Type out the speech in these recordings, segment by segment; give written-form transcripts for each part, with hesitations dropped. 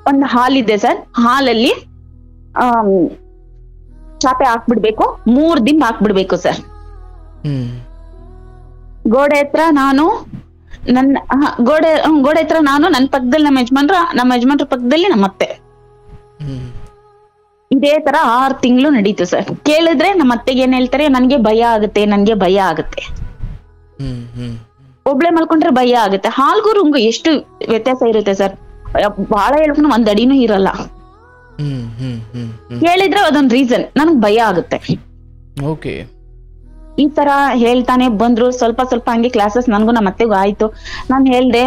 ಒಂದು ಹಾಲ್ ಇದೆ ಸರ್, ಹಾಲಲ್ಲಿ ಚಾಪೆ ಹಾಕ್ಬಿಡ್ಬೇಕು, 3 ದಿನ ಹಾಕ್ಬಿಡ್ಬೇಕು ಸರ್. ಗೋಡೆ ಹತ್ರ ನಾನು ಗೋಡೆ ಹತ್ರ ನಾನು, ನನ್ನ ಪಕ್ಕದಲ್ಲಿ ನಮ್ಮ ಯಜಮಾನ್ರ ಪಕ್ಕದಲ್ಲಿ ನಮ್ಮ ಅತ್ತೆ. ಇದೇ ತರ 6 ತಿಂಗಳು ನಡೀತು ಸರ್. ಕೇಳಿದ್ರೆ ನಮ್ಮ ಅತ್ತೆಗೆ ಏನ್ ಹೇಳ್ತಾರೆ, ನನ್ಗೆ ಭಯ ಆಗುತ್ತೆ. ಒಬ್ಳೆ ಮಲ್ಕೊಂಡ್ರೆ ಭಯ ಆಗುತ್ತೆ. ಹಾಲ್ಗೂ ರೂಮ್ಗೂ ಎಷ್ಟು ವ್ಯತ್ಯಾಸ ಇರುತ್ತೆ ಸರ್. ಬಹಳ ಹೇಳ್ಕೊಂಡು 1 ಅಡಿನೂ ಇರಲ್ಲ. ಹೇಳಿದ್ರೆ ಅದೊಂದ್ ರೀಸನ್, ನನ್ಗ್ ಭಯ ಆಗುತ್ತೆ. ಈ ತರ ಹೇಳ್ತಾನೆ ಬಂದ್ರು. ಸ್ವಲ್ಪ ಹಂಗೆ ಕ್ಲಾಸಸ್ ನನ್ಗೂ ನಮ್ಮ ಅತ್ತೆಗೂ ಆಯ್ತು. ನಾನ್ ಹೇಳ್ದೆ,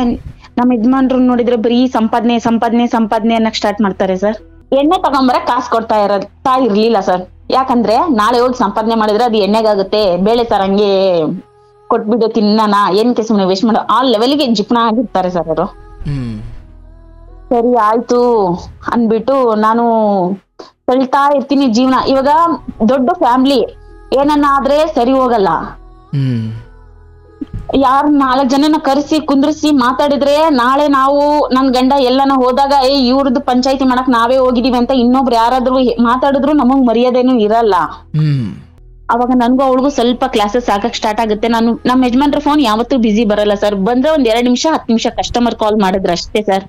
ನಮ್ಮ ಯಜಮಾನ್ರು ನೋಡಿದ್ರೆ ಬರೀ ಸಂಪಾದನೆ ಅನ್ನಕ್ ಸ್ಟಾರ್ಟ್ ಮಾಡ್ತಾರೆ ಸರ್. ಎಣ್ಣೆ ತಗೊಂಬರಕ್ ಕಾಸು ಕೊಡ್ತಾ ಇರ್ಲಿಲ್ಲ ಸರ್. ಯಾಕಂದ್ರೆ ನಾಳೆ ಹೋಗಿ ಸಂಪಾದನೆ ಮಾಡಿದ್ರೆ ಅದು ಎಣ್ಣೆಗಾಗುತ್ತೆ, ಬೇಳೆ ಸಾರ್ ಹಂಗೆ ಕೊಟ್ಬಿಡು ತಿನ್ನೋಣ, ಏನಕ್ಕೆ ಸುಮ್ನೆ ವೇಸ್ಟ್ ಮಾಡೋ, ಆ ಲೆವೆಲ್ಗೆ ಜಿಪ್ಣ ಆಗಿರ್ತಾರೆ ಸರ್ ಅವರು. ಸರಿ ಆಯ್ತು ಅನ್ಬಿಟ್ಟು ನಾನು ತಳ್ತಾ ಇರ್ತೀನಿ ಜೀವನ. ಇವಾಗ ದೊಡ್ಡ ಫ್ಯಾಮಿಲಿ, ಏನನ್ನ ಆದ್ರೆ ಸರಿ ಹೋಗಲ್ಲ. ಯಾರ್ 4 ಜನನ ಕರೆಸಿ ಕುಂದ್ರಿಸಿ ಮಾತಾಡಿದ್ರೆ, ನಾಳೆ ನಾವು ನನ್ ಗಂಡ ಎಲ್ಲಾನ ಹೋದಾಗ ಇವ್ರದ್ದು ಪಂಚಾಯತಿ ಮಾಡಕ್ ನಾವೇ ಹೋಗಿದೀವಿ ಅಂತ ಇನ್ನೊಬ್ರು ಯಾರಾದ್ರೂ ಮಾತಾಡಿದ್ರು ನಮಗ್ ಮರ್ಯಾದೆನೂ ಇರಲ್ಲ. ಅವಾಗ ನನ್ಗೂ ಅವಳಿಗೂ ಸ್ವಲ್ಪ ಕ್ಲಾಸಸ್ ಆಗಕ್ ಸ್ಟಾರ್ಟ್ ಆಗುತ್ತೆ. ನಾನು ನಮ್ಮ ಯಜಮಾನ್ರ ಫೋನ್ ಯಾವತ್ತೂ ಬಿಸಿ ಬರಲ್ಲ ಸರ್. ಬಂದ್ರೆ 1 2 ನಿಮಿಷ 10 ನಿಮಿಷ ಕಸ್ಟಮರ್ ಕಾಲ್ ಮಾಡಿದ್ರೆ ಅಷ್ಟೇ ಸರ್.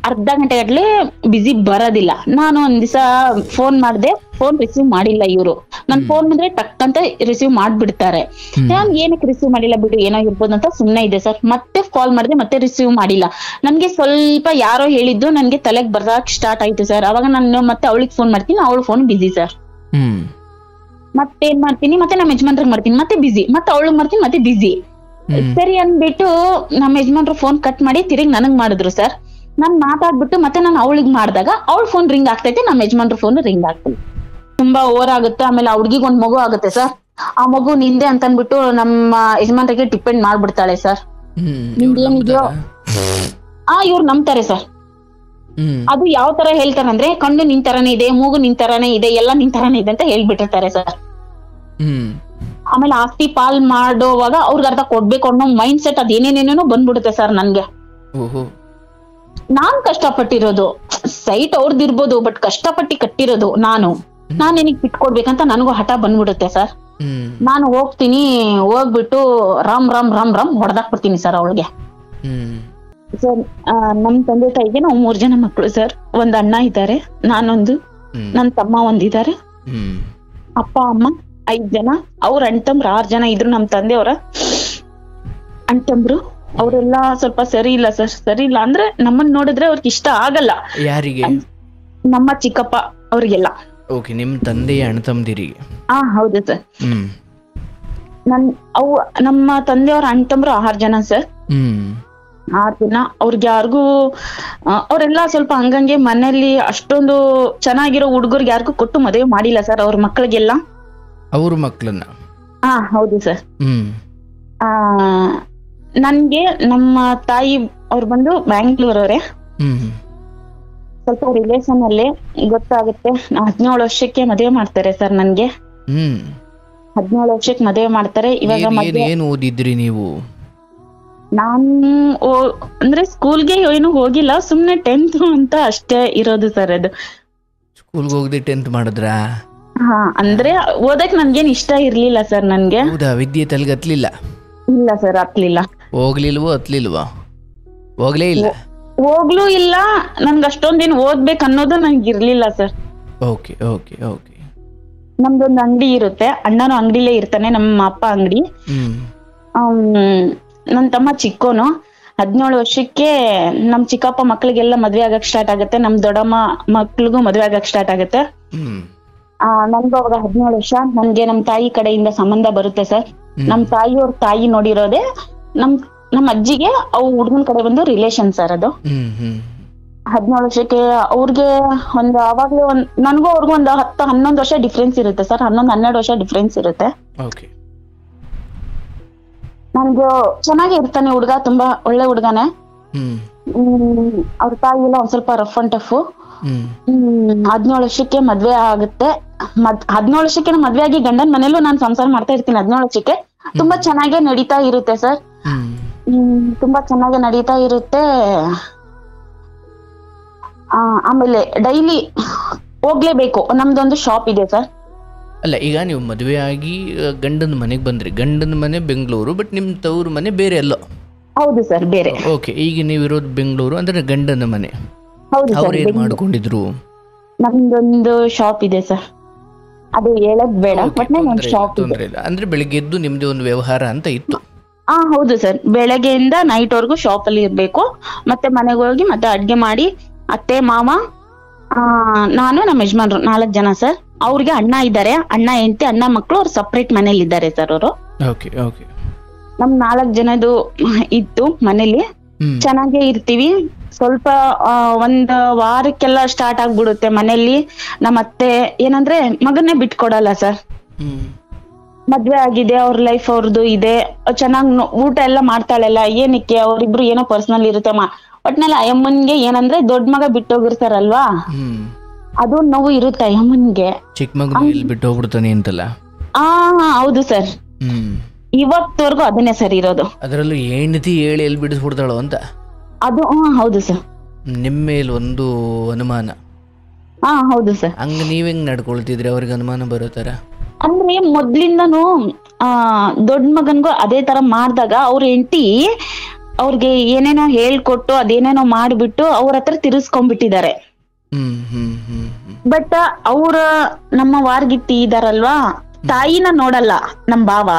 ಅರ್ಧ ಗಂಟೆ ಗಟ್ಲೆ ಬಿಸಿ ಬರೋದಿಲ್ಲ. ನಾನು ಒಂದ್ ದಿವಸ ಫೋನ್ ಮಾಡ್ದೆ, ಫೋನ್ ರಿಸೀವ್ ಮಾಡಿಲ್ಲ ಇವ್ರು. ನನ್ ಫೋನ್ ಬಂದ್ರೆ ಟಕ್ ಅಂತ ರಿಸೀವ್ ಮಾಡ್ಬಿಡ್ತಾರೆ. ನಾನ್ ಏನಕ್ಕೆ ರಿಸೀವ್ ಮಾಡಿಲ್ಲ ಬಿಡು, ಏನೋ ಇರ್ಬೋದು ಅಂತ ಸುಮ್ನೆ ಇದೆ ಸರ್. ಮತ್ತೆ ಕಾಲ್ ಮಾಡಿದೆ, ಮತ್ತೆ ರಿಸೀವ್ ಮಾಡಿಲ್ಲ. ನನ್ಗೆ ಸ್ವಲ್ಪ ಯಾರೋ ಹೇಳಿದ್ದು ನನ್ಗೆ ತಲೆಗ್ ಬರಕ್ ಸ್ಟಾರ್ಟ್ ಆಯ್ತು ಸರ್. ಅವಾಗ ನಾನು ಮತ್ತೆ ಅವಳಿಗೆ ಫೋನ್ ಮಾಡ್ತೀನಿ, ಅವಳು ಫೋನ್ ಬಿಸಿ ಸರ್. ಮತ್ತೆ ಏನ್ ಮಾಡ್ತೀನಿ, ಮತ್ತೆ ನಮ್ಮ ಯಜಮಾನ್ರಿಗೆ ಮಾಡ್ತೀನಿ, ಮತ್ತೆ ಬಿಸಿ, ಮತ್ತೆ ಅವಳಿಗೆ ಮಾಡ್ತೀನಿ, ಮತ್ತೆ ಬಿಸಿ. ಸರಿ ಅನ್ಬಿಟ್ಟು ನಮ್ಮ ಯಜಮಾನ್ರು ಫೋನ್ ಕಟ್ ಮಾಡಿ ತಿರುಗಿ ನನಗ್ ಮಾಡಿದ್ರು ಸರ್. ನಾನ್ ಮಾತಾಡ್ಬಿಟ್ಟು ಮತ್ತೆ ನಾನು ಅವಳಿಗೆ ಮಾಡಿದಾಗ ಅವಳ ಫೋನ್ ರಿಂಗ್ ಆಗ್ತೈತೆ, ನಮ್ಮ ಯಜಮಾನ್ರ ಫೋನ್ ರಿಂಗ್ ಆಗ್ತೈತೆ. ತುಂಬಾ ಓವರ್ ಆಗುತ್ತೆ. ಆಮೇಲೆ ಆ ಹುಡ್ಗಿಗೆ 1 ಮಗು ಆಗುತ್ತೆ ಸರ್. ಆ ಮಗು ನಿಂದೆ ಅಂತ ಅನ್ಬಿಟ್ಟು ನಮ್ಮ ಯಜಮಾನ್ರಿಗೆ ಡಿಪೆಂಡ್ ಮಾಡ್ಬಿಡ್ತಾಳೆ ಸರ್. ನಿಮ್ದೇನಿದೆಯೋ ಇವ್ರು ನಂಬ್ತಾರೆ ಸರ್. ಅದು ಯಾವ ತರ ಹೇಳ್ತಾರಂದ್ರೆ, ಕಣ್ಣು ನಿನ್ ತರಾನೇ ಇದೆ, ಮೂಗು ನಿನ್ ತರಾನೇ ಇದೆ, ಎಲ್ಲ ನಿನ್ ತರಾನೇ ಇದೆ ಅಂತ ಹೇಳ್ಬಿಟ್ಟಿರ್ತಾರೆ ಸರ್. ಆಮೇಲೆ ಆಸ್ತಿ ಪಾಲ್ ಮಾಡೋವಾಗ ಅವ್ರಿಗೆ ಅರ್ಧ ಕೊಡ್ಬೇಕು ಅನ್ನೋ ಮೈಂಡ್ ಸೆಟ್ ಅದೇನೇನೇನೋ ಬಂದ್ಬಿಡುತ್ತೆ ಸರ್ ನನ್ಗೆ. ನಾನ್ ಕಷ್ಟಪಟ್ಟಿರೋದು, ಸೈಟ್ ಅವ್ರದ್ದಿರ್ಬೋದು, ಬಟ್ ಕಷ್ಟಪಟ್ಟಿ ಕಟ್ಟಿರೋದು ನಾನ್ ಏನಿಗೆ ಬಿಟ್ಕೊಡ್ಬೇಕಂತ ನನಗೂ ಹಠ ಬಂದ್ಬಿಡುತ್ತೆ ಸರ್. ನಾನು ಹೋಗ್ಬಿಟ್ಟು ರಾಮ್ ಹೊಡೆದಾಕ್ಬಿಡ್ತೀನಿ ಸರ್ ಅವಳಿಗೆ. ಸರ್ ನಮ್ ತಂದೆ ತಾಯಿಗೆ ನಾವು 3 ಜನ ಮಕ್ಕಳು ಸರ್. 1 ಅಣ್ಣ ಇದ್ದಾರೆ, ನಾನೊಂದು, ನನ್ ತಮ್ಮ ಒಂದಿದ್ದಾರೆ, ಅಪ್ಪ ಅಮ್ಮ 5 ಜನ. ಅವ್ರ ಅಣ್ತಂಬ್ರು 6 ಜನ ಇದ್ರು. ನಮ್ ತಂದೆಯವರ ಅಣ್ತಂಬ್ರು ಅವರೆಲ್ಲ ಸ್ವಲ್ಪ ಸರಿ ಇಲ್ಲ ಸರ್. ಸರಿ ಇಲ್ಲ ಅಂದ್ರೆ ನಮ್ಮನ್ನ ನೋಡಿದ್ರೆ ಅವ್ರಿಗೆ ಇಷ್ಟ ಆಗಲ್ಲ. ಯಾರಿಗೆ? ನಮ್ಮ ಚಿಕ್ಕಪ್ಪ ಅವ್ರಿಗೆಲ್ಲ. ನಿಮ್ ತಂದೆಯ ಅಣ್ತಂದಿರಿಗೆ? ಹೌದು ಸರ್. ನಮ್ಮ ತಂದೆಯವ್ರ ಅಣ್ತಂಬ್ರು 6 ಜನ ಸರ್. 6 ಜನ. ಅವ್ರಿಗೆ ಯಾರಿಗೂ ಅವರೆಲ್ಲ ಸ್ವಲ್ಪ ಹಂಗಂಗೆ ಮನೇಲಿ ಅಷ್ಟೊಂದು ಚೆನ್ನಾಗಿರೋ ಹುಡುಗರಿಗೆ ಯಾರಿಗೂ ಕೊಟ್ಟು ಮದುವೆ ಮಾಡಿಲ್ಲ ಸರ್. ಅವ್ರ ಮಕ್ಕಳಿಗೆಲ್ಲ ಅವ್ರ ಮಕ್ಕಳನ್ನ? ಹೌದು ಸರ್. ನನ್ಗೆ ನಮ್ಮ ತಾಯಿ ಅವ್ರು ಬಂದು ಬ್ಯಾಂಗ್ಳೂರವ್ರೆ. ಸ್ವಲ್ಪ ರಿಲೇಷನ್ ಅಲ್ಲಿ ಗೊತ್ತಾಗುತ್ತೆ. 17 ವರ್ಷಕ್ಕೆ ಮದುವೆ ಮಾಡ್ತಾರೆ ಸರ್ ನನ್ಗೆ. 17 ವರ್ಷಕ್ಕೆ ಮದುವೆ ಮಾಡ್ತಾರೆ. ಇವಾಗ ಏನ್ ಓದಿದ್ರಿ ನೀವು? ನಾನು ಅಂದ್ರೆ ಸ್ಕೂಲ್ಗೆ ಏನು ಹೋಗಿಲ್ಲ, ಸುಮ್ನೆ 10th ಅಂತ ಅಷ್ಟೇ ಇರೋದು ಸರ್. ಅದು ಸ್ಕೂಲ್ಗೆ ಹೋಗದೆ 10th ಮಾಡಿದ್ರಾ? ಅಂದ್ರೆ ಓದಕ್ ನನ್ಗೇನ್ ಇಷ್ಟ ಇರ್ಲಿಲ್ಲ ಸರ್. ನನ್ಗೆ ವಿದ್ಯೆ ತಲೆಗೆ ಹತ್ಲಿಲ್ಲ? ಇಲ್ಲ ಸರ್, ಹತ್ಲಿಲ್ಲ. ಹೋಗ್ಲಿಲ್ವೋ ಹತ್ಲಿಲ್ವಾ? ಹೋಗ್ಲೇ ಇಲ್ಲ? ಹೋಗ್ಲೂ ಇಲ್ಲ. ನನ್ಗೆ ಅಷ್ಟೊಂದೇನು ಓದ್ಬೇಕು ಅನ್ನೋದು ನನ್ಗೆ ಇರ್ಲಿಲ್ಲ ಸರ್. ನಮ್ದೊಂದು ಅಂಗಡಿ ಇರುತ್ತೆ, ಅಣ್ಣನ ಅಂಗಡಿಲೇ ಇರ್ತಾನೆ, ನಮ್ಮ ಅಪ್ಪ ಅಂಗಡಿ. ನನ್ ತಮ್ಮ ಚಿಕ್ಕೋನು. 17 ವರ್ಷಕ್ಕೆ ನಮ್ ಚಿಕ್ಕಪ್ಪ ಮಕ್ಳಿಗೆಲ್ಲ ಮದ್ವೆ ಆಗಕ್ ಸ್ಟಾರ್ಟ್ ಆಗುತ್ತೆ, ನಮ್ ದೊಡ್ಡಮ್ಮ ಮಕ್ಳಿಗೂ ಮದ್ವೆ ಆಗಕ್ ಸ್ಟಾರ್ಟ್ ಆಗುತ್ತೆ. ನನ್ಗೂ ಅವಾಗ 17 ವರ್ಷ. ನನ್ಗೆ ನಮ್ ತಾಯಿ ಕಡೆಯಿಂದ ಸಂಬಂಧ ಬರುತ್ತೆ ಸರ್. ನಮ್ ತಾಯಿಯವ್ರ ತಾಯಿ ನೋಡಿರೋದೆ ನಮ್ ಅಜ್ಜಿಗೆ ಅವು ಹುಡುಗನ ಕಡೆ ಬಂದು ರಿಲೇಷನ್ ಸರ್. ಅದು 17 ವರ್ಷಕ್ಕೆ ಅವ್ರಿಗೆ ಅವಾಗ್ಲೇ ನನ್ಗೂ ಅವ್ರಿಗೂ 10-11 ವರ್ಷ ಡಿಫ್ರೆನ್ಸ್ ಇರುತ್ತೆ ಸರ್. 11-12 ವರ್ಷ ಡಿಫ್ರೆನ್ಸ್ ಇರುತ್ತೆ. ನನ್ಗೆ ಚೆನ್ನಾಗಿ ಇರ್ತಾನೆ ಹುಡ್ಗ, ತುಂಬಾ ಒಳ್ಳೆ ಹುಡ್ಗಾನೆ. ಅವ್ರ ತಾಯಿ ಎಲ್ಲ ಒಂದ್ ಸ್ವಲ್ಪ ರಫ್ ಅಂಡ್ ಟಫ್. 17 ವರ್ಷಕ್ಕೆ ಮದ್ವೆ ಆಗುತ್ತೆ. 17 ವರ್ಷಕ್ಕೆ ಮದ್ವೆ ಆಗಿ ಗಂಡನ ಮನೇಲೂ ನಾನು ಸಂಸಾರ ಮಾಡ್ತಾ ಇರ್ತೀನಿ. 17 ವರ್ಷಕ್ಕೆ ತುಂಬಾ ಚೆನ್ನಾಗೇ ನಡೀತಾ ಇರುತ್ತೆ ಸರ್. ತುಂಬಾ ಚೆನ್ನಾಗಿ ನಡೀತಾ ಇರುತ್ತೆ. ಆಮೇಲೆ ಡೈಲಿ ಹೋಗ್ಲೇಬೇಕು. ನಮ್ದೊಂದು ಶಾಪ್ ಇದೆ ಸರ್. ಅಲ್ಲ, ಈಗ ನೀವು ಮದುವೆ ಆಗಿ ಗಂಡನ ಮನೆಗೆ ಬಂದ್ರಿ. ಗಂಡನ ಮನೆ ಬೆಂಗಳೂರು, ಬಟ್ ನಿಮ್ಮ ತವ್ರ ಮನೆ ಬೇರೆ ಎಲ್ಲೋ. ಹೌದು ಸರ್, ಬೇರೆ. ಓಕೆ, ಈಗ ನೀವಿರೋದು ಬೆಂಗಳೂರು ಅಂದ್ರೆ ಗಂಡನ ಮನೆ. ಹೌದು ಅವ್ರು ಸರ್. ಏನ್ ಮಾಡ್ಕೊಂಡಿದ್ರು? ನಮ್ದೊಂದು ಶಾಪ್ ಇದೆ ಸರ್, ಅದು ಹೇಳಕ್ ಬೇಡ, ಬಟ್ ಒಂದು ಶಾಪ್ ಇದೆ. ತೊಂದ್ರೆ ಇಲ್ಲ. ಅಂದ್ರೆ ಬೆಳಿಗ್ಗೆ ಎದ್ದು ನಿಮ್ದೇ ಒಂದು ವ್ಯವಹಾರ ಅಂತ ಇತ್ತು. ಹೌದು ಸರ್, ಬೆಳಗ್ಗೆಯಿಂದ ನೈಟ್ ವರ್ಗು ಶಾಪ್ ಅಲ್ಲಿ ಇರ್ಬೇಕು. ಮತ್ತೆ ಮನೆಗೆ ಹೋಗಿ ಮತ್ತೆ ಅಡ್ಗೆ ಮಾಡಿ, ಅತ್ತೆ ಮಾವ ನಾನು ನಮ್ಮ ಯಜಮಾನ್ರು 4 ಜನ ಸರ್. ಅವ್ರಿಗೆ ಅಣ್ಣ ಇದ್ದಾರೆ, ಅಣ್ಣ ಹೆಂಡತಿ, ಅಣ್ಣ ಮಕ್ಕಳು, ಅವ್ರು ಸಪ್ರೇಟ್ ಮನೇಲಿ ಇದ್ದಾರೆ ಸರ್. ಅವರು ನಮ್ 4 ಜನದು ಇತ್ತು ಮನೇಲಿ. ಚೆನ್ನಾಗೇ ಇರ್ತೀವಿ. ಸ್ವಲ್ಪ ಒಂದ್ ವಾರಕ್ಕೆಲ್ಲ ಸ್ಟಾರ್ಟ್ ಆಗ್ಬಿಡುತ್ತೆ ಮನೇಲಿ. ನಮ್ಮ ಅತ್ತೆ ಏನಂದ್ರೆ ಮಗನ್ನೇ ಬಿಟ್ಕೊಡಲ್ಲ ಸರ್. ಮದ್ವೆ ಆಗಿದೆ, ಅವ್ರ ಲೈಫ್ ಅವ್ರದ್ದು ಇದೆ, ಚೆನ್ನಾಗ್ ಊಟ ಎಲ್ಲ ಮಾಡ್ತಾಳೆಲ್ಲ. ಏನಕ್ಕೆ ಅವ್ರಿಬ್ರು ಏನೋ ಪರ್ಸನಲ್ ಇರುತ್ತೆ. ಒಟ್ನಲ್ಲಿ ಅಯ್ಯಮ್ಮನ್ಗೆ ಏನಂದ್ರೆ ದೊಡ್ಡ ಮಗ ಬಿಟ್ಟೋಗಿರ್ತಾರಲ್ವಾ, ಅದು ನೋವು ಇರುತ್ತೆ ಅಯ್ಯಮ್ಮನ್ಗೆ. ಚಿಕ್ಕ ಮಗ ಬಿಟ್ಟು ಹೋಗ್ಬಿಡ್ತಾನೆ ಅಂತಲ್ಲ. ಹೌದು ಸರ್, ಇವತ್ತವರೆಗೂ ಅದನ್ನೇ ಸರ್ ಇರೋದು. ಅದರಲ್ಲೂ ಹೆಂಡತಿ ಹೇಳಿ ಎಲ್ಲಿ ಬಿಡಿಸ್ಬಿಡ್ತಾಳೋ ಅಂತ ಅದು. ಹೌದು ಸರ್. ನಿಮ್ಮ ಮೇಲೆ ಒಂದು ಅನುಮಾನ. ಹೌದು ಸರ್. ಹಂಗ ನೀವ್ ಹೆಂಗ್ ನಡ್ಕೊಳ್ತಿದ್ರಿ? ಅವ್ರಿಗೆ ಅನುಮಾನ ಬರೋ ತರ? ಅಂದ್ರೆ ಮೊದ್ಲಿಂದನು ದೊಡ್ಡ ಮಗನ್ಗೂ ಅದೇ ತರ ಮಾಡ್ದಾಗ ಅವ್ರ ಹೆಂಡತಿ ಅವ್ರಿಗೆ ಏನೇನೋ ಹೇಳ್ಕೊಟ್ಟು ಅದೇನೇನೋ ಮಾಡ್ಬಿಟ್ಟು ಅವ್ರ ಹತ್ರ ತಿರ್ಸ್ಕೊಂಡ್ಬಿಟ್ಟಿದ್ದಾರೆ. ಬಟ್ ಅವ್ರ ನಮ್ಮ ವಾರ್ಗಿತ್ತಿ ಇದಾರಲ್ವಾ, ತಾಯಿನ ನೋಡಲ್ಲ ನಮ್ ಭಾವ,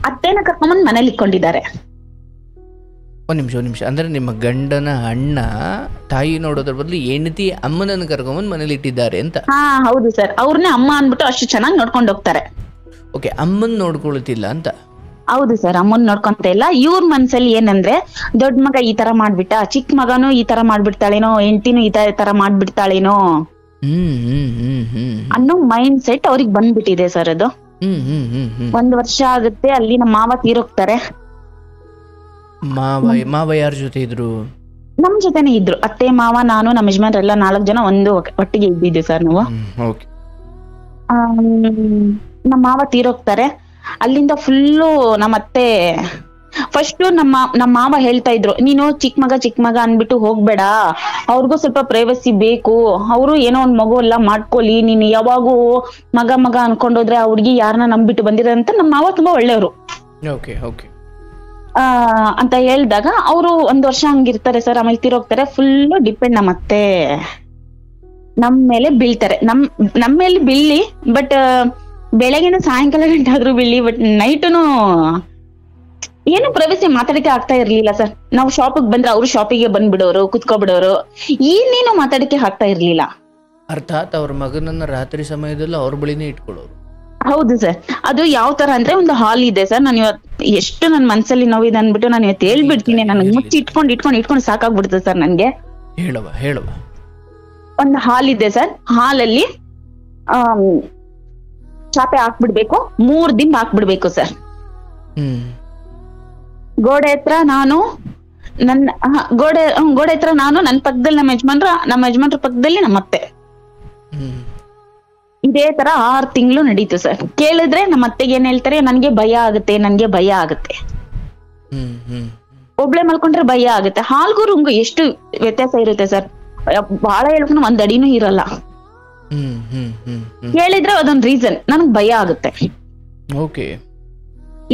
ಅತ್ತೆನ ಕರ್ಕೊಂಬಂದ್ ಮನೇಲಿ ಇಟ್ಕೊಂಡಿದ್ದಾರೆ. ಒಂದ್ ನಿಮಿಷ. ಅಂದ್ರೆ ನಿಮ್ಮ ಗಂಡನ ಅಣ್ಣ ತಾಯಿ ನೋಡೋದ್ರ ಬದಲು ಹೆಂಡತಿ ಅಮ್ಮನನ್ನ ಕರ್ಕೊಂಬಂದ್ ಮನೇಲಿ ಇಟ್ಟಿದ್ದಾರೆ ಅಂತ? ಹೌದು ಸರ್, ಅವ್ರನ್ನೇ ಅಮ್ಮ ಅನ್ಬಿಟ್ಟು ಅಷ್ಟು ಚೆನ್ನಾಗಿ ನೋಡ್ಕೊಂಡು ಹೋಗ್ತಾರೆ. ಓಕೆ, ಅಮ್ಮನ್ ನೋಡ್ಕೊಳ್ತಿಲ್ಲ ಅಂತ? ಹೌದು ಸರ್, ಅಮ್ಮನ್ ನೋಡ್ಕೊಂತ ಇಲ್ಲ. ಇವ್ರ ಮನ್ಸಲ್ಲಿ ಏನಂದ್ರೆ ದೊಡ್ಡ ಮಗ ಈ ತರ ಮಾಡ್ಬಿಟ್ಟ, ಚಿಕ್ಕ ಮಗನು ಈ ತರ ಮಾಡ್ಬಿಡ್ತಾಳೇನೋ, ಹೆಂಡತಿನೂ ಈ ತರ ಮಾಡ್ಬಿಡ್ತಾಳೇನೋ ಅನ್ನೋ ಮೈಂಡ್ ಸೆಟ್ ಅವ್ರಿಗೆ ಬಂದ್ಬಿಟ್ಟಿದೆ ಸರ್. ಅದು 1 ವರ್ಷ ಆಗುತ್ತೆ, ಅಲ್ಲಿ ನಮ್ಮ ಮಾವ ತೀರೋಗ್ತಾರೆ. ಮಾವ ಯಾರ ಜೊತೆ ಇದ್ರು? ನಮ್ ಜೊತೆನೆ ಇದ್ರು. ಅತ್ತೆ ಮಾವ ನಾನು ನಮ್ಮ ಯಜಮಾನ್ರೆಲ್ಲ 4 ಜನ ಒಂದು ಒಟ್ಟಿಗೆ ಇದ್ದಿದ್ವಿ ಸರ್ ನಾವು. ನಮ್ಮ ಮಾವ ತೀರೋಗ್ತಾರೆ. ಅಲ್ಲಿಂದ ಫುಲ್ಲು ನಮ್ಮ ಅತ್ತೆ ಫಸ್ಟ್ ನಮ್ಮ ಮಾವ ಹೇಳ್ತಾ ಇದ್ರು, ನೀನು ಚಿಕ್ಕ ಮಗ ಅನ್ಬಿಟ್ಟು ಹೋಗ್ಬೇಡ, ಅವ್ರಿಗೂ ಸ್ವಲ್ಪ ಪ್ರೈವಸಿ ಬೇಕು, ಅವರು ಏನೋ ಒಂದ್ ಮಗು ಎಲ್ಲ ಮಾಡ್ಕೊಳ್ಳಿ, ನೀನು ಯಾವಾಗೂ ಮಗ ಅನ್ಕೊಂಡೋದ್ರೆ ಆ ಹುಡ್ಗಿ ಯಾರನ್ನ ನಂಬಿಟ್ಟು ಬಂದಿರಂತ ನಮ್ಮ ಮಾವ ತುಂಬಾ ಒಳ್ಳೆಯವರು ಅಂತ ಹೇಳ್ದಾಗ ಅವರು 1 ವರ್ಷ ಹಂಗಿರ್ತಾರೆ ಸರ್. ಆಮೇಲೆ ತೀರೋಗ್ತಾರೆ. ಫುಲ್ ಡಿಪೆಂಡ್ ನಮ್ಮ ಅತ್ತೆ ನಮ್ ಮೇಲೆ ಬೀಳ್ತಾರೆ. ನಮ್ ಮೇಲೆ ಬೀಳಿ, ಬಟ್ ಬೆಳಗಿನ ಸಾಯಂಕಾಲ ಗಂಟೆ ಆದ್ರೂ ಬೀಳಿ, ಬಟ್ ನೈಟುನು ಏನು ಪ್ರೈವಸಿ ಮಾತಾಡಕ್ಕೆ ಆಗ್ತಾ ಇರ್ಲಿಲ್ಲ ಸರ್. ನಾವು ಶಾಪಿಗೆ ಬಂದ್ರೆ ಅವ್ರು ಶಾಪಿಗೆ ಬಂದ್ಬಿಡೋರು, ಕುತ್ಕೊಬಿಡೋರು, ಏನೇನು ಮಾತಾಡಕ್ಕೆ ಆಗ್ತಾ ಇರ್ಲಿಲ್ಲ. ಅರ್ಥಾತ್ ಅವ್ರ ಮಗನನ್ನ ರಾತ್ರಿ ಸಮಯದಲ್ಲಿ ಅವ್ರ ಬಳಿನೇ ಇಟ್ಕೊಳ್ಳೋರು? ಹೌದು ಸರ್. ಅದು ಯಾವ ತರ ಅಂದ್ರೆ ಒಂದು ಹಾಲ್ ಇದೆ ಸರ್. ನಾನು ಎಷ್ಟು ನನ್ ಮನ್ಸಲ್ಲಿ ನೋವಿದೆ ಅನ್ಬಿಟ್ಟು ನಾನು ಇವತ್ತು ಹೇಳ್ಬಿಡ್ತೀನಿ. ನನಗೆ ಮುಚ್ಚಿ ಇಟ್ಕೊಂಡು ಸಾಕಾಗ್ಬಿಡ್ತದೆ ಸರ್ ನನ್ಗೆ. ಹೇಳುವ ಒಂದು ಹಾಲ್ ಇದೆ ಸರ್. ಹಾಲಲ್ಲಿ ಚಾಪೆ ಹಾಕ್ಬಿಡ್ಬೇಕು, 3 ದಿಂಬ ಹಾಕ್ಬಿಡ್ಬೇಕು ಸರ್. ಗೋಡೆ ಹತ್ರ ನಾನು ಗೋಡೆ ಹತ್ರ ನಾನು, ನನ್ನ ಪಕ್ಕದಲ್ಲಿ ನಮ್ಮ ಯಜಮಾನ್ರ ಪಕ್ಕದಲ್ಲಿ ನಮ್ಮ ಅತ್ತೆ. ಇದೇ ತರ 6 ತಿಂಗಳು ನಡೀತು ಸರ್. ಕೇಳಿದ್ರೆ ನಮ್ಮ ಅತ್ತೆಗೆ ಏನ್ ಹೇಳ್ತಾರೆ, ನನ್ಗೆ ಭಯ ಆಗುತ್ತೆ. ಒಬ್ಳೆ ಮಲ್ಕೊಂಡ್ರೆ ಭಯ ಆಗುತ್ತೆ. ಹಾಲ್ಗೂ ರೂಮ್ಗೂ ಎಷ್ಟು ವ್ಯತ್ಯಾಸ ಇರುತ್ತೆ ಸರ್. ಬಹಳ ಹೇಳ್ಕೊಂಡು 1 ಅಡಿನೂ ಇರಲ್ಲ. ಹೇಳಿದ್ರೆ ಅದೊಂದ್ ರೀಸನ್, ನನಗ್ ಭಯ ಆಗುತ್ತೆ.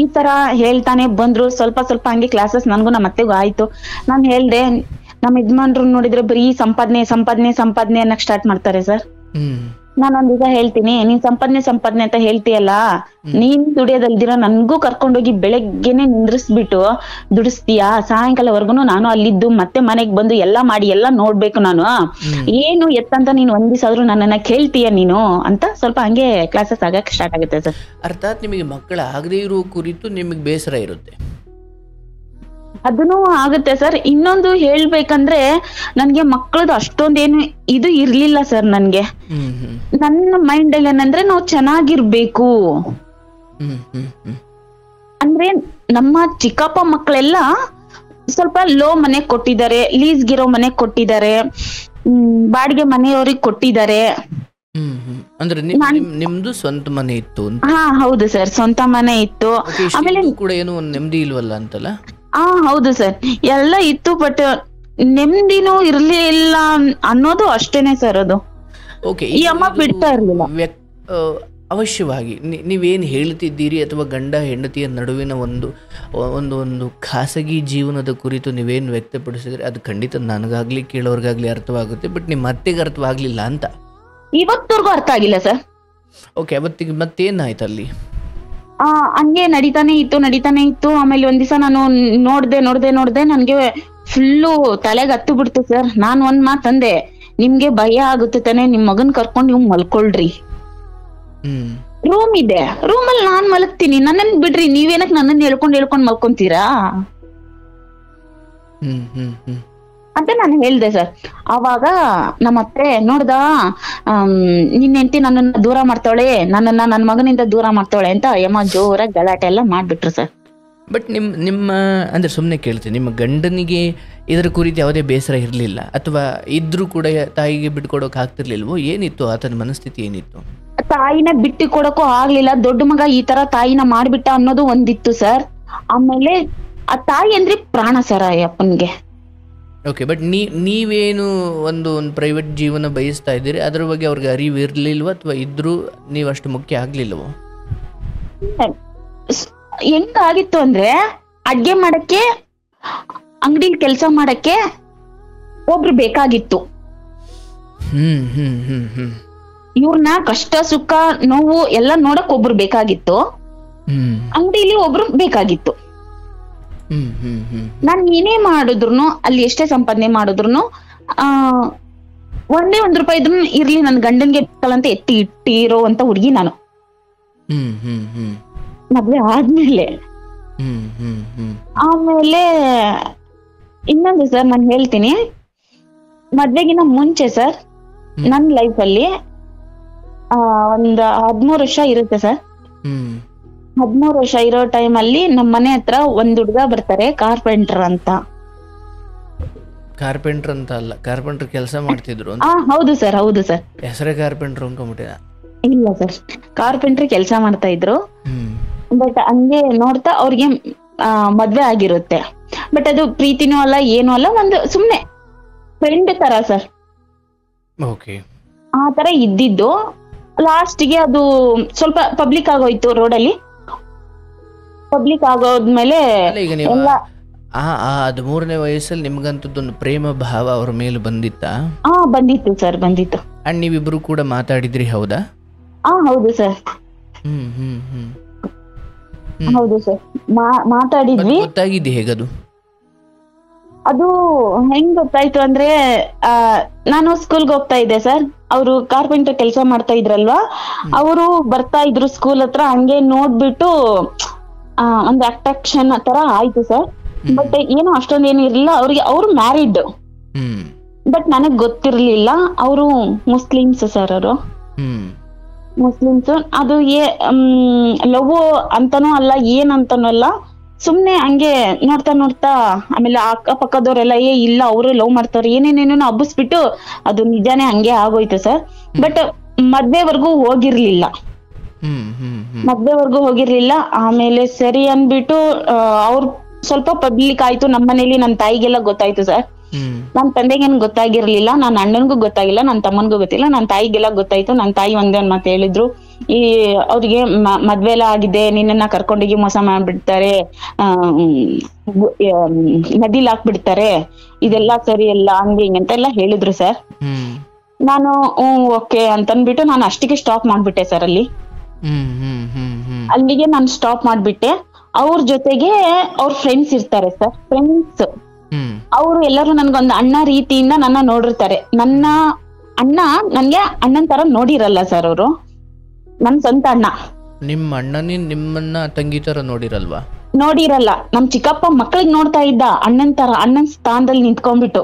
ಈ ತರ ಹೇಳ್ತಾನೆ ಬಂದ್ರು. ಸ್ವಲ್ಪ ಹಂಗೆ ಕ್ಲಾಸಸ್ ನನ್ಗೂ ನಮ್ಮ ಅತ್ತೆಗೂ ಆಯ್ತು. ನಾನ್ ಹೇಳ್ದೆ, ನಮ್ಮ ಯಜಮಾನ್ರು ನೋಡಿದ್ರೆ ಬರೀ ಸಂಪಾದನೆ ಅನ್ನಕ್ ಸ್ಟಾರ್ಟ್ ಮಾಡ್ತಾರೆ ಸರ್. ನಾನೊಂದ್ ದಿವಸ ಹೇಳ್ತೀನಿ, ನೀನ್ ಸಂಪಾದನೆ ಅಂತ ಹೇಳ್ತೀಯಲ್ಲ, ನೀನ್ ದುಡಿಯೋದಲ್ದಿರ ನನ್ಗೂ ಕರ್ಕೊಂಡೋಗಿ ಬೆಳಗ್ಗೆನೆ ನಿಂದ್ರಿಸ್ಬಿಟ್ಟು ದುಡಿಸ್ತೀಯಾ, ಸಾಯಂಕಾಲವರೆಗೂ ನಾನು ಅಲ್ಲಿದ್ದು ಮತ್ತೆ ಮನೆಗ್ ಬಂದು ಎಲ್ಲಾ ಮಾಡಿ ಎಲ್ಲಾ ನೋಡ್ಬೇಕು ನಾನು, ಏನು ಎತ್ತಂತ ನೀನ್ ಒಂದ್ ದಿವಸ ಆದ್ರೂ ನನ್ನನ್ನ ಕೇಳ್ತೀಯ ನೀನು ಅಂತ ಸ್ವಲ್ಪ ಹಂಗೆ ಕ್ಲಾಸಸ್ ಆಗಕ್ ಸ್ಟಾರ್ಟ್ ಆಗುತ್ತೆ ಸರ್. ಅರ್ಥಾತ್ ನಿಮಗೆ ಮಕ್ಕಳ ಆಗದೆ ಇರೋ ಕುರಿತು ನಿಮಗೆ ಬೇಸರ ಇರುತ್ತೆ? ಅದನ್ನು ಆಗುತ್ತೆ ಸರ್. ಇನ್ನೊಂದು ಹೇಳ್ಬೇಕಂದ್ರೆ ನನ್ಗೆ ಮಕ್ಕಳದು ಅಷ್ಟೊಂದೇನು ಇದು ಇರ್ಲಿಲ್ಲ ಸರ್. ನನ್ಗೆ ನನ್ನ ಮೈಂಡ್ ಅಲ್ಲಿ ಏನಂದ್ರೆ ನಾವು ಚೆನ್ನಾಗಿರ್ಬೇಕು ಅಂದ್ರೆ, ನಮ್ಮ ಚಿಕ್ಕಪ್ಪ ಮಕ್ಕಳೆಲ್ಲ ಸ್ವಲ್ಪ ಲೋ ಮನೆ ಕೊಟ್ಟಿದ್ದಾರೆ, ಲೀಸ್ಗಿರೋ ಮನೆ ಕೊಟ್ಟಿದ್ದಾರೆ, ಬಾಡಿಗೆ ಮನೆಯವ್ರಿಗೆ ಕೊಟ್ಟಿದ್ದಾರೆ. ಅಂದ್ರೆ ನಿಮ್ದು ಸ್ವಂತ ಮನೆ ಇತ್ತು? ಹೌದು ಸರ್, ಸ್ವಂತ ಮನೆ ಇತ್ತು. ಆಮೇಲೆ ಕೂಡ ಏನು ನೆಮ್ಮದಿ ಇಲ್ವಲ್ಲ ಅಂತಲ್ಲ? ಹೌದು ಸರ್, ಎಲ್ಲ ಇತ್ತು. ಬಟ್ ನೆಮ್ಮದಿನೂ ಇರ್ಲಿಲ್ಲ ಅನ್ನೋದು ಅಷ್ಟೇನೆ ಸರ್. ಅದು ಓಕೆ, ಈ ಅಮ್ಮ ಬಿಡ್ತಾ ಇರ್ಲಿಲ್ಲ. ಅವಶ್ಯವಾಗಿ ನೀವೇನು ಹೇಳ್ತಿದ್ದೀರಿ ಅಥವಾ ಗಂಡ ಹೆಂಡತಿಯ ನಡುವಿನ ಒಂದು ಒಂದು ಒಂದು ಖಾಸಗಿ ಜೀವನದ ಕುರಿತು ನೀವೇನು ವ್ಯಕ್ತಪಡಿಸಿದ್ರೆ ಅದು ಖಂಡಿತ ನನಗಾಗ್ಲಿ ಕೇಳೋರ್ಗಾಗ್ಲಿ ಅರ್ಥವಾಗುತ್ತೆ. ಬಟ್ ನಿಮ್ಮ ಅತ್ತೆಗೆ ಅರ್ಥವಾಗಲಿಲ್ಲ ಅಂತ. ಇವತ್ತವರೆಗೂ ಅರ್ಥ ಆಗಿಲ್ಲ ಸರ್. ಓಕೆ, ಅವತ್ತಿಗೆ ಮತ್ತೇನಾಯ್ತು ಅಲ್ಲಿ? ಹಂಗೆ ನಡೀತಾನೆ ಇತ್ತು. ಆಮೇಲೆ ಒಂದ್ ದಿವಸ ನಾನು ನೋಡ್ದೆ ನನ್ಗೆ ಫುಲ್ಲು ತಲೆಗೆ ಹತ್ತು ಬಿಡ್ತು ಸರ್. ನಾನ್ ಒಂದ್ ಮಾತ್ ಅಂದೆ, ನಿಮ್ಗೆ ಭಯ ಆಗುತ್ತೆ ತಾನೆ, ನಿಮ್ ಮಗನ್ ಕರ್ಕೊಂಡ್ ನೀವು ಮಲ್ಕೊಳ್ರಿ, ರೂಮ್ ಇದೆ, ರೂಮಲ್ಲಿ ನಾನ್ ಮಲಗ್ತೀನಿ, ನನ್ನನ್ ಬಿಡ್ರಿ, ನೀವೇನಕ್ ನನ್ನನ್ನ ಹೇಳ್ಕೊಂಡ್ ಮಲ್ಕೊಂತೀರಾ ಅಂತ ನಾನು ಹೇಳ್ದೆ ಸರ್. ಅವಾಗ ನಮ್ಮತ್ತೆ ನೋಡ್ದ, ನಿನ್ನ ಹೆಂಡತಿ ನನ್ನನ್ನ ದೂರ ಮಾಡ್ತಾಳೆ, ನನ್ನ ಮಗನಿಂದ ದೂರ ಮಾಡ್ತಾಳೆ ಅಂತ ಯಮ್ಮ ಜೋರಾಗಿ ಗಲಾಟೆ ಎಲ್ಲ ಮಾಡ್ಬಿಟ್ರು ಸರ್. ಬಟ್ ನಿಮ್ಮ ಅಂದ್ರೆ ಸುಮ್ಮನೆ ಕೇಳ್ತೀನಿ, ನಿಮ್ಮ ಗಂಡನಿಗೆ ಇದರ ಕುರಿತು ಯಾವುದೇ ಬೇಸರ ಇರಲಿಲ್ಲ ಅಥವಾ ಇದ್ರೂ ಕೂಡ ತಾಯಿಗೆ ಬಿಟ್ಕೊಡೋಕೆ ಆಗ್ತಿರ್ಲಿಲ್ವೋ? ಏನಿತ್ತು ಆತನ ಮನಸ್ಥಿತಿ, ಏನಿತ್ತು? ತಾಯಿನ ಬಿಟ್ಟು ಕೊಡಕ್ಕೂ ಆಗ್ಲಿಲ್ಲ, ದೊಡ್ಡ ಮಗ ಈ ತರ ತಾಯಿನ ಮಾಡ್ಬಿಟ್ಟ ಅನ್ನೋದು ಒಂದಿತ್ತು ಸರ್. ಆಮೇಲೆ ಆ ತಾಯಿ ಅಂದ್ರೆ ಪ್ರಾಣ ಸರ್ ಆ ಅಪ್ಪನ್ಗೆ. ಓಕೆ, ಬಟ್ ನೀವೇನು ಒಂದು ಪ್ರೈವೇಟ್ ಜೀವನ ಬಯಸ್ತಾ ಇದ್ದೀರಿ, ಅದ್ರ ಬಗ್ಗೆ ಅವ್ರಿಗೆ ಅರಿವು ಇರ್ಲಿಲ್ವ ಅಥವಾ ಇದ್ರೂ ನೀವು ಅಷ್ಟು ಮುಖ್ಯ ಆಗ್ಲಿಲ್ವೋ? ಹೆಂಗಾಗಿತ್ತು ಅಂದ್ರೆ, ಅಡ್ಗೆ ಮಾಡಕ್ಕೆ, ಅಂಗಡಿಲಿ ಕೆಲಸ ಮಾಡಕ್ಕೆ ಒಬ್ರು ಬೇಕಾಗಿತ್ತು. ಇವ್ರನ್ನ ಕಷ್ಟ ಸುಖ ನೋವು ಎಲ್ಲ ನೋಡಕ್ ಒಬ್ರು ಬೇಕಾಗಿತ್ತು, ಅಂಗಡಿಲಿ ಒಬ್ರು ಬೇಕಾಗಿತ್ತು. ನಾನ್ ಏನೇ ಮಾಡಿದ್ರು, ಅಲ್ಲಿ ಎಷ್ಟೇ ಸಂಪಾದನೆ ಮಾಡಿದ್ರು ಒಂದೇ ₹1 ಇದ್ರು ಇರ್ಲಿ ನನ್ ಗಂಡನ್ಗೆ ಬೇಕಲ್ಲಂತ ಎತ್ತಿ ಇಟ್ಟಿರೋ ಅಂತ ಹುಡುಗಿ ನಾನು. ಮದ್ವೆ ಆದ್ಮೇಲೆ ಆಮೇಲೆ ಇನ್ನೊಂದು ಸರ್ ನಾನು ಹೇಳ್ತೀನಿ, ಮದ್ವೆಗಿನ ಮುಂಚೆ ಸರ್ ನನ್ ಲೈಫ್ ಅಲ್ಲಿ ಒಂದ್ 13 ವರ್ಷ ಇರುತ್ತೆ ಸರ್. 13 ವರ್ಷ ಇರೋ ಟೈಮ್ ಅಲ್ಲಿ ನಮ್ ಮನೆ ಹತ್ರ ಒಂದ್ ಹುಡ್ಗ ಬರ್ತಾರೆ, ಕಾರ್ಪೆಂಟರ್ ಅಂತ. ಕಾರ್ಪೆಂಟರ್ ಅಂತ ಅಲ್ಲ, ಕಾರ್ಪೆಂಟರ್ ಕೆಲಸ ಮಾಡ್ತಿದ್ರು. ಹೌದು ಸರ್, ಹೌದು ಸರ್. ಹೆಸರೇ ಕಾರ್ಪೆಂಟರ್ ಅನ್ಕೊಂಡ್ಬಿಟ್ಟಿದ? ಇಲ್ಲ ಸರ್, ಕಾರ್ಪೆಂಟರ್ ಕೆಲಸ ಮಾಡ್ತಾ ಇದ್ರು. ಬಟ್ ಹಂಗೆ ನೋಡ್ತಾ ಅವ್ರಿಗೆ ಮದ್ವೆ ಆಗಿರುತ್ತೆ. ಬಟ್ ಅದು ಪ್ರೀತಿನೂ ಅಲ್ಲ, ಏನೂ ಅಲ್ಲ, ಒಂದು ಸುಮ್ನೆ ಫ್ರೆಂಡ್ ತರ ಸರ್. ಓಕೆ, ಆ ತರ ಇದ್ದಿದ್ದು. ಲಾಸ್ಟ್ಗೆ ಅದು ಸ್ವಲ್ಪ ಪಬ್ಲಿಕ್ ಆಗೋಯ್ತು, ರೋಡಲ್ಲಿ ಪಬ್ಲಿಕ್ ಆಗೋದ್ಮೇಲೆ ಎಲ್ಲ 13ನೇ ವಯಸ್ಸಲ್ಲಿ ನಿಮ್ಗಂತದ್ದೊಂದು ಪ್ರೇಮ ಭಾವ ಅವ್ರ ಮೇಲೆ ಬಂದಿತ್ತಾ? ಬಂದಿತ್ತು ಸರ್, ಬಂದಿತ್ತು. ಅಂಡ್ ನೀವಿಬ್ರು ಕೂಡ ಮಾತಾಡಿದ್ರಿ, ಹೌದಾ? ಹೌದು ಸರ್. ಹೌದು ಸರ್, ಮಾತಾಡಿದ್ವಿ. ಗೊತ್ತಾಗಿದ್ದೆ ಹೇಗದು? ಅದು ಹೆಂಗ್ ಗೊತ್ತಾಯ್ತು ಅಂದ್ರೆ, ನಾನು ಸ್ಕೂಲ್ಗೆ ಹೋಗ್ತಾ ಇದ್ದೆ ಸರ್. ಅವರು ಕಾರ್ಪೆಂಟರ್ ಕೆಲಸ ಮಾಡ್ತಾ ಇದ್ರಲ್ವಾ, ಅವರು ಬರ್ತಾ ಇದ್ರು ಸ್ಕೂಲ್ ಹತ್ರ. ಹಂಗೆ ನೋಡ್ಬಿಟ್ಟು ಒಂದು ಅಟ್ರಾಕ್ಷನ್ ತರ ಆಯ್ತು ಸರ್. ಬಟ್ ಏನು ಅಷ್ಟೊಂದೇನು ಇರ್ಲಿಲ್ಲ ಅವ್ರಿಗೆ. ಅವ್ರು ಮ್ಯಾರಿಡ್, ಬಟ್ ನನಗ್ ಗೊತ್ತಿರ್ಲಿಲ್ಲ. ಅವರು ಮುಸ್ಲಿಮ್ಸ್ ಸರ್. ಅವರು ಮುಸ್ಲಿಮ್ಸ್. ಅದು ಲವ್ ಅಂತಾನೂ ಅಲ್ಲ, ಏನಂತಾನೂ ಅಲ್ಲ, ಸುಮ್ನೆ ಹಂಗೆ ನೋಡ್ತಾ ಆಮೇಲೆ ಅಕ್ಕ ಪಕ್ಕದವ್ರೆಲ್ಲ ಇಲ್ಲ ಅವರು ಲವ್ ಮಾಡ್ತಾವ್ರೆ ಏನೇನೇನೋ ಹಬ್ಬಿಸ್ಬಿಟ್ಟು ಅದು ನಿಜಾನೇ ಹಂಗೆ ಆಗೋಯ್ತು ಸರ್. ಬಟ್ ಮದ್ವೆವರೆಗೂ ಹೋಗಿರ್ಲಿಲ್ಲ. ಆಮೇಲೆ ಸರಿ ಅನ್ಬಿಟ್ಟು ಅವ್ರು ಸ್ವಲ್ಪ ಪಬ್ಲಿಕ್ ಆಯ್ತು. ನಮ್ಮ ಮನೇಲಿ ನನ್ನ ತಾಯಿಗೆಲ್ಲ ಗೊತ್ತಾಯ್ತು ಸರ್. ನನ್ ತಂದೆಗೇನ್ ಗೊತ್ತಾಗಿರ್ಲಿಲ್ಲ, ನನ್ನ ಅಣ್ಣನ್ಗೂ ಗೊತ್ತಾಗಿಲ್ಲ, ನನ್ನ ತಮ್ಮನ್ಗೂ ಗೊತ್ತಿಲ್ಲ, ನನ್ನ ತಾಯಿಗೆಲ್ಲ ಗೊತ್ತಾಯ್ತು. ನನ್ನ ತಾಯಿ ಒಂದೇ ಒಂದ್ ಮಾತು ಹೇಳಿದ್ರು, ಈ ಅವ್ರಿಗೆ ಮದ್ವೆ ಎಲ್ಲ ಆಗಿದೆ, ನಿನ್ನನ್ನ ಕರ್ಕೊಂಡೋಗಿ ಮೋಸ ಮಾಡ್ಬಿಡ್ತಾರೆ, ನದಿಲ್ ಹಾಕ್ಬಿಡ್ತಾರೆ, ಇದೆಲ್ಲ ಸರಿ ಅಲ್ಲ, ಹಂಗೆ ಹಿಂಗೆ ಅಂತೆಲ್ಲ ಹೇಳಿದ್ರು ಸರ್. ನಾನು ಓಕೆ ಅಂತನ್ಬಿಟ್ಟು ನಾನು ಅಷ್ಟಿಗೆ ಸ್ಟಾಪ್ ಮಾಡ್ಬಿಟ್ಟೆ ಸರ್. ಅಲ್ಲಿಗೆ ನಾನು ಸ್ಟಾಪ್ ಮಾಡ್ಬಿಟ್ಟೆ. ಅವ್ರ ಜೊತೆಗೆ ಅವ್ರ ಫ್ರೆಂಡ್ಸ್ ಇರ್ತಾರೆ ಸರ್. ಫ್ರೆಂಡ್ಸ್ ಅವರು ಎಲ್ಲರೂ ನನ್ಗೊಂದು ಅಣ್ಣ ರೀತಿಯಿಂದ ನನ್ನ ನೋಡಿರ್ತಾರೆ. ನನ್ನ ಅಣ್ಣ ನನ್ಗೆ ಅಣ್ಣನ್ ತರ ನೋಡಿರಲ್ಲ ಸರ್. ಅವರು ನನ್ ಸ್ವಂತ ಅಣ್ಣ. ನಿಮ್ಮ ಅಣ್ಣನಿ ನಿಮ್ಮನ್ನ ತಂಗಿ ತರ ನೋಡಿರಲ್ವಾ? ನೋಡಿರಲ್ಲ. ನಮ್ ಚಿಕ್ಕಪ್ಪ ಮಕ್ಳಿಗೆ ನೋಡ್ತಾ ಇದ್ದ ಅಣ್ಣನ್ ತರ, ಅಣ್ಣನ್ ಸ್ಥಾನದಲ್ಲಿ ನಿಂತ್ಕೊಂಡ್ಬಿಟ್ಟು.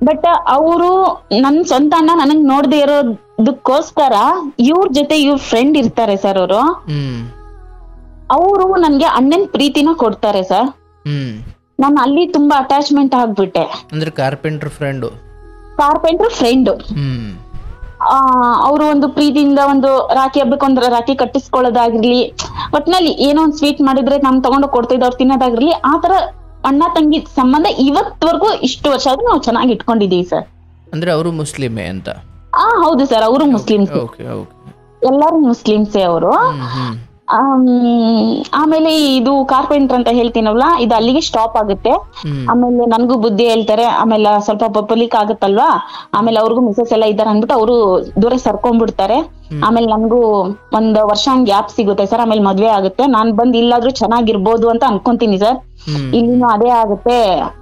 ಬಟ್ ಅವರು ನನ್ ಸ್ವಂತ ಅಣ್ಣ ನನಗ್ ನೋಡ್ದೆ ಇರೋದಕ್ಕೋಸ್ಕರ ಇವ್ರ ಜೊತೆ ಇವ್ರ ಫ್ರೆಂಡ್ ಇರ್ತಾರೆ ಸರ್. ಅವರು ನನ್ಗೆ ಅಣ್ಣನ್ ಪ್ರೀತಿನ ಕೊಡ್ತಾರೆ ಸರ್. ನಾನು ಅಲ್ಲಿ ತುಂಬಾ ಅಟ್ಯಾಚ್ಮೆಂಟ್ ಆಗ್ಬಿಟ್ಟೆ. ಅಂದ್ರೆ ಕಾರ್ಪೆಂಟರ್ ಫ್ರೆಂಡ್. ಅವರು ಒಂದು ಪ್ರೀತಿಯಿಂದ ಒಂದು ರಾಖಿ ಹಬ್ಬಕ್ಕೆ ಒಂದು ರಾಖಿ ಕಟ್ಟಿಸ್ಕೊಳ್ಳೋದಾಗಿರ್ಲಿ, ಒಟ್ನಲ್ಲಿ ಏನೋ ಒಂದ್ ಸ್ವೀಟ್ ಮಾಡಿದ್ರೆ ನಮ್ ತಗೊಂಡು ಕೊಡ್ತಿದ್ದ ಅವ್ರು ತಿನ್ನೋದಾಗಿರ್ಲಿ, ಆತರ ಅಣ್ಣ ತಂಗಿ ಸಂಬಂಧ ಇವತ್ವರೆಗೂ ಇಷ್ಟು ವರ್ಷ ಆದ್ರೂ ನಾವು ಚೆನ್ನಾಗಿ ಇಟ್ಕೊಂಡಿದೀವಿ ಸರ್. ಅಂದ್ರೆ ಅವರು ಮುಸ್ಲಿಮೇ ಅಂತ? ಹೌದು ಸರ್, ಅವರು ಮುಸ್ಲಿಮ್ಸ್, ಎಲ್ಲರೂ ಮುಸ್ಲಿಮ್ಸೇ ಅವರು. ಆಮೇಲೆ ಇದು ಕಾರ್ಪೆಂಟರ್ ಅಂತ ಹೇಳ್ತೀನಲ್ಲ, ಇದು ಅಲ್ಲಿಗೆ ಸ್ಟಾಪ್ ಆಗುತ್ತೆ. ಆಮೇಲೆ ನನ್ಗೂ ಬುದ್ಧಿ ಹೇಳ್ತಾರೆ, ಆಮೇಲೆ ಸ್ವಲ್ಪ ಪಬ್ಲಿಕ್ ಆಗುತ್ತಲ್ವಾ, ಆಮೇಲೆ ಅವ್ರಿಗೂ ಮಿಸಸ್ ಎಲ್ಲ ಇದ್ದಾರೆ ಅಂದ್ಬಿಟ್ಟು ಅವರು ದೂರ ಸರ್ಕೊಂಡ್ಬಿಡ್ತಾರೆ. ಆಮೇಲೆ ನನ್ಗೂ ಒಂದ್ ವರ್ಷ ಹಂಗ್ ಗ್ಯಾಪ್ ಸಿಗುತ್ತೆ ಸರ್. ಆಮೇಲೆ ಮದ್ವೆ ಆಗುತ್ತೆ. ನಾನ್ ಬಂದ್ ಇಲ್ಲಾದ್ರೂ ಚೆನ್ನಾಗಿರ್ಬೋದು ಅಂತ ಅನ್ಕೊಂತೀನಿ ಸರ್. ಇಲ್ಲಿನೂ ಅದೇ ಆಗುತ್ತೆ.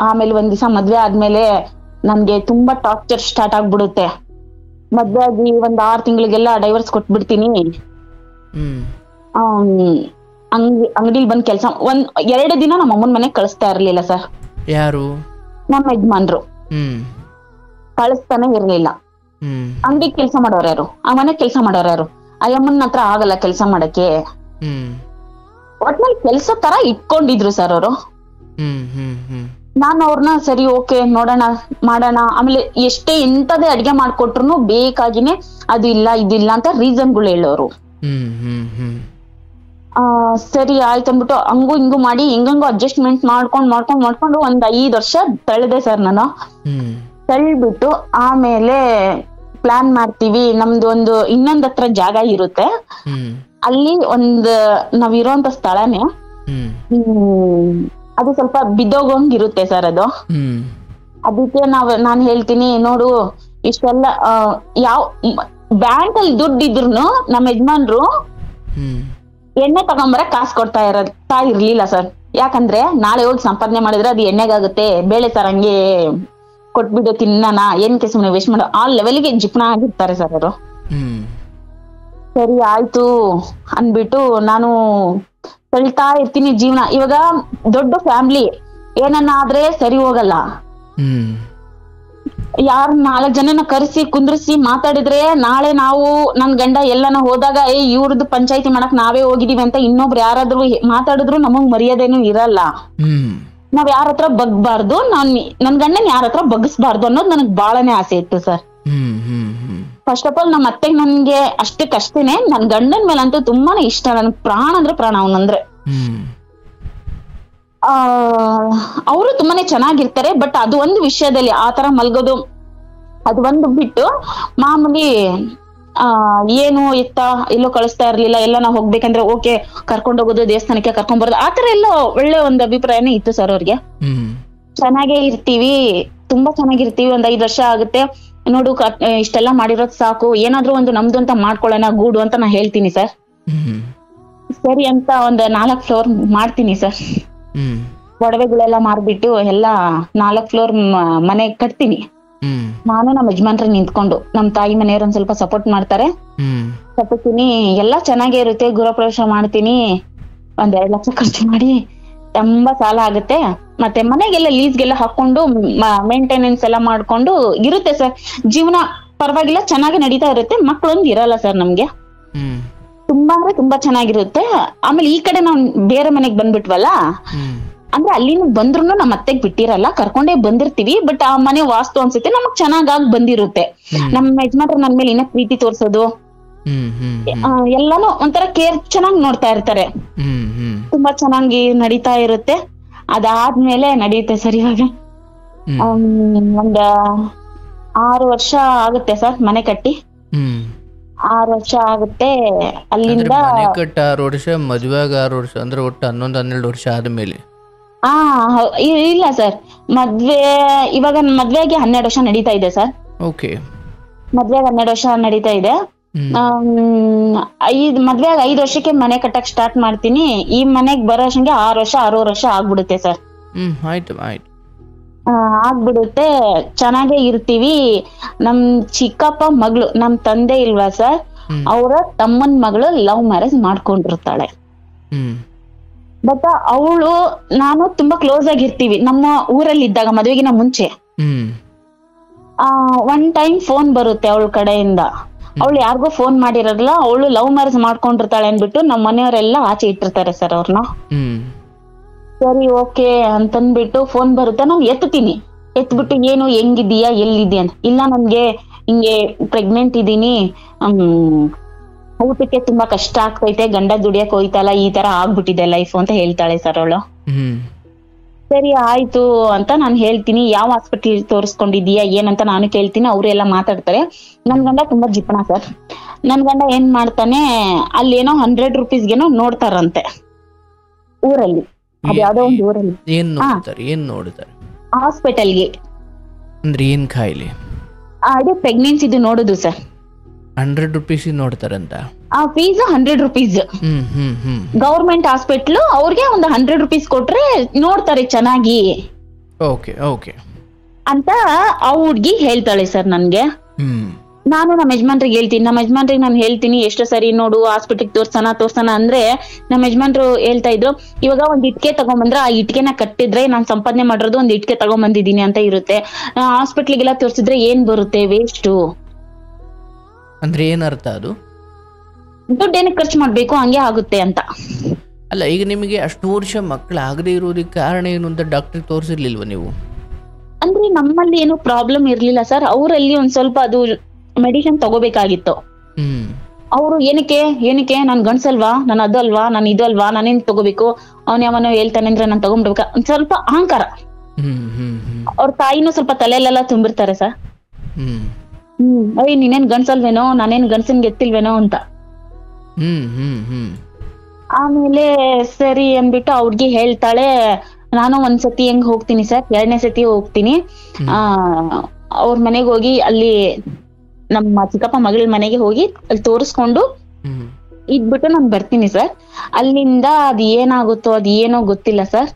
ಆಮೇಲೆ ಒಂದ್ ದಿವಸ ಮದ್ವೆ ಆದ್ಮೇಲೆ ನನ್ಗೆ ತುಂಬಾ ಟಾರ್ಚರ್ ಸ್ಟಾರ್ಟ್ ಆಗ್ಬಿಡುತ್ತೆ. ಮದ್ವೆ ಆಗಿ ಒಂದ್ 6 ತಿಂಗಳಿಗೆಲ್ಲ ಡೈವರ್ಸ್ ಕೊಟ್ಬಿಡ್ತೀನಿ. ಅಂಗಡಿಲಿ ಬಂದ್ ಕೆಲ್ಸ 2 ದಿನ ನಮ್ಮ ಅಮ್ಮನ ಮನೆಗ್ ಕಳಿಸ್ತಾ ಇರ್ಲಿಲ್ಲ ಸರ್. ಯಾರು? ನಮ್ಮ ಯಜಮಾನ್ರು ಕಳಿಸ್ತಾನೆ ಇರ್ಲಿಲ್ಲ. ಅಂಗಡಿ ಕೆಲ್ಸ ಮಾಡೋರು ಯಾರು, ಆ ಮನೆ ಕೆಲ್ಸ ಮಾಡೋರು ಯಾರು, ಆ ಅಮ್ಮನ ಹತ್ರ ಆಗಲ್ಲ ಕೆಲ್ಸ ಮಾಡಕ್ಕೆ. ಒಟ್ನಲ್ಲಿ ಕೆಲ್ಸ ತರ ಇಟ್ಕೊಂಡಿದ್ರು ಸರ್ ಅವರು. ನಾನು ಅವ್ರನ್ನ ಸರಿ ಓಕೆ ನೋಡೋಣ ಮಾಡೋಣ. ಆಮೇಲೆ ಎಷ್ಟೇ ಎಂತದೇ ಅಡ್ಗೆ ಮಾಡ್ಕೊಟ್ರು ಬೇಕಾಗಿನೇ ಅದು ಇಲ್ಲ ಇದಿಲ್ಲ ಅಂತ ರೀಸನ್ಗಳು ಹೇಳೋರು. ಸರಿ ಆಯ್ತು ಅಂದ್ಬಿಟ್ಟು ಹಂಗು ಹಿಂಗು ಮಾಡಿ ಹೆಂಗಂಗು ಅಡ್ಜಸ್ಟ್ಮೆಂಟ್ ಮಾಡ್ಕೊಂಡು ಒಂದ್ 5 ವರ್ಷ ತಳ್ದೆ ಸರ್ ನಾನು. ತಳ್ಬಿಟ್ಟು ಆಮೇಲೆ ಪ್ಲಾನ್ ಮಾಡ್ತೀವಿ. ನಮ್ದು ಇನ್ನೊಂದ್ ಹತ್ರ ಜಾಗ ಇರುತ್ತೆ, ಅಲ್ಲಿ ನಾವಿರೋಂತ ಸ್ಥಳನೇ ಅದು ಸ್ವಲ್ಪ ಬಿದ್ದೋಗಂಗ್ ಇರುತ್ತೆ ಸರ್ ಅದು. ಅದಕ್ಕೆ ನಾನ್ ಹೇಳ್ತೀನಿ ನೋಡು, ಇಷ್ಟೆಲ್ಲ ಯಾವ ಬ್ಯಾಂಕ್ ಅಲ್ಲಿ ದುಡ್ಡು ಇದ್ರು ನಮ್ಮ ಯಜಮಾನ್ರು ಎಣ್ಣೆ ತಗೊಂಬರ ಕಾಸು ಕೊಡ್ತಾ ಇರ್ಲಿಲ್ಲ ಸರ್. ಯಾಕಂದ್ರೆ ನಾಳೆ ಹೋಗಿ ಸಂಪಾದನೆ ಮಾಡಿದ್ರೆ ಅದು ಎಣ್ಣೆಗಾಗುತ್ತೆ, ಬೇಳೆ ಸರ್ ಹಂಗೆ ಕೊಟ್ಬಿಟ್ಟು ತಿನ್ನೋಣ, ಏನಕ್ಕೆ ಸುಮ್ನೆ ವೇಸ್ಟ್ ಮಾಡೋ ಆ ಲೆವೆಲ್ಗೆ ಜಿಪ್ಣ ಆಗಿರ್ತಾರೆ ಸರ್ ಅವರು. ಸರಿ ಆಯ್ತು ಅನ್ಬಿಟ್ಟು ನಾನು ತಳ್ತಾ ಇರ್ತೀನಿ ಜೀವನ. ಇವಾಗ ದೊಡ್ಡ ಫ್ಯಾಮಿಲಿ ಏನನ್ನ ಆದ್ರೆ ಸರಿ ಹೋಗಲ್ಲ. ಯಾರ್ 4 ಜನನ ಕರೆಸಿ ಕುಂದ್ರಿಸಿ ಮಾತಾಡಿದ್ರೆ ನಾಳೆ ನಾವು ನನ್ ಗಂಡ ಎಲ್ಲಾನ ಹೋದಾಗ ಇವ್ರದ್ದು ಪಂಚಾಯತಿ ಮಾಡಕ್ ನಾವೇ ಹೋಗಿದೀವಿ ಅಂತ ಇನ್ನೊಬ್ರು ಯಾರಾದ್ರೂ ಮಾತಾಡಿದ್ರು ನಮಗ್ ಮರ್ಯಾದೆನೂ ಇರಲ್ಲ. ನಾವ್ ಯಾರ ಹತ್ರ ಬಗ್ಬಾರ್ದು, ನನ್ ಗಂಡನ್ ಯಾರ ಹತ್ರ ಬಗ್ಗಿಸ್ಬಾರ್ದು ಅನ್ನೋದು ನನಗ್ ಬಾಳನೇ ಆಸೆ ಇತ್ತು ಸರ್. ಫಸ್ಟ್ ಆಫ್ ಆಲ್ ನಮ್ಮ ಅತ್ತೆಗ್ ನನ್ಗೆ ಅಷ್ಟಕ್ಕಷ್ಟೇನೆ, ನನ್ ಗಂಡನ್ ಮೇಲಂತೂ ತುಂಬಾನೇ ಇಷ್ಟ. ನನ್ ಪ್ರಾಣ ಅಂದ್ರೆ ಪ್ರಾಣ ಅವನಂದ್ರೆ. ಅವರು ತುಂಬಾನೇ ಚೆನ್ನಾಗಿರ್ತಾರೆ. ಬಟ್ ಅದು ಒಂದು ವಿಷಯದಲ್ಲಿ ಆತರ ಮಲ್ಗೋದು ಅದು ಒಂದು ಬಿಟ್ಟು ಮಾಮೂಲಿ ಏನು ಎಲ್ಲೋ ಕಳಿಸ್ತಾ ಇರ್ಲಿಲ್ಲ. ಎಲ್ಲ ನಾವು ಹೋಗ್ಬೇಕಂದ್ರೆ ಓಕೆ ಕರ್ಕೊಂಡ್ ಹೋಗೋದು, ದೇವಸ್ಥಾನಕ್ಕೆ ಕರ್ಕೊಂಡ್ ಬರೋದು, ಆತರ ಎಲ್ಲ ಒಳ್ಳೆ ಒಂದು ಅಭಿಪ್ರಾಯನೇ ಇತ್ತು ಸರ್ ಅವ್ರಿಗೆ. ಚೆನ್ನಾಗೇ ಇರ್ತೀವಿ, ತುಂಬಾ ಚೆನ್ನಾಗಿರ್ತೀವಿ. ಒಂದ್ 5 ವರ್ಷ ಆಗುತ್ತೆ ನೋಡು, ಇಷ್ಟೆಲ್ಲಾ ಮಾಡಿರೋದ್ ಸಾಕು, ಏನಾದ್ರೂ ಒಂದು ನಮ್ದು ಅಂತ ಮಾಡ್ಕೊಳ್ಳೋಣ ಗೂಡು ಅಂತ ನಾ ಹೇಳ್ತೀನಿ ಸರ್. ಸರಿ ಅಂತ ಒಂದ್ 4 ಫ್ಲೋರ್ ಮಾಡ್ತೀನಿ ಸರ್. ಒಡವೆಗಳೆಲ್ಲ ಮಾರ್ಬಿಟ್ಟು ಎಲ್ಲಾ 4 ಫ್ಲೋರ್ ಮನೆ ಕಟ್ತೀನಿ. ನಾನು ನಮ್ಮ ಯಜಮಾನ್ರ ನಿಂತ್ಕೊಂಡು, ನಮ್ ತಾಯಿ ಮನೆಯವ್ರ ಒಂದ್ ಸ್ವಲ್ಪ ಸಪೋರ್ಟ್ ಮಾಡ್ತಾರೆ, ಕಟ್ತೀನಿ. ಎಲ್ಲಾ ಚೆನ್ನಾಗೇ ಇರುತ್ತೆ. ಗೃಹಪ್ರವೇಶ ಮಾಡ್ತೀನಿ, ಒಂದ್ 2 ಲಕ್ಷ ಖರ್ಚು ಮಾಡಿ. ತುಂಬಾ ಸಾಲ ಆಗುತ್ತೆ. ಮತ್ತೆ ಮನೆಗೆಲ್ಲ ಲೀಸ್ಗೆಲ್ಲ ಹಾಕೊಂಡು ಮೇಂಟೆನೆನ್ಸ್ ಎಲ್ಲ ಮಾಡ್ಕೊಂಡು ಇರುತ್ತೆ ಸರ್. ಜೀವನ ಪರವಾಗಿಲ್ಲ, ಚೆನ್ನಾಗಿ ನಡೀತಾ ಇರುತ್ತೆ. ಮಕ್ಳೊಂದು ಇರಲ್ಲ ಸರ್ ನಮ್ಗೆ. ತುಂಬಾ ಅಂದ್ರೆ ತುಂಬಾ ಚೆನ್ನಾಗಿರುತ್ತೆ. ಆಮೇಲೆ ಈ ಕಡೆ ನಾವ್ ಬೇರೆ ಮನೆಗ್ ಬಂದ್ಬಿಟ್ವಲ್ಲ, ಅಂದ್ರೆ ಅಲ್ಲಿನೂ ಬಂದ್ರು ನಮ್ಮ ಅತ್ತೆಗ್ ಬಿಟ್ಟಿರಲ್ಲ, ಕರ್ಕೊಂಡೇ ಬಂದಿರ್ತೀವಿ. ಬಟ್ ಆ ಮನೆ ವಾಸ್ತು ಅನ್ಸುತ್ತೆ ನಮಗ್ ಚೆನ್ನಾಗಾಗಿ ಬಂದಿರುತ್ತೆ. ನಮ್ಮ ಯಜಮಾನ್ರು ನನ್ ಮೇಲೆ ಇನ್ನ ಪ್ರೀತಿ ತೋರ್ಸೋದು, ಎಲ್ಲಾನು ಒಂಥರ ಕೇರ್ ಚೆನ್ನಾಗಿ ನೋಡ್ತಾ ಇರ್ತಾರೆ. ತುಂಬಾ ಚೆನ್ನಾಗಿ ನಡೀತಾ ಇರುತ್ತೆ. ಅದಾದ್ಮೇಲೆ ನಡೆಯುತ್ತೆ ಸರ್. ಇವಾಗ ಒಂದ್ 6 ವರ್ಷ ಆಗುತ್ತೆ ಸರ್ ಮನೆ ಕಟ್ಟಿ. 6 ವರ್ಷ ಆಗುತ್ತೆ. ಅಲ್ಲಿಂದ ಮನೆ ಕಟ್ಟಿ 6 ವರ್ಷ, ಮದುವೆಗೆ 6 ವರ್ಷ, ಅಂದ್ರೆ ಒಟ್ಟು 11-12 ವರ್ಷ ಆದ್ಮೇಲೆ? ಇಲ್ಲ ಸರ್, ಇವಾಗ ಮದ್ವೆಗೆ 12 ವರ್ಷ ನಡೀತಾ ಇದೆ ಸರ್. ಓಕೆ, ಮದ್ವೆಗೆ 12 ವರ್ಷ ನಡೀತಾ ಇದೆ. ಮದ್ವೆಗೆ 5 ವರ್ಷಕ್ಕೆ ಮನೆ ಕಟ್ಟಕ್ ಸ್ಟಾರ್ಟ್ ಮಾಡ್ತೀನಿ. ಈ ಮನೆಗ್ ಬರೋಷಂಗೆ 6 ವರ್ಷ ಆಗ್ಬಿಡುತ್ತೆ ಸರ್. ಆಯ್ತು ಆಯ್ತು, ಆಗ್ಬಿಡುತ್ತೆ. ಚೆನ್ನಾಗೇ ಇರ್ತೀವಿ. ನಮ್ ಚಿಕ್ಕಪ್ಪ ಮಗಳು, ನಮ್ ತಂದೆ ಇಲ್ವಾ ಸರ್, ಅವರ ತಮ್ಮನ್ ಮಗಳು ಲವ್ ಮ್ಯಾರೇಜ್ ಮಾಡ್ಕೊಂಡಿರ್ತಾಳೆ. ಬಟ್ ಅವಳು ನಾನು ತುಂಬಾ ಕ್ಲೋಸ್ ಆಗಿರ್ತೀವಿ. ನಮ್ಮ ಊರಲ್ಲಿ ಇದ್ದಾಗ ಮದ್ವೆಗಿನ ಮುಂಚೆ ಒನ್ ಟೈಮ್ ಫೋನ್ ಬರುತ್ತೆ ಅವಳ ಕಡೆಯಿಂದ. ಅವಳು ಯಾರಿಗೂ ಫೋನ್ ಮಾಡಿರಲ್ಲ, ಅವಳು ಲವ್ ಮ್ಯಾರೇಜ್ ಮಾಡ್ಕೊಂಡಿರ್ತಾಳೆ ಅನ್ಬಿಟ್ಟು ನಮ್ಮ ಮನೆಯವರೆಲ್ಲ ಆಚೆ ಇಟ್ಟಿರ್ತಾರೆ ಸರ್ ಅವ್ರನ್ನ. ಸರಿ ಓಕೆ ಅಂತಂದ್ಬಿಟ್ಟು ಫೋನ್ ಬರುತ್ತೆ, ನಾನು ಎತ್ಬಿಟ್ಟು ಏನು ಹೆಂಗಿದೀಯಾ ಎಲ್ಲಿದ್ಯಾ ಅಂತ. ಇಲ್ಲ ನನ್ಗೆ ಹಿಂಗೆ ಪ್ರೆಗ್ನೆಂಟ್ ಇದೀನಿ, ಊಟಕ್ಕೆ ತುಂಬಾ ಕಷ್ಟ ಆಗ್ತೈತೆ, ಗಂಡ ದುಡಿಯಕ್ ಹೋಯ್ತಲ್ಲ, ಈ ತರ ಆಗ್ಬಿಟ್ಟಿದೆ ಲೈಫ್ ಅಂತ ಹೇಳ್ತಾಳೆ ಸರ್ ಅವಳು. ಸರಿ ಆಯ್ತು ಅಂತ ನಾನು ಹೇಳ್ತೀನಿ, ಯಾವ ಹಾಸ್ಪಿಟಲ್ ತೋರಿಸ್ಕೊಂಡಿದೀಯಾ ಏನಂತ ನಾನು ಕೇಳ್ತೀನಿ. ಅವರೆಲ್ಲ ಮಾತಾಡ್ತಾರೆ. ನನ್ ಗಂಡ ತುಂಬಾ ಜಿಪಣ ಸರ್. ನನ್ ಗಂಡ ಏನ್ ಮಾಡ್ತಾನೆ, ಅಲ್ಲೇನೋ 100 ರೂಪೀಸ್ಗೆನೋ ನೋಡ್ತಾರಂತೆ ಊರಲ್ಲಿ, ಅದ್ಯಾವ್ದೋ ಒಂದು ಊರಲ್ಲಿ. ಏನ್ ನೋಡ್ತಾರೆ ಹಾಸ್ಪಿಟಲ್ಗೆ. ಅಂದ್ರೆ ಏನ್ ಕಾಯಿಲೆ? ಅದೇ ಪ್ರೆಗ್ನೆನ್ಸಿದು ನೋಡುದು ಸರ್. 100 ರೂಪೀಸ್ ನೋಡ್ತಾರಂತ. ಆ ಫೀಸ್ 100 ರೂಪೀಸ್. ಗೌರ್ಮೆಂಟ್ ಹಾಸ್ಪಿಟ್ಲು, ಅವ್ರಿಗೆ ಒಂದು 100 ರೂಪೀಸ್ ಕೊಟ್ರೆ ನೋಡ್ತಾರೆ ಚೆನ್ನಾಗಿ ಅಂತ ಆ ಹುಡ್ಗಿ ಹೇಳ್ತಾಳೆ ಸರ್ ನನ್ಗೆ. ನಾನು ನಮ್ಮ ಯಜಮಾನ್ರಿಗೆ ಹೇಳ್ತೀನಿ. ನಮ್ಮ ಯಜಮಾನ್ರಿಗೆ ನಾನು ಹೇಳ್ತೀನಿ, ಎಷ್ಟು ಸರಿ ನೋಡು ಹಾಸ್ಪಿಟಲ್ ತೋರ್ಸನ ಅಂದ್ರೆ ನಮ್ಮ ಯಜಮಾನ್ರು ಹೇಳ್ತಾ ಇದ್ರು, ಇವಾಗ ಒಂದ್ ಇಟ್ಕೆ ತಗೊಂಬಂದ್ರೆ ಆ ಇಟ್ಕೆನ ಕಟ್ಟಿದ್ರೆ ನಾನ್ ಸಂಪಾದನೆ ಮಾಡಿರೋದು ಒಂದ್ ಇಟ್ಕೆ ತಗೊಂಬಂದಿದೀನಿ ಅಂತ ಇರುತ್ತೆ. ಹಾಸ್ಪಿಟ್ಲಿಗೆಲ್ಲ ತೋರ್ಸಿದ್ರೆ ಏನ್ ಬರುತ್ತೆ, ವೇಸ್ಟು. ಅಂದ್ರೆ ಏನ್ ಅರ್ಥ ಅದು? ದುಡ್ಡೇನಕ್ಕೆ ಖರ್ಚು ಮಾಡ್ಬೇಕು, ಹಂಗೆ ಆಗುತ್ತೆ ಅಂತ. ಅಲ್ಲ, ಈಗ ನಿಮಗೆ ಅಷ್ಟು ವರ್ಷ ಮಕ್ಕಳು ಆಗದೆ ಇರೋದಕ್ಕೆ ಕಾರಣ ಏನು ಅಂತ ಡಾಕ್ಟರ್ ತೋರಿಸಿರ್ಲಿಲ್ವ ನೀವು? ಅಂದ್ರೆ ನಮ್ಮಲ್ಲಿ ಏನು ಪ್ರಾಬ್ಲಮ್ ಇರ್ಲಿಲ್ಲ ಸರ್. ಅವರಲ್ಲಿ ಒಂದ್ ಸ್ವಲ್ಪ ಅದು ಮೆಡಿಸಿನ್ ತಗೋಬೇಕಾಗಿತ್ತು. ಅವರು ಏನಕ್ಕೆ ನಾನ್ ಗಂಡ್ಸಲ್ವಾ, ನಾನು ಅದಲ್ವಾ, ನಾನು ಇದಲ್ವಾ, ನಾನೇನ್ ತಗೋಬೇಕು, ಅವ್ನ ಯಾವನೋ ಹೇಳ್ತಾನೆ ಅಂದ್ರೆ ನಾನ್ ತಗೊಂಡ್ಬಿಡ್ಬೇಕ, ಒಂದ್ ಸ್ವಲ್ಪ ಅಹಂಕಾರ. ಅವ್ರ ತಾಯಿನೂ ಸ್ವಲ್ಪ ತಲೆಯಲ್ಲೆಲ್ಲ ತುಂಬಿರ್ತಾರೆ ಸರ್. ಅಯ್ಯ ನೀನೇನ್ ಗಂಡ್ಸಲ್ವೇನೋ, ನಾನೇನ್ ಗಂಡ್ಸನ್ ಗೆತ್ತಿಲ್ವೇನೋ ಅಂತ. ಆಮೇಲೆ ಸರಿ ಅಂದ್ಬಿಟ್ಟು ಅವ್ರಿಗೆ ಹೇಳ್ತಾಳೆ. ನಾನು ಒಂದ್ಸತಿ ಹೆಂಗ್ ಹೋಗ್ತೀನಿ ಸರ್, 2ನೇ ಸತಿ ಹೋಗ್ತೀನಿ. ಅವ್ರ ಮನೆಗೆ ಹೋಗಿ, ಅಲ್ಲಿ ನಮ್ಮ ಚಿಕ್ಕಪ್ಪ ಮಗಳ ಮನೆಗೆ ಹೋಗಿ ಅಲ್ಲಿ ತೋರಿಸ್ಕೊಂಡು ಇದ್ಬಿಟ್ಟು ನಾನು ಬರ್ತೀನಿ ಸರ್. ಅಲ್ಲಿಂದ ಅದ್ ಏನಾಗುತ್ತೋ ಅದ್ ಏನೋ ಗೊತ್ತಿಲ್ಲ ಸರ್.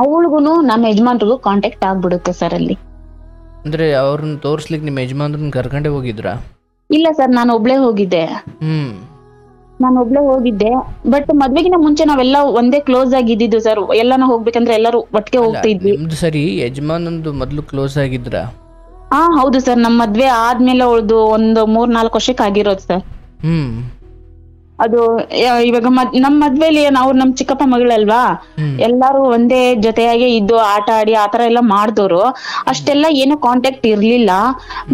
ಅವಳಿಗೂನು ನಮ್ಮ ಯಜಮಾನ್ರಿಗೂ ಕಾಂಟ್ಯಾಕ್ಟ್ ಆಗ್ಬಿಡುತ್ತೆ ಸರ್ ಅಲ್ಲಿ. ಅಂದ್ರೆ ಅವ್ರನ್ನ ತೋರ್ಸ್ಲಿಕ್ಕೆ ನಿಮ್ಮ ಯಜಮಾನ್ರನ್ನ ಕರ್ಕೊಂಡೇ ಹೋಗಿದ್ರಾ? ಇಲ್ಲ ಸರ್, ನಾನು ಒಬ್ಳೆ ಹೋಗಿದ್ದೆ. ಬಟ್ ಮದ್ವೆಗಿನ ಮುಂಚೆ ನಾವೆಲ್ಲ ಒಂದೇ ಕ್ಲೋಸ್ ಆಗಿದ್ದು ಸರ್. ಎಲ್ಲಾನು ಹೋಗ್ಬೇಕಂದ್ರೆ ಎಲ್ಲರೂ ಒಟ್ಟಿಗೆ ಹೋಗ್ತಾ ಇದ್ವಿ. ಸರಿ, ಯಜಮಾನಂದು ಮೊದ್ಲು ಕ್ಲೋಸ್ ಆಗಿದ್ರ? ಹೌದು ಸರ್. ನಮ್ ಮದ್ವೆ ಆದ್ಮೇಲೆ ಅವಳದು ಒಂದು 3-4 ವರ್ಷಕ್ಕೆ ಆಗಿರೋದು ಸರ್. ಅದು ಇವಾಗ ನಮ್ ಮದ್ವೆಲಿ ಅವ್ರು ನಮ್ ಚಿಕ್ಕಪ್ಪ ಮಗಳಲ್ವಾ, ಎಲ್ಲಾರು ಒಂದೇ ಜೊತೆಯಾಗಿ ಇದ್ದು ಆಟ ಆಡಿ ಆತರ ಎಲ್ಲ ಮಾಡ್ದವ್ರು. ಅಷ್ಟೆಲ್ಲ ಏನು ಕಾಂಟ್ಯಾಕ್ಟ್ ಇರ್ಲಿಲ್ಲ.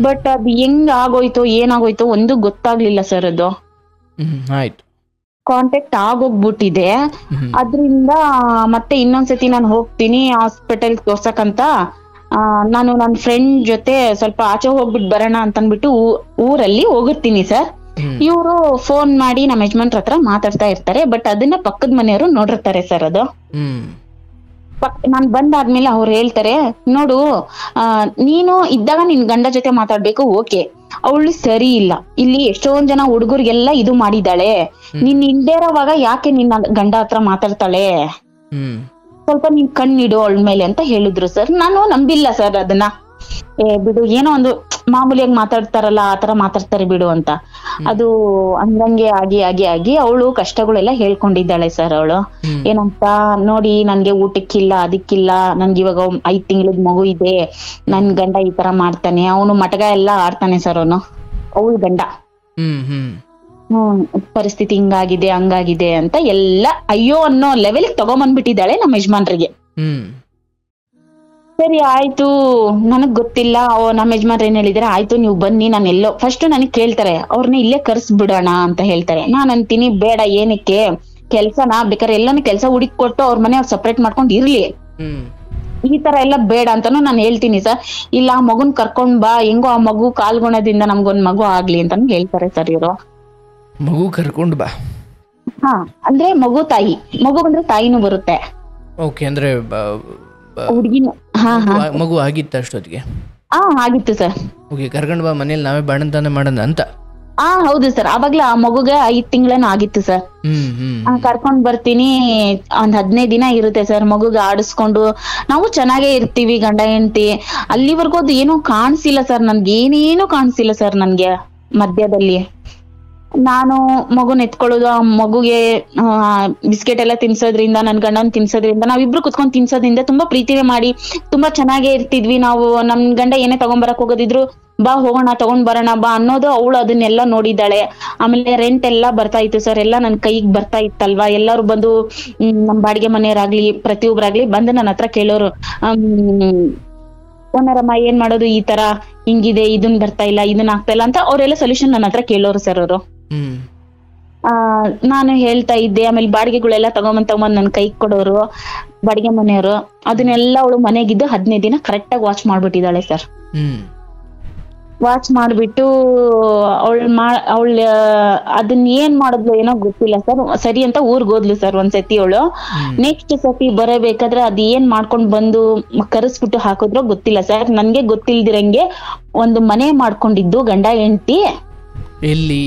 ಬಟ್ ಅದ್ ಹೆಂಗ್ ಆಗೋಯ್ತು ಏನಾಗೋಯ್ತು ಒಂದು ಗೊತ್ತಾಗ್ಲಿಲ್ಲ ಸರ್. ಅದು ಆಯ್ತು, ಕಾಂಟ್ಯಾಕ್ಟ್ ಆಗೋಗ್ಬಿಟ್ಟಿದೆ. ಅದ್ರಿಂದ ಮತ್ತೆ ಇನ್ನೊಂದ್ಸತಿ ನಾನು ಹೋಗ್ತೀನಿ ಹಾಸ್ಪಿಟಲ್ ತೋರ್ಸಕಂತ. ನಾನು ನನ್ನ ಫ್ರೆಂಡ್ ಜೊತೆ ಸ್ವಲ್ಪ ಆಚೆ ಹೋಗ್ಬಿಟ್ಟು ಬರೋಣ ಅಂತ ಅನ್ಬಿಟ್ಟು ಊರಲ್ಲಿ ಹೋಗಿರ್ತೀನಿ ಸರ್. ಇವ್ರು ಫೋನ್ ಮಾಡಿ ನಮ್ಮ ಯಜಮಾನ್ರ ಹತ್ರ ಮಾತಾಡ್ತಾ ಇರ್ತಾರೆ. ಬಟ್ ಅದನ್ನ ಪಕ್ಕದ ಮನೆಯವರು ನೋಡಿರ್ತಾರೆ ಸರ್. ಅದು ನಾನ್ ಬಂದಾದ್ಮೇಲೆ ಅವ್ರು ಹೇಳ್ತಾರೆ, ನೋಡು ನೀನು ಇದ್ದಾಗ ನಿನ್ ಗಂಡ ಜೊತೆ ಮಾತಾಡ್ಬೇಕು, ಓಕೆ, ಅವಳು ಸರಿ ಇಲ್ಲ. ಇಲ್ಲಿ ಎಷ್ಟೊಂದ್ ಜನ ಹುಡುಗರಿಗೆಲ್ಲ ಇದು ಮಾಡಿದಾಳೆ. ನೀನ್ ಇಲ್ದೇ ಇರೋವಾಗ ಯಾಕೆ ನಿನ್ನ ಗಂಡ ಹತ್ರ ಮಾತಾಡ್ತಾಳೆ, ಸ್ವಲ್ಪ ನೀನ್ ಕಣ್ಣಿಡು ಅವಳ ಮೇಲೆ ಅಂತ ಹೇಳಿದ್ರು ಸರ್. ನಾನು ನಂಬಿಲ್ಲ ಸರ್ ಅದನ್ನ. ಬಿಡು, ಏನೋ ಒಂದು ಮಾಮೂಲಿಯಾಗಿ ಮಾತಾಡ್ತಾರಲ್ಲ ಆತರ ಮಾತಾಡ್ತಾರೆ ಬಿಡು ಅಂತ. ಅದು ಹಂಗಂಗೆ ಆಗಿ ಅವಳು ಕಷ್ಟಗಳೆಲ್ಲ ಹೇಳ್ಕೊಂಡಿದ್ದಾಳೆ ಸರ್. ಅವಳು ಏನಂತ, ನೋಡಿ ನನ್ಗೆ ಊಟಕ್ಕಿಲ್ಲ, ಅದಕ್ಕಿಲ್ಲ, ನನ್ಗೆ ಇವಾಗ 5 ತಿಂಗಳದ್ ಮಗು ಇದೆ, ನನ್ ಗಂಡ ಈ ತರ ಮಾಡ್ತಾನೆ, ಅವನು ಮಟಗ ಎಲ್ಲ ಆಡ್ತಾನೆ ಸರ್. ಅವಳು ಗಂಡ ಪರಿಸ್ಥಿತಿ ಹಿಂಗಾಗಿದೆ ಹಂಗಾಗಿದೆ ಅಂತ ಎಲ್ಲ ಅಯ್ಯೋ ಅನ್ನೋ ಲೆವೆಲ್ ತಗೊಂಬಂದ್ಬಿಟ್ಟಿದ್ದಾಳೆ ನಮ್ಮ ಯಜಮಾನ್ರಿಗೆ. ಸರಿ ಆಯ್ತು, ನನಗ್ ಗೊತ್ತಿಲ್ಲ. ನಮ್ಮ ಯಜಮಾನ್ರ ಏನ್ ಹೇಳಿದಾರೆ, ಆಯ್ತು ನೀವು ಬನ್ನಿ, ನಾನು ಎಲ್ಲೋ ಫಸ್ಟ್ ನನಗ್ ಕೇಳ್ತಾರೆ, ಅವ್ರನ್ನ ಇಲ್ಲೇ ಕರ್ಸ್ಬಿಡೋಣ ಅಂತ ಹೇಳ್ತಾರೆ. ನಾನ್ ಅಂತೀನಿ, ಬೇಡ, ಏನಕ್ಕೆ ಕೆಲ್ಸನ ಬೇಕಾದ್ರೆ ಎಲ್ಲಾನು ಕೆಲ್ಸ ಹುಡುಕಿ ಕೊಟ್ಟು ಅವ್ರ ಮನೆ ಅವ್ರು ಸಪ್ರೇಟ್ ಮಾಡ್ಕೊಂಡ್ ಇರ್ಲಿ, ಈ ತರ ಎಲ್ಲ ಬೇಡ ಅಂತಾನು ನಾನು ಹೇಳ್ತೀನಿ ಸರ್. ಇಲ್ಲ, ಮಗುನ್ ಕರ್ಕೊಂಡ್ ಬಾ, ಹೆಂಗೋ ಆ ಮಗು ಕಾಲ್ಗುಣದಿಂದ ನಮ್ಗೊಂದ್ ಮಗು ಆಗ್ಲಿ ಅಂತಾನು ಹೇಳ್ತಾರೆ ಸರ್ ಇವರು. ಮಗು ಕರ್ಕೊಂಡ್ ಬಾ ಅಂದ್ರೆ ಮಗು ತಾಯಿ, ಮಗು ಬಂದ್ರೆ ತಾಯಿನೂ ಬರುತ್ತೆ. ಓಕೆ, ಅಂದ್ರೆ ಹುಡುಗಿನ ಮಗು ಆಗಿತ್ತು ಅಷ್ಟೊತ್ತಿಗೆ? ಆಗಿತ್ತು ಸರ್. ಓಕೆ, ಕರ್ಕೊಂಡ್ ಬಾ, ಮನೇಲಿ ನಾವೇ ಬಾಣಂತಾನೆ ಮಾಡೋಣ ಅಂತ. ಹೌದು ಸರ್. ಆವಾಗ್ಲೇ ಆ ಮಗುಗೆ 5 ತಿಂಗಳೇನೋ ಆಗಿತ್ತು ಸರ್. ಕರ್ಕೊಂಡ್ ಬರ್ತೀನಿ, ಒಂದ್ 15 ದಿನ ಇರುತ್ತೆ ಸರ್. ಮಗುಗೆ ಆಡಿಸ್ಕೊಂಡು ನಾವು ಚೆನ್ನಾಗೇ ಇರ್ತೀವಿ ಗಂಡ ಹೆಂಡತಿ. ಅಲ್ಲಿವರೆಗೂ ಅದು ಏನೋ ಕಾಣಿಸಿಲ್ಲ ಸರ್, ನನ್ಗೆ ಏನೇನು ಕಾಣಿಸಿಲ್ಲ ಸರ್. ನನ್ಗೆ ಮಧ್ಯದಲ್ಲಿ ನಾನು ಮಗುನ ಎತ್ಕೊಳ್ಳೋದು, ಆ ಮಗುಗೆ ಬಿಸ್ಕೆಟ್ ಎಲ್ಲ ತಿನ್ಸೋದ್ರಿಂದ, ನನ್ ಗಂಡನ್ ತಿನ್ಸೋದ್ರಿಂದ, ನಾವಿಬ್ರು ಕುತ್ಕೊಂಡ್ ತಿನ್ಸೋದ್ರಿಂದ ತುಂಬಾ ಪ್ರೀತಿನೇ ಮಾಡಿ ತುಂಬಾ ಚೆನ್ನಾಗೇ ಇರ್ತಿದ್ವಿ ನಾವು. ನಮ್ ಗಂಡ ಏನೇ ತಗೊಂಬರಕ್ ಹೋಗೋದಿದ್ರು, ಬಾ ಹೋಗೋಣ ತಗೊಂಡ್ ಬರೋಣ ಬಾ ಅನ್ನೋದು. ಅವಳು ಅದನ್ನೆಲ್ಲ ನೋಡಿದ್ದಾಳೆ. ಆಮೇಲೆ ರೆಂಟ್ ಎಲ್ಲ ಬರ್ತಾ ಇತ್ತು ಸರ್, ಎಲ್ಲ ನನ್ ಕೈಗ್ ಬರ್ತಾ ಇತ್ತಲ್ವಾ. ಎಲ್ಲಾರು ಬಂದು ನಮ್ ಬಾಡಿಗೆ ಮನೆಯವರಾಗ್ಲಿ ಪ್ರತಿಯೊಬ್ಬರಾಗ್ಲಿ ಬಂದು ನನ್ನ ಹತ್ರ ಕೇಳೋರು, ಓನರಮ್ಮ ಏನ್ ಮಾಡೋದು, ಈ ತರ ಹಿಂಗಿದೆ, ಇದನ್ ಬರ್ತಾ ಇಲ್ಲ, ಇದನ್ ಆಗ್ತಾ ಇಲ್ಲ ಅಂತ ಅವರೆಲ್ಲ ಸೊಲ್ಯೂಷನ್ ನನ್ನ ಹತ್ರ ಕೇಳೋರು ಸರ್ ಅವರು. ನಾನು ಹೇಳ್ತಾ ಇದ್ದೆ. ಆಮೇಲೆ ಬಾಡಿಗೆಗಳೆಲ್ಲ ತಗೊಂಬಂದ್ ನನ್ ಕೈ ಕೊಡೋರು ಬಾಡಿಗೆ ಮನೆಯವರು. ಅದನ್ನೆಲ್ಲ ಅವಳು ಮನೆಗಿದ್ದು 15 ದಿನ ಕರೆಕ್ಟ್ ಆಗಿ ವಾಚ್ ಮಾಡ್ಬಿಟ್ಟಿದ್ದಾಳೆ ಸರ್. ವಾಚ್ ಮಾಡ್ಬಿಟ್ಟು ಅವಳ ಅದನ್ನ ಏನ್ ಮಾಡಿದ್ಲು ಏನೋ ಗೊತ್ತಿಲ್ಲ ಸರ್. ಸರಿ ಅಂತ ಊರ್ಗ್ ಹೋದ್ಲು ಸರ್ ಒಂದ್ಸತಿ ಅವಳು. ನೆಕ್ಸ್ಟ್ ಸತಿ ಬರಬೇಕಾದ್ರೆ ಅದ್ ಏನ್ ಮಾಡ್ಕೊಂಡ್ ಬಂದು ಕರೆಸ್ಬಿಟ್ಟು ಹಾಕಿದ್ರೋ ಗೊತ್ತಿಲ್ಲ ಸರ್. ನನ್ಗೆ ಗೊತ್ತಿಲ್ದಿರಂಗೆ ಒಂದು ಮನೆ ಮಾಡ್ಕೊಂಡಿದ್ದು ಗಂಡ ಹೆಂಡತಿ. ಎಲ್ಲಿ?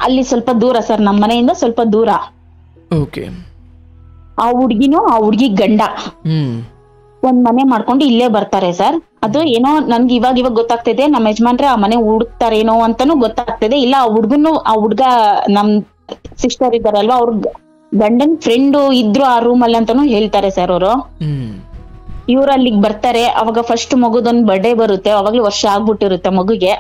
ಅಲ್ಲಿ ಸ್ವಲ್ಪ ದೂರ ಸರ್, ನಮ್ ಮನೆಯಿಂದ ಸ್ವಲ್ಪ ದೂರ. ಓಕೆ. ಆ ಹುಡ್ಗಿನೂ ಆ ಹುಡ್ಗಿ ಗಂಡ ಒಂದ್ ಮನೆ ಮಾಡ್ಕೊಂಡು ಇಲ್ಲೇ ಬರ್ತಾರೆ ಸರ್. ಅದು ಏನೋ ನನ್ಗೆ ಇವಾಗ ಗೊತ್ತಾಗ್ತಿದೆ, ನಮ್ಮ ಯಜಮಾನ್ರೆ ಆ ಮನೆ ಹುಡುಕ್ತಾರೇನೋ ಅಂತಾನು ಗೊತ್ತಾಗ್ತಿದೆ. ಇಲ್ಲ ಆ ಹುಡ್ಗ ನಮ್ ಸಿಸ್ಟರ್ ಇದ್ದಾರಲ್ವಾ, ಅವ್ರ ಗಂಡನ್ ಫ್ರೆಂಡ್ ಇದ್ರು ಆ ರೂಮ್ ಅಲ್ಲಿ ಅಂತಾನು ಹೇಳ್ತಾರೆ ಸರ್ ಅವರು. ಇವ್ರು ಅಲ್ಲಿಗೆ ಬರ್ತಾರೆ. ಅವಾಗ ಫಸ್ಟ್ ಮಗುದೊಂದ್ ಬರ್ಡೇ ಬರುತ್ತೆ. ಅವಾಗ್ಲೂ ವರ್ಷ ಆಗ್ಬಿಟ್ಟಿರುತ್ತೆ ಮಗುಗೆ.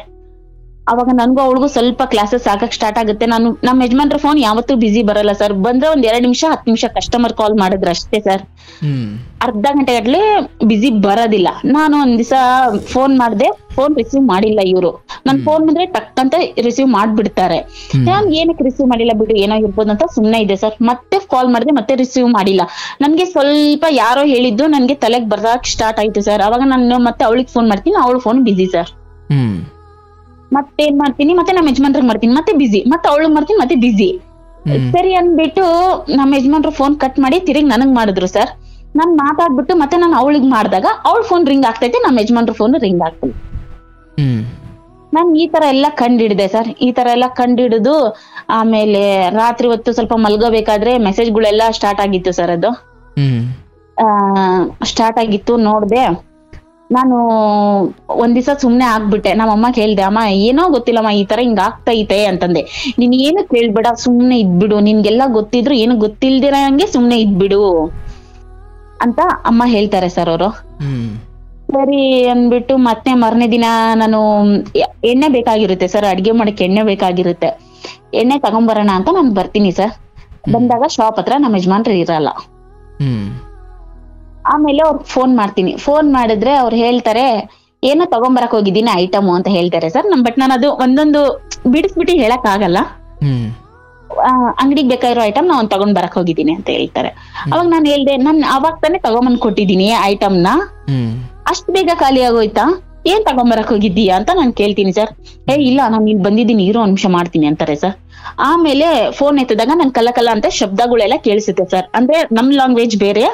ಅವಾಗ ನನ್ಗೂ ಅವಳಿಗೂ ಸ್ವಲ್ಪ ಕ್ಲಾಸಸ್ ಆಗಕ್ ಸ್ಟಾರ್ಟ್ ಆಗುತ್ತೆ. ನಮ್ಮ ಯಜಮಾನ್ರ ಫೋನ್ ಯಾವತ್ತೂ ಬಿಸಿ ಬರಲ್ಲ ಸರ್. ಬಂದ್ರೆ ಒಂದ್ 2 ನಿಮಿಷ 10 ನಿಮಿಷ ಕಸ್ಟಮರ್ ಕಾಲ್ ಮಾಡಿದ್ರೆ ಅಷ್ಟೇ ಸರ್. ಅರ್ಧ ಗಂಟೆ ಗಟ್ಲೆ ಬಿಸಿ ಬರೋದಿಲ್ಲ. ನಾನು ಒಂದ್ ದಿವಸ ಫೋನ್ ಮಾಡ್ದೆ, ಫೋನ್ ರಿಸೀವ್ ಮಾಡಿಲ್ಲ ಇವ್ರು. ನನ್ ಫೋನ್ ಬಂದ್ರೆ ಟಕ್ ಅಂತ ರಿಸೀವ್ ಮಾಡ್ಬಿಡ್ತಾರೆ. ನಾನ್ ಏನಕ್ಕೆ ರಿಸೀವ್ ಮಾಡಿಲ್ಲ ಬಿಡು, ಏನೋ ಇರ್ಬೋದು ಅಂತ ಸುಮ್ನೆ ಇದೆ ಸರ್. ಮತ್ತೆ ಕಾಲ್ ಮಾಡಿದೆ, ಮತ್ತೆ ರಿಸೀವ್ ಮಾಡಿಲ್ಲ. ನನ್ಗೆ ಸ್ವಲ್ಪ ಯಾರೋ ಹೇಳಿದ್ದು ನನ್ಗೆ ತಲೆಗೆ ಬರಕ್ ಸ್ಟಾರ್ಟ್ ಆಯ್ತು ಸರ್. ಅವಾಗ ನಾನು ಮತ್ತೆ ಅವಳಿಗೆ ಫೋನ್ ಮಾಡ್ತೀನಿ, ಅವಳು ಫೋನ್ ಬಿಸಿ ಸರ್. ಮತ್ತೆ ಏನ್ ಮಾಡ್ತೀನಿ, ಮತ್ತೆ ನಮ್ಮ ಯಜಮಾನ್ರಿಗೆ ಮಾಡ್ತೀನಿ, ಮತ್ತೆ ಬಿಸಿ. ಮತ್ತೆ ಅವಳಿಗೆ ಮಾಡ್ತೀನಿ, ಮತ್ತೆ ಬಿಸಿ. ಸರಿ ಅಂದ್ಬಿಟ್ಟು ನಮ್ಮ ಯಜಮಾನ್ರು ಫೋನ್ ಕಟ್ ಮಾಡಿ ತಿರುಗಿ ನನಗ್ ಮಾಡಿದ್ರು ಸರ್. ನಾನ್ ಮಾತಾಡ್ಬಿಟ್ಟು ಮತ್ತೆ ನಾನು ಅವಳಿಗೆ ಮಾಡಿದಾಗ ಅವಳ ಫೋನ್ ರಿಂಗ್ ಆಗ್ತೈತೆ, ನಮ್ಮ ಯಜಮಾನ್ರ ಫೋನ್ ರಿಂಗ್ ಆಗ್ತೈತೆ. ನಾನ್ ಈ ತರ ಎಲ್ಲ ಕಂಡಿಡಿದೆ ಸರ್. ಈ ತರ ಎಲ್ಲ ಕಂಡಿಡಿದು ಆಮೇಲೆ ರಾತ್ರಿ ಹೊತ್ತು ಸ್ವಲ್ಪ ಮಲ್ಗೋಬೇಕಾದ್ರೆ ಮೆಸೇಜ್ಗಳೆಲ್ಲ ಸ್ಟಾರ್ಟ್ ಆಗಿತ್ತು ಸರ್. ಅದು ಸ್ಟಾರ್ಟ್ ಆಗಿತ್ತು ನೋಡ್ದೆ. ನಾನು ಒಂದ್ ದಿವಸ ಸುಮ್ನೆ ಆಗ್ಬಿಟ್ಟೆ. ನಮ್ಮ ಅಮ್ಮಗ್ ಹೇಳ್ದೆ, ಅಮ್ಮ ಏನೋ ಗೊತ್ತಿಲ್ಲಮ್ಮ ಈ ತರ ಹಿಂಗ ಆಗ್ತೈತೆ ಅಂತಂದೆ. ನೀನ್ ಏನು ಕೇಳ್ಬೇಡ, ಸುಮ್ನೆ ಇದ್ಬಿಡು, ನಿನ್ಗೆಲ್ಲಾ ಗೊತ್ತಿದ್ರು ಏನು ಗೊತ್ತಿಲ್ದಿರಂಗೆ ಸುಮ್ನೆ ಇದ್ಬಿಡು ಅಂತ ಅಮ್ಮ ಹೇಳ್ತಾರೆ ಸರ್ ಅವರು. ಸರಿ ಅಂದ್ಬಿಟ್ಟು ಮತ್ತೆ ಮರನೇ ದಿನ ನಾನು ಎಣ್ಣೆ ಬೇಕಾಗಿರುತ್ತೆ ಸರ್, ಅಡ್ಗೆ ಮಾಡಕ್ಕೆ ಎಣ್ಣೆ ಬೇಕಾಗಿರುತ್ತೆ. ಎಣ್ಣೆ ತಗೊಂಬರೋಣ ಅಂತ ನಾನು ಬರ್ತೀನಿ ಸರ್. ಬಂದಾಗ ಶಾಪ್ ಹತ್ರ ನಮ್ಮ ಯಜಮಾನ್ರು ಇರಲ್ಲ. ಆಮೇಲೆ ಅವ್ರಿಗೆ ಫೋನ್ ಮಾಡ್ತೀನಿ. ಫೋನ್ ಮಾಡಿದ್ರೆ ಅವ್ರು ಹೇಳ್ತಾರೆ, ಏನೋ ತಗೊಂಬರಕ್ ಹೋಗಿದ್ದೀನಿ ಐಟಮು ಅಂತ ಹೇಳ್ತಾರೆ ಸರ್. ಬಟ್ ನಾನು ಅದು ಒಂದೊಂದು ಬಿಡಿಸ್ಬಿಟ್ಟು ಹೇಳಕ್ ಆಗಲ್ಲ. ಅಂಗಡಿಗೆ ಬೇಕಾಗಿರೋ ಐಟಮ್ ನಾವ್ ತಗೊಂಡ್ ಬರಕ್ ಹೋಗಿದ್ದೀನಿ ಅಂತ ಹೇಳ್ತಾರೆ. ಅವಾಗ ನಾನು ಹೇಳ್ದೆ, ನಾನ್ ಅವಾಗ ತಾನೇ ತಗೊಂಬಂದ್ ಕೊಟ್ಟಿದ್ದೀನಿ ಐಟಮ್ನ, ಅಷ್ಟ್ ಬೇಗ ಖಾಲಿ ಆಗೋಯ್ತಾ, ಏನ್ ತಗೊಂಬರಕ್ ಹೋಗಿದ್ದೀಯಾ ಅಂತ ನಾನು ಕೇಳ್ತೀನಿ ಸರ್. ಇಲ್ಲ ನಾನು ಇಲ್ಲಿ ಬಂದಿದ್ದೀನಿ, ಇರೋ ನಿಮಿಷ ಮಾಡ್ತೀನಿ ಅಂತಾರೆ ಸರ್. ಆಮೇಲೆ ಫೋನ್ ಎತ್ತಿದಾಗ ನನ್ ಕಲ್ಲ ಅಂತ ಶಬ್ದಗಳೆಲ್ಲ ಕೇಳಿಸುತ್ತೆ ಸರ್. ಅಂದ್ರೆ ನಮ್ ಲ್ಯಾಂಗ್ವೇಜ್ ಬೇರೆ,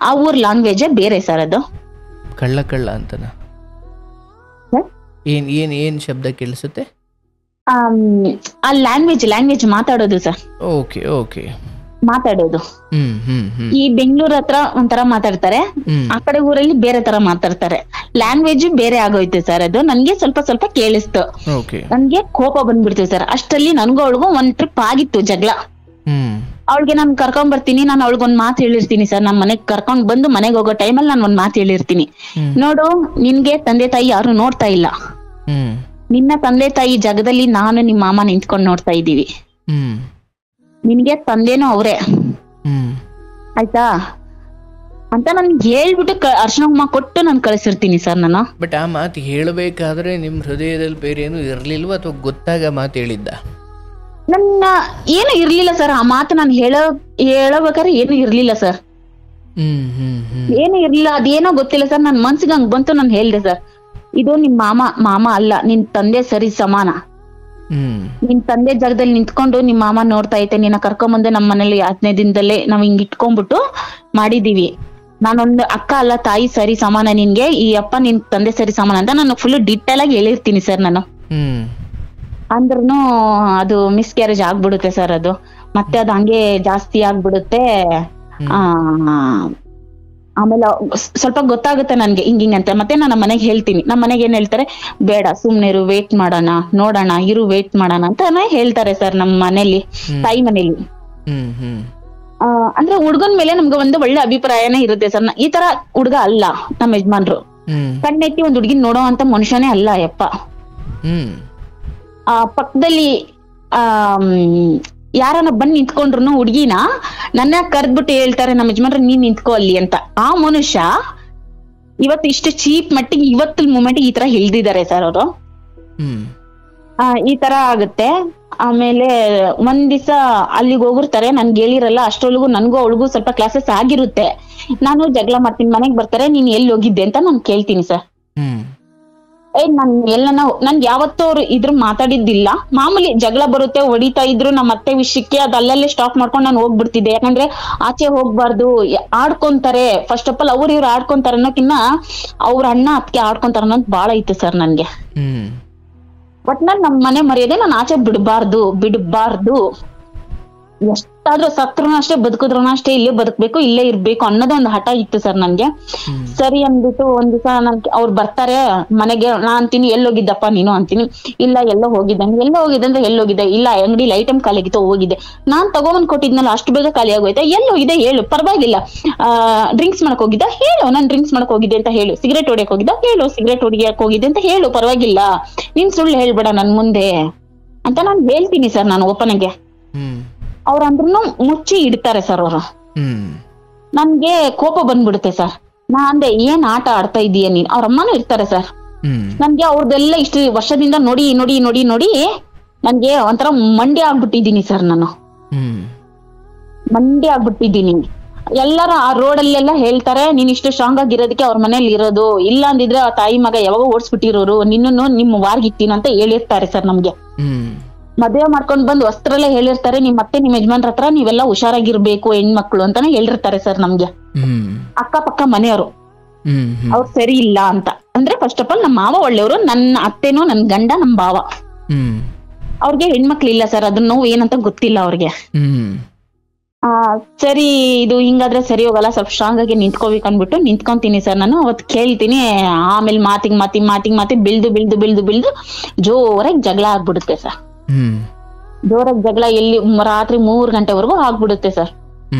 ಆ ಊರ್ ಲ್ಯಾಂಗ್ವೇಜ್ ಬೇರೆ ಸರ್. ಅದು ಕಳ್ಳ ಅಂತನ ಏನ್ ಶಬ್ದ ಕೇಳಿಸುತ್ತೆ? ಆ ಲ್ಯಾಂಗ್ವೇಜ್ ಮಾತಾಡೋದು ಸರ್. ಓಕೆ ಮಾತಾಡೋದು ಈ ಬೆಂಗಳೂರು ಹತ್ರ ಒಂಥರ ಮಾತಾಡ್ತಾರೆ, ಆ ಕಡೆ ಊರಲ್ಲಿ ಬೇರೆ ತರ ಮಾತಾಡ್ತಾರೆ. ಲ್ಯಾಂಗ್ವೇಜ್ ಬೇರೆ ಆಗೋಯ್ತು ಸರ್. ಅದು ನನ್ಗೆ ಸ್ವಲ್ಪ ಕೇಳಿಸ್ತು. ನನ್ಗೆ ಕೋಪ ಬಂದ್ಬಿಡ್ತು ಸರ್. ಅಷ್ಟರಲ್ಲಿ ನನ್ಗೂ ಅವಳಿಗೂ ಒಂದ್ ಟ್ರಿಪ್ ಆಗಿತ್ತು ಜಗಳ. ಅವಳಿಗೆ ನಾನು ಕರ್ಕೊಂಡ್ ಬರ್ತೀನಿ, ನಾನು ಅವಳಿಗೊಂದ್ ಮಾತು ಹೇಳಿರ್ತೀನಿ ಸರ್. ನಮ್ ಮನೆಗ್ ಕರ್ಕೊಂಡ್ ಬಂದು ಮನೆಗೆ ಹೋಗೋ ಟೈಮಲ್ಲಿ ನಾನು ಒಂದ್ ಮಾತು ಹೇಳಿರ್ತೀನಿ, ನೋಡು ನಿನ್ಗೆ ತಂದೆ ತಾಯಿ ಯಾರು ನೋಡ್ತಾ ಇಲ್ಲ, ನಿನ್ನ ತಂದೆ ತಾಯಿ ಜಾಗದಲ್ಲಿ ನಾನು ನಿಮ್ಮ ಮಾಮ ನಿಂತ್ಕೊಂಡ್ ನೋಡ್ತಾ ಇದ್ದೀವಿ, ನಿನ್ಗೆ ತಂದೆನೂ ಅವ್ರೆ ಆಯ್ತಾ ಅಂತ ನನ್ಗೆ ಹೇಳ್ಬಿಟ್ಟು ಅರ್ಶನ ಕುಂಕುಮ ಕೊಟ್ಟು ನಾನು ಕಳಿಸಿರ್ತೀನಿ ಸರ್ ನಾನು. ಬಟ್ ಆ ಮಾತು ಹೇಳಬೇಕಾದ್ರೆ ನಿಮ್ ಹೃದಯದಲ್ಲಿ ಬೇರೆ ಏನು ಇರ್ಲಿಲ್ವ ಅಥವಾ ಗೊತ್ತಾಗ ಮಾತು ಹೇಳಿದ್ದ? ನನ್ನ ಏನು ಇರ್ಲಿಲ್ಲ ಸರ್. ಆ ಮಾತು ನಾನು ಹೇಳಬೇಕಾದ್ರೆ ಏನು ಇರ್ಲಿಲ್ಲ ಸರ್. ಏನು ಇರ್ಲಿಲ್ಲ, ಅದೇನೋ ಗೊತ್ತಿಲ್ಲ ಸರ್. ನನ್ ಮನ್ಸಿಗೆ ಹಂಗ್ ಬಂತು, ನಾನು ಹೇಳ್ದೆ ಸರ್, ಇದು ನಿಮ್ ಮಾಮ ಅಲ್ಲ, ನಿನ್ ತಂದೆ ಸರಿ ಸಮಾನ. ನಿನ್ ತಂದೆ ಜಾಗದಲ್ಲಿ ನಿಂತ್ಕೊಂಡು ನಿಮ್ ಮಾಮ ನೋಡ್ತಾ ಐತೆ, ನಿನ್ನ ಕರ್ಕೊಂಬಂದೆ ನಮ್ಮ ಮನೇಲಿ 15 ದಿನದಲ್ಲೇ ನಾವ್ ಹಿಂಗ್ ಇಟ್ಕೊಂಡ್ಬಿಟ್ಟು ಮಾಡಿದೀವಿ. ನಾನೊಂದು ಅಕ್ಕ ಅಲ್ಲ, ತಾಯಿ ಸರಿ ಸಮಾನ ನಿನ್ಗೆ, ಈ ಅಪ್ಪ ನಿನ್ ತಂದೆ ಸರಿ ಸಮಾನ ಅಂತ ನಾನು ಫುಲ್ ಡಿಟೇಲ್ ಆಗಿ ಹೇಳಿರ್ತೀನಿ ಸರ್ ನಾನು. ಅಂದ್ರೂ ಅದು ಮಿಸ್ಕ್ಯಾರೇಜ್ ಆಗ್ಬಿಡುತ್ತೆ ಸರ್. ಅದು ಮತ್ತೆ ಅದು ಹಂಗೆ ಜಾಸ್ತಿ ಆಗ್ಬಿಡುತ್ತೆ. ಆಮೇಲೆ ಸ್ವಲ್ಪ ಗೊತ್ತಾಗುತ್ತೆ ನನ್ಗೆ ಹಿಂಗಿಂಗ್ ಅಂತ. ಮತ್ತೆ ನಾನು ಮನೆಗೆ ಹೇಳ್ತೀನಿ. ನಮ್ಮ ಮನೆಗೆ ಏನ್ ಹೇಳ್ತಾರೆ, ಬೇಡ ಸುಮ್ನೆ ಇರು, ವೇಟ್ ಮಾಡೋಣ, ನೋಡೋಣ, ವೇಟ್ ಮಾಡೋಣ ಅಂತ ಹೇಳ್ತಾರೆ ಸರ್ ನಮ್ಮ ಮನೇಲಿ, ತಾಯಿ ಮನೇಲಿ. ಅಂದ್ರೆ ಹುಡ್ಗನ್ ಮೇಲೆ ನಮ್ಗೆ ಒಂದು ಒಳ್ಳೆ ಅಭಿಪ್ರಾಯನೇ ಇರುತ್ತೆ ಸರ್. ಈ ತರ ಹುಡ್ಗ ಅಲ್ಲ ನಮ್ಮ ಯಜಮಾನ್ರು. ಕಣ್ಣೆತ್ತಿ ಒಂದ್ ಹುಡ್ಗಿನ್ ನೋಡೋ ಅಂತ ಮನುಷ್ಯನೇ ಅಲ್ಲ ಯಪ್ಪ. ಪಕ್ಕದಲ್ಲಿ ಯಾರನ್ನ ಬಂದ್ ನಿಂತ್ಕೊಂಡ್ರು ಹುಡ್ಗಿನ ನನ್ನ ಕರ್ದ್ಬಿಟ್ಟು ಹೇಳ್ತಾರೆ ನಮ್ಮ ಯಜಮಾನ್ರು, ನೀನ್ ನಿಂತ್ಕೋ ಅಲ್ಲಿ ಅಂತ. ಆ ಮನುಷ್ಯ ಇವತ್ತು ಇಷ್ಟು ಚೀಪ್ ಮಟ್ಟಿಗೆ ಇವತ್ತು ಮೂಮೆಂಟ್ ಈ ತರ ಹೇಳ್ದಿದ್ದಾರೆ ಸರ್ ಅವರು. ಈ ತರ ಆಗುತ್ತೆ. ಆಮೇಲೆ ಒಂದ್ ದಿವಸ ಅಲ್ಲಿಗೆ ಹೋಗಿರ್ತಾರೆ, ನನ್ಗೆ ಹೇಳಿರಲ್ಲ. ಅಷ್ಟೊಳಗೂ ನನ್ಗೂ ಅವಳಿಗೂ ಸ್ವಲ್ಪ ಕ್ಲಾಸಸ್ ಆಗಿರುತ್ತೆ. ನಾನು ಜಗಳ ಮಾಡ್ತೀನಿ, ಮನೆಗ್ ಬರ್ತಾರೆ, ನೀನ್ ಎಲ್ಲಿ ಹೋಗಿದ್ದೆ ಅಂತ ನಾನು ಕೇಳ್ತೀನಿ ಸರ್. ನನ್ಗೆ ಯಾವತ್ತೂ ಅವ್ರು ಇದ್ರ ಮಾತಾಡಿದ್ದಿಲ್ಲ. ಮಾಮೂಲಿ ಜಗಳ ಬರುತ್ತೆ, ಹೊಡಿತಾ ಇದ್ರು. ನಮ್ಮ ಅತ್ತೆ ವಿಷಯಕ್ಕೆ ಅದ್ ಅಲ್ಲಲ್ಲೇ ಸ್ಟಾಪ್ ಮಾಡ್ಕೊಂಡು ನಾನು ಹೋಗ್ಬಿಡ್ತಿದ್ದೆ. ಯಾಕಂದ್ರೆ ಆಚೆ ಹೋಗ್ಬಾರ್ದು, ಆಡ್ಕೊಂತಾರೆ. ಫಸ್ಟ್ ಆಫ್ ಆಲ್ ಇವ್ರು ಆಡ್ಕೊಂತಾರೆ ಅನ್ನೋಕಿನ್ನ ಅವ್ರ ಅಣ್ಣ ಅದಕ್ಕೆ ಆಡ್ಕೊಂತಾರ ಅನ್ನೋದು ಬಾಳ ಇತ್ತು ಸರ್ ನನ್ಗೆ. ಒಟ್ನಲ್ಲಿ ನಮ್ ಮನೆ ಮರ್ಯಾದೆ ನಾನು ಆಚೆ ಬಿಡಬಾರ್ದು. ಎಷ್ಟಾದ್ರೂ ಸತ್ರು ಅಷ್ಟೇ, ಬದುಕಿದ್ರು ಅಷ್ಟೇ, ಇಲ್ಲೇ ಬದುಕ್ಬೇಕು, ಇಲ್ಲೇ ಇರ್ಬೇಕು ಅನ್ನೋದೇ ಒಂದು ಹಠ ಇತ್ತು ಸರ್ ನನ್ಗೆ. ಸರಿ ಅಂದ್ಬಿಟ್ಟು ಒಂದ್ ದಿವಸ ಅವ್ರು ಬರ್ತಾರೆ ಮನೆಗೆ. ನಾ ಅಂತೀನಿ, ಎಲ್ಲೋಗಿದ್ದಪ್ಪ ನೀನು ಅಂತೀನಿ. ಇಲ್ಲ ಎಲ್ಲೋ ಹೋಗಿದ್ದೆ. ಅಂದ್ರೆ ಎಲ್ಲೋಗಿದ್ದೆ? ಇಲ್ಲ ಅಂಗಡಿ ಐಟಮ್ ಖಾಲಿ ಆಗಿತ್ತು, ಹೋಗಿದ್ದೆ. ನಾನ್ ತಗೊಂಡ್ ಕೊಟ್ಟಿದ್ನಲ್ಲ ಅಷ್ಟು ಬೇಗ ಖಾಲಿ ಆಗೋಯ್ತಾ? ಎಲ್ಲೋಗಿದೆ ಹೇಳು, ಪರವಾಗಿಲ್ಲ. ಡ್ರಿಂಕ್ಸ್ ಮಾಡಕ್ ಹೋಗಿದ್ದ ಹೇಳು, ನಾನ್ ಡ್ರಿಂಕ್ಸ್ ಮಾಡಕ್ ಹೋಗಿದ್ದೆ ಅಂತ ಹೇಳು. ಸಿಗರೇಟ್ ಹೊಡಿಯಕ್ ಹೋಗಿದ್ದ ಹೇಳು, ಸಿಗರೇಟ್ ಹೊಡಿಯಕ್ ಹೋಗಿದ್ದೆ ಅಂತ ಹೇಳು, ಪರವಾಗಿಲ್ಲ. ನೀನ್ ಸುಳ್ಳು ಹೇಳ್ಬೇಡ ನನ್ ಮುಂದೆ ಅಂತ ನಾನು ಹೇಳ್ತೀನಿ ಸರ್, ನಾನು ಓಪನ್ಗೆ. ಅವ್ರ ಅಂದ್ರೂ ಮುಚ್ಚಿ ಇಡ್ತಾರೆ ಸರ್ ಅವರು. ನನ್ಗೆ ಕೋಪ ಬಂದ್ಬಿಡುತ್ತೆ ಸರ್. ನಾ ಅಂದೆ, ಏನ್ ಆಟ ಆಡ್ತಾ ಇದೀಯ ನೀನ್? ಅವ್ರ ಅಮ್ಮನೂ ಇರ್ತಾರೆ ಸರ್. ನನ್ಗೆ ಅವ್ರದ್ದೆಲ್ಲ ಇಷ್ಟು ವರ್ಷದಿಂದ ನೋಡಿ ನೋಡಿ ನೋಡಿ ನೋಡಿ ನನ್ಗೆ ಒಂಥರ ಮಂಡ್ಯ ಆಗ್ಬಿಟ್ಟಿದೀನಿ ಸರ್. ನಾನು ಮಂಡ್ಯ ಆಗ್ಬಿಟ್ಟಿದೀನಿ. ಎಲ್ಲರ ಆ ರೋಡಲ್ಲೆಲ್ಲ ಹೇಳ್ತಾರೆ, ನೀನ್ ಇಷ್ಟು ಸ್ಟ್ರಾಂಗ್ ಆಗಿರೋದಕ್ಕೆ ಅವ್ರ ಮನೇಲಿ ಇರೋದು, ಇಲ್ಲ ಅಂದಿದ್ರೆ ಆ ತಾಯಿ ಮಗ ಯಾವಾಗ ಓಡಿಸ್ಬಿಟ್ಟಿರೋರು, ನಿನ್ನನ್ನು ನಿಮ್ಮ ವಾರ್ಗಿತ್ತೀನಿ ಅಂತ ಹೇಳಿರ್ತಾರೆ ಸರ್. ನಮ್ಗೆ ಮದುವೆ ಮಾಡ್ಕೊಂಡ್ ಬಂದ್ ವಸ್ತ್ರಲ್ಲೇ ಹೇಳಿರ್ತಾರೆ, ನಿಮ್ ಮತ್ತೆ ನಿಮ್ ಯಜಮಾನ್ರ ಹತ್ರ ನೀವೆಲ್ಲ ಹುಷಾರಾಗಿರ್ಬೇಕು ಹೆಣ್ಮಕ್ಳು ಅಂತಾನೆ ಹೇಳಿರ್ತಾರೆ ಸರ್ ನಮ್ಗೆ. ಅಕ್ಕಪಕ್ಕ ಮನೆಯವರು ಅವ್ರು ಸರಿ ಇಲ್ಲ ಅಂತ. ಅಂದ್ರೆ ಫಸ್ಟ್ ಆಫ್ ಆಲ್ ನಮ್ಮ ಮಾವ ಒಳ್ಳೆಯವರು, ನನ್ನ ಅತ್ತೆನೋ, ನನ್ ಗಂಡ, ನಮ್ ಭಾವ. ಅವ್ರಿಗೆ ಹೆಣ್ಮಕ್ಳು ಇಲ್ಲ ಸರ್, ಅದ್ರ ನೋವು ಏನಂತ ಗೊತ್ತಿಲ್ಲ ಅವ್ರಿಗೆ. ಸರಿ, ಇದು ಹಿಂಗಾದ್ರೆ ಸರಿ ಹೋಗಲ್ಲ, ಸ್ವಲ್ಪ ಸ್ಟ್ರಾಂಗ್ ಆಗಿ ನಿಂತ್ಕೋಬೇಕು ಅನ್ಬಿಟ್ಟು ನಿಂತ್ಕೊಂತೀನಿ ಸರ್. ನಾನು ಅವತ್ ಕೇಳ್ತೀನಿ. ಆಮೇಲೆ ಮಾತಿಗೆ ಬಿಳ್ದು ಜೋರಾಗಿ ಜಗಳ ಆಗ್ಬಿಡುತ್ತೆ ಸರ್. ಜೋರಾಗಿ ಜಗಳ ಎಲ್ಲಿ ರಾತ್ರಿ 3 ಗಂಟೆವರೆಗೂ ಆಗ್ಬಿಡುತ್ತೆ ಸರ್.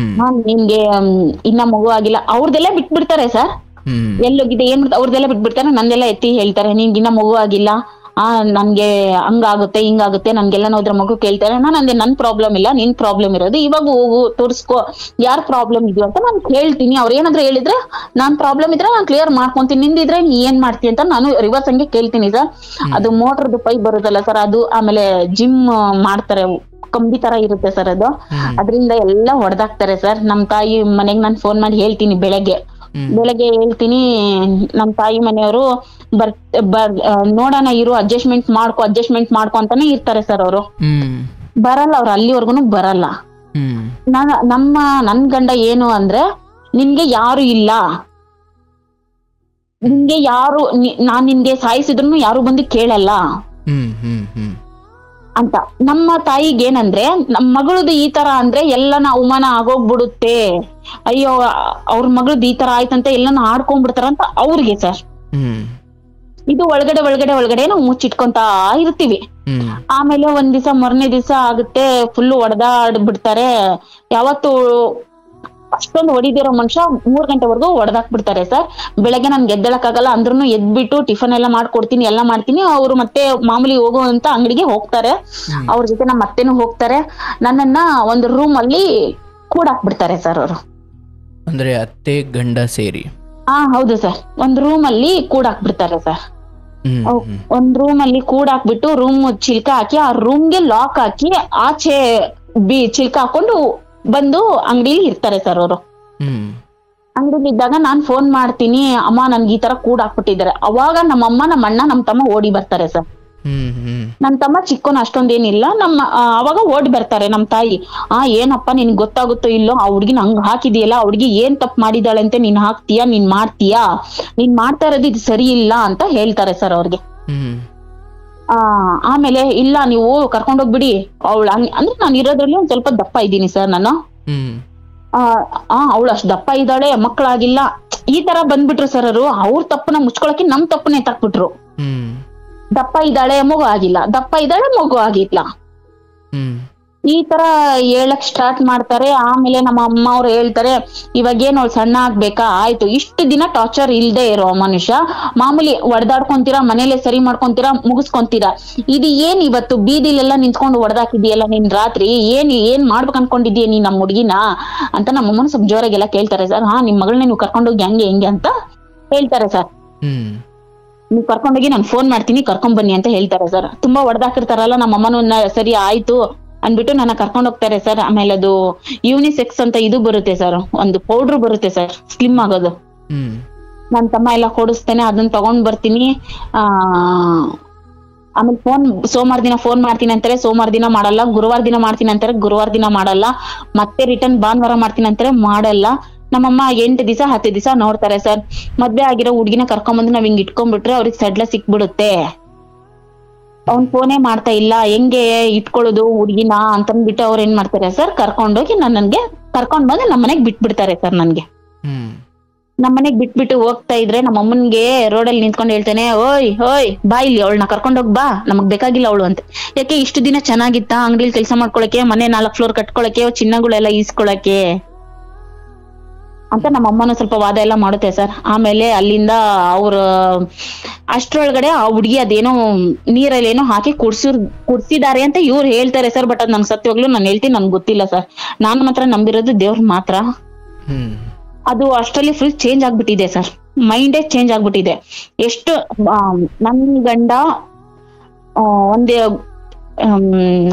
ನಿನ್ಗೆ ಇನ್ನ ಮಗು ಆಗಿಲ್ಲ, ಅವ್ರದೆಲ್ಲ ಬಿಟ್ಬಿಡ್ತಾರೆ ಸರ್. ಎಲ್ಲೋಗಿದೆ ಏನ್ ಅವ್ರದೆಲ್ಲ ಬಿಟ್ಬಿಡ್ತಾರೆ, ನಂದೆಲ್ಲ ಎತ್ತಿ ಹೇಳ್ತಾರೆ, ನಿನ್ಗೆ ಇನ್ನ ಮಗು ಆಗಿಲ್ಲ, ನನ್ಗೆ ಹಂಗಾಗುತ್ತೆ ಹಿಂಗಾಗುತ್ತೆ, ನನ್ಗೆಲ್ಲ ನೋದ್ರ ಮಗು ಕೇಳ್ತಾರೆ. ನಾನು ಅಂದೆ, ನನ್ ಪ್ರಾಬ್ಲಮ್ ಇಲ್ಲ, ನಿನ್ ಪ್ರಾಬ್ಲಮ್ ಇರೋದು, ಇವಾಗ ಹೋಗು ತೋರ್ಸ್ಕೋ, ಯಾರ್ ಪ್ರಾಬ್ಲಮ್ ಇದೆಯೋ ಅಂತ ನಾನು ಕೇಳ್ತೀನಿ. ಅವ್ರ ಏನಾದ್ರು ಹೇಳಿದ್ರೆ ನಾನ್ ಪ್ರಾಬ್ಲಮ್ ಇದ್ರೆ ನಾನು ಕ್ಲಿಯರ್ ಮಾಡ್ಕೊಂತೀನಿ, ನಿಂದಿದ್ರೆ ನೀ ಏನ್ ಮಾಡ್ತೀನಿ ಅಂತ ನಾನು ರಿವರ್ಸ್ ಹಂಗೆ ಕೇಳ್ತೀನಿ ಸರ್. ಅದು ಮೋಟರ್ದು ಪೈಪ್ ಬರುತ್ತಲ್ಲ ಸರ್, ಅದು ಆಮೇಲೆ ಜಿಮ್ ಮಾಡ್ತಾರೆ, ಕಂಬಿ ತರ ಇರುತ್ತೆ ಸರ್ ಅದು, ಅದ್ರಿಂದ ಎಲ್ಲ ಹೊಡೆದಾಕ್ತಾರೆ ಸರ್. ನಮ್ ತಾಯಿ ಮನೆಗ್ ನಾನು ಫೋನ್ ಮಾಡಿ ಹೇಳ್ತೀನಿ, ಬೆಳಗ್ಗೆ ಹೇಳ್ತೀನಿ, ನಮ್ ತಾಯಿ ಮನೆಯವರು ನೋಡೋಣ ಇರು, ಅಡ್ಜಸ್ಟ್ಮೆಂಟ್ ಮಾಡ್ಕೊ ಅಂತಾನೆ ಇರ್ತಾರೆ ಸರ್. ಅವರು ಬರಲ್ಲ, ಅವ್ರು ಅಲ್ಲಿವರ್ಗುನು ಬರಲ್ಲ. ನನ್ ಗಂಡ ಏನು ಅಂದ್ರೆ, ನಿನ್ಗೆ ಯಾರು ಇಲ್ಲ, ನಿನ್ಗೆ ಯಾರು, ನಾನ್ ನಿನ್ಗೆ ಸಾಯಿಸಿದ್ರು ಯಾರು ಬಂದು ಕೇಳಲ್ಲ ಅಂತ. ನಮ್ಮ ತಾಯಿಗೆ ಏನಂದ್ರೆ, ನಮ್ ಮಗಳದು ಈ ತರ ಅಂದ್ರೆ ಎಲ್ಲನ ಅವಮಾನ ಆಗೋಗ್ಬಿಡುತ್ತೆ, ಅಯ್ಯೋ ಅವ್ರ ಮಗಳದ್ ಈ ತರ ಆಯ್ತಂತ ಎಲ್ಲಾನು ಆಡ್ಕೊಂಡ್ಬಿಡ್ತಾರ ಅಂತ ಅವ್ರಿಗೆ ಸರ್. ಇದು ಒಳಗಡೆ ನಾವು ಮುಚ್ಚಿಟ್ಕೊಂತ ಇರ್ತೀವಿ. ಆಮೇಲೆ ಒಂದ್ ದಿವಸ ಮೊರನೇ ದಿವಸ ಆಗುತ್ತೆ, ಫುಲ್ ಹೊಡೆದಾಡ್ಬಿಡ್ತಾರೆ. ಯಾವತ್ತು ಅಷ್ಟೊಂದು ಹೊಡಿದಿರೋ ಮನುಷ್ಯ 3 ಗಂಟೆವರೆಗೂ ಹೊಡೆದಾಕ್ಬಿಡ್ತಾರೆ ಸರ್. ಬೆಳಗ್ಗೆ ನನ್ಗೆ ಎದ್ದೇಳಕ್ಕಾಗಲ್ಲ, ಅಂದ್ರೂ ಎದ್ಬಿಟ್ಟು ಟಿಫನ್ ಎಲ್ಲ ಮಾಡ್ಕೊಡ್ತೀನಿ, ಎಲ್ಲ ಮಾಡ್ತೀನಿ. ಅವ್ರು ಮತ್ತೆ ಮಾಮೂಲಿ ಹೋಗುವಂತ ಅಂಗಡಿಗೆ ಹೋಗ್ತಾರೆ, ಅವ್ರ ಜೊತೆ ನಮ್ಮ ಅತ್ತೆನೂ ಹೋಗ್ತಾರೆ. ನನ್ನನ್ನ ಒಂದು ರೂಮ್ ಅಲ್ಲಿ ಕೂಡಾಕ್ಬಿಡ್ತಾರೆ ಸರ್ ಅವರು. ಅಂದ್ರೆ ಅತ್ತೆ ಗಂಡ ಸೇರಿ? ಹೌದು ಸರ್. ಒಂದ್ ರೂಮ್ ಅಲ್ಲಿ ಕೂಡಾಕ್ಬಿಡ್ತಾರೆ ಸರ್. ಒಂದ್ ರೂಮ್ ಅಲ್ಲಿ ಕೂಡಾಕ್ಬಿಟ್ಟು ರೂಮ್ ಚಿಲ್ಕ ಹಾಕಿ, ಆ ರೂಮ್ಗೆ ಲಾಕ್ ಹಾಕಿ, ಆಚೆ ಚಿಲ್ಕ ಹಾಕೊಂಡು ಬಂದು ಅಂಗಡಿಲಿ ಇರ್ತಾರೆ ಸರ್ ಅವರು. ಅಂಗಡಿಲಿ ಇದ್ದಾಗ ನಾನ್ ಫೋನ್ ಮಾಡ್ತೀನಿ, ಅಮ್ಮ ನನ್ಗೆ ಈ ತರ ಕೂಡಾಕ್ಬಿಟ್ಟಿದ್ದಾರೆ. ಅವಾಗ ನಮ್ಮಮ್ಮ, ನಮ್ಮ ಅಣ್ಣ, ನಮ್ ತಮ್ಮ ಓಡಿ ಬರ್ತಾರೆ ಸರ್. ನನ್ ತಮ್ಮ ಚಿಕ್ಕೋನ್ ಅಷ್ಟೊಂದೇನಿಲ್ಲ. ಅವಾಗ ಓಡಿ ಬರ್ತಾರೆ ನಮ್ ತಾಯಿ. ಏನಪ್ಪ ನಿನ್ಗೆ ಗೊತ್ತಾಗುತ್ತೋ ಇಲ್ಲೋ, ಆ ಹುಡ್ಗಿನ ಹಂಗ್ ಹಾಕಿದೀಯಲ್ಲ, ಆ ಹುಡ್ಗಿ ಏನ್ ತಪ್ಪು ಮಾಡಿದಾಳೆ ಅಂತ ನೀನ್ ಹಾಕ್ತೀಯಾ, ನೀನ್ ಮಾಡ್ತೀಯಾ, ನೀನ್ ಮಾಡ್ತಾ ಇರೋದು ಇದು ಸರಿ ಇಲ್ಲ ಅಂತ ಹೇಳ್ತಾರೆ ಸರ್ ಅವ್ರಿಗೆ. ಆಮೇಲೆ ಇಲ್ಲ ನೀವು ಕರ್ಕೊಂಡೋಗ್ಬಿಡಿ ಅವಳು, ಅಂದ್ರೆ ನಾನು ಇರೋದ್ರಲ್ಲಿ ಒಂದ್ ಸ್ವಲ್ಪ ದಪ್ಪ ಇದ್ದೀನಿ ಸರ್ ನಾನು. ಅವಳು ಅಷ್ಟ್ ದಪ್ಪ ಇದ್ದಾಳೆ, ಮಕ್ಕಳಾಗಿಲ್ಲ, ಈ ತರ ಬಂದ್ಬಿಟ್ರು ಸರ್ ಅವರು. ಅವ್ರ ತಪ್ಪನ ಮುಚ್ಕೊಳಕ್ಕೆ ನಮ್ ತಪ್ಪನೇ ತಾಕ್ಬಿಟ್ರು. ದಪ್ಪ ಇದ್ದಾಳೆ, ಮಗು ಆಗಿಲ್ಲ, ದಪ್ಪ ಇದ್ದಾಳೆ, ಮಗು ಆಗಿಲ್ಲ, ಈ ತರ ಹೇಳಕ್ ಸ್ಟಾರ್ಟ್ ಮಾಡ್ತಾರೆ. ಆಮೇಲೆ ನಮ್ಮ ಅಮ್ಮ ಅವ್ರು ಹೇಳ್ತಾರೆ, ಇವಾಗ ಏನ್ ಅವಳು ಸಣ್ಣ ಆಗ್ಬೇಕಾ, ಆಯ್ತು ಇಷ್ಟು ದಿನ ಟಾರ್ಚರ್ ಇಲ್ದೆ ಇರೋ ಮನುಷ್ಯ, ಮಾಮೂಲಿ ಹೊಡೆದಾಡ್ಕೊಂತೀರಾ, ಮನೇಲೆ ಸರಿ ಮಾಡ್ಕೊಂತೀರಾ, ಮುಗಿಸ್ಕೊಂತೀರಾ, ಇದು ಏನ್ ಇವತ್ತು ಬೀದಿಲೆಲ್ಲ ನಿಂತ್ಕೊಂಡು ಹೊಡೆದಾಕಿದೀಯಲ್ಲ ನೀನ್ ರಾತ್ರಿ, ಏನ್ ಮಾಡ್ಬೇಕು ಅನ್ಕೊಂಡಿದೀಯ ನೀನ್ ನಮ್ಮ ಹುಡ್ಗಿನ ಅಂತ ನಮ್ಮಮ್ಮನ ಸ್ವಲ್ಪ ಜೋರಾಗೆಲ್ಲ ಕೇಳ್ತಾರೆ ಸರ್. ನಿಮ್ ಮಗಳನ್ನ ನೀವು ಕರ್ಕೊಂಡೋಗಿ ಹೆಂಗೆ ಅಂತ ಹೇಳ್ತಾರೆ ಸರ್. ನೀವ್ ಕರ್ಕೊಂಡೋಗಿ ನಾನು ಫೋನ್ ಮಾಡ್ತೀನಿ ಕರ್ಕೊಂಡ್ ಬನ್ನಿ ಅಂತ ಹೇಳ್ತಾರೆ ಸರ್. ತುಂಬಾ ಹೊಡೆದಾಕಿರ್ತಾರಲ್ಲ ನಮ್ಮ ಅಮ್ಮನ, ಸರಿ ಆಯ್ತು ಅನ್ಬಿಟ್ಟು ನನ್ನ ಕರ್ಕೊಂಡ್ ಹೋಗ್ತಾರೆ ಸರ್. ಆಮೇಲೆ ಅದು ಯೂನಿಸೆಕ್ಸ್ ಅಂತ ಇದು ಬರುತ್ತೆ ಸರ್, ಒಂದು ಪೌಡರ್ ಬರುತ್ತೆ ಸರ್ ಸ್ಲಿಮ್ ಆಗೋದು. ನನ್ ತಮ್ಮ ಎಲ್ಲ ಕೊಡಿಸ್ತೇನೆ, ಅದನ್ನ ತಗೊಂಡ್ ಬರ್ತೀನಿ. ಆಮೇಲೆ ಸೋಮವಾರ ದಿನ ಫೋನ್ ಮಾಡ್ತೀನಿ ಅಂತಾರೆ, ಸೋಮವಾರ ದಿನ ಮಾಡಲ್ಲ. ಗುರುವಾರ ದಿನ ಮಾಡ್ತೀನಿ ಅಂತಾರೆ, ಗುರುವಾರ ದಿನ ಮಾಡಲ್ಲ. ಮತ್ತೆ ರಿಟರ್ನ್ ಭಾನುವಾರ ಮಾಡ್ತೀನಿ ಅಂತಾರೆ, ಮಾಡಲ್ಲ. ನಮ್ಮಮ್ಮ 8 ದಿವಸ 10 ದಿವಸ ನೋಡ್ತಾರೆ ಸರ್. ಮದ್ವೆ ಆಗಿರೋ ಹುಡ್ಗಿನ ಕರ್ಕೊಂಬಂದು ನಾವ್ ಹಿಂಗ್ ಇಟ್ಕೊಂಡ್ಬಿಟ್ರೆ ಅವ್ರಿಗೆ ಸಡ್ಲ ಸಿಕ್ಬಿಡುತ್ತೆ. ಅವ್ನ್ ಫೋನೇ ಮಾಡ್ತಾ ಇಲ್ಲ, ಹೆಂಗೆ ಇಟ್ಕೊಳ್ಳೋದು ಹುಡ್ಗಿನ ಅಂತಂದ್ಬಿಟ್ಟು ಅವ್ರ ಏನ್ ಮಾಡ್ತಾರೆ ಸರ್, ಕರ್ಕೊಂಡೋಗಿ ನನ್ಗೆ ಕರ್ಕೊಂಡ್ ಬಂದು ನಮ್ಮನೆಗ್ ಬಿಟ್ಬಿಡ್ತಾರೆ ಸರ್. ನನ್ಗೆ ನಮ್ಮನೆಗ್ ಬಿಟ್ಬಿಟ್ಟು ಹೋಗ್ತಾ ಇದ್ರೆ ನಮ್ಮ ಅಮ್ಮನ್ಗೆ ರೋಡಲ್ಲಿ ನಿಂತ್ಕೊಂಡು ಹೇಳ್ತೇನೆ, ಓಯ್ ಓಯ್ ಬಾ ಇಲ್ಲಿ, ಅವಳನ್ನ ಕರ್ಕೊಂಡೋಗ್ ಬಾ, ನಮಗ್ ಬೇಕಾಗಿಲ್ಲ ಅವಳು ಅಂತ. ಯಾಕೆ ಇಷ್ಟು ದಿನ ಚೆನ್ನಾಗಿತ್ತ, ಅಂಗಡಿಲಿ ಕೆಲಸ ಮಾಡ್ಕೊಳಕ್ಕೆ, ಮನೆ 4 ಫ್ಲೋರ್ ಕಟ್ಕೊಳಕ್ಕೆ, ಚಿನ್ನಗಳೆಲ್ಲ ಈಸ್ಕೊಳಕ್ಕೆ ಅಂತ ನಮ್ಮ ಅಮ್ಮನ ಸ್ವಲ್ಪ ವಾದ ಎಲ್ಲ ಮಾಡುತ್ತೆ ಸರ್. ಆಮೇಲೆ ಅಲ್ಲಿಂದ ಅವ್ರ ಅಷ್ಟ್ರೊಳಗಡೆ ಆ ಹುಡ್ಗಿ ಅದೇನೋ ನೀರಲ್ಲಿ ಏನೋ ಹಾಕಿ ಕುಡ್ಸಿದಾರೆ ಅಂತ ಇವ್ರು ಹೇಳ್ತಾರೆ ಸರ್. ಬಟ್ ಅದ್ ನನ್ಗೆ ಸತ್ಯವಾಗ್ಲೂ ನಾನು ಹೇಳ್ತೀನಿ, ನನ್ಗೆ ಗೊತ್ತಿಲ್ಲ ಸರ್. ನಾನು ಮಾತ್ರ ನಂಬಿರೋದು ದೇವ್ರ ಮಾತ್ರ. ಅದು ಅಷ್ಟರಲ್ಲಿ ಫುಲ್ ಚೇಂಜ್ ಆಗ್ಬಿಟ್ಟಿದೆ ಸರ್, ಮೈಂಡೇ ಚೇಂಜ್ ಆಗ್ಬಿಟ್ಟಿದೆ. ಎಷ್ಟು ನನ್ ಗಂಡ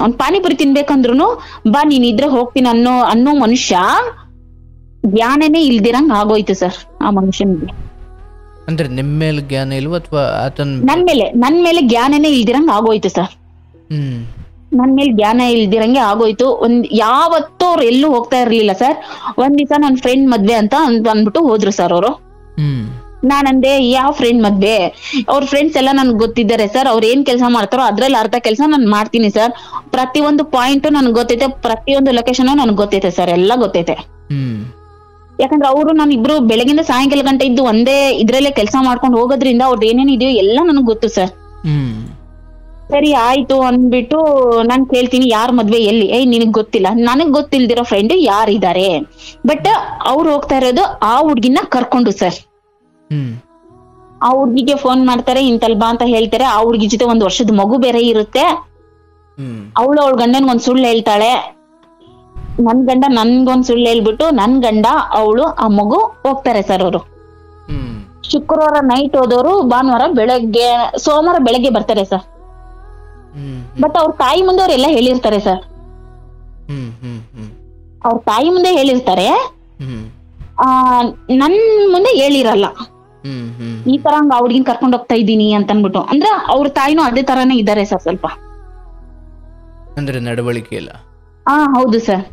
ಒಂದ್ ಪಾನಿಪುರಿ ತಿನ್ಬೇಕಂದ್ರು ಬಾ ನೀನ್ ಇದ್ರೆ ಹೋಗ್ತೀನಿ ಅನ್ನೋ ಮನುಷ್ಯ ಜ್ಞಾನನೇ ಇಲ್ದಿರಂಗ್ ಆಗೋಯ್ತು ಸರ್ ಆ ಮನುಷ್ಯನ್ಗೆ. ಅಂದ್ರೆ ನಿಮ್ ಮೇಲೆ ಜ್ಞಾನ ಇಲ್ವಾ ಅಥವಾ ನನ್ ಮೇಲೆ ಜ್ಞಾನನೇ ಇಲ್ದಿರಂಗ್ ಆಗೋಯ್ತು ಸರ್. ನನ್ ಮೇಲೆ ಜ್ಞಾನ ಇಲ್ದಿರಂಗೆ ಆಗೋಯ್ತು. ಯಾವತ್ತೂ ಅವ್ರು ಎಲ್ಲೂ ಹೋಗ್ತಾ ಇರ್ಲಿಲ್ಲ ಸರ್. ಒಂದ್ ದಿವಸ ನನ್ ಫ್ರೆಂಡ್ ಮದ್ವೆ ಅಂತ ಅಂದ್ಬಿಟ್ಟು ಹೋದ್ರು ಸರ್ ಅವರು. ನಾನಂದೆ ಯಾವ ಫ್ರೆಂಡ್ ಮದ್ವೆ, ಅವ್ರ ಫ್ರೆಂಡ್ಸ್ ಎಲ್ಲ ನನ್ಗೆ ಗೊತ್ತಿದ್ದಾರೆ ಸರ್. ಅವ್ರ ಏನ್ ಕೆಲಸ ಮಾಡ್ತಾರೋ ಅದ್ರಲ್ಲಿ ಅರ್ಧ ಕೆಲಸ ನಾನ್ ಮಾಡ್ತೀನಿ ಸರ್. ಪ್ರತಿಯೊಂದು ಪಾಯಿಂಟ್ ನನ್ಗೆ ಗೊತ್ತೈತೆ, ಪ್ರತಿಯೊಂದು ಲೊಕೇಶನ್ ನನ್ಗೆ ಗೊತ್ತೈತೆ ಸರ್, ಎಲ್ಲ ಗೊತ್ತೈತೆ. ಯಾಕಂದ್ರೆ ಅವರು ನಾನು ಇಬ್ರು ಬೆಳಗಿಂದ ಸಾಯಂಕಾಲ ಗಂಟೆ ಇದ್ದು ಒಂದೇ ಇದ್ರಲ್ಲೇ ಕೆಲಸ ಮಾಡ್ಕೊಂಡು ಹೋಗೋದ್ರಿಂದ ಅವ್ರದ್ದು ಏನೇನ್ ಇದೆಯೋ ಎಲ್ಲ ನನಗ್ ಗೊತ್ತು ಸರ್. ಸರಿ ಆಯ್ತು ಅಂದ್ಬಿಟ್ಟು ನಾನ್ ಕೇಳ್ತೀನಿ ಯಾರ್ ಮದ್ವೆ ಎಲ್ಲಿ, ನಿನಗ್ ಗೊತ್ತಿಲ್ಲ. ನನಗ್ ಗೊತ್ತಿಲ್ದಿರೋ ಫ್ರೆಂಡ್ ಯಾರಿದ್ದಾರೆ, ಬಟ್ ಅವ್ರು ಹೋಗ್ತಾ ಇರೋದು ಆ ಹುಡ್ಗಿನ ಕರ್ಕೊಂಡು ಸರ್. ಆ ಹುಡ್ಗಿಗೆ ಫೋನ್ ಮಾಡ್ತಾರೆ, ಇಂತಲ್ ಬಾ ಅಂತ ಹೇಳ್ತಾರೆ. ಆ ಹುಡ್ಗಿ ಜೊತೆ 1 ವರ್ಷದ ಮಗು ಬೇರೆ ಇರುತ್ತೆ. ಅವಳ ಗಂಡನ್ಗ್ ಒಂದ್ ಸುಳ್ಳು ಹೇಳ್ತಾಳೆ, ನನ್ ಗಂಡ ನನ್ಗೊಂದ್ ಸುಳ್ಳು ಹೇಳ್ಬಿಟ್ಟು ನನ್ ಗಂಡ ಅವಳು ಆ ಮಗು ಹೋಗ್ತಾರೆ ಸರ್. ಅವರು ಶುಕ್ರವಾರ ನೈಟ್ ಹೋದವರು ಸೋಮವಾರ ಬೆಳಗ್ಗೆ ಬರ್ತಾರೆ ಸರ್. ಬಟ್ ಅವ್ರ ತಾಯಿ ಮುಂದೆ ಅವ್ರೆಲ್ಲ ಹೇಳಿರ್ತಾರೆ ಸರ್. ಅವ್ರ ತಾಯಿ ಮುಂದೆ ಹೇಳಿರ್ತಾರೆ, ನನ್ ಮುಂದೆ ಹೇಳಿರಲ್ಲ. ಈ ತರ ಹಂಗ ಅವ್ರಿಗಿನ್ ಕರ್ಕೊಂಡ್ ಹೋಗ್ತಾ ಇದ್ದೀನಿ ಅಂತ ಅನ್ಬಿಟ್ಟು. ಅಂದ್ರೆ ಅವ್ರ ತಾಯಿನೂ ಅದೇ ತರಾನೇ ಇದ್ದಾರೆ ಸರ್ ಸ್ವಲ್ಪ. ಅಂದ್ರೆ ನಡವಳಿಕೆ ಇಲ್ಲ. ಹೌದು ಸರ್.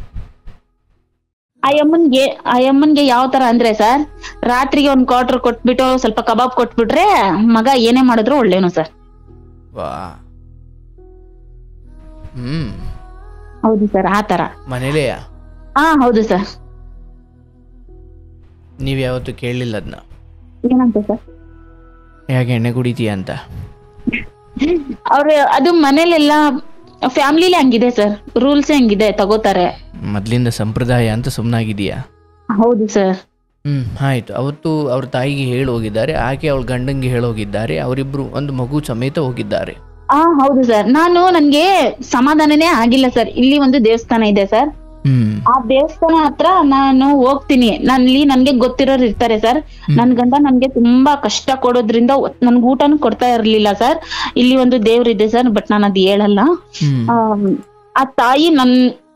ಆ ಅಮ್ಮನ್ಗೆ ಯಾವ ತರ ಅಂದ್ರೆ ಸರ್, ರಾತ್ರಿಗೆ 1 ಕ್ವಾರ್ಟರ್ ಕೊಟ್ಬಿಟ್ಟು ಸ್ವಲ್ಪ ಕಬಾಬ್ ಕೊಟ್ಬಿಟ್ರೆ ಮಗ ಏನೇ ಮಾಡಿದ್ರು ಒಳ್ಳೇನು ಸರ್. ಹೌದು ಸರ್, ಆ ತರ ಮನೇಲೆಯಾ? ಹೌದು ಸರ್. ನೀವ್ ಯಾವತ್ತು ಕೇಳಲಿಲ್ಲ ಅದನ್ನ? ಏನಂತ ಸರ್? ಯಾಕೆ ಎಣ್ಣೆ ಕುಡಿತೀಯ ಅಂತ? ಅವ್ರು ಅದು ಮನೇಲೆಲ್ಲ ಫ್ಯಾಮಿಲಿಲಿ ಹಂಗಿದೆ ಸರ್, ರೂಲ್ಸ್ ಹಂಗಿದೆ, ತಗೋತಾರೆ. ಮೊದ್ಲಿಂದ ಸಂಪ್ರದಾಯ ಅಂತ ಸುಮ್ನಾಗಿದೀಯಾ? ಹೌದು ಸರ್. ಆಯ್ತು. ಅವತ್ತು ಅವ್ರ ತಾಯಿಗೆ ಹೇಳಿ ಹೋಗಿದ್ದಾರೆ, ಆಕೆ ಅವಳ ಗಂಡಂಗೆ ಹೇಳಿ ಹೋಗಿದ್ದಾರೆ, ಅವರಿಬ್ರು ಒಂದು ಮಗು ಸಮೇತ ಹೋಗಿದ್ದಾರೆ. ಹೌದು ಸರ್. ನನ್ಗೆ ಸಮಾಧಾನನೇ ಆಗಿಲ್ಲ ಸರ್. ಇಲ್ಲಿ ಒಂದು ದೇವಸ್ಥಾನ ಇದೆ ಸರ್, ಆ ದೇವಸ್ಥಾನ ಹತ್ರ ನಾನು ಹೋಗ್ತೀನಿ. ನನ್ಗೆ ಗೊತ್ತಿರೋರು ಇರ್ತಾರೆ ಸರ್. ನನ್ ಗಂಡ ನನ್ಗೆ ತುಂಬಾ ಕಷ್ಟ ಕೊಡೋದ್ರಿಂದ ನನ್ಗೆ ಊಟನೂ ಕೊಡ್ತಾ ಇರ್ಲಿಲ್ಲ ಸರ್. ಇಲ್ಲಿ ಒಂದು ದೇವ್ರಿದೆ ಸರ್, ಬಟ್ ನಾನು ಅದ್ ಹೇಳಲ್ಲ. ಆ ತಾಯಿ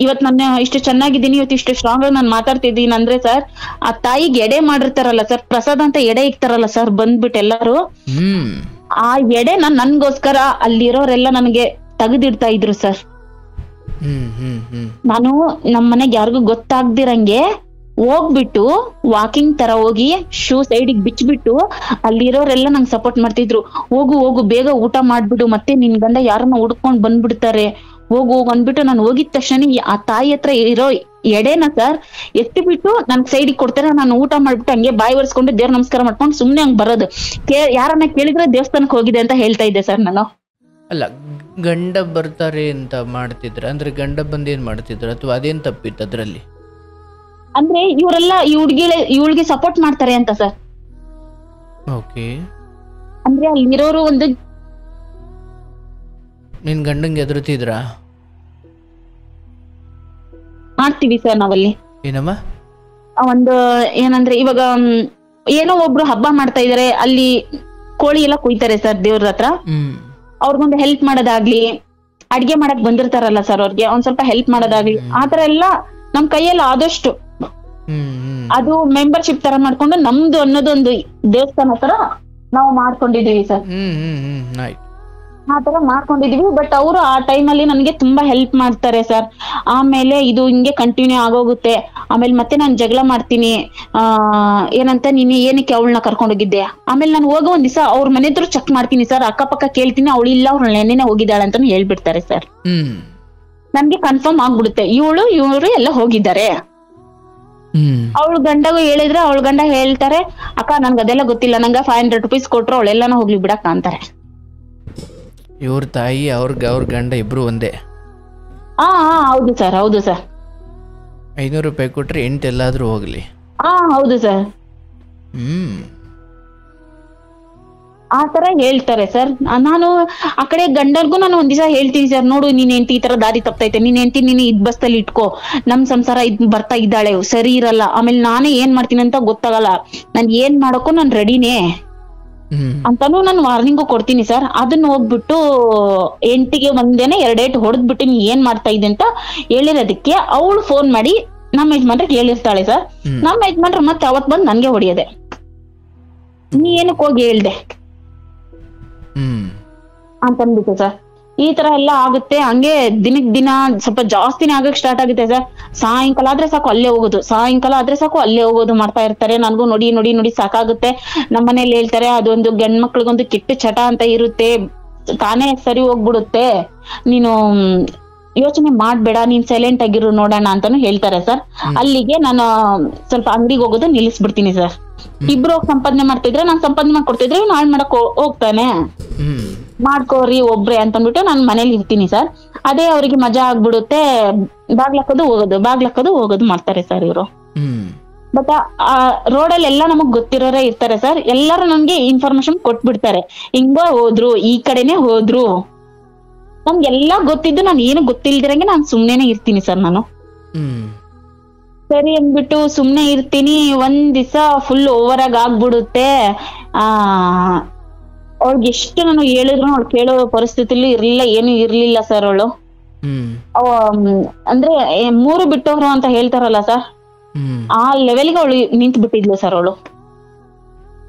ಇವತ್ ನನ್ನ ಇಷ್ಟು ಚೆನ್ನಾಗಿದ್ದೀನಿ, ಇವತ್ತು ಇಷ್ಟು ಸ್ಟ್ರಾಂಗ್ ಆಗಿ ನಾನು ಮಾತಾಡ್ತಿದ್ದೀನಿ ಅಂದ್ರೆ ಸರ್, ಆ ತಾಯಿಗೆ ಎಡೆ ಮಾಡಿರ್ತಾರಲ್ಲ ಸರ್, ಪ್ರಸಾದ ಅಂತ ಎಡೆ ಇಕ್ತಾರಲ್ಲ ಸರ್, ಬಂದ್ಬಿಟ್ಟು ಎಲ್ಲಾರು ಆ ಎಡೆ ನನ್ಗೋಸ್ಕರ ಅಲ್ಲಿರೋರೆಲ್ಲ ನನಗೆ ತೆಗೆದಿಡ್ತಾ ಇದ್ರು ಸರ್. ನಾನು ನಮ್ಮನೆಗೆ ಯಾರಿಗೂ ಗೊತ್ತಾಗ್ದಿರಂಗೆ ಹೋಗ್ಬಿಟ್ಟು ವಾಕಿಂಗ್ ತರ ಹೋಗಿ ಶೂ ಸೈಡಿಗೆ ಬಿಚ್ಬಿಟ್ಟು ಅಲ್ಲಿರೋರೆಲ್ಲ ನಂಗೆ ಸಪೋರ್ಟ್ ಮಾಡ್ತಿದ್ರು. ಹೋಗು ಬೇಗ ಊಟ ಮಾಡ್ಬಿಡು, ಮತ್ತೆ ನಿನ್ ಗಂಡ ಯಾರನ್ನ ಹುಡ್ಕೊಂಡ್ ಬಂದ್ಬಿಡ್ತಾರೆ, ಹೋಗು ಅಂದ್ಬಿಟ್ಟು ನಾನು ಹೋಗಿದ ತಕ್ಷಣ ಆ ತಾಯಿ ಹತ್ರ ಇರೋ ಎಡೆನ ಸರ್ ಎತ್ತಿಬಿಟ್ಟು ನನ್ ಸೈಡಿಗೆ ಕೊಡ್ತಾರೆ. ನಾನು ಊಟ ಮಾಡ್ಬಿಟ್ಟು ಹಂಗೆ ಬಾಯಿ ಒರೆಸ್ಕೊಂಡು ದೇವ್ರ ನಮಸ್ಕಾರ ಮಾಡ್ಕೊಂಡು ಸುಮ್ನೆ ಹಂಗ್ ಬರೋದು. ಯಾರನ್ನ ಕೇಳಿದ್ರೆ ದೇವಸ್ಥಾನಕ್ಕೆ ಹೋಗಿದೆ ಅಂತ ಹೇಳ್ತಾ ಇದ್ದೆ ಸರ್ ನಾನು. ಅಲ್ಲ, ಗಂಡ ಬರ್ತಾರೆ ಅಂತ ಮಾಡ್ತಿದ್ರ ಅಂದ್ರೆ ಗಂಡ ಬಂದ್ ಏನ್ ಮಾಡ್ತಿದ್ರ ಅಥವಾ ಅದೇನ್ ತಪ್ಪಿತ್ತು ಅದ್ರಲ್ಲಿ? ಅಂದ್ರೆ ಇವರೆಲ್ಲ ಇವಳಿಗೆ ಸಪೋರ್ಟ್ ಮಾಡ್ತಾರೆ ಅಂತ ಸರ್. ಓಕೆ. ಅಂದ್ರೆ ಅಲ್ಲಿರೋರು ಒಂದು ನಿನ್ ಗಂಡಂಗೆ ಎದುರುತ್ತಿದ್ರ? ಮಾಡ್ತೀವಿ ಸರ್ ನಾವಲ್ಲಿ. ಏನಮ್ಮ? ಒಂದು ಏನಂದ್ರೆ ಇವಾಗ ಏನೋ ಒಬ್ರು ಹಬ್ಬ ಮಾಡ್ತಾ ಇದಾರೆ, ಅಲ್ಲಿ ಕೋಳಿ ಎಲ್ಲ ಕುಯ್ತಾರೆ ಸರ್ ದೇವ್ರ ಹತ್ರ. ಅವ್ರಿಗೊಂದು ಹೆಲ್ಪ್ ಮಾಡೋದಾಗ್ಲಿ, ಅಡ್ಗೆ ಮಾಡಕ್ ಬಂದಿರ್ತಾರಲ್ಲ ಸರ್ ಅವ್ರಿಗೆ ಒಂದ್ ಸ್ವಲ್ಪ ಹೆಲ್ಪ್ ಮಾಡೋದಾಗ್ಲಿ, ಆತರ ಎಲ್ಲ ನಮ್ ಕೈಯಲ್ಲಿ ಆದಷ್ಟು ಅದು ಮೆಂಬರ್ಶಿಪ್ ತರ ಮಾಡ್ಕೊಂಡು ನಮ್ದು ಅನ್ನೋದೊಂದು ದೇವಸ್ಥಾನ ತರ ನಾವು ಮಾಡ್ಕೊಂಡಿದೀವಿ ಸರ್. ಆ ತರ ಮಾಡ್ಕೊಂಡಿದೀವಿ. ಬಟ್ ಅವರು ಆ ಟೈಮಲ್ಲಿ ನನಗೆ ತುಂಬಾ ಹೆಲ್ಪ್ ಮಾಡ್ತಾರೆ ಸರ್. ಆಮೇಲೆ ಇದು ಹಿಂಗೆ ಕಂಟಿನ್ಯೂ ಆಗೋಗುತ್ತೆ. ಆಮೇಲೆ ಮತ್ತೆ ನಾನು ಜಗಳ ಮಾಡ್ತೀನಿ, ಏನಂತ ನೀನು ಏನಕ್ಕೆ ಅವಳನ್ನ ಕರ್ಕೊಂಡೋಗಿದ್ದೆ. ಆಮೇಲೆ ನಾನು ಹೋಗೋ ಒಂದ್ ದಿವಸ ಅವ್ರ ಮನೆ ಹತ್ರ ಚೆಕ್ ಮಾಡ್ತೀನಿ ಸರ್, ಅಕ್ಕಪಕ್ಕ ಕೇಳ್ತೀನಿ, ಅವಳು ಇಲ್ಲ ಅವ್ರ ನೆನ್ನೆನೆ ಹೋಗಿದ್ದಾಳೆ ಅಂತಾನು ಹೇಳ್ಬಿಡ್ತಾರೆ ಸರ್. ನನ್ಗೆ ಕನ್ಫರ್ಮ್ ಆಗ್ಬಿಡುತ್ತೆ ಇವರು ಎಲ್ಲ ಹೋಗಿದ್ದಾರೆ. ಅವಳು ಗಂಡಗೂ ಹೇಳಿದ್ರೆ ಅವಳ ಗಂಡ ಹೇಳ್ತಾರೆ, ಅಕ್ಕ ನನ್ಗೆ ಅದೆಲ್ಲ ಗೊತ್ತಿಲ್ಲ, ನಂಗೆ 500 ರೂಪೀಸ್ ಕೊಟ್ರು ಅವಳೆಲ್ಲಾನು ಹೋಗ್ಲಿ ಬಿಡಕ್ಕ ಅಂತಾರೆ. ಇವ್ರ ತಾಯಿ ಅವ್ರ ಗಂಡ ಇಬ್ರು ಒಂದೇ. ಹೌದು ಸರ್, ಹೌದು ಸರ್. 500 ರೂಪಾಯಿ ಕೊಟ್ರೆ 8 ಎಲ್ಲಾದ್ರೂ ಹೋಗ್ಲಿ. ಹೌದು ಸರ್. ಆ ತರ ಹೇಳ್ತಾರೆ ಸರ್. ನಾನು ಆ ಕಡೆ ಗಂಡರ್ಗೂ ನಾನು ಒಂದ್ ದಿವಸ ಹೇಳ್ತೀನಿ ಸರ್, ನೋಡು ನೀನ್ ಹೆಂಡತಿ ಈ ತರ ದಾರಿ ತಪ್ತೈತೆ, ನೀನ್ ಹೆಂಡತಿ ನೀನು ಇದ್ ಬಸ್ತಲ್ಲಿ ಇಟ್ಕೋ, ನಮ್ ಸಂಸಾರ ಬರ್ತಾ ಇದ್ದಾಳೆ, ಸರಿ ಇರಲ್ಲ. ಆಮೇಲೆ ನಾನೇ ಏನ್ ಮಾಡ್ತೀನಿ ಅಂತ ಗೊತ್ತಾಗಲ್ಲ, ನಾನ್ ಏನ್ ಮಾಡಕ್ಕೂ ನಾನ್ ರೆಡಿನೇ ಅಂತಾನು ನಾನು ವಾರ್ನಿಂಗು ಕೊಡ್ತೀನಿ ಸರ್. ಅದನ್ನ ಹೋಗ್ಬಿಟ್ಟು ಹೆಂಡತಿಗೆ ಒಂದೇನೆ 2 ಏಟು ಹೊಡೆದ್ಬಿಟ್ಟು ನೀ ಏನ್ ಮಾಡ್ತಾ ಇದ್ದೆ ಅಂತ ಹೇಳಿರೋದಕ್ಕೆ ಅವಳು ಫೋನ್ ಮಾಡಿ ನಮ್ಮ ಯಜಮಾನ್ರಿಗೆ ಹೇಳಿರ್ತಾಳೆ ಸರ್. ನಮ್ಮ ಯಜಮಾನ್ರು ಮತ್ತೆ ಅವತ್ ಬಂದು ನನ್ಗೆ ಹೊಡಿಯೋದೆ, ನೀ ಏನಕ್ಕೆ ಹೋಗಿ ಹೇಳ್ದೆ ಅಂತಂದ್ಬಿಟ್ಟು ಸರ್. ಈ ತರ ಎಲ್ಲ ಆಗುತ್ತೆ. ಹಂಗೆ ದಿನಕ್ ದಿನ ಸ್ವಲ್ಪ ಜಾಸ್ತಿನೇ ಆಗಕ್ ಸ್ಟಾರ್ಟ್ ಆಗುತ್ತೆ ಸರ್. ಸಾಯಂಕಾಲ ಆದ್ರೆ ಸಾಕು ಅಲ್ಲೇ ಹೋಗೋದು, ಸಾಯಂಕಾಲ ಆದ್ರೆ ಸಾಕು ಅಲ್ಲೇ ಹೋಗೋದು ಮಾಡ್ತಾ ಇರ್ತಾರೆ. ನನ್ಗೂ ನೋಡಿ ನೋಡಿ ನೋಡಿ ಸಾಕಾಗುತ್ತೆ. ನಮ್ಮನೇಲಿ ಹೇಳ್ತಾರೆ, ಅದೊಂದು ಗಂಡ್ ಮಕ್ಳಿಗೊಂದು ಕೆಟ್ಟ ಚಟ ಅಂತ ಇರುತ್ತೆ, ತಾನೇ ಸರಿ ಹೋಗ್ಬಿಡುತ್ತೆ, ನೀನು ಯೋಚನೆ ಮಾಡ್ಬೇಡ, ನೀನ್ ಸೈಲೆಂಟ್ ಆಗಿರು ನೋಡೋಣ ಅಂತಾನು ಹೇಳ್ತಾರೆ ಸರ್. ಅಲ್ಲಿಗೆ ನಾನು ಸ್ವಲ್ಪ ಅಂಗಡಿಗೆ ಹೋಗೋದು ನಿಲ್ಲಿಸ್ಬಿಡ್ತೀನಿ ಸರ್. ಇಬ್ರು ಹೋಗಿ ಸಂಪಾದನೆ ಮಾಡ್ತಿದ್ರೆ ನಾನು ಸಂಪಾದನೆ ಮಾಡ್ಕೊಡ್ತಿದ್ರೆ ನಾಳೆ ಮಾಡಕ್ ಹೋಗ್ತಾನೆ, ಮಾಡ್ಕೋರಿ ಒಬ್ರೆ ಅಂತಂದ್ಬಿಟ್ಟು ನಾನು ಮನೇಲಿ ಇರ್ತೀನಿ ಸರ್. ಅದೇ ಅವ್ರಿಗೆ ಮಜಾ ಆಗ್ಬಿಡುತ್ತೆ, ಬಾಗ್ಲಕ್ಕದು ಹೋಗೋದು ಮಾಡ್ತಾರೆ ಸರ್ ಇವರು. ಬಟ್ ಆ ರೋಡಲ್ಲಿ ಎಲ್ಲ ನಮಗ್ ಗೊತ್ತಿರೋರೇ ಇರ್ತಾರೆ ಸರ್. ಎಲ್ಲರೂ ನಮ್ಗೆ ಇನ್ಫಾರ್ಮೇಶನ್ ಕೊಟ್ಬಿಡ್ತಾರೆ, ಹಿಂಗ ಹೋದ್ರು, ಈ ಕಡೆನೆ ಹೋದ್ರು, ನಮ್ಗೆಲ್ಲಾ ಗೊತ್ತಿದ್ದು ನಾನು ಏನು ಗೊತ್ತಿಲ್ದಿರಂಗೆ ನಾನು ಸುಮ್ನೆನೆ ಇರ್ತೀನಿ ಸರ್. ನಾನು ಸರಿ ಅಂದ್ಬಿಟ್ಟು ಸುಮ್ನೆ ಇರ್ತೀನಿ. ಒಂದ್ ದಿವಸ ಫುಲ್ ಓವರ್ ಆಗಿ ಆಗ್ಬಿಡುತ್ತೆ. ಅವಳಿಗೆ ಎಷ್ಟು ನಾನು ಹೇಳಿದ್ರು ಅವಳು ಕೇಳೋ ಪರಿಸ್ಥಿತಿಲಿ ಇರ್ಲಿಲ್ಲ, ಏನು ಇರ್ಲಿಲ್ಲ ಸರ್. ಅವಳು ಅಂದ್ರೆ 3 ಬಿಟ್ಟವ್ರು ಅಂತ ಹೇಳ್ತಾರಲ್ಲ ಸರ್, ಆ ಲೆವೆಲ್ಗೆ ಅವಳು ನಿಂತು ಬಿಟ್ಟಿದ್ಲು ಸರ್. ಅವಳು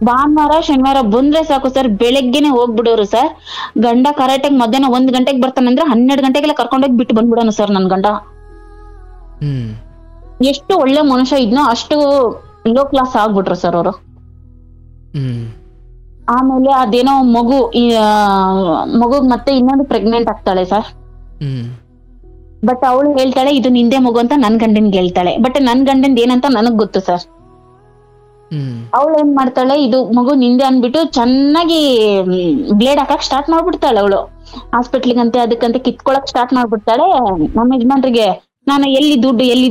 ಭಾನುವಾರ ಶನಿವಾರ ಬಂದ್ರೆ ಸಾಕು ಸರ್, ಬೆಳಗ್ಗೆನೆ ಹೋಗ್ಬಿಡೋರು ಸರ್. ಗಂಡ ಕರೆಕ್ಟಾಗಿ ಮಧ್ಯಾಹ್ನ 1 ಗಂಟೆಗೆ ಬರ್ತಾನಂದ್ರೆ 12 ಗಂಟೆಗೆಲ್ಲ ಕರ್ಕೊಂಡೋಗಿ ಬಿಟ್ಟು ಬಂದ್ಬಿಡೋನು ಸರ್ ನನ್ ಗಂಡ. ಎಷ್ಟು ಒಳ್ಳೆ ಮನುಷ್ಯ ಇದ್ನೋ ಅಷ್ಟು ಲೋ ಕ್ಲಾಸ್ ಆಗ್ಬಿಟ್ರು ಸರ್ ಅವರು. ಆಮೇಲೆ ಅದೇನೋ ಮಗು ಮತ್ತೆ ಇನ್ನೊಂದು ಪ್ರೆಗ್ನೆಂಟ್ ಆಗ್ತಾಳೆ ಸರ್. ಬಟ್ ಅವಳು ಹೇಳ್ತಾಳೆ ಇದು ನಿಂದೆ ಮಗು ಅಂತ ನನ್ ಗಂಡನ್ಗೆ ಹೇಳ್ತಾಳೆ. ಬಟ್ ನನ್ ಗಂಡನ್ದು ಏನಂತ ನನಗ್ ಗೊತ್ತು ಸರ್. ಅವಳು ಏನ್ ಮಾಡ್ತಾಳೆ, ಇದು ಮಗು ನಿಂದೆ ಅನ್ಬಿಟ್ಟು ಚೆನ್ನಾಗಿ ಬ್ಲೇಡ್ ಹಾಕಕ್ ಸ್ಟಾರ್ಟ್ ಮಾಡ್ಬಿಡ್ತಾಳೆ. ಅವಳು ಹಾಸ್ಪಿಟ್ಲಿಗಂತೆ ಅದಕ್ಕಂತೆ ಕಿತ್ಕೊಳಕ್ ಸ್ಟಾರ್ಟ್ ಮಾಡ್ಬಿಡ್ತಾಳೆ. ನಮ್ಮ ಯಜಮಾನ್ರಿಗೆ ನಾನು ಎಲ್ಲಿ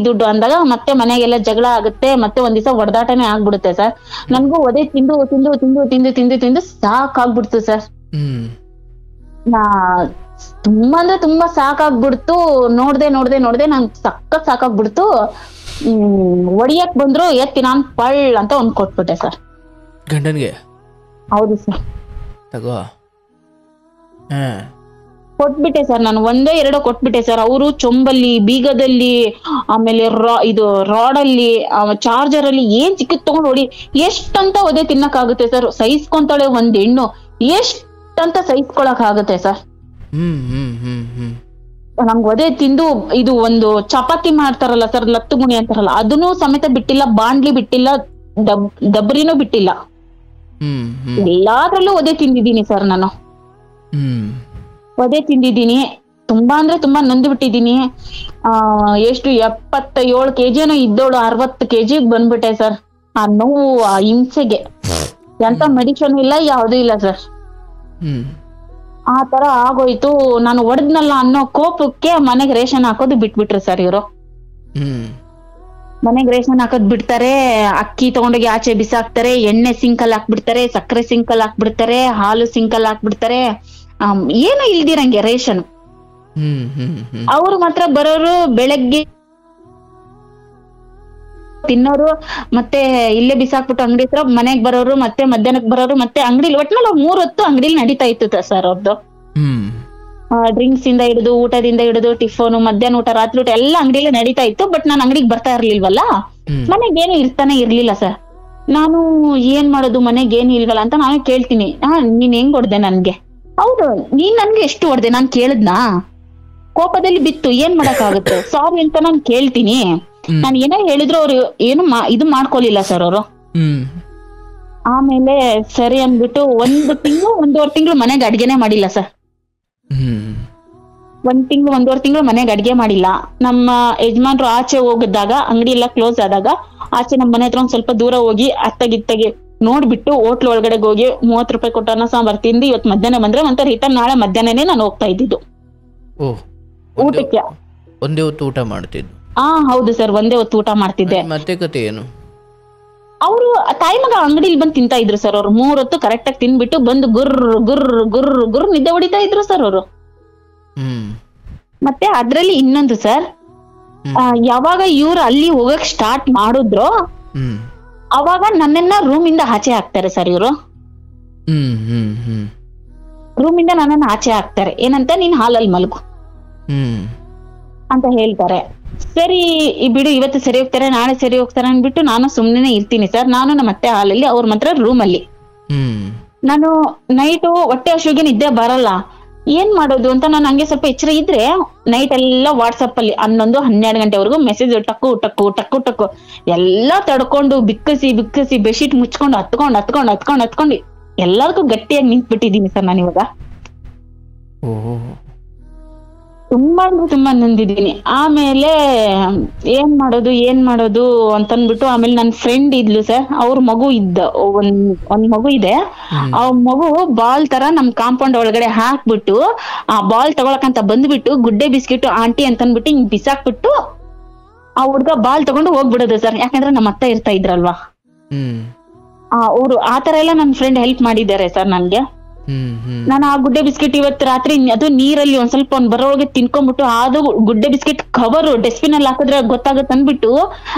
ದುಡ್ಡು ಅಂದಾಗ ಮತ್ತೆ ಮನೆಗೆಲ್ಲ ಜಗಳ ಆಗುತ್ತೆ. ಮತ್ತೆ ಒಂದ್ ದಿವಸ ಹೊಡೆದಾಟನೇ ಆಗ್ಬಿಡುತ್ತೆ ಸರ್. ನನ್ಗೂ ಒದೆ ತಿಂದು ತಿಂದು ತಿಂದು ತಿಂದು ತಿಂದು ತಿಂದು ಸಾಕಾಗ್ಬಿಡ್ತು ಸರ್. ತುಂಬಾ ಅಂದ್ರೆ ತುಂಬಾ ಸಾಕಾಗ್ಬಿಡ್ತು. ನೋಡ್ದೆ ನಂಗೆ ಸಖತ್ ಸಾಕಾಗ್ಬಿಡ್ತು. ಒಡಿಯಕ್ ಬಂದ್ರು ಎತ್ತಿ ನಾನ್ ಪಳ್ ಅಂತ ಒಂದ್ ಕೊಟ್ಬಿಟ್ಟೆ ಸರ್ ಗಂಡನ್ಗೆ. ಹೌದು ಸರ್, ತಗೋ ಕೊಟ್ಬಿಟ್ಟೆ ಸರ್. ನಾನು 1-2 ಕೊಟ್ಬಿಟ್ಟೆ ಸರ್. ಅವರು ಚೊಂಬಲ್ಲಿ, ಬೀಗದಲ್ಲಿ, ಆಮೇಲೆ ಇದು ರಾಡಲ್ಲಿ, ಚಾರ್ಜರ್ ಅಲ್ಲಿ ಏನ್ ಚಿಕ್ಕದ್ ತಗೊಂಡ್ ಹೊಡಿ. ಎಷ್ಟಂತ ಒದೆ ತಿನ್ನಕ್ ಆಗುತ್ತೆ ಸರ್? ಸಹಿಸ್ಕೊಂತಾಳೆ ಒಂದ್ ಹೆಣ್ಣು, ಎಷ್ಟಂತ ಸಹಿಸ್ಕೊಳಕ್ ಆಗುತ್ತೆ ಸರ್? ನಮ್ಗೆ ಒದೆ ತಿಂದು ಇದು ಒಂದು ಚಪಾತಿ ಮಾಡ್ತಾರಲ್ಲ ಸರ್, ಲತ್ತು ಗುಣಿ ಅಂತಾರಲ್ಲ, ಅದನ್ನು ಸಮೇತ ಬಿಟ್ಟಿಲ್ಲ, ಬಾಂಡ್ಲಿ ಬಿಟ್ಟಿಲ್ಲ, ದಬ್ರಿನೂ ಬಿಟ್ಟಿಲ್ಲ. ಎಲ್ಲಾದ್ರಲ್ಲೂ ಒದೆ ತಿಂದಿದ್ದೀನಿ ಸರ್ ನಾನು. ಒದೆ ತಿಂದಿದ್ದೀನಿ. ತುಂಬಾ ಅಂದ್ರೆ ತುಂಬಾ ನೊಂದು ಬಿಟ್ಟಿದ್ದೀನಿ. ಎಷ್ಟು 77 kg ಇದ್ದೋಳು 60 kg ಬಂದ್ಬಿಟ್ಟೆ ಸರ್. ಆ ನೋವು, ಆ ಹಿಂಸೆಗೆ ಎಂತ ಮೆಡಿಸಿನ್ ಇಲ್ಲ, ಯಾವ್ದು ಇಲ್ಲ ಸರ್. ಆ ತರ ಆಗೋಯ್ತು. ನಾನು ಹೊಡೆದ್ನಲ್ಲ ಅನ್ನೋ ಕೋಪಕ್ಕೆ ಮನೆಗೆ ರೇಷನ್ ಹಾಕೋದು ಬಿಟ್ಬಿಟ್ರು ಸರ್ ಇವರು. ಮನೆಗೆ ರೇಷನ್ ಹಾಕೋದ್ ಬಿಡ್ತಾರೆ, ಅಕ್ಕಿ ತಗೊಂಡೋಗಿ ಆಚೆ ಬಿಸಾಕ್ತಾರೆ, ಎಣ್ಣೆ ಸಿಂಕಲ್ ಹಾಕ್ಬಿಡ್ತಾರೆ, ಸಕ್ಕರೆ ಸಿಂಕಲ್ ಹಾಕ್ಬಿಡ್ತಾರೆ, ಹಾಲು ಸಿಂಕಲ್ ಹಾಕ್ಬಿಡ್ತಾರೆ. ಏನು ಇಲ್ದಿರಂಗೆ ರೇಷನ್. ಅವ್ರು ಮಾತ್ರ ಬರೋರು ಬೆಳಗ್ಗೆ ತಿನ್ನೋರು ಮತ್ತೆ ಇಲ್ಲೇ ಬಿಸಾಕ್ಬಿಟ್ಟು ಅಂಗಡಿ ಹತ್ರ ಮನೆಗ್ ಬರೋರು, ಮತ್ತೆ ಮಧ್ಯಾಹ್ನಕ್ ಬರೋರು, ಮತ್ತೆ ಅಂಗಡಿಲಿ ಒಟ್ನಲ್ಲಿ 3 ಹೊತ್ತು ಅಂಗಡಿಲಿ ನಡೀತಾ ಇತ್ತು ಸರ್ ಅವ್ರದ್ದು. ಡ್ರಿಂಕ್ಸ್ ಇಂದ ಹಿಡಿದು ಊಟದಿಂದ ಹಿಡಿದು ಟಿಫನ್, ಮಧ್ಯಾಹ್ನ ಊಟ, ರಾತ್ರಿ ಊಟ ಎಲ್ಲ ಅಂಗಡಿಲೇ ನಡೀತಾ ಇತ್ತು. ಬಟ್ ನಾನು ಅಂಗಡಿಗೆ ಬರ್ತಾ ಇರ್ಲಿಲ್ವಲ್ಲ, ಮನೆಗೇನು ಇರ್ತಾನೆ ಇರ್ಲಿಲ್ಲ ಸರ್. ನಾನು ಏನ್ ಮಾಡೋದು, ಮನೆಗೇನು ಇಲ್ವಲ್ಲ ಅಂತ ನಾನು ಕೇಳ್ತೀನಿ, ನೀನ್ ಹೆಂಗ್ ಹೊಡ್ದೆ ನನ್ಗೆ? ಹೌದು, ನೀನ್ ನನ್ಗೆ ಎಷ್ಟು ಹೊಡ್ದೆ ನಾನ್ ಕೇಳಿದ್ನಾ? ಕೋಪದಲ್ಲಿ ಬಿತ್ತು, ಏನ್ ಮಾಡಕ್ಕಾಗುತ್ತೆ, ಸಾರಿ ಅಂತ ನಾನ್ ಕೇಳ್ತೀನಿ. ನಾನು ಏನೋ ಹೇಳಿದ್ರು ಅವ್ರು ಏನು ಇದು ಮಾಡ್ಕೊಲಿಲ್ಲ ಸರ್ ಅವರು. ಆಮೇಲೆ ಸರಿ ಅಂದ್ಬಿಟ್ಟು 1 ತಿಂಗಳು 1.5 ತಿಂಗಳು ಮನೆಗೆ ಅಡ್ಗೆನೆ ಮಾಡಿಲ್ಲ ಸರ್. 1 ತಿಂಗಳು 1.5 ತಿಂಗಳು ಮನೆಗೆ ಅಡ್ಗೆ ಮಾಡಿಲ್ಲ. ನಮ್ಮ ಯಜಮಾನ್ರು ಆಚೆ ಹೋಗಿದ್ದಾಗ, ಅಂಗಡಿ ಎಲ್ಲ ಕ್ಲೋಸ್ ಆದಾಗ ಆಚೆ ನಮ್ಮ ಮನೆ ಹತ್ರ ಒಂದ್ ಸ್ವಲ್ಪ ದೂರ ಹೋಗಿ ಅತ್ತಗಿತ್ತಗೆ ನೋಡ್ಬಿಟ್ಟು ಹೋಟ್ಲ್ ಒಳಗಡೆ ಹೋಗಿ 30 ರೂಪಾಯಿ ಕೊಟ್ಟು ಅನ್ನ ಸಾಂಬಾರ್ ತಿಂದು ಇವತ್ತು ಮಧ್ಯಾಹ್ನ ಬಂದ್ರೆ ಮತ್ತೆ ರಿಟರ್ನ್ ನಾಳೆ ಮಧ್ಯಾಹ್ನನೇ ನಾನು ಹೋಗ್ತಾ ಇದ್ದಿದ್ದು ಊಟಕ್ಕೆ. ಒಂದೇ ಹೊತ್ತು ಊಟ ಮಾಡ್ತಿದ್ದು? ಹೌದು ಸರ್, ಒಂದೇ ಹೊತ್ತು ಊಟ ಮಾಡ್ತಿದ್ದೆ. ಮತ್ತೆ ಕತೆ ಏನು? ಅವರು ತಾಯಿ ಮಗ ಅಂಗಡಿಲಿ ಬಂದು ತಿಂತಾ ಇದ್ರು ಸರ್. ಅವ್ರು 3 ಹೊತ್ತು ಕರೆಕ್ಟ್ ಆಗಿ ತಿನ್ಬಿಟ್ಟು ಬಂದು ಗುರ್ ನಿದ್ದೆ ಹೊಡಿತಾ ಇದ್ರು ಸರ್ ಅವರು. ಮತ್ತೆ ಅದ್ರಲ್ಲಿ ಇನ್ನೊಂದು ಸರ್, ಯಾವಾಗ ಇವ್ರು ಅಲ್ಲಿ ಹೋಗಕ್ ಸ್ಟಾರ್ಟ್ ಮಾಡಿದ್ರು ಅವಾಗ ನನ್ನನ್ನ ರೂಮಿಂದ ಆಚೆ ಹಾಕ್ತಾರೆ ಸರ್. ಇವರು ರೂಮಿಂದ ನನ್ನನ್ನ ಆಚೆ ಹಾಕ್ತಾರೆ. ಏನಂತ, ನೀನ್ ಹಾಲಲ್ಲಿ ಮಲಗು ಅಂತ ಹೇಳ್ತಾರೆ. ಸರಿ ಬಿಡು, ಇವತ್ತು ಸರಿ ಹೋಗ್ತಾರೆ, ನಾಳೆ ಸರಿ ಹೋಗ್ತಾರೆ ಅನ್ಬಿಟ್ಟು ನಾನು ಸುಮ್ನೆ ಇರ್ತೀನಿ ಸರ್. ನಾನು ನಮ್ಮ ಅತ್ತೆ ಹಾಲಲ್ಲಿ, ಅವ್ರ ಮಾತ್ರ ರೂಮಲ್ಲಿ. ನಾನು ನೈಟು ಹೊಟ್ಟೆ ಹಸುವಿಗೆ ನಿದ್ದೆ ಬರಲ್ಲ, ಏನ್ ಮಾಡೋದು ಅಂತ ನಾನು ಹಂಗೆ ಸ್ವಲ್ಪ ಎಚ್ಚರ ಇದ್ರೆ ನೈಟ್ ಎಲ್ಲ ವಾಟ್ಸಪ್ ಅಲ್ಲಿ 11-12 ಗಂಟೆವರೆಗೂ ಮೆಸೇಜ್ ಟಕ್ಕು ಟಕ್ಕು ಟಕ್ಕು ಟಕ್ಕು ಎಲ್ಲಾ ತಡ್ಕೊಂಡು ಬಿಕ್ಕಸಿ ಬೆಡ್ಶೀಟ್ ಮುಚ್ಕೊಂಡು ಹತ್ಕೊಂಡು ಎಲ್ಲದಕ್ಕೂ ಗಟ್ಟಿಯಾಗಿ ನಿಂತ್ಬಿಟ್ಟಿದೀನಿ ಸರ್ ನಾನು ಇವಾಗ. ತುಂಬಾ ನೊಂದಿದ್ದೀನಿ. ಆಮೇಲೆ ಏನ್ ಮಾಡೋದು ಅಂತಂದ್ಬಿಟ್ಟು ಆಮೇಲೆ ನನ್ ಫ್ರೆಂಡ್ ಇದ್ಲು ಸರ್, ಅವ್ರ ಮಗು ಒಂದ್ ಮಗು ಇದೆ. ಆ ಮಗು ಬಾಲ್ ತರ ನಮ್ ಕಾಂಪೌಂಡ್ ಒಳಗಡೆ ಹಾಕ್ಬಿಟ್ಟು ಆ ಬಾಲ್ ತಗೊಳಕಂತ ಬಂದ್ಬಿಟ್ಟು ಗುಡ್ಡೆ ಬಿಸ್ಕಿಟ್ ಆಂಟಿ ಅಂತಂದ್ಬಿಟ್ಟು ಹಿಂಗ್ ಬಿಸಾಕ್ಬಿಟ್ಟು ಆ ಹುಡ್ಗ ಬಾಲ್ ತಗೊಂಡು ಹೋಗ್ಬಿಡೋದು ಸರ್. ಯಾಕಂದ್ರೆ ನಮ್ಮ ಅತ್ತ ಇರ್ತಾ ಇದ್ರಲ್ವಾ, ಅವ್ರು ಆತರ ಎಲ್ಲ ನನ್ ಫ್ರೆಂಡ್ ಹೆಲ್ಪ್ ಮಾಡಿದ್ದಾರೆ ಸರ್ ನನ್ಗೆ. ನಾನು ಆ ಗುಡ್ಡೆ ಬಿಸ್ಕೆಟ್ ಇವತ್ತು ರಾತ್ರಿ ಅದು ನೀರಲ್ಲಿ ಒಂದ್ ಸ್ವಲ್ಪ ಬರೋಳಗೆ ತಿನ್ಕೊಂಡ್ಬಿಟ್ಟು ಅದು ಗುಡ್ಡೆ ಬಿಸ್ಕೆಟ್ ಕವರ್ ಡಸ್ಟ್ಬಿನ್ ಅಲ್ಲಿ ಹಾಕಿದ್ರೆ ಗೊತ್ತಾಗತ್ತೆ ಅಂದ್ಬಿಟ್ಟು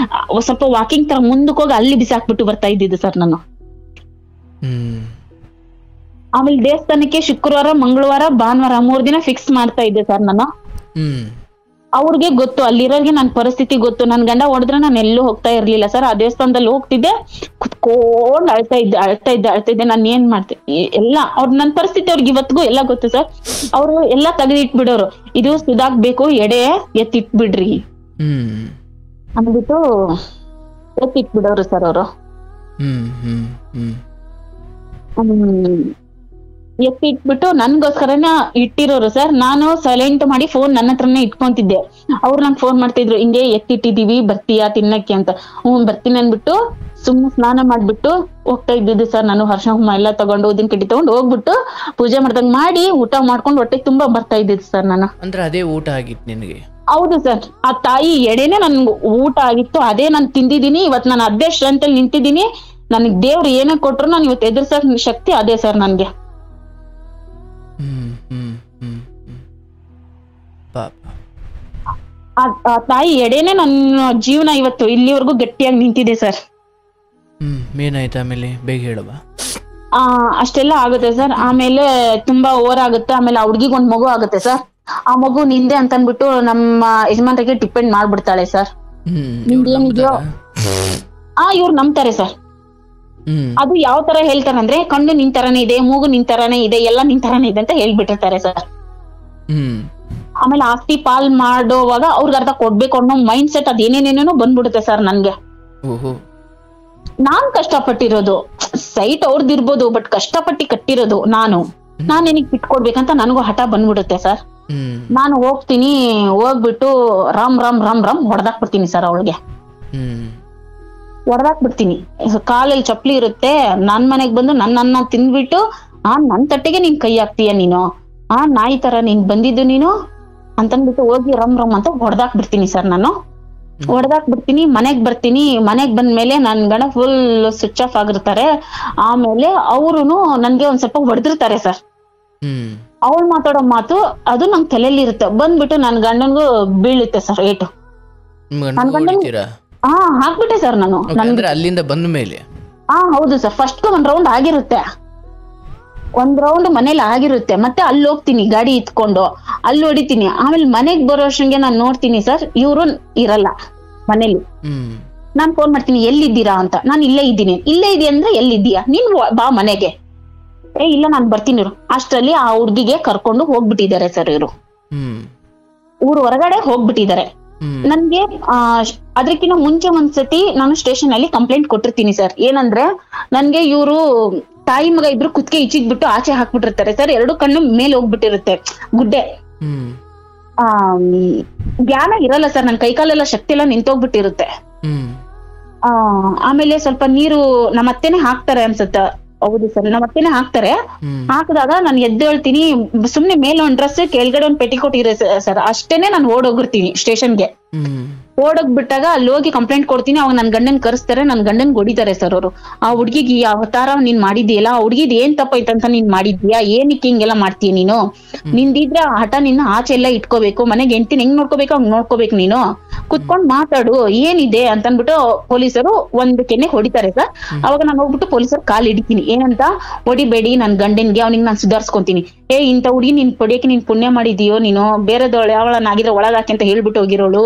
ಸ್ವಲ್ಪ ವಾಕಿಂಗ್ ತರ ಮುಂದಕ್ಕೆ ಹೋಗಿ ಅಲ್ಲಿ ಬಿಸಾಕ್ಬಿಟ್ಟು ಬರ್ತಾ ಇದ್ದಿದ್ದು ಸರ್ ನಾನು. ಆಮೇಲೆ ದೇವಸ್ಥಾನಕ್ಕೆ ಶುಕ್ರವಾರ, ಮಂಗಳವಾರ, ಭಾನುವಾರ 3 ದಿನ ಫಿಕ್ಸ್ ಮಾಡ್ತಾ ಇದ್ದೆ ಸರ್ ನಾನು. ಅವ್ರಿಗೆ ಗೊತ್ತು, ಅಲ್ಲಿರೋರ್ಗೆ ನನ್ ಪರಿಸ್ಥಿತಿ ಗೊತ್ತು. ನನ್ ಗಂಡ ಹೊಡೆದ್ರೆ ನಾನು ಎಲ್ಲೂ ಹೋಗ್ತಾ ಇರ್ಲಿಲ್ಲ ಸರ್. ಆ ದೇವಸ್ಥಾನದಲ್ಲಿ ಹೋಗ್ತಿದ್ದೆ, ಕುತ್ಕೊಂಡ್ ಅಳ್ತಾ ಇದ್ದೆ. ನಾನ್ ಏನ್ ಮಾಡ್ತೆ ಎಲ್ಲ ಅವ್ರ ನನ್ ಪರಿಸ್ಥಿತಿ ಅವ್ರಿಗೆ ಇವತ್ತಿಗೂ ಎಲ್ಲ ಗೊತ್ತು ಸರ್. ಅವ್ರು ಎಲ್ಲಾ ತೆಗೆದಿಟ್ಬಿಡೋರು, ಇದು ಸುಧಾಗ್ಬೇಕು, ಎಡೆ ಎತ್ತಿಟ್ಬಿಡ್ರಿ ಅಂದ್ಬಿಟ್ಟು ಎತ್ತಿಟ್ಬಿಡೋರು ಸರ್ ಅವರು. ಎತ್ತಿಟ್ಬಿಟ್ಟು ನನ್ಗೋಸ್ಕರನ ಇಟ್ಟಿರೋರು ಸರ್. ನಾನು ಸೈಲೆಂಟ್ ಮಾಡಿ ಫೋನ್ ನನ್ನ ಹತ್ರನೇ ಇಟ್ಕೊಂತಿದ್ದೆ. ಅವ್ರು ನಂಗೆ ಫೋನ್ ಮಾಡ್ತಿದ್ರು, ಹಿಂಗೆ ಎತ್ತಿಟ್ಟಿದೀವಿ ಬರ್ತೀಯಾ ತಿನ್ನಕ್ಕೆ ಅಂತ. ಬರ್ತೀನಿ ಅನ್ಬಿಟ್ಟು ಸುಮ್ನೆ ಸ್ನಾನ ಮಾಡ್ಬಿಟ್ಟು ಹೋಗ್ತಾ ಇದ್ದಿದ್ದು ಸರ್. ನಾನು ಅರ್ಶಿನ ಕುಂಕುಮ ಎಲ್ಲ ತಗೊಂಡು ಉದ್ದಿನ ಕಡ್ಡಿ ತಗೊಂಡು ಹೋಗ್ಬಿಟ್ಟು ಪೂಜೆ ಮಾಡ್ದಂಗ್ ಮಾಡಿ ಊಟ ಮಾಡ್ಕೊಂಡು ಹೊಟ್ಟೆ ತುಂಬಾ ಬರ್ತಾ ಇದ್ದಿದ್ದು ಸರ್ ನಾನು. ಅಂದ್ರೆ ಅದೇ ಊಟ ಆಗಿತ್ತು ನಿನಗೆ? ಹೌದು ಸರ್, ಆ ತಾಯಿ ಎಡೆನೆ ನನ್ಗೆ ಊಟ ಆಗಿತ್ತು. ಅದೇ ನಾನು ತಿಂದಿದ್ದೀನಿ. ಇವತ್ತು ನಾನು ಅದೇ ಸ್ಟ್ರೆಂತ್ ಅಲ್ಲಿ ನಿಂತಿದ್ದೀನಿ. ನನಗ್ ದೇವ್ರು ಏನೇ ಕೊಟ್ರು ನಾನು ಇವತ್ತು ಎದುರ್ಸಕ್ ಶಕ್ತಿ ಅದೇ ಸರ್ ನನ್ಗೆ. ಆ ತಾಯಿ ಎಡೆನೆ ನನ್ನ ಜೀವನ ಇವತ್ತು ಇಲ್ಲಿವರೆಗೂ ಗಟ್ಟಿಯಾಗಿ ನಿಂತಿದೆ ಸರ್. ಏನಾಯ್ತು ಆಮೇಲೆ ಬೇಗ ಹೇಳವಾ? ಅಷ್ಟೆಲ್ಲ ಆಗುತ್ತೆ ಸರ್. ಆಮೇಲೆ ತುಂಬಾ ಓವರ್ ಆಗುತ್ತೆ. ಆಮೇಲೆ ಆ ಹುಡ್ಗಿಗ್ ಒಂದ್ ಮಗು ಆಗುತ್ತೆ ಸರ್. ಆ ಮಗು ನಿಂದೆ ಅಂತ ಅನ್ಬಿಟ್ಟು ನಮ್ಮ ಯಜಮಾನ್ರಿಗೆ ಡಿಪೆಂಡ್ ಮಾಡ್ಬಿಡ್ತಾಳೆ ಸರ್. ನಿಮ್ದೇನಿದೆಯೋ ಇವ್ರು ನಂಬ್ತಾರೆ ಸರ್. ಅದು ಯಾವ ತರ ಹೇಳ್ತಾರಂದ್ರೆ, ಕಣ್ಣು ನಿನ್ ತರಾನೇ ಇದೆ, ಮೂಗು ನಿನ್ ತರಾನೇ ಇದೆ, ಎಲ್ಲ ನಿನ್ ತರಾನೇ ಇದೆ ಅಂತ ಹೇಳ್ಬಿಟ್ಟಿರ್ತಾರೆ ಸರ್. ಆಮೇಲೆ ಆಸ್ತಿ ಪಾಲ್ ಮಾಡೋವಾಗ ಅವ್ರಿಗೆ ಅರ್ಧ ಕೊಡ್ಬೇಕು ಅನ್ನೋ ಮೈಂಡ್ ಸೆಟ್ ಅದೇನೇನೇನೋ ಬಂದ್ಬಿಡುತ್ತೆ ಸರ್ ನನ್ಗೆ. ನಾನ್ ಕಷ್ಟಪಟ್ಟಿರೋದು ಸೈಟ್ ಅವ್ರದ್ದಿರ್ಬೋದು, ಬಟ್ ಕಷ್ಟಪಟ್ಟಿ ಕಟ್ಟಿರೋದು ನಾನೇನಿಗೆ ಬಿಟ್ಕೊಡ್ಬೇಕಂತ ನನಗೂ ಹಠ ಬಂದ್ಬಿಡುತ್ತೆ ಸರ್. ನಾನು ಹೋಗ್ಬಿಟ್ಟು ರಾಮ್ ರಾಮ್ ರಾಮ್ ರಾಮ್ ಹೊಡೆದಾಕ್ಬಿಡ್ತೀನಿ ಸರ್. ಅವಳಿಗೆ ಹೊಡೆದಾಕ್ಬಿಡ್ತೀನಿ. ಕಾಲಲ್ಲಿ ಚಪ್ಲಿ ಇರುತ್ತೆ. ನನ್ ಮನೆಗ್ ಬಂದು ನನ್ನ ತಿಂದ್ಬಿಟ್ಟು ನನ್ ತಟ್ಟೆಗೆ ನೀನ್ ಕೈ ಹಾಕ್ತೀಯ ನೀನು, ನಾಯಿ ತರ ನೀನ್ ಬಂದಿದ್ದು ನೀನು ಅಂತಂದ್ಬಿಟ್ಟು ಹೋಗಿ ರಮ್ ರಮ್ ಅಂತ ಹೊಡೆದಾಕ್ಬಿಡ್ತೀನಿ ಸರ್. ನಾನು ಹೊಡೆದಾಕ್ಬಿಡ್ತೀನಿ. ಮನೆಗ್ ಬರ್ತೀನಿ. ಮನೆಗ್ ಬಂದ್ಮೇಲೆ ನನ್ ಗಂಡ ಫುಲ್ ಸ್ವಿಚ್ ಆಫ್ ಆಗಿರ್ತಾರೆ. ಆಮೇಲೆ ಅವ್ರುನು ನನ್ಗೆ ಒಂದ್ ಸ್ವಲ್ಪ ಹೊಡೆದಿರ್ತಾರೆ ಸರ್. ಅವಳು ಮಾತಾಡೋ ಮಾತು ಅದು ನಂಗ್ ತಲೆಯಲ್ಲಿ ಇರುತ್ತೆ. ಬಂದ್ಬಿಟ್ಟು ನನ್ ಗಂಡನ್ಗೂ ಬೀಳುತ್ತೆ ಸರ್ ಏಟು. ನನ್ ಗಂಡನ್ ಹಾಕ್ಬಿಟ್ಟೆ ಸರ್ ನಾನು. ಅಂದ್ರೆ ಅಲ್ಲಿಂದ ಬಂದ ಮೇಲೆ? ಹೌದು ಸರ್. ಫಸ್ಟ್ ಒಂದ್ ರೌಂಡ್ ಆಗಿರುತ್ತೆ, ಒಂದ್ ರೌಂಡ್ ಮನೇಲಿ ಆಗಿರುತ್ತೆ. ಮತ್ತೆ ಅಲ್ಲಿ ಹೋಗ್ತೀನಿ ಗಾಡಿ ಇತ್ಕೊಂಡು, ಅಲ್ಲಿ ಹೊಡಿತೀನಿ. ಆಮೇಲೆ ಮನೆಗ್ ಬರೋ ಅಷ್ಟಂಗೆ ನಾನ್ ನೋಡ್ತೀನಿ ಸರ್, ಇವ್ರು ಇರಲ್ಲ ಮನೇಲಿ. ನಾನ್ ಫೋನ್ ಮಾಡ್ತೀನಿ, ಎಲ್ಲಿದ್ದೀರಾ ಅಂತ. ನಾನ್ ಇಲ್ಲೇ ಇದ್ದೀನಿ. ಇಲ್ಲೇ ಇದೆಯಾ ಅಂದ್ರೆ ಎಲ್ಲಿದ್ದೀಯಾ ನೀನ್, ಬಾ ಮನೆಗೆ. ಇಲ್ಲ ನಾನ್ ಬರ್ತೀನಿ ಇರು. ಅಷ್ಟರಲ್ಲಿ ಆ ಹುಡ್ಗಿಗೆ ಕರ್ಕೊಂಡು ಹೋಗ್ಬಿಟ್ಟಿದ್ದಾರೆ ಸರ್ ಇವರು. ಊರ್ ಹೊರಗಡೆ ಹೋಗ್ಬಿಟ್ಟಿದ್ದಾರೆ. ನನ್ಗೆ ಅದಕ್ಕಿಂತ ಮುಂಚೆ ಒಂದ್ಸತಿ ನಾನು ಸ್ಟೇಷನ್ ಅಲ್ಲಿ ಕಂಪ್ಲೇಂಟ್ ಕೊಟ್ಟಿರ್ತೀನಿ ಸರ್. ಏನಂದ್ರೆ ನನ್ಗೆ ಇವ್ರು ತಾಯಿ ಮಗ ಇಬ್ರು ಕುತ್ತಿಗೆ ಇಚ್ಚಿಗ್ಬಿಟ್ಟು ಆಚೆ ಹಾಕ್ಬಿಟ್ಟಿರ್ತಾರೆ ಸರ್. 2 ಕಣ್ಣು ಮೇಲೆ ಹೋಗ್ಬಿಟ್ಟಿರುತ್ತೆ, ಗುಡ್ಡೆ. ಜ್ಞಾನ ಇರಲ್ಲ ಸರ್, ನನ್ ಕೈಕಾಲೆಲ್ಲ ಶಕ್ತಿ ಎಲ್ಲ ನಿಂತೋಗ್ಬಿಟ್ಟಿರುತ್ತೆ. ಆಮೇಲೆ ಸ್ವಲ್ಪ ನೀರು ನಮ್ಮ ಅತ್ತೆನೆ ಹಾಕ್ತಾರೆ ಅನ್ಸುತ್ತ. ಹೌದು ಸರ್, ನಮ್ಮ ಅತ್ತೆನೆ ಹಾಕ್ತಾರೆ. ಹಾಕಿದಾಗ ನಾನು ಎದ್ದೇಳ್ತೀನಿ, ಸುಮ್ನೆ ಮೇಲೆ ಒಂದ್ ಡ್ರೆಸ್ ಕೆಳಗಡೆ ಒಂದ್ ಪೆಟಿಕೋಟ್ ಇರೋ ಸರ್, ಅಷ್ಟೇನೆ ನಾನು ಓಡೋಗಿರ್ತೀನಿ ಸ್ಟೇಷನ್ಗೆ. ಓಡೋಗ್ಬಿಟ್ಟಾಗ ಅಲ್ಲಿ ಹೋಗಿ ಕಂಪ್ಲೇಂಟ್ ಕೊಡ್ತೀನಿ. ಅವಾಗ ನನ್ ಗಂಡನ್ ಕರೆಸ್ತಾರೆ, ನನ್ ಗಂಡನ್ ಹೊಡಿತಾರೆ ಸರ್ ಅವರು. ಆ ಹುಡ್ಗಿಗೆ ಈ ಅವತಾರ ನೀನ್ ಮಾಡಿದ್ಯಲ್ಲ, ಆ ಹುಡ್ಗಿದ್ ಏನ್ ತಪ್ಪಾಯ್ತಂತ ನೀನ್ ಮಾಡಿದ್ಯಾ, ಏನಕ್ಕೆ ಹಿಂಗೆಲ್ಲ ಮಾಡ್ತೀಯ ನೀನು, ನಿಂದಿದ್ರೆ ಹಠ ನಿನ್ನ ಆಚೆ ಎಲ್ಲ ಇಟ್ಕೋಬೇಕು, ಮನೆಗೆ ಹೆಂಡ್ತಿನ ಹೆಂಗ್ ನೋಡ್ಕೋಬೇಕು ಹಂಗ್ ನೋಡ್ಕೋಬೇಕು, ನೀನು ಕುತ್ಕೊಂಡ್ ಮಾತಾಡು ಏನಿದೆ ಅಂತ ಅನ್ಬಿಟ್ಟು ಪೊಲೀಸರು ಒಂದ್ ಕೆನ್ನೆ ಹೊಡಿತಾರೆ ಸರ್. ಅವಾಗ ನಾನು ಹೋಗ್ಬಿಟ್ಟು ಪೊಲೀಸರು ಕಾಲ್ ಹಿಡಿತೀನಿ. ಏನಂತ, ಹೊಡಿಬೇಡಿ ನನ್ ಗಂಡನ್ಗೆ, ಅವ್ನಿಗೆ ನಾನ್ ಸುಧಾರ್ಸ್ಕೊಂತೀನಿ. ಇಂಥ ಹುಡ್ಗಿ ನೀನ್ ಹೊಡಿಯಕ್ಕೆ ನೀನ್ ಪುಣ್ಯ ಮಾಡಿದೀಯೋ, ನೀನು ಬೇರೆದವಳು ಯಾವಳನ್ನಾಗಿದ್ರೆ ಒಳಗಾಕಿ ಅಂತ ಹೇಳ್ಬಿಟ್ಟು ಹೋಗಿರೋಳು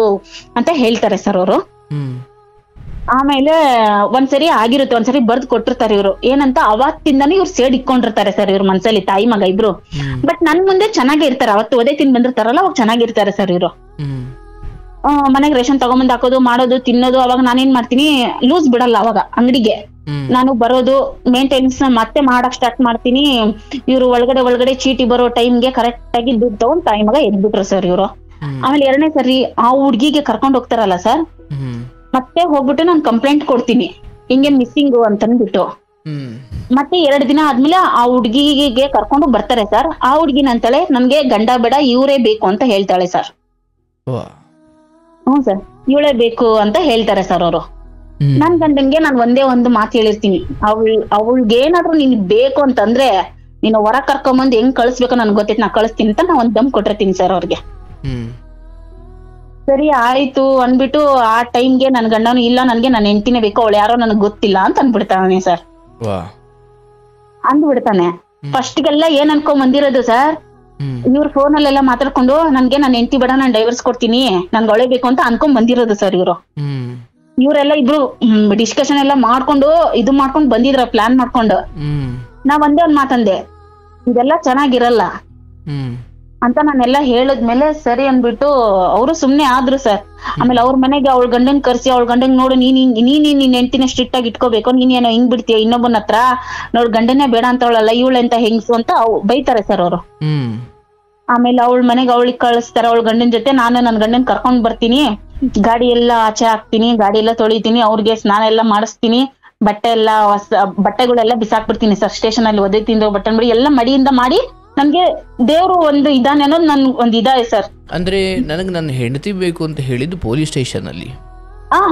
ಅಂತ ಹೇಳ್ತಾರೆ ಸರ್ ಅವರು. ಆಮೇಲೆ ಒಂದ್ಸರಿ ಆಗಿರುತ್ತೆ, ಒಂದ್ಸರಿ ಬರ್ದ್ ಕೊಟ್ಟಿರ್ತಾರೆ ಇವ್ರು. ಏನಂತ, ಅವತ್ತಿಂದಾನು ಇವ್ರು ಸೇಡ್ ಇಟ್ಕೊಂಡಿರ್ತಾರೆ ಸರ್ ಇವ್ರ ಮನ್ಸಲ್ಲಿ, ತಾಯಿ ಮಗ ಇಬ್ರು. ಬಟ್ ನನ್ ಮುಂದೆ ಚೆನ್ನಾಗೇ ಇರ್ತಾರೆ. ಅವತ್ತು ಒದೆ ತಿನ್ ಬಂದಿರ್ತಾರಲ್ಲ, ಅವಾಗ ಚೆನ್ನಾಗಿರ್ತಾರೆ ಸರ್ ಇವ್ರು. ಮನೆಗ್ ರೇಷನ್ ತಗೊಂಬಂದ್ ಹಾಕೋದು, ಮಾಡೋದು, ತಿನ್ನೋದು. ಅವಾಗ ನಾನೇನ್ ಮಾಡ್ತೀನಿ, ಲೂಸ್ ಬಿಡಲ್ಲ ಅವಾಗ ಅಂಗಡಿಗೆ. ನಾನು ಬರೋದು ಮೇಂಟೆನೆನ್ಸ್ ಮತ್ತೆ ಮಾಡಕ್ ಸ್ಟಾರ್ಟ್ ಮಾಡ್ತೀನಿ. ಇವ್ರು ಒಳಗಡೆ ಚೀಟಿ ಬರೋ ಟೈಮ್ಗೆ ಕರೆಕ್ಟ್ ಆಗಿ ದುಡ್ಡು ತಗೊಂಡ್ ತಾಯಿ ಮಗ ಎದ್ಬಿಟ್ರು ಸರ್ ಇವ್ರು. ಆಮೇಲೆ 2ನೇ ಸರಿ ಆ ಹುಡ್ಗಿಗೆ ಕರ್ಕೊಂಡ್ ಹೋಗ್ತಾರಲ್ಲ ಸರ್, ಮತ್ತೆ ಹೋಗ್ಬಿಟ್ಟು ನಾನು ಕಂಪ್ಲೇಂಟ್ ಕೊಡ್ತೀನಿ, ಹಿಂಗೆ ಮಿಸ್ಸಿಂಗ್ ಅಂತಂದ್ಬಿಟ್ಟು. ಮತ್ತೆ 2 ದಿನ ಆದ್ಮೇಲೆ ಆ ಹುಡ್ಗಿಗೆ ಕರ್ಕೊಂಡು ಬರ್ತಾರೆ ಸರ್. ಆ ಹುಡ್ಗಿನ ಅಂತಾಳೆ, ನನ್ಗೆ ಗಂಡ ಬೇಡ ಇವರೇ ಬೇಕು ಅಂತ ಹೇಳ್ತಾಳೆ ಸರ್. ಸರ್, ಇವಳೇ ಬೇಕು ಅಂತ ಹೇಳ್ತಾರೆ ಸರ್ ಅವರು. ನನ್ ಗಂಡನ್ಗೆ ನಾನು ಒಂದೇ ಒಂದು ಮಾತು ಹೇಳಿರ್ತೀನಿ, ಅವಳಿಗೇನಾದ್ರು ನಿನ್ ಬೇಕು ಅಂತಂದ್ರೆ ನೀನು ಹೊರ ಕರ್ಕೊಂಬಂದ್ ಹೆಂಗ್ ಕಳಿಸ್ಬೇಕು ನನ್ಗೆ ಗೊತ್ತೈತಿ, ನಾ ಕಳಿಸ್ತೀನಿ ಅಂತ ನಾ ಒಂದ್ ದಮ್ ಕೊಟ್ಟಿರ್ತೀನಿ ಸರ್ ಅವ್ರಿಗೆ. ಸರಿ ಆಯ್ತು ಅನ್ಬಿಟ್ಟು ಆ ಟೈಮ್ಗೆ ನನ್ ಗಂಡನು, ಇಲ್ಲ ನನ್ಗೆ ನನ್ನ ಹೆಂಡತಿನೇ ಬೇಕು, ಅವಳು ಯಾರೋ ನನಗ್ ಗೊತ್ತಿಲ್ಲ ಅಂತ ಅಂದ್ಬಿಡ್ತಾನೆ ಸರ್. ಅಂದ್ಬಿಡ್ತಾನೆ. ಫಸ್ಟ್ಗೆಲ್ಲ ಏನ್ ಅನ್ಕೊಂಡ್ ಬಂದಿರೋದು ಸರ್, ಇವ್ರ ಫೋನ್ ಅಲ್ಲೆಲ್ಲ ಮಾತಾಡ್ಕೊಂಡು ನನ್ಗೆ ನನ್ನ ಹೆಂಡತಿ ಬೇಡ, ನಾನ್ ಡೈವರ್ಸ್ ಕೊಡ್ತೀನಿ, ನನ್ಗೆ ಅವಳೇ ಬೇಕು ಅಂತ ಅನ್ಕೊಂಡ್ ಬಂದಿರೋದು ಸರ್ ಇವ್ರು. ಇವರೆಲ್ಲ ಇಬ್ರು ಡಿಸ್ಕಷನ್ ಎಲ್ಲ ಮಾಡ್ಕೊಂಡು ಇದು ಮಾಡ್ಕೊಂಡ್ ಬಂದಿದ್ರ, ಪ್ಲಾನ್ ಮಾಡ್ಕೊಂಡು. ನಾ ಒಂದೇ ಒಂದ್ ಮಾತಂದೆ, ಇದೆಲ್ಲ ಚೆನ್ನಾಗಿರಲ್ಲ ಅಂತ ನಾನೆಲ್ಲ ಹೇಳದ್ಮೇಲೆ ಸರಿ ಅನ್ಬಿಟ್ಟು ಅವರು ಸುಮ್ನೆ ಆದ್ರು ಸರ್. ಆಮೇಲೆ ಅವ್ರ ಮನೆಗೆ ಅವಳ ಗಂಡನ್ ಕರ್ಸಿ, ಅವಳ ಗಂಡನ್ ನೋಡು, ನೀನ್ ನಿನ್ ಹೆಂಡ್ತಿನ ಸ್ಟ್ರಿಕ್ಟ್ ಆಗಿ ಇಟ್ಕೋಬೇಕು, ನೀನ್ ಏನೋ ಹಿಂಗ್ ಬಿಡ್ತೀಯ ಇನ್ನೊಬ್ಬನ ಹತ್ರ, ನೋಡ್ ಗಂಡನೇ ಬೇಡ ಅಂತವಳಲ್ಲ ಇವಳೆಂತ ಹೆಂಗ್ಸು ಅಂತ ಬೈತಾರೆ ಸರ್ ಅವರು. ಆಮೇಲೆ ಅವಳ ಮನೆಗೆ ಅವಳಿಗೆ ಕಳಿಸ್ತಾರೆ ಅವಳ ಗಂಡನ್ ಜೊತೆ. ನಾನು ನನ್ ಗಂಡನ್ ಕರ್ಕೊಂಡ್ ಬರ್ತೀನಿ, ಗಾಡಿ ಎಲ್ಲ ಆಚೆ ಹಾಕ್ತೀನಿ, ಗಾಡಿ ಎಲ್ಲ ತೊಳಿತೀನಿ, ಅವ್ರಿಗೆ ಸ್ನಾನ ಎಲ್ಲ ಮಾಡಿಸ್ತೀನಿ, ಬಟ್ಟೆಗಳೆಲ್ಲ ಬಿಸಾಕ್ಬಿಡ್ತೀನಿ ಸರ್. ಸ್ಟೇಷನ್ ಅಲ್ಲಿ ಒದೆ ತಿಂದು ಬಟ್ಟೆ ಬಿಡಿ ಎಲ್ಲ ಮಡಿಯಿಂದ ಮಾಡಿ, ನನ್ಗೆ ದೇವ್ರು ಒಂದು ಇದಾನೆ ಅನ್ನೋದು ನನ್ ಒಂದ್ ಇದಾವೆ ಸರ್. ಅಂದ್ರೆ ನನಗ್ ನನ್ನ ಹೆಂಡತಿ ಬೇಕು ಅಂತ ಹೇಳಿದ್ದು ಪೊಲೀಸ್ ಸ್ಟೇಷನ್ ಅಲ್ಲಿ?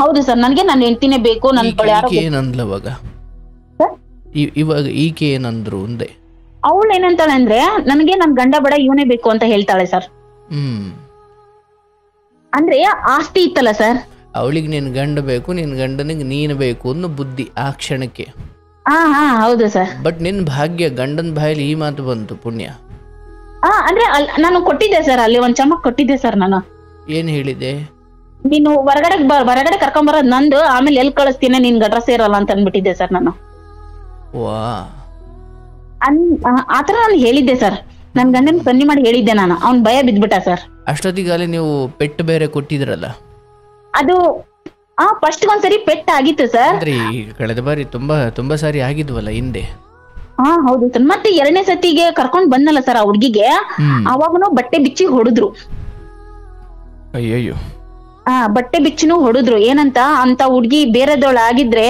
ಹೌದು ಸರ್, ನನ್ಗೆ ನನ್ನ ಹೆಂಡತಿನೇ ಬೇಕು. ಏನಂದ್ಲವಾಗ ಇವಾಗ ಈಕೆ ಏನಂದ್ರು ಅಂದೆ? ಅವಳು ಏನಂತಾಳೆ ಅಂದ್ರೆ, ನನ್ಗೆ ನನ್ ಗಂಡ ಬೇಡ ಇವನೇ ಬೇಕು ಅಂತ ಹೇಳ್ತಾಳೆ ಸರ್. ಅಂದ್ರೆ ಆಸ್ತಿ ಇತ್ತಲ್ಲ ಸರ್, ಅವಳಿಗೆ ನಿನ್ ಗಂಡ ಬೇಕು, ನಿನ್ ಗಂಡನಿಗೆ ನೀನ್ ಬೇಕು ಅನ್ನೋ ಬುದ್ಧಿ ಆ ಕ್ಷಣಕ್ಕೆ. ಹೌದು ಸರ್. ಬಟ್ ನಿನ್ ಭಾಗ್ಯ, ಗಂಡನ್ ಬಾಯಲ್ಲಿ ಈ ಮಾತು ಬಂತು, ಪುಣ್ಯ. ಅಂದ್ರೆ ನಾನು ಕೊಟ್ಟಿದ್ದೆ ಸರ್, ಅಲ್ಲಿ ಒಂದ್ ಚಮಕ್ ಕೊಟ್ಟಿದ್ದೆ ಸರ್. ನಾನು ಏನ್ ಹೇಳಿದೆ? ನೀನು ಹೊರಗಡೆ ಕರ್ಕೊಂಬರೋದ್ ನಂದು, ಆಮೇಲೆ ಎಲ್ಲಿ ಕಳಿಸ್ತೀನಿ, ನಿನ್ ಗಡ್ರ ಸೇರಲ್ಲ ಅಂತ ಅನ್ಬಿಟ್ಟಿದ್ದೆ ಸರ್ ನಾನು. ಆತರ ನಾನು ಹೇಳಿದ್ದೆ ಸರ್, ನನ್ ಗಂಡನ್ ಸನ್ನಿ ಮಾಡಿ ಹೇಳಿದ್ದೆ ನಾನು. ಅವ್ನ್ ಭಯ ಬಿದ್ಬಿಟ್ಟ ಸರ್. ಅಷ್ಟೊತ್ತಿಗಾಲೆ ನೀವು ಪೆಟ್ಟು ಬೇರೆ ಕೊಟ್ಟಿದ್ರಲ್ಲ? ಅದು ಫಸ್ಟ್ ಒಂದ್ಸರಿ ಪೆಟ್ಟು ಆಗಿತ್ತು ಸರ್. ಅಂದ್ರೆ ಕಳೆದ ಬಾರಿ ತುಂಬಾ ಸಾರಿ ಆಗಿದ್ವಲ್ಲ ಹಿಂದೆ. ಹೌದು ಸರ್. ಮತ್ತೆ 2ನೇ ಸತಿಗೆ ಕರ್ಕೊಂಡ್ ಬಂದಲ್ಲ ಸರ್ ಆ ಹುಡ್ಗಿಗೆ, ಅವಾಗನು ಬಟ್ಟೆ ಬಿಚ್ಚಿ ಹೊಡೆದ್ರು. ಅಯ್ಯಯ್ಯೋ. ಬಟ್ಟೆ ಬಿಚ್ಚಿನೂ ಹೊಡೆದ್ರು. ಏನಂತ, ಅಂತ ಹುಡ್ಗಿ ಬೇರೆದವಳು ಆಗಿದ್ರೆ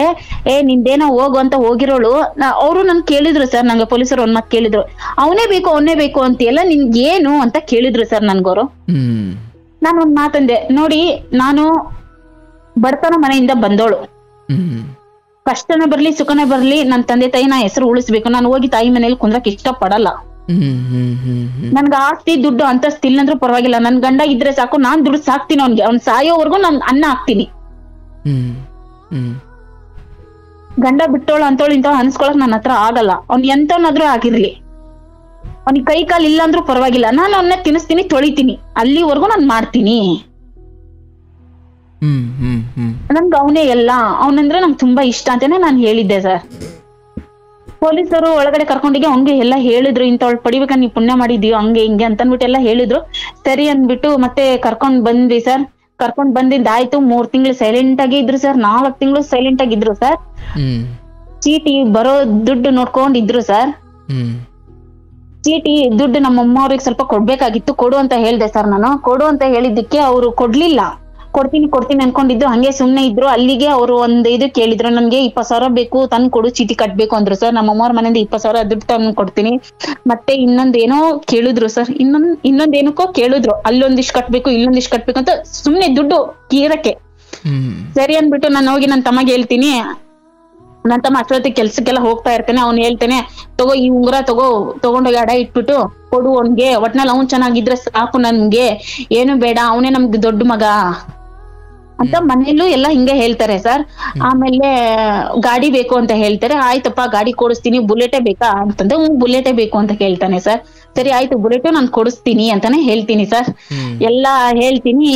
ನಿಂದೇನೋ ಹೋಗು ಅಂತ ಹೋಗಿರೋಳು. ಅವರು ನನ್ ಕೇಳಿದ್ರು ಸರ್, ನಂಗೆ ಪೊಲೀಸರು ಒಂದ್ ಮಾತು ಕೇಳಿದ್ರು, ಅವನೇ ಬೇಕು ಅಂತೀಯಲ್ಲ, ನಿನ್ಗೇನು ಅಂತ ಕೇಳಿದ್ರು ಸರ್ ನನ್ಗೋರು. ನಾನು ಒಂದ್ ಮಾತಂದೆ, ನೋಡಿ ನಾನು ಬಡತನ ಮನೆಯಿಂದ ಬಂದೋಳು, ಕಷ್ಟನೇ ಬರ್ಲಿ ಸುಖನೇ ಬರ್ಲಿ ನನ್ ತಂದೆ ತಾಯಿ ನಾ ಹೆಸರು ಉಳಿಸ್ಬೇಕು, ನಾನು ಹೋಗಿ ತಾಯಿ ಮನೇಲಿ ಕುಂದ್ರಕ್ ಇಷ್ಟ ಪಡಲ್ಲ. ನನ್ಗ ಆಸ್ತಿ ದುಡ್ಡು ಅಂತಸ್ತಿಲ್ಲ ಅಂದ್ರೂ ಪರವಾಗಿಲ್ಲ, ನನ್ ಗಂಡ ಇದ್ರೆ ಸಾಕು, ನಾನ್ ದುಡ್ಡು ಸಾಕ್ತೀನಿ ಅವ್ನಿಗೆ, ಅವ್ನ್ ಸಾಯೋವರೆಗೂ ನಾನ್ ಅನ್ನ ಹಾಕ್ತೀನಿ. ಗಂಡ ಬಿಟ್ಟೋಳು ಅಂತೋಳು ಇಂತ ಅನ್ಸ್ಕೊಳಕ್ ನನ್ನ ಹತ್ರ ಆಗಲ್ಲ. ಅವ್ನ್ ಎಂತವನಾದ್ರೂ ಆಗಿರ್ಲಿ, ಅವ್ನಿಗೆ ಕೈ ಕಾಲ್ ಇಲ್ಲ ಅಂದ್ರೂ ಪರವಾಗಿಲ್ಲ, ನಾನು ಅವನ್ನ ತಿನ್ನಿಸ್ತೀನಿ, ತೊಳಿತೀನಿ, ಅಲ್ಲಿವರೆಗೂ ನಾನ್ ಮಾಡ್ತೀನಿ. ನನ್ಗೆ ಅವನೇ ಎಲ್ಲ, ಅವನಂದ್ರೆ ನಂಗೆ ತುಂಬಾ ಇಷ್ಟ ಅಂತಾನೆ ನಾನು ಹೇಳಿದ್ದೆ ಸರ್. ಪೊಲೀಸರು ಒಳಗಡೆ ಕರ್ಕೊಂಡಿಗೆ ಅವ್ನ್ಗೆ ಎಲ್ಲ ಹೇಳಿದ್ರು, ಇಂಥವಳು ಪಡಿಬೇಕ ನೀವ್ ಪುಣ್ಯ ಮಾಡಿದೀವಿ ಹಂಗೆ ಹಿಂಗೆ ಅಂತ ಅಂದ್ಬಿಟ್ಟು ಎಲ್ಲ ಹೇಳಿದ್ರು. ಸರಿ ಅಂದ್ಬಿಟ್ಟು ಮತ್ತೆ ಕರ್ಕೊಂಡ್ ಬಂದ್ವಿ ಸರ್. ಕರ್ಕೊಂಡ್ ಬಂದಿದ್ದಾಯ್ತು, 3 ತಿಂಗಳು ಸೈಲೆಂಟ್ ಆಗಿ ಇದ್ರು ಸರ್. 4 ತಿಂಗಳು ಸೈಲೆಂಟ್ ಆಗಿದ್ರು ಸರ್. ಚೀಟಿ ಬರೋ ದುಡ್ಡು ನೋಡ್ಕೊಂಡಿದ್ರು ಸರ್. ಚೀಟಿ ದುಡ್ಡು ನಮ್ಮ ಅಮ್ಮವ್ರಿಗೆ ಸ್ವಲ್ಪ ಕೊಡ್ಬೇಕಾಗಿತ್ತು, ಕೊಡು ಅಂತ ಹೇಳ್ದೆ ಸರ್. ನಾನು ಕೊಡು ಅಂತ ಹೇಳಿದ್ದಕ್ಕೆ ಅವ್ರು ಕೊಡ್ಲಿಲ್ಲ. ಕೊಡ್ತೀನಿ ಅನ್ಕೊಂಡಿದ್ದು, ಹಂಗೆ ಸುಮ್ನೆ ಇದ್ರು. ಅಲ್ಲಿಗೆ ಅವ್ರು ಇದು ಕೇಳಿದ್ರು, ನನ್ಗೆ 20,000 ಬೇಕು, ತಂದ್ ಕೊಡು, ಚೀಟಿ ಕಟ್ಬೇಕು ಅಂದ್ರು ಸರ್. ನಮ್ಮ ಅಮ್ಮವ್ರ ಮನೆಯಿಂದ 20,000 ದುಡ್ಡು ತಂದು ಕೊಡ್ತೀನಿ. ಮತ್ತೆ ಇನ್ನೊಂದೇನೋ ಕೇಳಿದ್ರು ಸರ್, ಇನ್ನೊಂದೇನಕ್ಕೋ ಕೇಳಿದ್ರು, ಅಲ್ಲೊಂದಿಷ್ಟು ಕಟ್ಬೇಕು, ಇಲ್ಲೊಂದಿಷ್ಟು ಕಟ್ಬೇಕು ಅಂತ, ಸುಮ್ನೆ ದುಡ್ಡು ಕೀರಕ್ಕೆ. ಸರಿ ಅನ್ಬಿಟ್ಟು ನಾನು ಹೋಗಿ ನನ್ನ ತಮಗೆ ಹೇಳ್ತೀನಿ. ನನ್ನ ತಮ್ಮ ಅಷ್ಟೊತ್ತಿಗೆ ಕೆಲ್ಸಕ್ಕೆಲ್ಲ ಹೋಗ್ತಾ ಇರ್ತೇನೆ. ಅವ್ನು ಹೇಳ್ತೇನೆ, ತಗೋ ಈ ಉಂಗುರ ತಗೊಂಡೋಗಿ ಅಡ ಇಟ್ಬಿಟ್ಟು ಕೊಡು ಅವ್ನ್ಗೆ, ಒಟ್ನಲ್ಲಿ ಅವ್ನ್ ಚೆನ್ನಾಗಿದ್ರೆ ಸಾಕು ನನ್ಗೆ, ಏನು ಬೇಡ, ಅವನೇ ನಮ್ಗೆ ದೊಡ್ಡ ಮಗ ಅಂತ ಮನೇಲೂ ಎಲ್ಲ ಹಿಂಗೆ ಹೇಳ್ತಾರೆ ಸರ್. ಆಮೇಲೆ ಗಾಡಿ ಬೇಕು ಅಂತ ಹೇಳ್ತಾರೆ. ಆಯ್ತಪ್ಪ ಗಾಡಿ ಕೊಡಿಸ್ತೀನಿ, ಬುಲೆಟೇ ಬೇಕಾ ಅಂತಂದ್ರೆ ಬುಲೆಟೇ ಬೇಕು ಅಂತ ಕೇಳ್ತಾನೆ ಸರ್. ಸರಿ ಆಯ್ತು ಬುಲೆಟ್ ನಾನು ಕೊಡಿಸ್ತೀನಿ ಅಂತಾನೆ ಹೇಳ್ತೀನಿ ಸರ್. ಎಲ್ಲಾ ಹೇಳ್ತೀನಿ.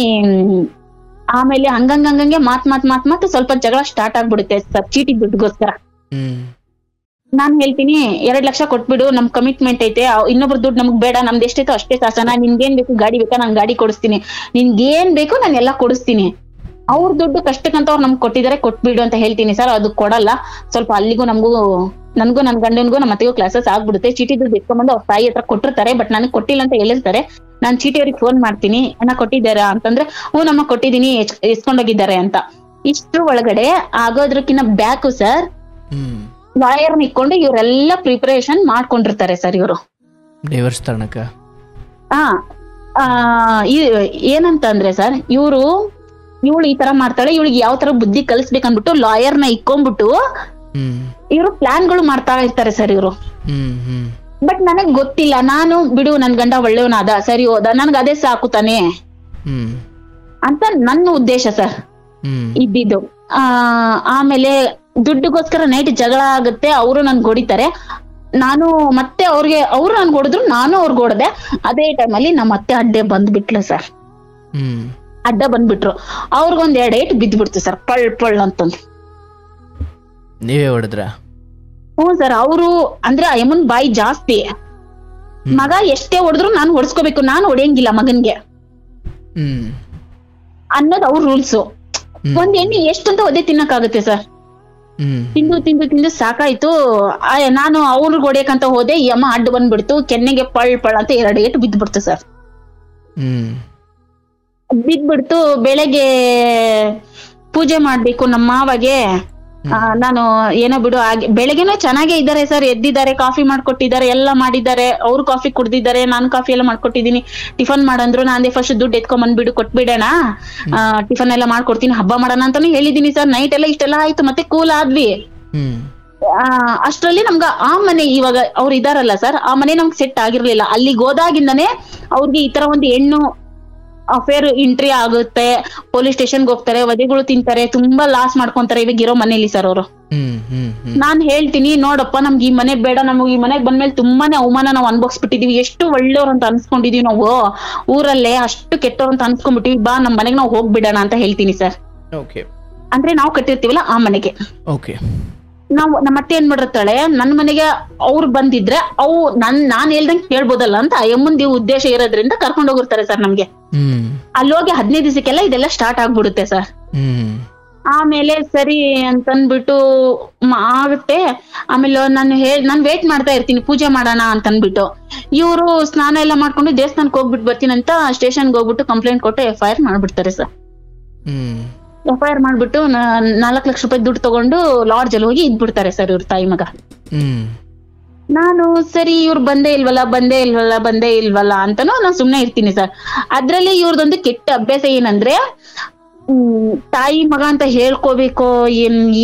ಆಮೇಲೆ ಹಂಗಂಗೆ ಮಾತ್ ಸ್ವಲ್ಪ ಜಗಳ ಸ್ಟಾರ್ಟ್ ಆಗ್ಬಿಡುತ್ತೆ ಸರ್, ಚೀಟಿ ದುಡ್ಡುಗೋಸ್ಕರ. ನಾನ್ ಹೇಳ್ತೀನಿ 2 ಲಕ್ಷ ಕೊಟ್ಬಿಡು, ನಮ್ ಕಮಿಟ್ಮೆಂಟ್ ಐತೆ, ಇನ್ನೊಬ್ರು ದುಡ್ಡು ನಮಗ್ ಬೇಡ, ನಮ್ದು ಎಷ್ಟೈತೋ ಅಷ್ಟೇ ಸಾಸನ, ನಿನ್ಗೇನ್ ಬೇಕು, ಗಾಡಿ ಬೇಕಾ, ನಾನ್ ಗಾಡಿ ಕೊಡಿಸ್ತೀನಿ, ನಿನ್ಗೇನ್ ಬೇಕು ನಾನು ಎಲ್ಲಾ ಕೊಡಿಸ್ತೀನಿ, ಅವ್ರ ದುಡ್ಡು ಕಷ್ಟಕ್ಕಂತ ಅವ್ರು ನಮ್ಗೆ ಕೊಟ್ಟಿದ್ದಾರೆ, ಕೊಟ್ಬಿಡು ಅಂತ ಹೇಳ್ತೀನಿ ಸರ್. ಅದು ಕೊಡಲ್ಲ. ಸ್ವಲ್ಪ ಅಲ್ಲಿಗೂ ನನ್ಗೂ ನನ್ ಗಂಡನ್ಗೂ ನಮ್ಮ ಅತ್ತೆಗೂ ಕ್ಲಾಸಸ್ ಆಗ್ಬಿಡುತ್ತೆ. ಚೀಟಿ ದುಡ್ಡು ಎತ್ಕೊಂಡ್ಬಂದು ಅವ್ರ ತಾಯಿ ಹತ್ರ ಕೊಟ್ಟಿರ್ತಾರೆ, ಬಟ್ ನನಗೆ ಕೊಟ್ಟಿಲ್ಲ ಅಂತ ಹೇಳಿರ್ತಾರೆ. ನಾನ್ ಚೀಟಿ ಅವ್ರಿಗೆ ಫೋನ್ ಮಾಡ್ತೀನಿ, ಅಣ್ಣ ಕೊಟ್ಟಿದ್ದಾರಾ ಅಂತಂದ್ರೆ, ನಮ್ಮ ಕೊಟ್ಟಿದೀನಿ, ಎಸ್ಕೊಂಡೋಗಿದ್ದಾರೆ ಅಂತ. ಇಷ್ಟ್ರ ಒಳಗಡೆ ಆಗೋದ್ರಕ್ಕಿಂತ ಬ್ಯಾಕು ಸರ್, ಲಾಯರ್ನ ಇಟ್ಕೊಂಡು ಇವರೆಲ್ಲ ಪ್ರಿಪರೇಷನ್ ಮಾಡ್ಕೊಂಡಿರ್ತಾರೆ ಸರ್ ಇವರು ಡೈವರ್ಸ್ ತನಕ. ಏನಂತ ಅಂದ್ರೆ ಸರ್, ಇವಳು ಈ ತರ ಮಾಡ್ತಾಳೆ, ಇವಳಿಗೆ ಯಾವ ತರ ಬುದ್ಧಿ ಕಲಿಸ್ಬೇಕನ್ಬಿಟ್ಟು ಲಾಯರ್ನ ಇಕ್ಕೊಂಡ್ಬಿಟ್ಟು ಇವರು ಪ್ಲಾನ್ಗಳು ಮಾಡ್ತಾ ಇರ್ತಾರೆ ಸರ್ ಇವರು. ಬಟ್ ನನಗ್ ಗೊತ್ತಿಲ್ಲ, ನಾನು ಬಿಡು ನನ್ ಗಂಡ ಒಳ್ಳೆಯವನಾದ, ಸರಿ ಹೋದ, ನನ್ಗ ಅದೇ ಸಾಕು ತಾನೆ ಅಂತ ನನ್ನ ಉದ್ದೇಶ ಸರ್ ಇದ್ದಿದ್ದು. ಆಮೇಲೆ ದುಡ್ಡುಗೋಸ್ಕರ ನೈಟ್ ಜಗಳ ಆಗುತ್ತೆ, ಅವರು ನನ್ಗೆ ಹೊಡಿತಾರೆ. ನಾನು ಮತ್ತೆ ಅವ್ರು ನನ್ಗೆ ಹೊಡೆದ್ರು, ನಾನು ಅವ್ರಿಗೆ ಹೊಡೆದೆ. ಅದೇ ಟೈಮಲ್ಲಿ ನಮ್ಮ ಅತ್ತೆ ಅಡ್ಡೆ ಬಂದ್ಬಿಟ್ಲು ಸರ್. ಅಡ್ಡ ಬಂದ್ಬಿಟ್ರು, ಅವ್ರಿಗೊಂದ್ 2 ಏಟ್ ಬಿದ್ದ್ಬಿಡ್ತು ಸರ್, ಪಳ್ ಅಂತಂದು. ನೀವೇ ಹೊಡೆದ್ರ? ಹ್ಞೂ ಸರ್. ಅವರು ಅಂದ್ರೆ ಅಮ್ಮನ್ ಬಾಯಿ ಜಾಸ್ತಿ. ಮಗ ಎಷ್ಟೇ ಹೊಡೆದ್ರು ನಾನು ಹೊಡ್ಸ್ಕೋಬೇಕು, ನಾನು ಹೊಡೆಯಂಗಿಲ್ಲ ಮಗನ್ಗೆ ಅನ್ನೋದು ಅವ್ರ ರೂಲ್ಸು. ಒಂದ್ ಎಣ್ಣೆ ಎಷ್ಟಂತ ಒದೆ ತಿನ್ನಕ್ಕಾಗುತ್ತೆ ಸರ್? ತಿಂದು ಸಾಕಾಯ್ತು. ನಾನು ಅವ್ರಿಗೆ ಹೊಡೆಯಕಂತ ಹೋದೆ, ಈ ಅಮ್ಮ ಅಡ್ಡ ಬಂದ್ಬಿಡ್ತು, ಕೆನ್ನೆಗೆ ಪಳ್ ಅಂತ 2 ಏಟು ಬಿದ್ದ್ಬಿಡ್ತು ಸರ್. ಬಿದ್ಬಿಡ್ತು. ಬೆಳಗ್ಗೆ ಪೂಜೆ ಮಾಡ್ಬೇಕು ನಮ್ಮ ಮಾವಗೆ. ನಾನು ಏನೋ ಬಿಡು, ಬೆಳಗ್ಗೆನೂ ಚೆನ್ನಾಗೇ ಇದ್ದಾರೆ ಸರ್, ಎದ್ದಿದ್ದಾರೆ, ಕಾಫಿ ಮಾಡ್ಕೊಟ್ಟಿದ್ದಾರೆ, ಎಲ್ಲ ಮಾಡಿದ್ದಾರೆ. ಅವ್ರು ಕಾಫಿ ಕುಡ್ದಿದ್ದಾರೆ, ನಾನು ಕಾಫಿ ಎಲ್ಲ ಮಾಡ್ಕೊಟ್ಟಿದೀನಿ. ಟಿಫನ್ ಮಾಡಂದ್ರು, ನಾನೇ ಫಸ್ಟ್ ದುಡ್ಡು ಎತ್ಕೊಂಡ್ ಬಂದ್ಬಿಡು, ಕೊಟ್ಬಿಡೋಣ, ಟಿಫನ್ ಎಲ್ಲ ಮಾಡ್ಕೊಡ್ತೀನಿ, ಹಬ್ಬ ಮಾಡೋಣ ಅಂತಾನು ಹೇಳಿದೀನಿ ಸರ್. ನೈಟ್ ಎಲ್ಲ ಇಷ್ಟೆಲ್ಲ ಆಯ್ತು, ಮತ್ತೆ ಕೂಲ್ ಆದ್ವಿ. ಅಷ್ಟ್ರಲ್ಲಿ ನಮ್ಗ ಆ ಮನೆ, ಇವಾಗ ಅವ್ರು ಇದಾರಲ್ಲ ಸರ್, ಆ ಮನೆ ನಮ್ಗೆ ಸೆಟ್ ಆಗಿರ್ಲಿಲ್ಲ. ಅಲ್ಲಿಗೆ ಹೋದಾಗಿಂದಾನೆ ಅವ್ರಿಗೆ ಈ ತರ ಒಂದು ಹೆಣ್ಣು ಅಫೇರ್ ಎಂಟ್ರಿ ಆಗುತ್ತೆ, ಪೊಲೀಸ್ ಸ್ಟೇಷನ್ಗೆ ಹೋಗ್ತಾರೆ, ವಧೆಗಳು ತಿಂತಾರೆ, ತುಂಬಾ ಲಾಸ್ ಮಾಡ್ಕೊಂತಾರೆ ಇವಾಗ ಇರೋ ಮನೇಲಿ ಸರ್ ಅವರು. ನಾನ್ ಹೇಳ್ತೀನಿ, ನೋಡಪ್ಪ ನಮ್ಗೆ ಈ ಮನೆ ಬೇಡ, ನಮ್ಗೆ ಈ ಮನೆಗ್ ಬಂದ್ಮೇಲೆ ತುಂಬಾನೇ ಅವಮಾನ ನಾವು ಅನ್ಭವಿಸ್ಬಿಟ್ಟಿದೀವಿ, ಎಷ್ಟು ಒಳ್ಳೆಯವ್ರು ಅಂತ ಅನ್ಸ್ಕೊಂಡಿದೀವಿ ನಾವು, ಊರಲ್ಲೇ ಅಷ್ಟು ಕೆಟ್ಟವ್ರು ಅಂತ ಅನ್ಸ್ಕೊಂಡ್ಬಿಟ್ಟಿವಿ, ಬಾ ನಮ್ ಮನೆಗ್ ನಾವು ಹೋಗ್ಬಿಡೋಣ ಅಂತ ಹೇಳ್ತೀನಿ ಸರ್. ಅಂದ್ರೆ ನಾವು ಕಟ್ಟಿರ್ತೀವಲ್ಲ ಆ ಮನೆಗೆ. ನಾವು ನಮ್ಮ ಅತ್ತೆ ಏನ್ ಮಾಡಿರ್ತಾಳೆ, ನನ್ ಮನೆಗೆ ಅವ್ರು ಬಂದಿದ್ರೆ ನಾನ್ ಹೇಳ್ದಂಗೆ ಕೇಳ್ಬೋದಲ್ಲ ಅಂತ ಅಮ್ಮಂದಿ ಉದ್ದೇಶ ಇರೋದ್ರಿಂದ ಕರ್ಕೊಂಡ್ ಹೋಗಿರ್ತಾರೆ ಸರ್ ನಮ್ಗೆ. ಅಲ್ಲೋಗಿ 15 ದಿವಸಕ್ಕೆಲ್ಲ ಇದೆಲ್ಲ ಸ್ಟಾರ್ಟ್ ಆಗ್ಬಿಡುತ್ತೆ ಸರ್. ಆಮೇಲೆ ಸರಿ ಅಂತನ್ಬಿಟ್ಟು ಆಗುತ್ತೆ. ಆಮೇಲೆ ನಾನು ವೇಟ್ ಮಾಡ್ತಾ ಇರ್ತೀನಿ, ಪೂಜೆ ಮಾಡೋಣ ಅಂತನ್ಬಿಟ್ಟು. ಇವರು ಸ್ನಾನ ಎಲ್ಲ ಮಾಡ್ಕೊಂಡು ದೇವಸ್ಥಾನಕ್ಕೆ ಹೋಗ್ಬಿಟ್ಟು ಬರ್ತೀನಿ ಅಂತ ಸ್ಟೇಷನ್ಗೆ ಹೋಗ್ಬಿಟ್ಟು ಕಂಪ್ಲೇಂಟ್ ಕೊಟ್ಟು FIR ಮಾಡ್ಬಿಡ್ತಾರೆ ಸರ್. FIR ಮಾಡ್ಬಿಟ್ಟು 4 ಲಕ್ಷ ರೂಪಾಯಿ ದುಡ್ಡು ತಗೊಂಡು ಲಾಡ್ಜ್ ಅಲ್ಲಿ ಹೋಗಿ ಇದ್ಬಿಡ್ತಾರೆ ಸರ್ ಇವ್ರ ತಾಯಿ ಮಗ. ನಾನು ಸರಿ ಇವ್ರು ಬಂದೇ ಇಲ್ವಲ್ಲ ಅಂತಾನು ನಾನು ಸುಮ್ನೆ ಇರ್ತೀನಿ ಸರ್. ಅದ್ರಲ್ಲಿ ಇವ್ರದೊಂದು ಕೆಟ್ಟ ಅಭ್ಯಾಸ ಏನಂದ್ರೆ, ತಾಯಿ ಮಗ ಅಂತ ಹೇಳ್ಕೋಬೇಕು,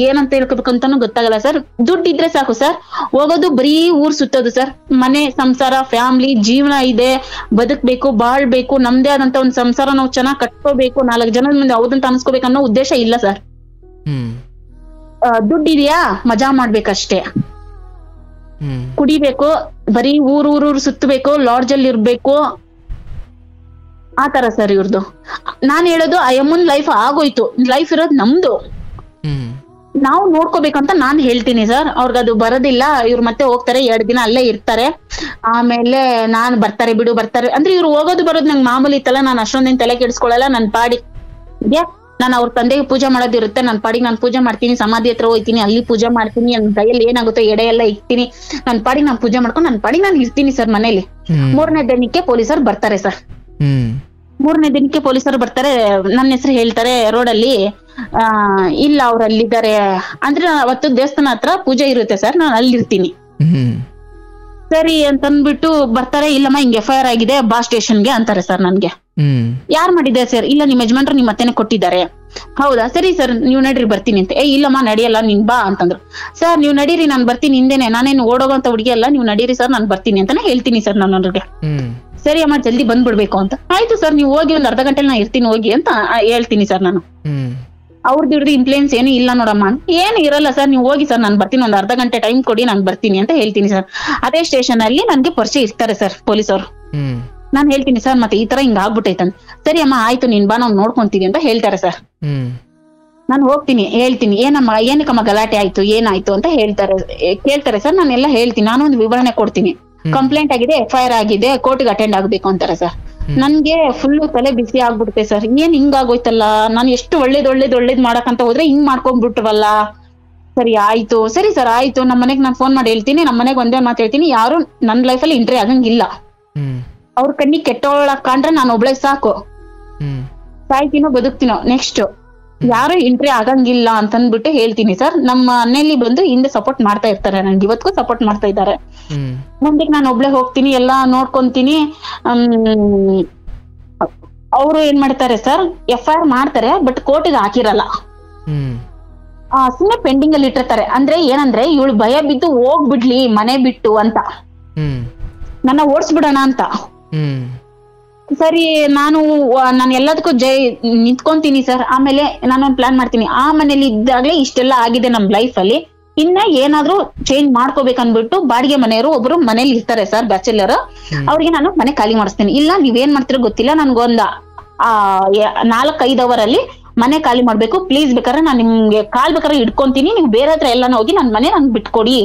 ಏನಂತ ಹೇಳ್ಕೋಬೇಕು ಅಂತಾನು ಗೊತ್ತಾಗಲ್ಲ ಸರ್. ದುಡ್ಡಿದ್ರೆ ಸಾಕು ಸರ್, ಹೋಗೋದು ಬರೀ ಊರ್ ಸುತ್ತೋದು ಸರ್. ಮನೆ, ಸಂಸಾರ, ಫ್ಯಾಮಿಲಿ, ಜೀವನ ಇದೆ, ಬದುಕ್ಬೇಕು, ಬಾಳ್ಬೇಕು, ನಮ್ದೇ ಆದಂತ ಒಂದ್ ಸಂಸಾರ ನಾವು ಚೆನ್ನಾಗ್ ಕಟ್ಕೋಬೇಕು, 4 ಜನದ ಮುಂದೆ ಹೌದಂತ ಅನ್ಸ್ಕೋಬೇಕು ಅನ್ನೋ ಉದ್ದೇಶ ಇಲ್ಲ ಸರ್. ಹ್ಮ್ ದುಡ್ಡಿದ್ಯಾ ಮಜಾ ಮಾಡ್ಬೇಕಷ್ಟೇ, ಹ್ಮ್ ಕುಡಿಬೇಕು, ಬರೀ ಊರ್ ಸುತ್ತಬೇಕು, ಲಾಡ್ಜ್ ಅಲ್ಲಿ ಇರ್ಬೇಕು, ಆ ತರ ಸರ್ ಇವ್ರದ್ದು. ನಾನ್ ಹೇಳೋದು ಆ ಯಮ್ಮನ್ ಲೈಫ್ ಆಗೋಯ್ತು, ಲೈಫ್ ಇರೋದು ನಮ್ದು, ಹ್ಮ್ ನಾವು ನೋಡ್ಕೋಬೇಕಂತ ನಾನ್ ಹೇಳ್ತೀನಿ ಸರ್. ಅವ್ರಿಗದು ಬರೋದಿಲ್ಲ, ಇವ್ರು ಮತ್ತೆ ಹೋಗ್ತಾರೆ, 2 ದಿನ ಅಲ್ಲೇ ಇರ್ತಾರೆ, ಆಮೇಲೆ ನಾನ್ ಬರ್ತಾರೆ ಬಿಡು ಬರ್ತಾರೆ ಅಂದ್ರೆ ಇವ್ರು ಹೋಗೋದು ಬರೋದು ನಂಗೆ ಮಾಮೂಲಿ ಇತ್ತಲ್ಲ, ನಾನು ಅಷ್ಟೊಂದಿನ ತಲೆ ಕೆಡಿಸ್ಕೊಳಲ್ಲ. ನನ್ ಪಾಡಿ ನಾನು ಅವ್ರ ತಂದೆಗೆ ಪೂಜೆ ಮಾಡೋದಿರುತ್ತೆ, ನನ್ ಪಾಡಿಗೆ ನಾನು ಪೂಜೆ ಮಾಡ್ತೀನಿ, ಸಮಾಧಿ ಹತ್ರ ಹೋಗ್ತೀನಿ, ಅಲ್ಲಿ ಪೂಜೆ ಮಾಡ್ತೀನಿ, ನನ್ ಕೈಯಲ್ಲಿ ಏನಾಗುತ್ತೋ ಎಡೆ ಎಲ್ಲ ಇಕ್ತೀನಿ, ನನ್ ಪಾಡಿಗೆ ನಾನು ಪೂಜೆ ಮಾಡ್ಕೊಂಡು ನನ್ ಪಾಡಿಗೆ ನಾನು ಇರ್ತೀನಿ ಸರ್ ಮನೇಲಿ. 3ನೇ ದಿನಕ್ಕೆ ಪೊಲೀಸರು ಬರ್ತಾರೆ ಸರ್. 3ನೇ ದಿನಕ್ಕೆ ಪೊಲೀಸರು ಬರ್ತಾರೆ, ನನ್ನ ಹೆಸರು ಹೇಳ್ತಾರೆ ರೋಡಲ್ಲಿ. ಇಲ್ಲ ಅವ್ರು ಅಲ್ಲಿದ್ದಾರೆ ಅಂದ್ರೆ, ಅವತ್ತು ದೇವಸ್ಥಾನ ಹತ್ರ ಪೂಜೆ ಇರುತ್ತೆ ಸರ್, ನಾನು ಅಲ್ಲಿರ್ತೀನಿ. ಸರಿ ಅಂತಂದ್ಬಿಟ್ಟು ಬರ್ತಾರೆ, ಇಲ್ಲಮ್ಮ ಹಿಂಗೆ FIR ಆಗಿದೆ, ಬಾ ಸ್ಟೇಷನ್ಗೆ ಅಂತಾರೆ ಸರ್ ನನ್ಗೆ. ಯಾರ್ ಮಾಡಿದೆ ಸರ್? ಇಲ್ಲ ನಿಮ್ ಯಜಮಾನ್ರು ನಿಮ್ ಅತ್ತೆನೆ ಕೊಟ್ಟಿದ್ದಾರೆ. ಹೌದಾ, ಸರಿ ಸರ್ ನೀವ್ ನಡೀರಿ ಬರ್ತೀನಿ ಅಂತ. ಇಲ್ಲಮ್ಮ ನಡಿಯಲ್ಲ, ನೀನ್ ಬಾ ಅಂತಂದ್ರು. ಸರ್ ನೀವ್ ನಡೀರಿ, ನಾನ್ ಬರ್ತೀನಿ ಹಿಂದೆನೆ, ನಾನೇನು ಓಡೋಗಂತ ಹುಡುಗಿ ಅಲ್ಲ, ನೀವ್ ನಡೀರಿ ಸರ್ ನಾನ್ ಬರ್ತೀನಿ ಅಂತಾನೆ ಹೇಳ್ತೀನಿ ಸರ್ ನಾನು ಅವ್ರಿಗೆ. ಸರಿ ಅಮ್ಮ ಜಲ್ದಿ ಬಂದ್ಬಿಡ್ಬೇಕು ಅಂತ. ಆಯ್ತು ಸರ್ ನೀವು ಹೋಗಿ, ಒಂದ್ ಅರ್ಧ ಗಂಟೆಲಿ ನಾ ಇರ್ತೀನಿ ಹೋಗಿ ಅಂತ ಹೇಳ್ತೀನಿ ಸರ್ ನಾನು. ಅವ್ರದ್ದು ಇನ್ಫ್ಲೂಯೆನ್ಸ್ ಏನು ಇಲ್ಲ ನೋಡಮ್ಮ, ಏನು ಇರಲ್ಲ ಸರ್, ನೀವು ಹೋಗಿ ಸರ್ ನಾನು ಬರ್ತೀನಿ, ಒಂದ್ ಅರ್ಧ ಗಂಟೆ ಟೈಮ್ ಕೊಡಿ ನಾನು ಬರ್ತೀನಿ ಅಂತ ಹೇಳ್ತೀನಿ ಸರ್. ಅದೇ ಸ್ಟೇಷನ್ ಅಲ್ಲಿ ನನ್ಗೆ ಪರಿಚಯ ಇರ್ತಾರೆ ಸರ್ ಪೊಲೀಸರು. ನಾನ್ ಹೇಳ್ತೀನಿ ಸರ್ ಮತ್ತೆ ಈ ತರ ಹಿಂಗ ಆಗ್ಬಿಟ್ಟೈತಂತ. ಸರಿ ಅಮ್ಮ ಆಯ್ತು ನೀನ್ ಬಾ, ನಾವ್ ನೋಡ್ಕೊಂತೀವಿ ಅಂತ ಹೇಳ್ತಾರೆ ಸರ್. ನಾನು ಹೋಗ್ತೀನಿ, ಹೇಳ್ತೀನಿ ಏನಮ್ಮ ಏನಕ್ಕಮ್ಮ ಗಲಾಟೆ ಆಯ್ತು ಏನಾಯ್ತು ಅಂತ ಕೇಳ್ತಾರೆ ಸರ್. ನಾನೆಲ್ಲ ಹೇಳ್ತೀನಿ, ನಾನು ಒಂದು ವಿವರಣೆ ಕೊಡ್ತೀನಿ. ಕಂಪ್ಲೇಂಟ್ ಆಗಿದೆ, FIR ಆಗಿದೆ, ಕೋರ್ಟ್ಗೆ ಅಟೆಂಡ್ ಆಗ್ಬೇಕು ಅಂತಾರೆ ಸರ್. ನನ್ಗೆ ಫುಲ್ ತಲೆ ಬಿಸಿ ಆಗ್ಬಿಡುತ್ತೆ ಸರ್, ಏನ್ ಹಿಂಗಾಗೋಯ್ತಲ್ಲ, ನಾನು ಎಷ್ಟು ಒಳ್ಳೇದ್ ಮಾಡಕಂತ ಹೋದ್ರೆ ಹಿಂಗ್ ಮಾಡ್ಕೊಂಡ್ಬಿಟ್ವಲ್ಲ. ಸರಿ ಆಯ್ತು, ಸರಿ ಸರ್ ಆಯ್ತು, ನಮ್ಮ ಮನೆಗ್ ನಾನು ಫೋನ್ ಮಾಡಿ ಹೇಳ್ತೀನಿ, ನಮ್ಮ ಮನೆಗ್ ಒಂದೇ ಮಾತು ಹೇಳ್ತೀನಿ, ಯಾರು ನನ್ ಲೈಫಲ್ಲಿ ಎಂಟ್ರಿ ಆಗಂಗಿಲ್ಲ, ಅವ್ರ ಕಣ್ಣಿಗೆ ಕೆಟ್ಟೋಳಕ್ ಕಾಣ್ರೆ ನಾನು ಒಬ್ಳೆ ಸಾಕು, ಸಾಯ್ತೀನೋ ಬದುಕ್ತೀನೋ, ನೆಕ್ಸ್ಟ್ ಯಾರು ಎಂಟ್ರಿ ಆಗಂಗಿಲ್ಲ ಅಂತಂದ್ಬಿಟ್ಟು ಹೇಳ್ತೀನಿ ಸರ್. ನಮ್ಮ ಮನೇಲಿ ಬಂದು ಹಿಂದೆ ಸಪೋರ್ಟ್ ಮಾಡ್ತಾ ಇರ್ತಾರೆ, ನನ್ಗೆ ಇವತ್ತಿಗೂ ಸಪೋರ್ಟ್ ಮಾಡ್ತಾ ಇದ್ದಾರೆ. ಮುಂದಕ್ಕೆ ನಾನು ಒಬ್ಳೆ ಹೋಗ್ತೀನಿ, ಎಲ್ಲಾ ನೋಡ್ಕೊಂತೀನಿ. ಅವರು ಏನ್ ಮಾಡ್ತಾರೆ ಸರ್, FIR ಮಾಡ್ತಾರೆ, ಬಟ್ ಕೋರ್ಟಿಗೆ ಹಾಕಿರಲ್ಲ, ಸುಮ್ಮನೆ ಪೆಂಡಿಂಗ್ ಅಲ್ಲಿ ಇಟ್ಟಿರ್ತಾರೆ. ಅಂದ್ರೆ ಏನಂದ್ರೆ ಇವಳು ಭಯ ಬಿದ್ದು ಹೋಗ್ಬಿಡ್ಲಿ ಮನೆ ಬಿಟ್ಟು ಅಂತ, ನನ್ನ ಓಡಿಸ್ಬಿಡೋಣ ಅಂತ. ಸರಿ ನಾನು ಎಲ್ಲದಕ್ಕೂ ನಿಂತ್ಕೊಂತೀನಿ ಸರ್. ಆಮೇಲೆ ನಾನೊಂದ್ ಪ್ಲಾನ್ ಮಾಡ್ತೀನಿ, ಆ ಮನೇಲಿ ಇದ್ದಾಗ್ಲೇ ಇಷ್ಟೆಲ್ಲ ಆಗಿದೆ ನಮ್ ಲೈಫ್ ಅಲ್ಲಿ, ಇನ್ನ ಏನಾದ್ರೂ ಚೇಂಜ್ ಮಾಡ್ಕೋಬೇಕನ್ಬಿಟ್ಟು ಬಾಡಿಗೆ ಮನೆಯವರು ಒಬ್ರು ಮನೇಲಿ ಇರ್ತಾರೆ ಸರ್, ಬ್ಯಾಚುಲರ್. ಅವ್ರಿಗೆ ನಾನು ಮನೆ ಖಾಲಿ ಮಾಡಿಸ್ತೀನಿ. ಇಲ್ಲ ನೀವೇನ್ ಮಾಡ್ತಿರೋ ಗೊತ್ತಿಲ್ಲ, ನನ್ಗೊಂದ 4-5 ಅವರಲ್ಲಿ ಮನೆ ಖಾಲಿ ಮಾಡ್ಬೇಕು, ಪ್ಲೀಸ್ ಬೇಕಾದ್ರೆ ನಾನು ನಿಮ್ಗೆ ಕಾಲ್ ಬೇಕಾದ್ರೆ ಇಟ್ಕೊಂತೀನಿ, ನೀವು ಬೇರೆ ಹತ್ರ ಎಲ್ಲಾನು ಹೋಗಿ ನನ್ ಮನೆ ನನ್ಗೆ ಬಿಟ್ಕೊಡಿ,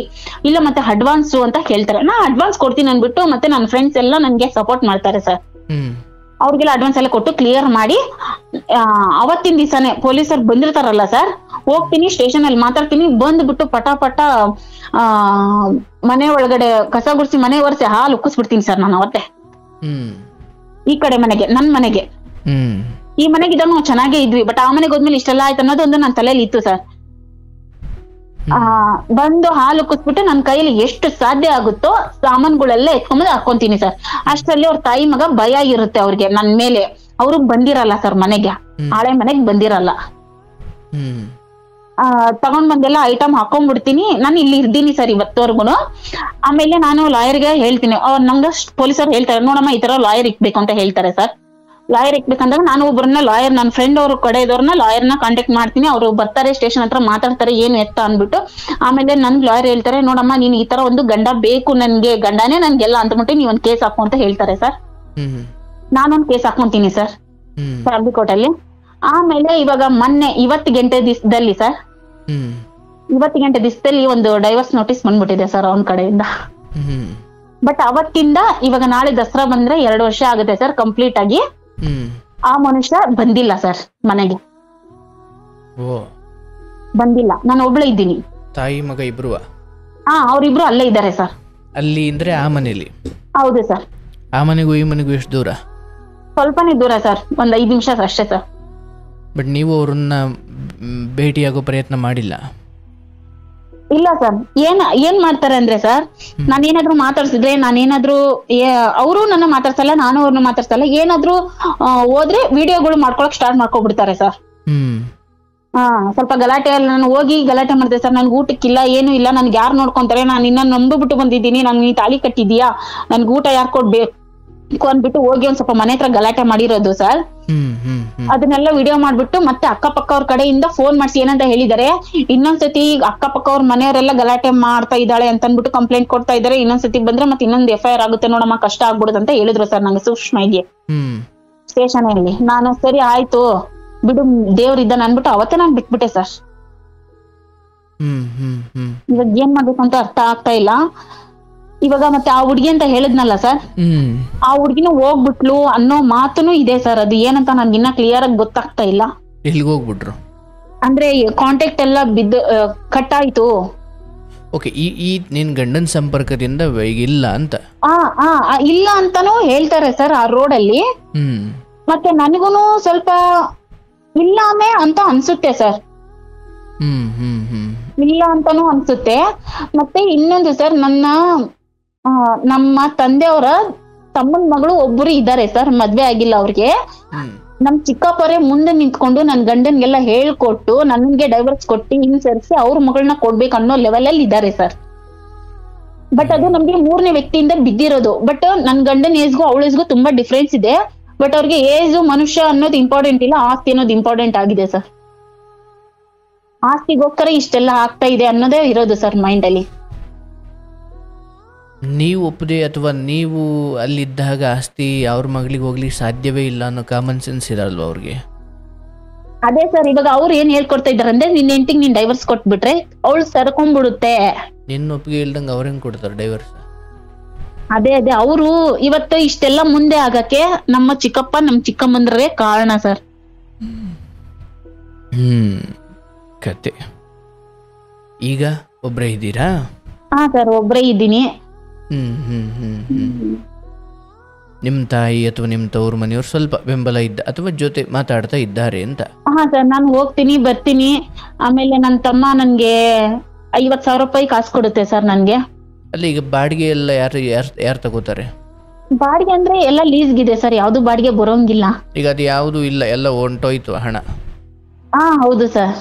ಇಲ್ಲ ಮತ್ತೆ ಅಡ್ವಾನ್ಸ್ ಅಂತ ಹೇಳ್ತಾರೆ. ನಾ ಅಡ್ವಾನ್ಸ್ ಕೊಡ್ತೀನಿ ಅನ್ಬಿಟ್ಟು ಮತ್ತೆ ನನ್ನ ಫ್ರೆಂಡ್ಸ್ ಎಲ್ಲ ನನ್ಗೆ ಸಪೋರ್ಟ್ ಮಾಡ್ತಾರೆ ಸರ್. ಅವ್ರಿಗೆಲ್ಲ ಅಡ್ವಾನ್ಸ್ ಎಲ್ಲ ಕೊಟ್ಟು ಕ್ಲಿಯರ್ ಮಾಡಿ, ಅವತ್ತಿನ ದಿವಸನೇ ಪೊಲೀಸರು ಬಂದಿರ್ತಾರಲ್ಲ ಸರ್, ಹೋಗ್ತೀನಿ ಸ್ಟೇಷನ್ ಅಲ್ಲಿ ಮಾತಾಡ್ತೀನಿ, ಬಂದ್ಬಿಟ್ಟು ಪಟ ಮನೆ ಒಳಗಡೆ ಕಸ ಗುಡಿಸಿ ಮನೆ ಒರೆಸಿ ಹಾಲು ಉಕ್ಕಿಸ್ಬಿಡ್ತೀನಿ ಸರ್ ನಾನು ಅವತ್ತೆ. ಈ ಕಡೆ ಮನೆಗೆ, ನನ್ ಮನೆಗೆ, ಈ ಮನೆಗಿದ್ದಾಗ ನಾವು ಚೆನ್ನಾಗೇ ಇದ್ವಿ, ಬಟ್ ಆ ಮನೆಗೆ ಹೋದ್ಮೇಲೆ ಇಷ್ಟೆಲ್ಲ ಆಯ್ತು ಅನ್ನೋದೊಂದು ನನ್ನ ತಲೆಯಲ್ಲಿ ಇತ್ತು ಸರ್. ಬಂದು ಹಾಲು ಕುಸ್ಬಿಟ್ಟು ನನ್ನ ಕೈಯಲ್ಲಿ ಎಷ್ಟು ಸಾಧ್ಯ ಆಗುತ್ತೋ ಸಾಮಾನುಗಳೆಲ್ಲ ಎತ್ಕೊಂಬಂದು ಹಾಕೊಂತೀನಿ ಸರ್. ಅಷ್ಟರಲ್ಲಿ ಅವ್ರ ತಾಯಿ ಮಗ ಭಯ ಇರುತ್ತೆ ಅವ್ರಿಗೆ ನನ್ ಮೇಲೆ. ಅವ್ರು ಬಂದಿರಲ್ಲ ಸರ್ ಮನೆಗೆ, ಹಳೆ ಮನೆಗ್ ಬಂದಿರಲ್ಲ. ತಗೊಂಡ್ ಬಂದೆಲ್ಲ ಐಟಮ್ ಹಾಕೊಂಡ್ಬಿಡ್ತೀನಿ. ನಾನು ಇಲ್ಲಿ ಇರ್ತೀನಿ ಸರ್ ಇವತ್ತವರ್ಗುನು. ಆಮೇಲೆ ನಾನು ಲಾಯರ್ಗೆ ಹೇಳ್ತೀನಿ, ನಮ್ಗೆ ಪೊಲೀಸರು ಹೇಳ್ತಾರೆ, ನೋಡಮ್ಮ ಈ ತರ ಲಾಯರ್ ಇಕ್ಬೇಕು ಅಂತ ಹೇಳ್ತಾರೆ ಸರ್. ಲಾಯರ್ ಇಕ್ಬೇಕಂದಾಗ ನಾನು ಒಬ್ಬರನ್ನ ಲಾಯರ್, ನನ್ನ ಫ್ರೆಂಡ್ ಅವ್ರ ಕಡೆದವ್ರನ್ನ ಲಾಯರ್ನ ಕಾಂಟ್ಯಾಕ್ಟ್ ಮಾಡ್ತೀನಿ. ಅವ್ರು ಬರ್ತಾರೆ, ಸ್ಟೇಷನ್ ಹತ್ರ ಮಾತಾಡ್ತಾರೆ ಏನು ಎತ್ತ ಅನ್ಬಿಟ್ಟು. ಆಮೇಲೆ ನನ್ಗೆ ಲಾಯರ್ ಹೇಳ್ತಾರೆ, ನೋಡಮ್ಮ ನೀನ್ ಈ ತರ ಒಂದು ಗಂಡ ಬೇಕು ನನ್ಗೆ, ಗಂಡನೇ ನನ್ಗೆಲ್ಲ ಅಂತಬಿಟ್ಟು ನೀವ್ ಒಂದ್ ಕೇಸ್ ಹಾಕು ಅಂತ ಹೇಳ್ತಾರೆ ಸರ್. ನಾನೊಂದ್ ಕೇಸ್ ಹಾಕೊಂತೀನಿ ಸರ್ ಫ್ಯಾಮಿಲಿ ಕೋರ್ಟ್ ಅಲ್ಲಿ. ಆಮೇಲೆ ಇವಾಗ ಇವತ್ತು ಗಂಟೆ ದಿವಸದಲ್ಲಿ ಸರ್, ಒಂದು ಡೈವರ್ಸ್ ನೋಟಿಸ್ ಬಂದ್ಬಿಟ್ಟಿದೆ ಸರ್ ಅವನ ಕಡೆಯಿಂದ. ಬಟ್ ಅವತ್ತಿಂದ ಇವಾಗ ನಾಳೆ ದಸರಾ ಬಂದ್ರೆ 2 ವರ್ಷ ಆಗುತ್ತೆ ಸರ್ ಕಂಪ್ಲೀಟ್ ಆಗಿ. ಆ ಮನುಷ್ಯ ಬಂದಿಲ್ಲ ಸರ್ ಮನೆಗೆ, ಬಂದಿಲ್ಲ. ನಾನು ಒಬ್ಳೆ ಇದ್ದೀನಿ. ತಾಯಿ ಮಗ ಇಬ್ರು? ಅವ್ರಿಬ್ರು ಅಲ್ಲೇ ಇದ್ದಾರೆ ಸರ್. ಅಲ್ಲಿ ಅಂದ್ರೆ ಆ ಮನೇಲಿ? ಹೌದು ಸರ್. ಆ ಮನೆಗೂ ಈ ಮನೆಗೂ ಎಷ್ಟು ದೂರ? ಸ್ವಲ್ಪನೇ ದೂರ ಸರ್, ಒಂದ್ 5 ನಿಮಿಷ ಅಷ್ಟೇ ಸರ್. ಬಟ್ ನೀವು ಅವ್ರನ್ನ ಭೇಟಿಯಾಗೋ ಪ್ರಯತ್ನ ಮಾಡಿಲ್ಲ? ಇಲ್ಲ ಸರ್. ಏನ್ ಮಾಡ್ತಾರೆ ಅಂದ್ರೆ ಸರ್, ನಾನೇನಾದ್ರೂ ಮಾತಾಡ್ಸಿದ್ರೆ, ಅವರು ನನ್ನ ಮಾತಾಡ್ಸಲ್ಲ, ನಾನು ಅವ್ರನ್ನ ಮಾತಾಡ್ಸಲ್ಲ. ಏನಾದ್ರೂ ಹೋದ್ರೆ ವಿಡಿಯೋಗಳು ಮಾಡ್ಕೊಳಕ್ ಸ್ಟಾರ್ಟ್ ಮಾಡ್ಕೊಬಿಡ್ತಾರೆ ಸರ್. ಸ್ವಲ್ಪ ಗಲಾಟೆ ಅಲ್ಲಿ ನಾನು ಹೋಗಿ ಗಲಾಟೆ ಮಾಡ್ದೆ ಸರ್, ನನ್ಗೆ ಊಟಕ್ಕಿಲ್ಲ ಏನು ಇಲ್ಲ, ನನ್ಗೆ ಯಾರು ನೋಡ್ಕೊಂತಾರೆ, ನಾನು ಇನ್ನ ನಂಬಿಬಿಟ್ಟು ಬಂದಿದ್ದೀನಿ, ನನ್ಗೆ ನೀ ತಾಳಿ ಕಟ್ಟಿದೀಯಾ, ನನ್ಗೆ ಊಟ ಯಾರು ಕೊಡ್ಬೇಕು ಅಂದ್ಬಿಟ್ಟು ಹೋಗಿ ಒಂದ್ ಸ್ವಲ್ಪ ಮನೆ ಹತ್ರ ಗಲಾಟೆ ಮಾಡಿರೋದು ಸರ್. ಅದನ್ನೆಲ್ಲ ವಿಡಿಯೋ ಮಾಡ್ಬಿಟ್ಟು ಮತ್ತೆ ಅಕ್ಕಪಕ್ಕ ಅವ್ರ ಕಡೆಯಿಂದ ಫೋನ್ ಮಾಡ್ಸಿ ಏನಂತ ಹೇಳಿದಾರೆ, ಇನ್ನೊಂದ್ಸತಿ ಅಕ್ಕಪಕ್ಕ ಅವ್ರ ಮನೆಯವರೆಲ್ಲ ಗಲಾಟೆ ಮಾಡ್ತಾ ಇದ್ದಾಳೆ ಅಂತ ಅಂದ್ಬಿಟ್ಟು ಕಂಪ್ಲೇಂಟ್ ಕೊಡ್ತಾ ಇದಾರೆ, ಇನ್ನೊಂದ್ಸತಿ ಬಂದ್ರೆ ಮತ್ತೆ ಇನ್ನೊಂದು FIR ಆಗುತ್ತೆ ನೋಡಮ್ಮ, ಕಷ್ಟ ಆಗ್ಬಿಡುತ್ತೆ ಅಂತ ಹೇಳಿದ್ರು ಸರ್ ನಂಗೆ ಸೂಕ್ಷ್ಮವಾಗಿ ಸ್ಟೇಷನ್ ಅಲ್ಲಿ. ನಾನು ಸರಿ ಆಯ್ತು ಬಿಡು ದೇವ್ರಿದ್ದಾನೆ ಅನ್ಬಿಟ್ಟು ಅವತ್ತೇ ನಾನು ಬಿಟ್ಬಿಟ್ಟೆ ಸರ್. ಇವಾಗ ಏನ್ ಮಾಡ್ಬೇಕು ಅಂತ ಅರ್ಥ ಆಗ್ತಾ ಇಲ್ಲ. ಇವಾಗ ಮತ್ತೆ ಆ ಹುಡ್ಗಿ ಅಂತ ಹೇಳಿದ್ನಲ್ಲ ಸರ್, ಆ ಹುಡ್ಗಿನೂ ಹೋಗ್ಬಿಟ್ಲು ಅನ್ನೋ ಮಾತುನು ಇದೆ ಸರ್. ಅದು ಏನಂತ ನನ್ಗೆ ಇನ್ನ ಕ್ಲಿಯರ್ ಆಗಿ ಗೊತ್ತಾಗ್ತಾ ಇಲ್ಲ. ಎಲ್ಲಿಗೆ ಹೋಗ್ಬಿಟ್ರು ಅಂದ್ರೆ ಕಾಂಟ್ಯಾಕ್ಟ್ ಎಲ್ಲ ಬಿದ್ದು ಕಟ್ ಆಯ್ತು. ಓಕೆ, ಈ ನಿನ್ ಗಂಡನ ಸಂಪರ್ಕದಿಂದ ಇಲ್ಲ ಅಂತ ಇಲ್ಲ ಅಂತಾನು ಹೇಳ್ತಾರೆ ಸರ್ ಆ ರೋಡ್ ಅಲ್ಲಿ. ಮತ್ತೆ ನನಗೂನು ಸ್ವಲ್ಪ ಇಲ್ಲಾಮೆ ಅಂತ ಅನ್ಸುತ್ತೆ ಸರ್, ಇಲ್ಲ ಅಂತಾನು ಅನ್ಸುತ್ತೆ. ಮತ್ತೆ ಇನ್ನೊಂದು ಸರ್, ನಮ್ಮ ತಂದೆಯವರ ತಮ್ಮನ ಮಗಳು ಒಬ್ಬರು ಇದ್ದಾರೆ ಸರ್, ಮದ್ವೆ ಆಗಿಲ್ಲ ಅವ್ರಿಗೆ. ನಮ್ ಚಿಕ್ಕಪ್ಪರೇ ಮುಂದೆ ನಿಂತ್ಕೊಂಡು ನನ್ ಗಂಡನ್ಗೆಲ್ಲ ಹೇಳ್ಕೊಟ್ಟು ನನ್ಗೆ ಡೈವರ್ಸ್ ಕೊಟ್ಟು ಹಿಂಸರಿಸಿ ಅವ್ರ ಮಗಳನ್ನ ಕೊಡ್ಬೇಕು ಅನ್ನೋ ಲೆವೆಲ್ ಅಲ್ಲಿ ಇದ್ದಾರೆ ಸರ್. ಬಟ್ ಅದು ನಮ್ಗೆ ಮೂರನೇ ವ್ಯಕ್ತಿಯಿಂದ ಬಿದ್ದಿರೋದು. ಬಟ್ ನನ್ ಗಂಡನ್ ಏಜ್ಗೂ ಅವಳ ಏಜ್ಗೂ ತುಂಬಾ ಡಿಫ್ರೆನ್ಸ್ ಇದೆ. ಬಟ್ ಅವ್ರಿಗೆ ಏಜು ಮನುಷ್ಯ ಅನ್ನೋದು ಇಂಪಾರ್ಟೆಂಟ್ ಇಲ್ಲ, ಆಸ್ತಿ ಅನ್ನೋದು ಇಂಪಾರ್ಟೆಂಟ್ ಆಗಿದೆ ಸರ್. ಆಸ್ತಿಗೋಸ್ಕರ ಇಷ್ಟೆಲ್ಲ ಆಗ್ತಾ ಇದೆ ಅನ್ನೋದೇ ಇರೋದು ಸರ್ ಮೈಂಡ್ ಅಲ್ಲಿ. ನೀವು ಒಪ್ಪದೆ ಅಥವಾ ನೀವು ಅಲ್ಲಿದ್ದಾಗ ಆಸ್ತಿ ಅವ್ರ ಮಗಳಿಗೆ ಹೋಗ್ಲಿಕ್ಕೆ ಸಾಧ್ಯವೇ ಇಲ್ಲ ಅನ್ನೋ ಕಾಮನ್ ಸೆನ್ಸ್ ಇರಲ್ವಾ ಅವ್ರಿಗೆ? ಅದೇ ಸರ್, ಇವಾಗ ಅವ್ರು ಏನ್ ಹೇಳ್ಕೊಡ್ತಾ ಇದಾರೆ ಅಂದ್ರೆ, ನಿನ್ ಹೆಂಡತಿಗೆ ನೀನ್ ಡೈವರ್ಸ್ ಕೊಟ್ಬಿಟ್ರೆ ಅವಳು ಸರ್ಕೊಂಡ್ಬಿಡುತ್ತೆ. ನಿನ್ನ ಒಪ್ಪಿಗೆ ಇಲ್ದಂಗ ಅವ್ರ ಹೆಂಗ್ ಕೊಡ್ತಾರೆ ಡೈವರ್ಸ್? ಅದೇ ಅವರು ಇವತ್ತು ಇಷ್ಟೆಲ್ಲ ಮುಂದೆ ಆಗಕ್ಕೆ ನಮ್ಮ ಚಿಕ್ಕಪ್ಪ ನಮ್ ಚಿಕ್ಕಮ್ಮಂದ್ರೆ ಕಾರಣ ಸರ್. ಕತೆ. ಈಗ ಒಬ್ರೇ ಇದ್ದೀರಾ? ಹಾ ಸರ್, ಒಬ್ರೇ ಇದ್ದೀನಿ. ನಿಮ್ ತಾಯಿ ಅಥವಾ ನಿಮ್ ತವ್ರ ಮನೆಯವ್ರು ಸ್ವಲ್ಪ ಬೆಂಬಲ ಇದ್ದ ಅಥವಾ ಜೊತೆ ಮಾತಾಡ್ತಾ ಇದ್ದಾರೆ ಅಂತ? ಹಾ ಸರ್, ನಾನು ಹೋಗ್ತೀನಿ ಬರ್ತೀನಿ. ಆಮೇಲೆ ನನ್ನ ತಮ್ಮ ನನ್ಗೆ 50,000 ರೂಪಾಯಿ ಕಾಸು ಕೊಡುತ್ತೆ ಸರ್ ನನ್ಗೆ. ಅಲ್ಲ, ಈಗ ಬಾಡಿಗೆ ಎಲ್ಲ ಯಾರು ತಗೋತಾರೆ? ಬಾಡಿಗೆ ಅಂದ್ರೆ ಎಲ್ಲ ಲೀಸ್ಗಿದೆ ಸರ್, ಯಾವ್ದು ಬಾಡಿಗೆ ಬರೋಂಗಿಲ್ಲ. ಈಗ ಅದು ಯಾವ್ದು ಇಲ್ಲ, ಎಲ್ಲ ಹೊಂಟೋಯ್ತು ಹಣ? ಹಾ ಹೌದು ಸರ್.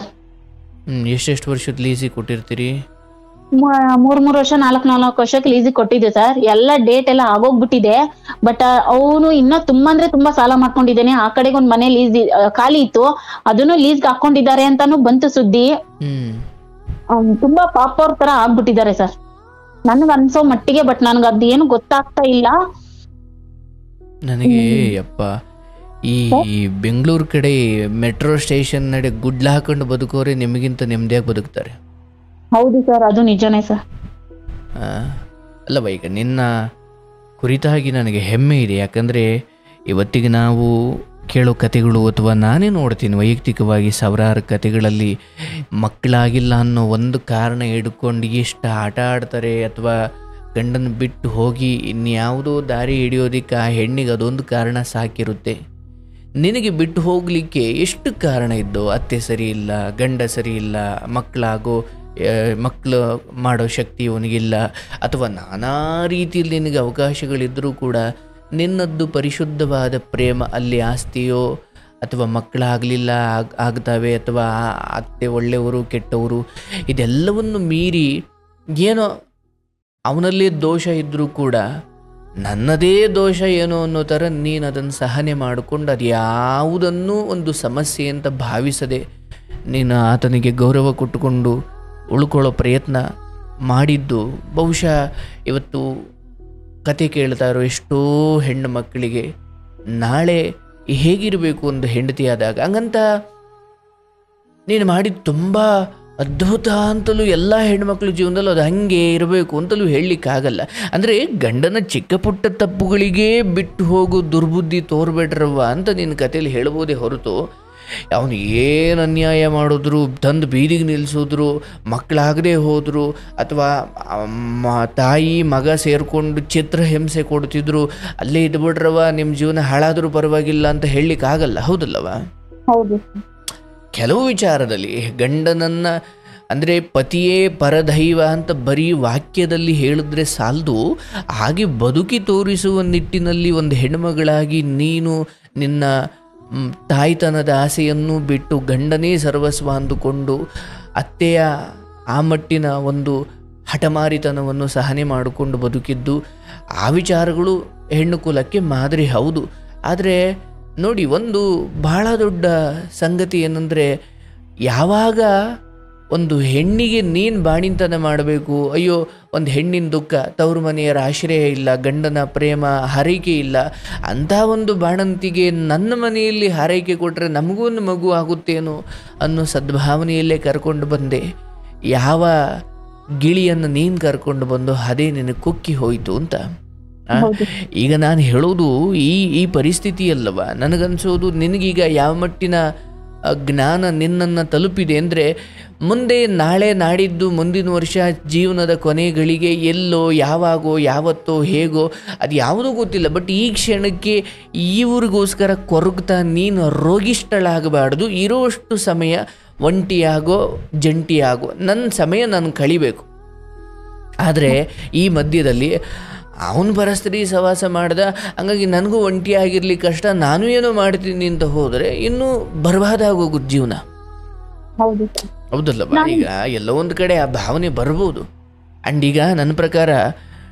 ಎಷ್ಟೆಷ್ಟು ವರ್ಷದ ಲೀಸಿಗೆ ಕೊಟ್ಟಿರ್ತೀರಿ? 3 ವರ್ಷ 4 ವರ್ಷಕ್ಕೆ ಲೀಸಿಗೆ ಕೊಟ್ಟಿದ್ದೆ ಸರ್. ಎಲ್ಲ ಡೇಟ್ ಎಲ್ಲ ಆಗೋಗ್ಬಿಟ್ಟಿದೆ. ಬಟ್ ಅವನು ಇನ್ನೂ ತುಂಬಾ ಅಂದ್ರೆ ತುಂಬಾ ಸಾಲ ಮಾಡ್ಕೊಂಡಿದ್ದೇನೆ. ಆ ಕಡೆಗೆ ಒಂದ್ ಮನೆ ಲೀಸ್ ಖಾಲಿ ಇತ್ತು, ಅದನ್ನು ಲೀಸ್ಗೆ ಹಾಕೊಂಡಿದ್ದಾರೆ ಅಂತಾನು ಬಂತು ಸುದ್ದಿ. ತುಂಬಾ ಪಾಪ ಅವ್ರ ತರ ಆಗ್ಬಿಟ್ಟಿದ್ದಾರೆ ಸರ್ ನನ್ಗ ಅನ್ಸೋ ಮಟ್ಟಿಗೆ. ಬಟ್ ನನ್ಗ ಅದ್ ಏನು ಗೊತ್ತಾಗ್ತಾ ಇಲ್ಲ ನನಗೆ. ಯಪ್ಪ, ಈ ಬೆಂಗಳೂರು ಕಡೆ ಮೆಟ್ರೋ ಸ್ಟೇಷನ್ ನಡೆ ಗುಡ್ಲ ಹಾಕೊಂಡು ಬದುಕೋರೆ ನಿಮಗಿಂತ ನೆಮ್ಮದಿಯಾಗಿ ಬದುಕ್ತಾರೆ. ಹೌದು ಸರ್, ಅದು ನಿಜನೇ ಸರ್. ಅಲ್ಲವ, ಈಗ ನಿನ್ನ ಕುರಿತಾಗಿ ನನಗೆ ಹೆಮ್ಮೆ ಇದೆ. ಯಾಕಂದರೆ ಇವತ್ತಿಗೆ ನಾವು ಕೇಳೋ ಕತೆಗಳು ಅಥವಾ ನಾನೇ ನೋಡ್ತೀನಿ ವೈಯಕ್ತಿಕವಾಗಿ ಸಾವಿರಾರು ಕತೆಗಳಲ್ಲಿ ಮಕ್ಕಳಾಗಿಲ್ಲ ಅನ್ನೋ ಒಂದು ಕಾರಣ ಹಿಡ್ಕೊಂಡು ಎಷ್ಟು ಆಟ ಆಡ್ತಾರೆ, ಅಥವಾ ಗಂಡನ ಬಿಟ್ಟು ಹೋಗಿ ಇನ್ಯಾವುದೋ ದಾರಿ ಹಿಡಿಯೋದಕ್ಕೆ ಆ ಹೆಣ್ಣಿಗೆ ಅದೊಂದು ಕಾರಣ ಸಾಕಿರುತ್ತೆ. ನಿನಗೆ ಬಿಟ್ಟು ಹೋಗಲಿಕ್ಕೆ ಎಷ್ಟು ಕಾರಣ ಇದ್ದೋ, ಅತ್ತೆ ಸರಿ ಇಲ್ಲ, ಗಂಡ ಸರಿ ಇಲ್ಲ, ಮಕ್ಕಳು ಮಾಡೋ ಶಕ್ತಿ ಅವನಿಗಿಲ್ಲ, ಅಥವಾ ನಾನಾ ರೀತಿಯಲ್ಲಿ ನಿನಗೆ ಅವಕಾಶಗಳಿದ್ದರೂ ಕೂಡ ನಿನ್ನದ್ದು ಪರಿಶುದ್ಧವಾದ ಪ್ರೇಮ ಅಲ್ಲಿ ಆಸ್ತಿಯೋ ಅಥವಾ ಮಕ್ಕಳಾಗಲಿಲ್ಲ ಆಗ್ತವೆ, ಅಥವಾ ಅತ್ತೆ ಒಳ್ಳೆಯವರು ಕೆಟ್ಟವರು ಇದೆಲ್ಲವನ್ನು ಮೀರಿ ಏನೋ ಅವನಲ್ಲಿ ದೋಷ ಇದ್ದರೂ ಕೂಡ ನನ್ನದೇ ದೋಷ ಏನೋ ಅನ್ನೋ ಥರ ನೀನು ಅದನ್ನು ಸಹನೆ ಮಾಡಿಕೊಂಡು ಅದು ಯಾವುದನ್ನೂ ಒಂದು ಸಮಸ್ಯೆ ಅಂತ ಭಾವಿಸದೆ ನೀನು ಆತನಿಗೆ ಗೌರವ ಕೊಟ್ಟುಕೊಂಡು ಉಳ್ಕೊಳ್ಳೋ ಪ್ರಯತ್ನ ಮಾಡಿದ್ದು ಬಹುಶಃ ಇವತ್ತು ಕತೆ ಕೇಳ್ತಾ ಇರೋ ಎಷ್ಟೋ ಹೆಣ್ಣು ಮಕ್ಕಳಿಗೆ ನಾಳೆ ಹೇಗಿರಬೇಕು ಒಂದು ಹೆಂಡತಿಯಾದಾಗ. ಹಂಗಂತ ನೀನು ಮಾಡಿದ್ದು ತುಂಬ ಅದ್ಭುತ ಅಂತಲೂ ಎಲ್ಲ ಹೆಣ್ಮಕ್ಳ ಜೀವನದಲ್ಲೂ ಅದು ಹಾಗೆ ಇರಬೇಕು ಅಂತಲೂ ಹೇಳಲಿಕ್ಕಾಗಲ್ಲ. ಅಂದರೆ ಗಂಡನ ಚಿಕ್ಕ ಪುಟ್ಟ ತಪ್ಪುಗಳಿಗೇ ಬಿಟ್ಟು ಹೋಗೋ ದುರ್ಬುದ್ಧಿ ತೋರ್ಬೇಡ್ರವ್ವ ಅಂತ ನಿನ್ನ ಕಥೆಯಲ್ಲಿ ಹೇಳ್ಬೋದೇ ಹೊರತು, ಅವನು ಏನು ಅನ್ಯಾಯ ಮಾಡಿದ್ರು, ತಂದು ಬೀದಿಗೆ ನಿಲ್ಲಿಸಿದ್ರು, ಮಕ್ಕಳಾಗದೆ ಹೋದರು, ಅಥವಾ ತಾಯಿ ಮಗ ಸೇರಿಕೊಂಡು ಚಿತ್ರಹಿಂಸೆ ಕೊಡ್ತಿದ್ರು, ಅಲ್ಲೇ ಇದ್ಬಿಡ್ರವ ನಿಮ್ಮ ಜೀವನ ಹಾಳಾದರೂ ಪರವಾಗಿಲ್ಲ ಅಂತ ಹೇಳಲಿಕ್ಕಾಗಲ್ಲ. ಹೌದಲ್ಲವ? ಹೌದು. ಕೆಲವು ವಿಚಾರದಲ್ಲಿ ಗಂಡನನ್ನು ಅಂದರೆ ಪತಿಯೇ ಪರದೈವ ಅಂತ ಬರೀ ವಾಕ್ಯದಲ್ಲಿ ಹೇಳಿದ್ರೆ ಸಾಲದು, ಹಾಗೆ ಬದುಕಿ ತೋರಿಸುವ ನಿಟ್ಟಿನಲ್ಲಿ ಒಂದು ಹೆಣ್ಮಗಳಾಗಿ ನೀನು ನಿನ್ನ ತಾಯ್ತನದ ಆಸೆಯನ್ನು ಬಿಟ್ಟು ಗಂಡನೇ ಸರ್ವಸ್ವ ಅಂದುಕೊಂಡು ಅತ್ತೆಯ ಆ ಮಟ್ಟಿನ ಒಂದು ಹಠಮಾರಿತನವನ್ನು ಸಹನೆ ಮಾಡಿಕೊಂಡು ಬದುಕಿದ್ದು, ಆ ವಿಚಾರಗಳು ಹೆಣ್ಣು ಕುಲಕ್ಕೆ ಮಾದರಿ. ಹೌದು, ಆದರೆ ನೋಡಿ, ಒಂದು ಬಹಳ ದೊಡ್ಡ ಸಂಗತಿ ಏನಂದರೆ, ಯಾವಾಗ ಒಂದು ಹೆಣ್ಣಿಗೆ ನೀನು ಬಾಣಿತನ ಮಾಡಬೇಕು, ಅಯ್ಯೋ ಒಂದು ಹೆಣ್ಣಿನ ದುಃಖ, ತವರು ಮನೆಯರ ಆಶ್ರಯ ಇಲ್ಲ, ಗಂಡನ ಪ್ರೇಮ ಹಾರೈಕೆ ಇಲ್ಲ, ಅಂಥ ಒಂದು ಬಾಣಂತಿಗೆ ನನ್ನ ಮನೆಯಲ್ಲಿ ಹಾರೈಕೆ ಕೊಟ್ಟರೆ ನಮಗೂ ಒಂದು ಮಗು ಆಗುತ್ತೇನೋ ಅನ್ನೋ ಸದ್ಭಾವನೆಯಲ್ಲೇ ಕರ್ಕೊಂಡು ಬಂದೆ. ಯಾವ ಗಿಳಿಯನ್ನು ನೀನು ಕರ್ಕೊಂಡು ಬಂದು ಅದೇ ನಿನಗೆ ಕುಕ್ಕಿ ಹೋಯಿತು ಅಂತ. ಈಗ ನಾನು ಹೇಳೋದು ಈ ಪರಿಸ್ಥಿತಿ ಅಲ್ಲವ. ನನಗನ್ಸೋದು ನಿನಗೀಗ ಯಾವ ಮಟ್ಟಿನ ಜ್ಞಾನ ನಿನ್ನನ್ನು ತಲುಪಿದೆ ಅಂದರೆ, ಮುಂದೆ ನಾಳೆ ನಾಡಿದ್ದು ಮುಂದಿನ ವರ್ಷ ಜೀವನದ ಕೊನೆಗಳಿಗೆ ಎಲ್ಲೋ ಯಾವಾಗೋ ಯಾವತ್ತೋ ಹೇಗೋ ಅದು ಯಾವುದೂ ಗೊತ್ತಿಲ್ಲ. ಬಟ್ ಈ ಕ್ಷಣಕ್ಕೆ ಇವ್ರಿಗೋಸ್ಕರ ಕೊರಗ್ತಾ ನೀನು ರೋಗಿಷ್ಠಳಾಗಬಾರ್ದು. ಇರೋಷ್ಟು ಸಮಯ ಒಂಟಿಯಾಗೋ ಜಂಟಿಯಾಗೋ ನನ್ನ ಸಮಯ ನಾನು ಕಳಿಬೇಕು. ಆದರೆ ಈ ಮಧ್ಯದಲ್ಲಿ ಅವನು ಪರಸ್ತ್ರೀ ಸವಾಸ ಮಾಡ್ದ, ಹಂಗಾಗಿ ನನಗೂ ಒಂಟಿಯಾಗಿರ್ಲಿ ಕಷ್ಟ, ನಾನು ಏನೋ ಮಾಡ್ತೀನಿ ಅಂತ ಹೋದರೆ ಇನ್ನೂ ಬರ್ಬಾದಾಗೋಗುತ್ತೆ ಜೀವನ. ಹೌದಲ್ಲವಾ? ಈಗ ಎಲ್ಲೋ ಒಂದು ಕಡೆ ಆ ಭಾವನೆ ಬರ್ಬೋದು. ಆ್ಯಂಡ್ ಈಗ ನನ್ನ ಪ್ರಕಾರ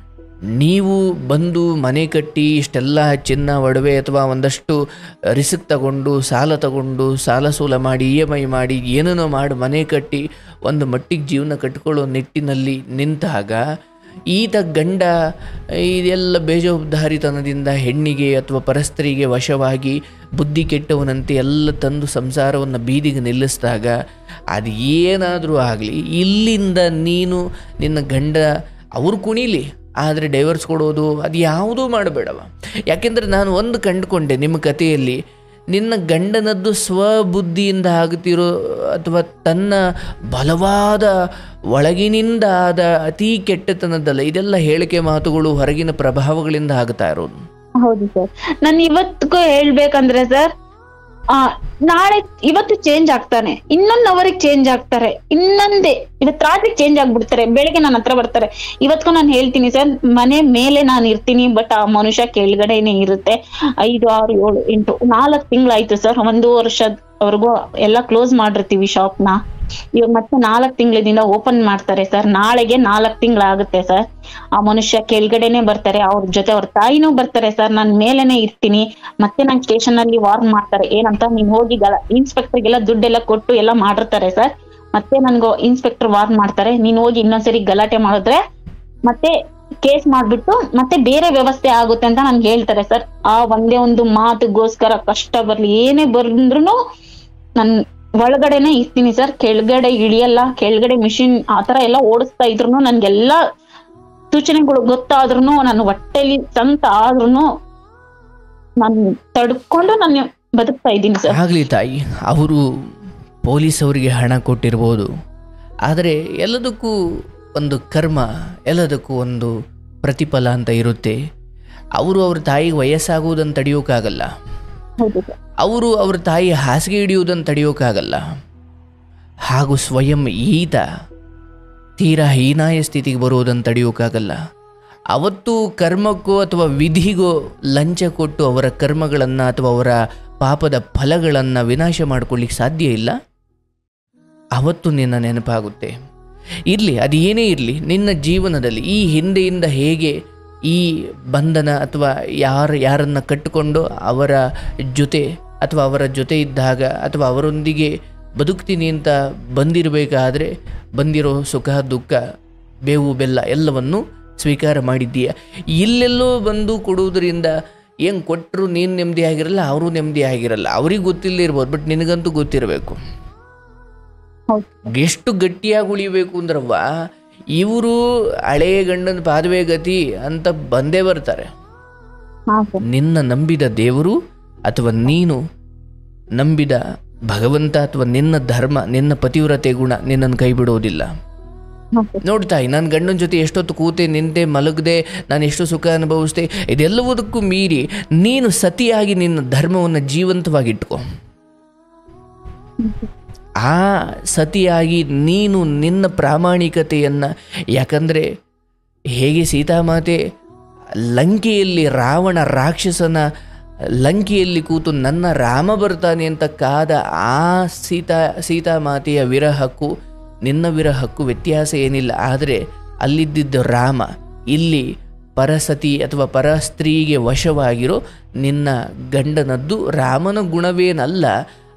ನೀವು ಬಂದು ಮನೆ ಕಟ್ಟಿ ಇಷ್ಟೆಲ್ಲ ಚಿನ್ನ ಒಡವೆ ಅಥವಾ ಒಂದಷ್ಟು ರಿಸ್ಕ್ ತಗೊಂಡು ಸಾಲ ಸೂಲ ಮಾಡಿ EMI ಮಾಡಿ ಏನೇನೋ ಮಾಡಿ ಮನೆ ಕಟ್ಟಿ ಒಂದು ಮಟ್ಟಿಗೆ ಜೀವನ ಕಟ್ಕೊಳ್ಳೋ ನಿಟ್ಟಿನಲ್ಲಿ ನಿಂತಾಗ ಈತ ಗಂಡ ಇದೆಲ್ಲ ಬೇಜವಾಬ್ದಾರಿತನದಿಂದ ಹೆಣ್ಣಿಗೆ ಅಥವಾ ಪರಸ್ತ್ರೀಗೆ ವಶವಾಗಿ ಬುದ್ಧಿ ಕೆಟ್ಟವನಂತೆ ಎಲ್ಲ ತಂದು ಸಂಸಾರವನ್ನು ಬೀದಿಗೆ ನಿಲ್ಲಿಸಿದಾಗ ಅದು ಏನಾದರೂ ಆಗಲಿ, ಇಲ್ಲಿಂದ ನೀನು ನಿನ್ನ ಗಂಡ ಅವ್ರು ಕುಣಿಲಿ, ಆದರೆ ಡೈವರ್ಸ್ ಕೊಡೋದು ಅದು ಯಾವುದೂ ಮಾಡಬೇಡವ. ಯಾಕೆಂದರೆ ನಾನು ಒಂದು ಕಂಡುಕೊಂಡೆ ನಿಮ್ಮ ಕಥೆಯಲ್ಲಿ, ನಿನ್ನ ಗಂಡನದ್ದು ಸ್ವಬುದ್ಧಿಯಿಂದ ಆಗುತ್ತಿರೋ ಅಥವಾ ತನ್ನ ಬಲವಾದ ಒಳಗಿನಿಂದ ಆದ ಅತೀ ಕೆಟ್ಟತನದ್ದಲ್ಲ, ಇದೆಲ್ಲ ಹೇಳಿಕೆ ಮಾತುಗಳು ಹೊರಗಿನ ಪ್ರಭಾವಗಳಿಂದ ಆಗ್ತಾ ಇರೋದು. ಹೌದು ಸರ್. ನಾನು ಇವತ್ತಿಗೂ ಹೇಳ್ಬೇಕಂದ್ರೆ ಸರ್, ಇವತ್ತು ಚೇಂಜ್ ಆಗ್ತಾನೆ, ಇನ್ನೊಂದು ಅವರಿಗೆ ಚೇಂಜ್ ಆಗ್ತಾರೆ, ಇವತ್ತು ರಾತ್ರಿ ಚೇಂಜ್ ಆಗ್ಬಿಡ್ತಾರೆ, ಬೆಳಿಗ್ಗೆ ನನ್ನ ಹತ್ರ ಬರ್ತಾರೆ. ಇವತ್ತಿಗೂ ನಾನು ಹೇಳ್ತೀನಿ ಸರ್, ಮನೆ ಮೇಲೆ ನಾನು ಇರ್ತೀನಿ, ಬಟ್ ಆ ಮನುಷ್ಯ ಕೆಳಗಡೆನೆ ಇರುತ್ತೆ. 5, 6, 7, 8, 4 ತಿಂಗಳಾಯ್ತು ಸರ್. 1 ವರ್ಷದವರೆಗೂ ಎಲ್ಲ ಕ್ಲೋಸ್ ಮಾಡಿರ್ತೀವಿ ಶಾಪ್ನ. ಇವಾಗ ಮತ್ತೆ 4 ತಿಂಗಳಿಂದ ಓಪನ್ ಮಾಡ್ತಾರೆ ಸರ್. ನಾಳೆಗೆ 4 ತಿಂಗಳಾಗುತ್ತೆ ಸರ್. ಆ ಮನುಷ್ಯ ಕೆಳಗಡೆನೆ ಬರ್ತಾರೆ, ಅವ್ರ ಜೊತೆ ಅವ್ರ ತಾಯಿನೂ ಬರ್ತಾರೆ ಸರ್. ನಾನ್ ಮೇಲೆನೆ ಇರ್ತೀನಿ. ಮತ್ತೆ ನಂಗೆ ಸ್ಟೇಷನ್ ಅಲ್ಲಿ ವಾರ್ನ್ ಮಾಡ್ತಾರೆ, ಏನಂತ, ನೀನ್ ಹೋಗಿ ಇನ್ಸ್ಪೆಕ್ಟರ್ಗೆಲ್ಲ ದುಡ್ಡೆಲ್ಲ ಕೊಟ್ಟು ಎಲ್ಲ ಮಾಡಿರ್ತಾರೆ ಸರ್. ಮತ್ತೆ ನನ್ಗೂ ಇನ್ಸ್ಪೆಕ್ಟರ್ ವಾರ್ನ್ ಮಾಡ್ತಾರೆ, ನೀನ್ ಹೋಗಿ ಇನ್ನೊಂದ್ಸರಿ ಗಲಾಟೆ ಮಾಡಿದ್ರೆ ಮತ್ತೆ ಕೇಸ್ ಮಾಡ್ಬಿಟ್ಟು ಮತ್ತೆ ಬೇರೆ ವ್ಯವಸ್ಥೆ ಆಗುತ್ತೆ ಅಂತ ನನ್ಗೆ ಹೇಳ್ತಾರೆ ಸರ್. ಆ ಒಂದೇ ಒಂದು ಮಾತುಗೋಸ್ಕರ ಕಷ್ಟ ಬರ್ಲಿ ಏನೇ ಬಂದ್ರು ನನ್ ಒಳಗಡೆನೆ ಇರ್ತೀನಿ ಸರ್. ಕೆಳಗಡೆ ಇಳಿಯಲ್ಲ. ಕೆಳಗಡೆ ಮಿಷಿನ್ ಆತರ ಎಲ್ಲ ಓಡಿಸ್ತಾ ಇದ್ರು ನನ್ಗೆಲ್ಲಾ ಸೂಚನೆಗಳು ಗೊತ್ತಾದ್ರೂ, ನಾನು ಹೊಟ್ಟೆಲಿ ಸಂತ ಆದ್ರೂ ನಾನು ತಡ್ಕೊಂಡು ನಾನು ಬದುಕ್ತಾ ಇದ್ದೀನಿ ಸರ್. ಆಗ್ಲಿ ತಾಯಿ, ಅವರು ಪೊಲೀಸ್ ಅವರಿಗೆ ಹಣ ಕೊಟ್ಟಿರ್ಬೋದು, ಆದರೆ ಎಲ್ಲದಕ್ಕೂ ಒಂದು ಕರ್ಮ, ಎಲ್ಲದಕ್ಕೂ ಒಂದು ಪ್ರತಿಫಲ ಅಂತ ಇರುತ್ತೆ. ಅವರು ಅವ್ರ ತಾಯಿಗೆ ವಯಸ್ಸಾಗುವುದನ್ನು ತಡೆಯೋಕ್ಕಾಗಲ್ಲ. ಅವರು ಅವ್ರ ತಾಯಿ ಹಾಸಿಗೆ ಹಿಡಿಯುವುದನ್ನು ತಡೆಯೋಕ್ಕಾಗಲ್ಲ. ಹಾಗೂ ಸ್ವಯಂ ಈತ ತೀರಾ ಹೀನಾಯ ಸ್ಥಿತಿಗೆ ಬರುವುದನ್ನು ತಡೆಯೋಕ್ಕಾಗಲ್ಲ. ಅವತ್ತು ಕರ್ಮಕ್ಕೋ ಅಥವಾ ವಿಧಿಗೋ ಲಂಚ ಕೊಟ್ಟು ಅವರ ಕರ್ಮಗಳನ್ನು ಅಥವಾ ಅವರ ಪಾಪದ ಫಲಗಳನ್ನು ವಿನಾಶ ಮಾಡ್ಕೊಳ್ಳಿಕ್ಕೆ ಸಾಧ್ಯ ಇಲ್ಲ. ಅವತ್ತು ನಿನ್ನ ನೆನಪಾಗುತ್ತೆ. ಇರಲಿ, ಅದು ಏನೇ ಇರಲಿ, ನಿನ್ನ ಜೀವನದಲ್ಲಿ ಈ ಹಿಂದೆಯಿಂದ ಹೇಗೆ ಈ ಬಂಧನ ಅಥವಾ ಯಾರನ್ನು ಕಟ್ಟಿಕೊಂಡು ಅವರ ಜೊತೆ ಅಥವಾ ಅವರ ಜೊತೆ ಇದ್ದಾಗ ಅಥವಾ ಅವರೊಂದಿಗೆ ಬದುಕ್ತೀನಿ ಅಂತ ಬಂದಿರಬೇಕಾದ್ರೆ ಬಂದಿರೋ ಸುಖ ದುಃಖ ಬೇವು ಬೆಲ್ಲ ಎಲ್ಲವನ್ನು ಸ್ವೀಕಾರ ಮಾಡಿದ್ದೀಯ. ಇಲ್ಲೆಲ್ಲೋ ಬಂದು ಕೊಡುವುದರಿಂದ ಏನು ಕೊಟ್ಟರು ನೀನು ನೆಮ್ಮದಿ ಆಗಿರಲ್ಲ, ಅವರು ನೆಮ್ಮದಿ ಆಗಿರಲ್ಲ. ಅವ್ರಿಗೆ ಗೊತ್ತಿಲ್ಲದೆ ಇರ್ಬೋದು, ಬಟ್ ನಿನಗಂತೂ ಗೊತ್ತಿರಬೇಕು. ಎಷ್ಟು ಗಟ್ಟಿಯಾಗಿ ಉಳಿಬೇಕು ಅಂದ್ರವ್ವ, ಇವರು ಹಳೆಯ ಗಂಡನ ಪಾದವೇ ಗತಿ ಅಂತ ಬಂದೇ ಬರ್ತಾರೆ. ನಿನ್ನ ನಂಬಿದ ದೇವರು ಅಥವಾ ನೀನು ನಂಬಿದ ಭಗವಂತ ಅಥವಾ ನಿನ್ನ ಧರ್ಮ, ನಿನ್ನ ಪತಿವ್ರತೆ ಗುಣ ನಿನ್ನನ್ನು ಕೈ ಬಿಡೋದಿಲ್ಲ. ನೋಡ್ತಾಯಿ, ನಾನು ಗಂಡನ ಜೊತೆ ಎಷ್ಟೊತ್ತು ಕೂತೆ ನಿಂತೆ ಮಲಗದೆ ನಾನು ಎಷ್ಟು ಸುಖ ಅನುಭವಿಸ್ದೆ, ಇದೆಲ್ಲವುದಕ್ಕೂ ಮೀರಿ ನೀನು ಸತಿಯಾಗಿ ನಿನ್ನ ಧರ್ಮವನ್ನು ಜೀವಂತವಾಗಿಟ್ಕೊ. ಆ ಸತಿಯಾಗಿ ನೀನು ನಿನ್ನ ಪ್ರಾಮಾಣಿಕತೆಯನ್ನು, ಯಾಕಂದರೆ ಹೇಗೆ ಸೀತಾಮಾತೆ ಲಂಕೆಯಲ್ಲಿ ರಾವಣ ರಾಕ್ಷಸನ ಲಂಕೆಯಲ್ಲಿ ಕೂತು ನನ್ನ ರಾಮ ಬರ್ತಾನೆ ಅಂತ ಕಾದ ಆ ಸೀತಾಮಾತೆಯ ವಿರಹಕ್ಕೂ ನಿನ್ನ ವಿರಹಕ್ಕೂ ವ್ಯತ್ಯಾಸ ಏನಿಲ್ಲ. ಆದರೆ ಅಲ್ಲಿದ್ದಿದ್ದು ರಾಮ, ಇಲ್ಲಿ ಪರಸತಿ ಅಥವಾ ಪರಸ್ತ್ರೀಗೆ ವಶವಾಗಿರೋ ನಿನ್ನ ಗಂಡನದ್ದು ರಾಮನ ಗುಣವೇನಲ್ಲ.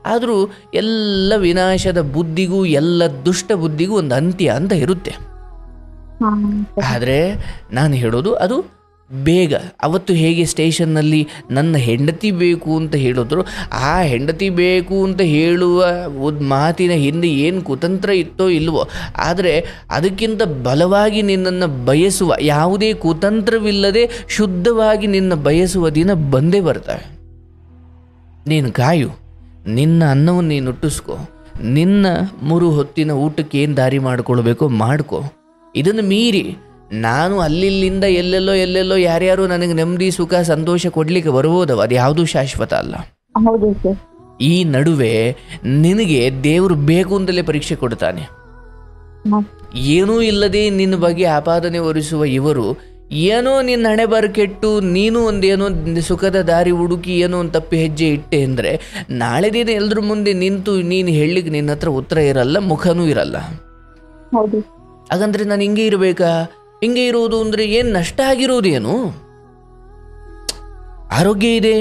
ಆದರೂ ಎಲ್ಲ ವಿನಾಶದ ಬುದ್ಧಿಗೂ ಎಲ್ಲ ದುಷ್ಟ ಬುದ್ಧಿಗೂ ಒಂದು ಅಂತ್ಯ ಅಂತ ಇರುತ್ತೆ. ಆದರೆ ನಾನು ಹೇಳೋದು ಅದು ಬೇಗ. ಅವತ್ತು ಹೇಗೆ ಸ್ಟೇಷನ್ನಲ್ಲಿ ನನ್ನ ಹೆಂಡತಿ ಬೇಕು ಅಂತ ಹೇಳಿದ್ರು, ಆ ಹೆಂಡತಿ ಬೇಕು ಅಂತ ಹೇಳುವ ಮಾತಿನ ಹಿಂದೆ ಏನು ಕುತಂತ್ರ ಇತ್ತೋ ಇಲ್ವೋ, ಆದರೆ ಅದಕ್ಕಿಂತ ಬಲವಾಗಿ ನಿನ್ನನ್ನು ಬಯಸುವ, ಯಾವುದೇ ಕುತಂತ್ರವಿಲ್ಲದೆ ಶುದ್ಧವಾಗಿ ನಿನ್ನ ಬಯಸುವ ದಿನ ಬಂದೇ ಬರ್ತವೆ. ನೀನು ಕಾಯು, ನಿನ್ನ ಅನ್ನವನ್ನು ನೀನು ಹುಟ್ಟಿಸ್ಕೊ, ನಿನ್ನ 3 ಹೊತ್ತಿನ ಊಟಕ್ಕೆ ಏನು ದಾರಿ ಮಾಡಿಕೊಳ್ಬೇಕೋ ಮಾಡ್ಕೊ. ಇದನ್ನು ಮೀರಿ ನಾನು ಅಲ್ಲಿಂದ ಎಲ್ಲೆಲ್ಲೋ ಯಾರ್ಯಾರು ನನಗೆ ನೆಮ್ಮದಿ ಸುಖ ಸಂತೋಷ ಕೊಡ್ಲಿಕ್ಕೆ ಬರ್ಬೋದವ, ಅದು ಯಾವುದೂ ಶಾಶ್ವತ ಅಲ್ಲ. ಈ ನಡುವೆ ನಿನಗೆ ದೇವರು ಬೇಕು ಅಂತಲೇ ಪರೀಕ್ಷೆ ಕೊಡ್ತಾನೆ. ಏನೂ ಇಲ್ಲದೆ ನಿನ್ನ ಬಗ್ಗೆ ಆಪಾದನೆ ಹೊರಿಸುವ ಇವರು ಏನೋ ನಿನ್ನ ಹಣೆ ಬರ ಕೆಟ್ಟು ನೀನು ಒಂದೇನೋ ಸುಖದ ದಾರಿ ಹುಡುಕಿ ಏನೋ ಒಂದು ತಪ್ಪಿ ಹೆಜ್ಜೆ ಇಟ್ಟೆ ಅಂದರೆ ನಾಳೆ ದಿನ ಎಲ್ಲರ ಮುಂದೆ ನಿಂತು ನೀನು ಹೇಳಲಿಕ್ಕೆ ನಿನ್ನ ಹತ್ರ ಉತ್ತರ ಇರಲ್ಲ, ಮುಖನೂ ಇರಲ್ಲ. ಹಾಗಂದ್ರೆ ನಾನು ಹಿಂಗೆ ಇರಬೇಕಾ? ಹಿಂಗೆ ಇರೋದು ಅಂದರೆ ಏನು ನಷ್ಟ ಆಗಿರೋದೇನು? ಆರೋಗ್ಯ ಇದೆ,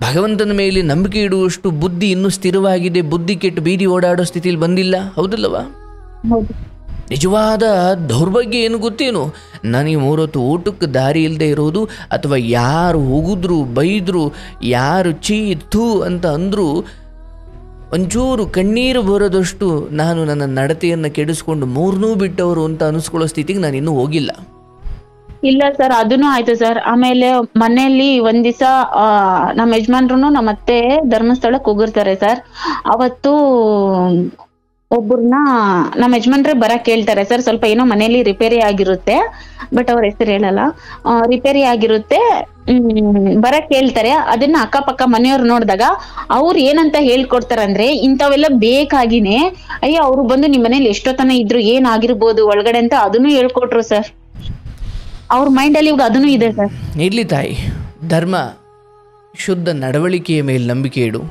ಭಗವಂತನ ಮೇಲೆ ನಂಬಿಕೆ ಇಡುವಷ್ಟು ಬುದ್ಧಿ ಇನ್ನೂ ಸ್ಥಿರವಾಗಿದೆ, ಬುದ್ಧಿ ಕೆಟ್ಟು ಬೀದಿ ಓಡಾಡೋ ಸ್ಥಿತಿಲಿ ಬಂದಿಲ್ಲ, ಹೌದಲ್ಲವಾ? ನಿಜವಾದ ದೌರ್ಭಾಗ್ಯ ಏನು ಗೊತ್ತೇನು? ನನಗೆ 3 ಹೊತ್ತು ಊಟಕ್ಕೆ ದಾರಿ ಇಲ್ಲದೆ ಇರೋದು, ಅಥವಾ ಯಾರು ಹೋಗಿದ್ರು ಬೈದರು, ಯಾರು ಚೀ ಥೂ ಅಂತ ಅಂದರೂ ಒಂಚೂರು ಕಣ್ಣೀರು ಬರೋದಷ್ಟು ನಾನು ನನ್ನ ನಡತೆಯನ್ನು ಕೆಡಿಸ್ಕೊಂಡು 3ನೂ ಬಿಟ್ಟವರು ಅಂತ ಅನಿಸ್ಕೊಳ್ಳೋ ಸ್ಥಿತಿಗೆ ನಾನು ಇನ್ನೂ ಹೋಗಿಲ್ಲ. ಇಲ್ಲ ಸರ್, ಅದನ್ನು ಆಯ್ತು ಸರ್. ಆಮೇಲೆ ಮನೆಯಲ್ಲಿ ಒಂದ್ ದಿವಸ ನಮ್ಮ ಯಜಮಾನ್ರು ನಮ್ಮ ಅತ್ತೆ ಧರ್ಮಸ್ಥಳಕ್ಕೆ ಹೋಗಿರ್ತಾರೆ ಸರ್. ಅವತ್ತು ಒಬ್ಬರನ್ನ ನಮ್ಮ ಯಜಮಾನ್ರೆ ಬರಕ್ ಕೇಳ್ತಾರೆ ಸರ್. ಸ್ವಲ್ಪ ಏನೋ ಮನೇಲಿ ರಿಪೇರಿ ಆಗಿರುತ್ತೆ, ಬಟ್ ಅವ್ರ ಹೆಸರು ಹೇಳಲ್ಲ, ರಿಪೇರಿ ಆಗಿರುತ್ತೆ, ಬರಕ್ ಹೇಳ್ತಾರೆ. ಅದನ್ನ ಅಕ್ಕಪಕ್ಕ ಮನೆಯವ್ರು ನೋಡಿದಾಗ ಅವ್ರು ಏನಂತ ಹೇಳ್ಕೊಡ್ತಾರಂದ್ರೆ, ಇಂಥವೆಲ್ಲ ಬೇಕಾಗಿನೇ ಅಯ್ಯೋ ಅವ್ರು ಬಂದು ನಿಮ್ ಮನೇಲಿ ಎಷ್ಟೊತ್ತನ ಇದ್ರು ಏನಾಗಿರ್ಬೋದು ಒಳಗಡೆ ಅಂತ ಅದನ್ನು ಹೇಳ್ಕೊಟ್ರು ಸರ್. ಅವ್ರ ಮೈಂಡಲ್ಲಿ ಇವಾಗ ಅದನ್ನು ಇದೆ ಸರ್. ಇರ್ಲಿ ತಾಯಿ, ಧರ್ಮ ಶುದ್ಧ ನಡವಳಿಕೆಯ ಮೇಲೆ ನಂಬಿಕೆ ಇಡು.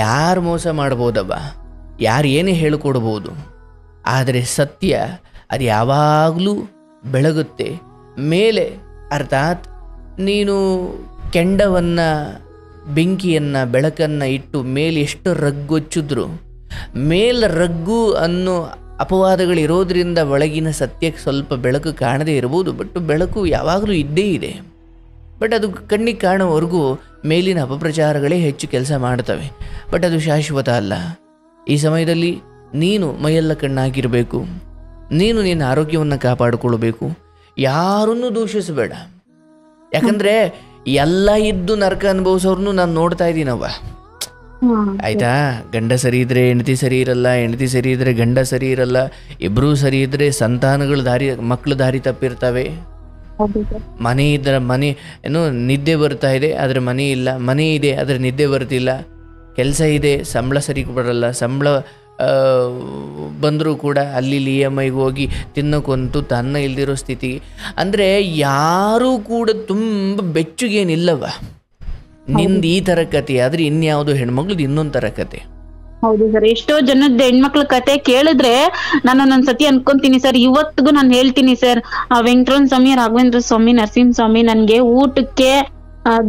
ಯಾರು ಮೋಸ ಮಾಡ್ಬೋದವ್ವ, ಯಾರು ಏನೇ ಹೇಳಿಕೊಡ್ಬೋದು, ಆದರೆ ಸತ್ಯ ಅದು ಯಾವಾಗಲೂ ಬೆಳಗುತ್ತೆ ಮೇಲೆ. ಅರ್ಥಾತ್ ನೀನು ಕೆಂಡವನ್ನು, ಬೆಂಕಿಯನ್ನು, ಬೆಳಕನ್ನು ಇಟ್ಟು ಮೇಲೆ ಎಷ್ಟು ರಗ್ಗೊಚ್ಚಿದ್ರು ಮೇಲೆ ರಗ್ಗು ಅನ್ನೋ ಅಪವಾದಗಳಿರೋದ್ರಿಂದ ಒಳಗಿನ ಸತ್ಯಕ್ಕೆ ಸ್ವಲ್ಪ ಬೆಳಕು ಕಾಣದೇ ಇರ್ಬೋದು. ಬಟ್ ಬೆಳಕು ಯಾವಾಗಲೂ ಇದ್ದೇ ಇದೆ. ಬಟ್ ಅದು ಕಣ್ಣಿಗೆ ಕಾಣೋವರೆಗೂ ಮೇಲಿನ ಅಪಪ್ರಚಾರಗಳೇ ಹೆಚ್ಚು ಕೆಲಸ ಮಾಡ್ತವೆ. ಬಟ್ ಅದು ಶಾಶ್ವತ ಅಲ್ಲ. ಈ ಸಮಯದಲ್ಲಿ ನೀನು ಮೈಯೆಲ್ಲ ಕಣ್ಣಾಗಿರಬೇಕು, ನೀನು ನಿನ್ನ ಆರೋಗ್ಯವನ್ನು ಕಾಪಾಡಿಕೊಳ್ಬೇಕು, ಯಾರನ್ನೂ ದೂಷಿಸಬೇಡ. ಯಾಕಂದರೆ ಎಲ್ಲ ಇದ್ದು ನರಕ ಅನುಭವಿಸೋರ್ನು ನಾನು ನೋಡ್ತಾ ಇದ್ದೀನವ್ವ. ಆಯಿತಾ? ಗಂಡ ಸರಿ ಇದ್ದರೆ ಹೆಂಡತಿ ಸರಿ ಇರಲ್ಲ, ಹೆಂಡತಿ ಸರಿ ಇದ್ದರೆ ಗಂಡ ಸರಿ ಇರಲ್ಲ, ಇಬ್ಬರೂ ಸರಿ ಇದ್ದರೆ ಸಂತಾನಗಳು ಮಕ್ಕಳು ದಾರಿ ತಪ್ಪಿರ್ತವೆ. ಮನೆ ಇದ್ದರೆ ಮನೆ ಏನೋ ನಿದ್ದೆ ಬರ್ತಾ ಇದೆ ಆದರೆ ಮನೆ ಇಲ್ಲ, ಮನೆ ಇದೆ ಆದರೆ ನಿದ್ದೆ ಬರ್ತಿಲ್ಲ, ಕೆಲಸ ಇದೆ ಸಂಬಳ ಸರಿ ಬರಲ್ಲ, ಸಂಬಳ ಬಂದರೂ ಕೂಡ ಅಲ್ಲಿ EMIಗೆ ಹೋಗಿ ತಿನ್ನೋಕ್ಕಂತೂ ತನ್ನ ಇಲ್ದಿರೋ ಸ್ಥಿತಿ. ಅಂದರೆ ಯಾರೂ ಕೂಡ ತುಂಬ ಬೆಚ್ಚಗೇನಿಲ್ಲವ. ನಿಂದು ಈ ಥರ ಕತೆ ಆದರೆ ಇನ್ಯಾವುದೋ ಹೆಣ್ಮಕ್ಳದ್ದು ಇನ್ನೊಂದು ಥರ ಕತೆ. ಹೌದು ಸರ್, ಎಷ್ಟೋ ಜನದ ಹೆಣ್ಮಕ್ಳ ಕತೆ ಕೇಳಿದ್ರೆ ನಾನು ಒಂದೊಂದ್ಸತಿ ಅನ್ಕೊಂತೀನಿ ಸರ್. ಇವತ್ತಿಗೂ ನಾನು ಹೇಳ್ತೀನಿ ಸರ್, ವೆಂಕಟರಮಣ ಸ್ವಾಮಿ, ರಾಘವೇಂದ್ರ ಸ್ವಾಮಿ, ನರಸಿಂಹ ಸ್ವಾಮಿ ನನ್ಗೆ ಊಟಕ್ಕೆ,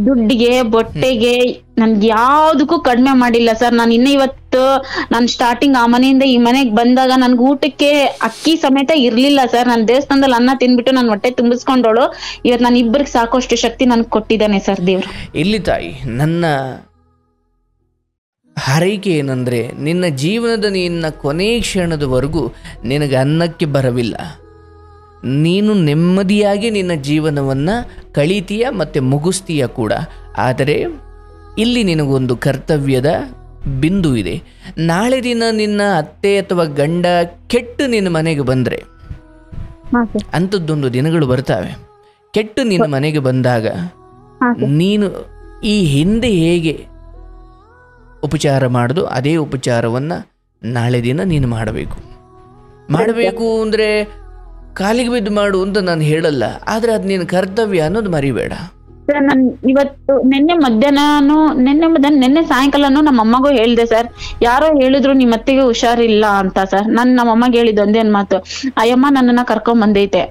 ದುಡ್ಡಿಗೆ, ಬಟ್ಟೆಗೆ ನನ್ಗೆ ಯಾವ್ದಕ್ಕೂ ಕಡಿಮೆ ಮಾಡಿಲ್ಲ ಸರ್. ನಾನು ಇವತ್ತು ನಾನು ಸ್ಟಾರ್ಟಿಂಗ್ ಆ ಮನೆಯಿಂದ ಈ ಮನೆಗೆ ಬಂದಾಗ ನನ್ಗೆ ಊಟಕ್ಕೆ ಅಕ್ಕಿ ಸಮೇತ ಇರ್ಲಿಲ್ಲ ಸರ್. ನಾನು ದೇವಸ್ಥಾನದಲ್ಲಿ ಅನ್ನ ತಿನ್ಬಿಟ್ಟು ನಾನು ಹೊಟ್ಟೆ ತುಂಬಿಸ್ಕೊಂಡೋಳು. ಇವತ್ತು ನಾನು ಇಬ್ಬರಿಗೆ ಸಾಕಷ್ಟು ಶಕ್ತಿ ನನ್ಗೆ ಕೊಟ್ಟಿದ್ದಾನೆ ಸರ್ ದೇವ್ರು. ಇಲ್ಲಿ ತಾಯಿ, ನನ್ನ ಹಾರೈಕೆ ಏನಂದರೆ ನಿನ್ನ ಜೀವನದ ನಿನ್ನ ಕೊನೆ ಕ್ಷಣದವರೆಗೂ ನಿನಗೆ ಅನ್ನಕ್ಕೆ ಬರವಿಲ್ಲ. ನೀನು ನೆಮ್ಮದಿಯಾಗಿ ನಿನ್ನ ಜೀವನವನ್ನು ಕಳೀತೀಯ ಮತ್ತು ಮುಗಿಸ್ತೀಯ ಕೂಡ. ಆದರೆ ಇಲ್ಲಿ ನಿನಗೊಂದು ಕರ್ತವ್ಯದ ಬಿಂದು ಇದೆ. ನಾಳೆ ದಿನ ನಿನ್ನ ಅತ್ತೆ ಅಥವಾ ಗಂಡ ಕೆಟ್ಟು ನಿನ್ನ ಮನೆಗೆ ಬಂದರೆ, ಅಂಥದ್ದೊಂದು ದಿನಗಳು ಬರ್ತಾವೆ. ಕೆಟ್ಟು ನಿನ್ನ ಮನೆಗೆ ಬಂದಾಗ ನೀನು ಈ ಹಿಂದೆ ಹೇಗೆ ಉಪಚಾರ ಮಾಡೋದು ಅದೇ ಉಪಚಾರವನ್ನು ನಾಳೆ ದಿನ ನೀನು ಮಾಡಬೇಕು ಅಂದರೆ ಕಾಲಿಗೆ ಬಿದ್ದು ಮಾಡು ಅಂತ ನಾನು ಹೇಳಲ್ಲ, ಆದರೆ ಅದು ನಿನ್ನ ಕರ್ತವ್ಯ ಅನ್ನೋದು ಮರಿಬೇಡ. ಸರ್ ನಾನು ಇವತ್ತು ನಿನ್ನೆ ಸಾಯಂಕಾಲನು ನಮ್ಮ ಅಮ್ಮಗೂ ಹೇಳ್ದೆ ಸರ್. ಯಾರೋ ಹೇಳಿದ್ರು ನಿಮ್ಮ ಅತ್ತೆಗೆ ಹುಷಾರಿಲ್ಲ ಅಂತ ಸರ್. ನಾನು ನಮ್ಮ ಅಮ್ಮಗೆ ಹೇಳಿದ್ದು ಒಂದೇ ಮಾತು, ಅಯ್ಯಮ್ಮ ನನ್ನನ್ನ ಕರ್ಕೊಂಡ್ ಬಂದೈತೆ,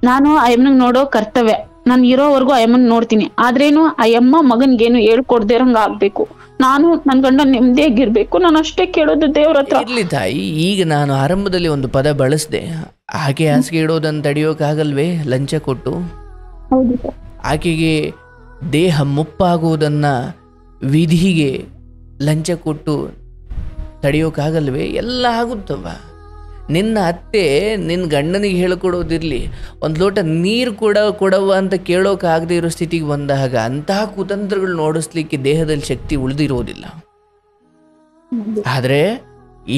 ನಾನು ಅಯ್ಯಮ್ಮನಿಗೆ ನೋಡೋ ಕರ್ತವ್ಯ, ನಾನು ಇರೋವರೆಗೂ ಅಯ್ಯಮ್ಮನ್ ನೋಡ್ತೀನಿ. ಆದ್ರೇನು ಅಯ್ಯಮ್ಮ ಮಗನ್ಗೇನು ಹೇಳ್ಕೊಡ್ದೇ ಇರಂಗ ಆಗ್ಬೇಕು, ನಾನು ನನ್ ಗಂಡ ನೆಮ್ಮದಿಯಾಗಿರ್ಬೇಕು, ನಾನು ಅಷ್ಟೇ ಕೇಳೋದು ದೇವ್ರ ಹತ್ರ. ಇರ್ಲಿ ತಾಯಿ, ಈಗ ನಾನು ಆರಂಭದಲ್ಲಿ ಒಂದು ಪದ ಬಳಸಿದೆ, ಆಕೆ ಹಾಸಿಗೆ ಇಡೋದನ್ನು ತಡೆಯೋಕ್ಕಾಗಲ್ವೇ ಲಂಚ ಕೊಟ್ಟು? ಹೌದು ಸರ್. ಆಕೆಗೆ ದೇಹ ಮುಪ್ಪಾಗುವುದನ್ನ ವಿಧಿಗೆ ಲಂಚ ಕೊಟ್ಟು ತಡೆಯೋಕ್ಕಾಗಲ್ವೇ? ಎಲ್ಲ ಆಗುತ್ತವ. ನಿನ್ನ ಅತ್ತೆ ನಿನ್ನ ಗಂಡನಿಗೆ ಹೇಳ್ಕೊಡೋದಿರಲಿ, ಒಂದು ಲೋಟ ನೀರು ಕೊಡವ ಅಂತ ಕೇಳೋಕ್ಕಾಗದೇ ಇರೋ ಸ್ಥಿತಿಗೆ ಬಂದಾಗ ಅಂತಹ ಕುತಂತ್ರಗಳು ನೋಡಿಸ್ಲಿಕ್ಕೆ ದೇಹದಲ್ಲಿ ಶಕ್ತಿ ಉಳಿದಿರೋದಿಲ್ಲ. ಆದರೆ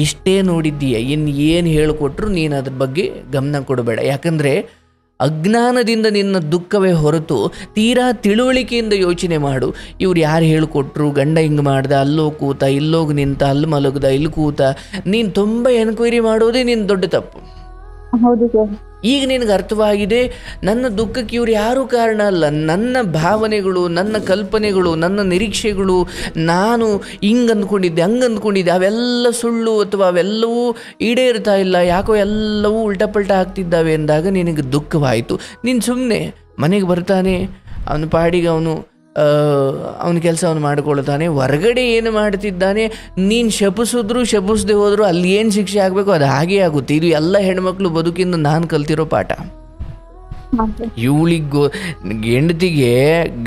ಇಷ್ಟೇ ನೋಡಿದ್ದೀಯ, ಇನ್ನು ಏನು ಹೇಳಿಕೊಟ್ರು ನೀನು ಅದ್ರ ಬಗ್ಗೆ ಗಮನ ಕೊಡಬೇಡ. ಯಾಕಂದರೆ ಅಜ್ಞಾನದಿಂದ ನಿನ್ನ ದುಃಖವೇ ಹೊರತು ತೀರಾ ತಿಳುವಳಿಕೆಯಿಂದ ಯೋಚನೆ ಮಾಡು. ಇವ್ರು ಯಾರು ಹೇಳಿಕೊಟ್ರು, ಗಂಡ ಹಿಂಗೆ ಮಾಡ್ದ, ಅಲ್ಲೋಗಿ ಕೂತ, ಇಲ್ಲೋಗಿ ನಿಂತ, ಅಲ್ಲಿ ಮಲಗ್ದ, ಇಲ್ಲಿ ಕೂತ, ನೀನು ತುಂಬ ಎನ್ಕ್ವೈರಿ ಮಾಡೋದೇ ನಿನ್ನ ದೊಡ್ಡ ತಪ್ಪು. ಹೌದು ಸರ್. ಈಗ ನಿನಗೆ ಅರ್ಥವಾಗಿದೆ, ನನ್ನ ದುಃಖಕ್ಕೆ ಇವ್ರು ಯಾರೂ ಕಾರಣ ಅಲ್ಲ, ನನ್ನ ಭಾವನೆಗಳು, ನನ್ನ ಕಲ್ಪನೆಗಳು, ನನ್ನ ನಿರೀಕ್ಷೆಗಳು, ನಾನು ಹಿಂಗೆ ಅಂದ್ಕೊಂಡಿದ್ದೆ, ಹಂಗೆ ಅಂದ್ಕೊಂಡಿದ್ದೆ, ಅವೆಲ್ಲ ಸುಳ್ಳು ಅಥವಾ ಅವೆಲ್ಲವೂ ಈಡೇರ್ತಾ ಇಲ್ಲ, ಯಾಕೋ ಎಲ್ಲವೂ ಉಲ್ಟಪಲ್ಟ ಆಗ್ತಿದ್ದಾವೆ ಎಂದಾಗ ನಿನಗೆ ದುಃಖವಾಯಿತು. ನೀನು ಸುಮ್ಮನೆ ಮನೆಗೆ ಬರ್ತಾನೆ, ಅವನ ಪಾಡಿಗೆ ಅವನ ಕೆಲಸ ಅವನು ಮಾಡಿಕೊಳ್ತಾನೆ, ಹೊರಗಡೆ ಏನು ಮಾಡ್ತಿದ್ದಾನೆ ನೀನು ಶಪಿಸಿದ್ರು ಶಪಿಸದೆ ಹೋದರೂ ಅಲ್ಲಿ ಏನು ಶಿಕ್ಷೆ ಆಗಬೇಕು ಅದು ಹಾಗೇ ಆಗುತ್ತೆ. ಇದು ಎಲ್ಲ ಹೆಣ್ಮಕ್ಳು ಬದುಕಿಂದ ನಾನು ಕಲ್ತಿರೋ ಪಾಠ. ಇವಳಿಗೆ ಹೆಂಡತಿಗೆ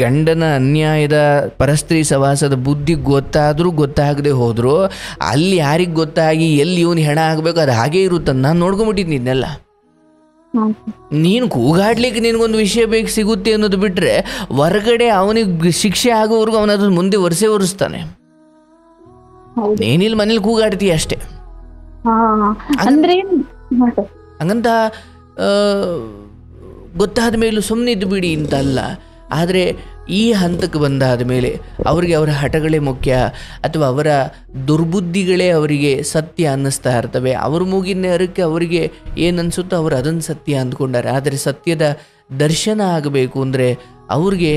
ಗಂಡನ ಅನ್ಯಾಯದ ಪರಸ್ತ್ರೀ ಸವಾಸದ ಬುದ್ಧಿ ಗೊತ್ತಾದರೂ ಗೊತ್ತಾಗದೆ ಹೋದರೂ ಅಲ್ಲಿ ಯಾರಿಗೆ ಗೊತ್ತಾಗಿ ಎಲ್ಲಿ ಇವನು ಹೆಣ ಆಗಬೇಕು ಅದು ಹಾಗೇ ಇರುತ್ತೆ. ನಾನು ನೋಡ್ಕೊಂಬಿಟ್ಟಿದ್ದೀನಿ ಇದನ್ನೆಲ್ಲ. ನೀನು ಕೂಗಾಡ್ಲಿಕ್ಕೆ ನಿನಗೊಂದು ವಿಷಯ ಬೇಕು ಸಿಗುತ್ತೆ ಅನ್ನೋದು ಬಿಟ್ಟರೆ ಹೊರಗಡೆ ಅವನಿಗೆ ಶಿಕ್ಷೆ ಆಗೋವರೆಗೂ ಅವನದು ಮುಂದೆ ಒರೆಸ್ತಾನೆ. ನೀನಿಲ್ಲಿ ಮನೇಲಿ ಕೂಗಾಡ್ತೀಯ ಅಷ್ಟೇ. ಹಂಗಂತ ಗೊತ್ತಾದ ಮೇಲೂ ಸುಮ್ಮನೆ ಇದ್ದು ಬಿಡಿ ಅಂತ ಅಲ್ಲ. ಆದರೆ ಈ ಹಂತಕ್ಕೆ ಬಂದಾದ ಮೇಲೆ ಅವರಿಗೆ ಅವರ ಹಠಗಳೇ ಮುಖ್ಯ ಅಥವಾ ಅವರ ದುರ್ಬುದ್ಧಿಗಳೇ ಅವರಿಗೆ ಸತ್ಯ ಅನ್ನಿಸ್ತಾ ಇರ್ತವೆ. ಅವ್ರ ಮೂಗಿನ ನೇರಕ್ಕೆ ಅವರಿಗೆ ಏನನ್ಸುತ್ತೋ ಅವರು ಅದನ್ನು ಸತ್ಯ ಅಂದ್ಕೊಂಡಾರೆ. ಆದರೆ ಸತ್ಯದ ದರ್ಶನ ಆಗಬೇಕು ಅಂದರೆ ಅವ್ರಿಗೆ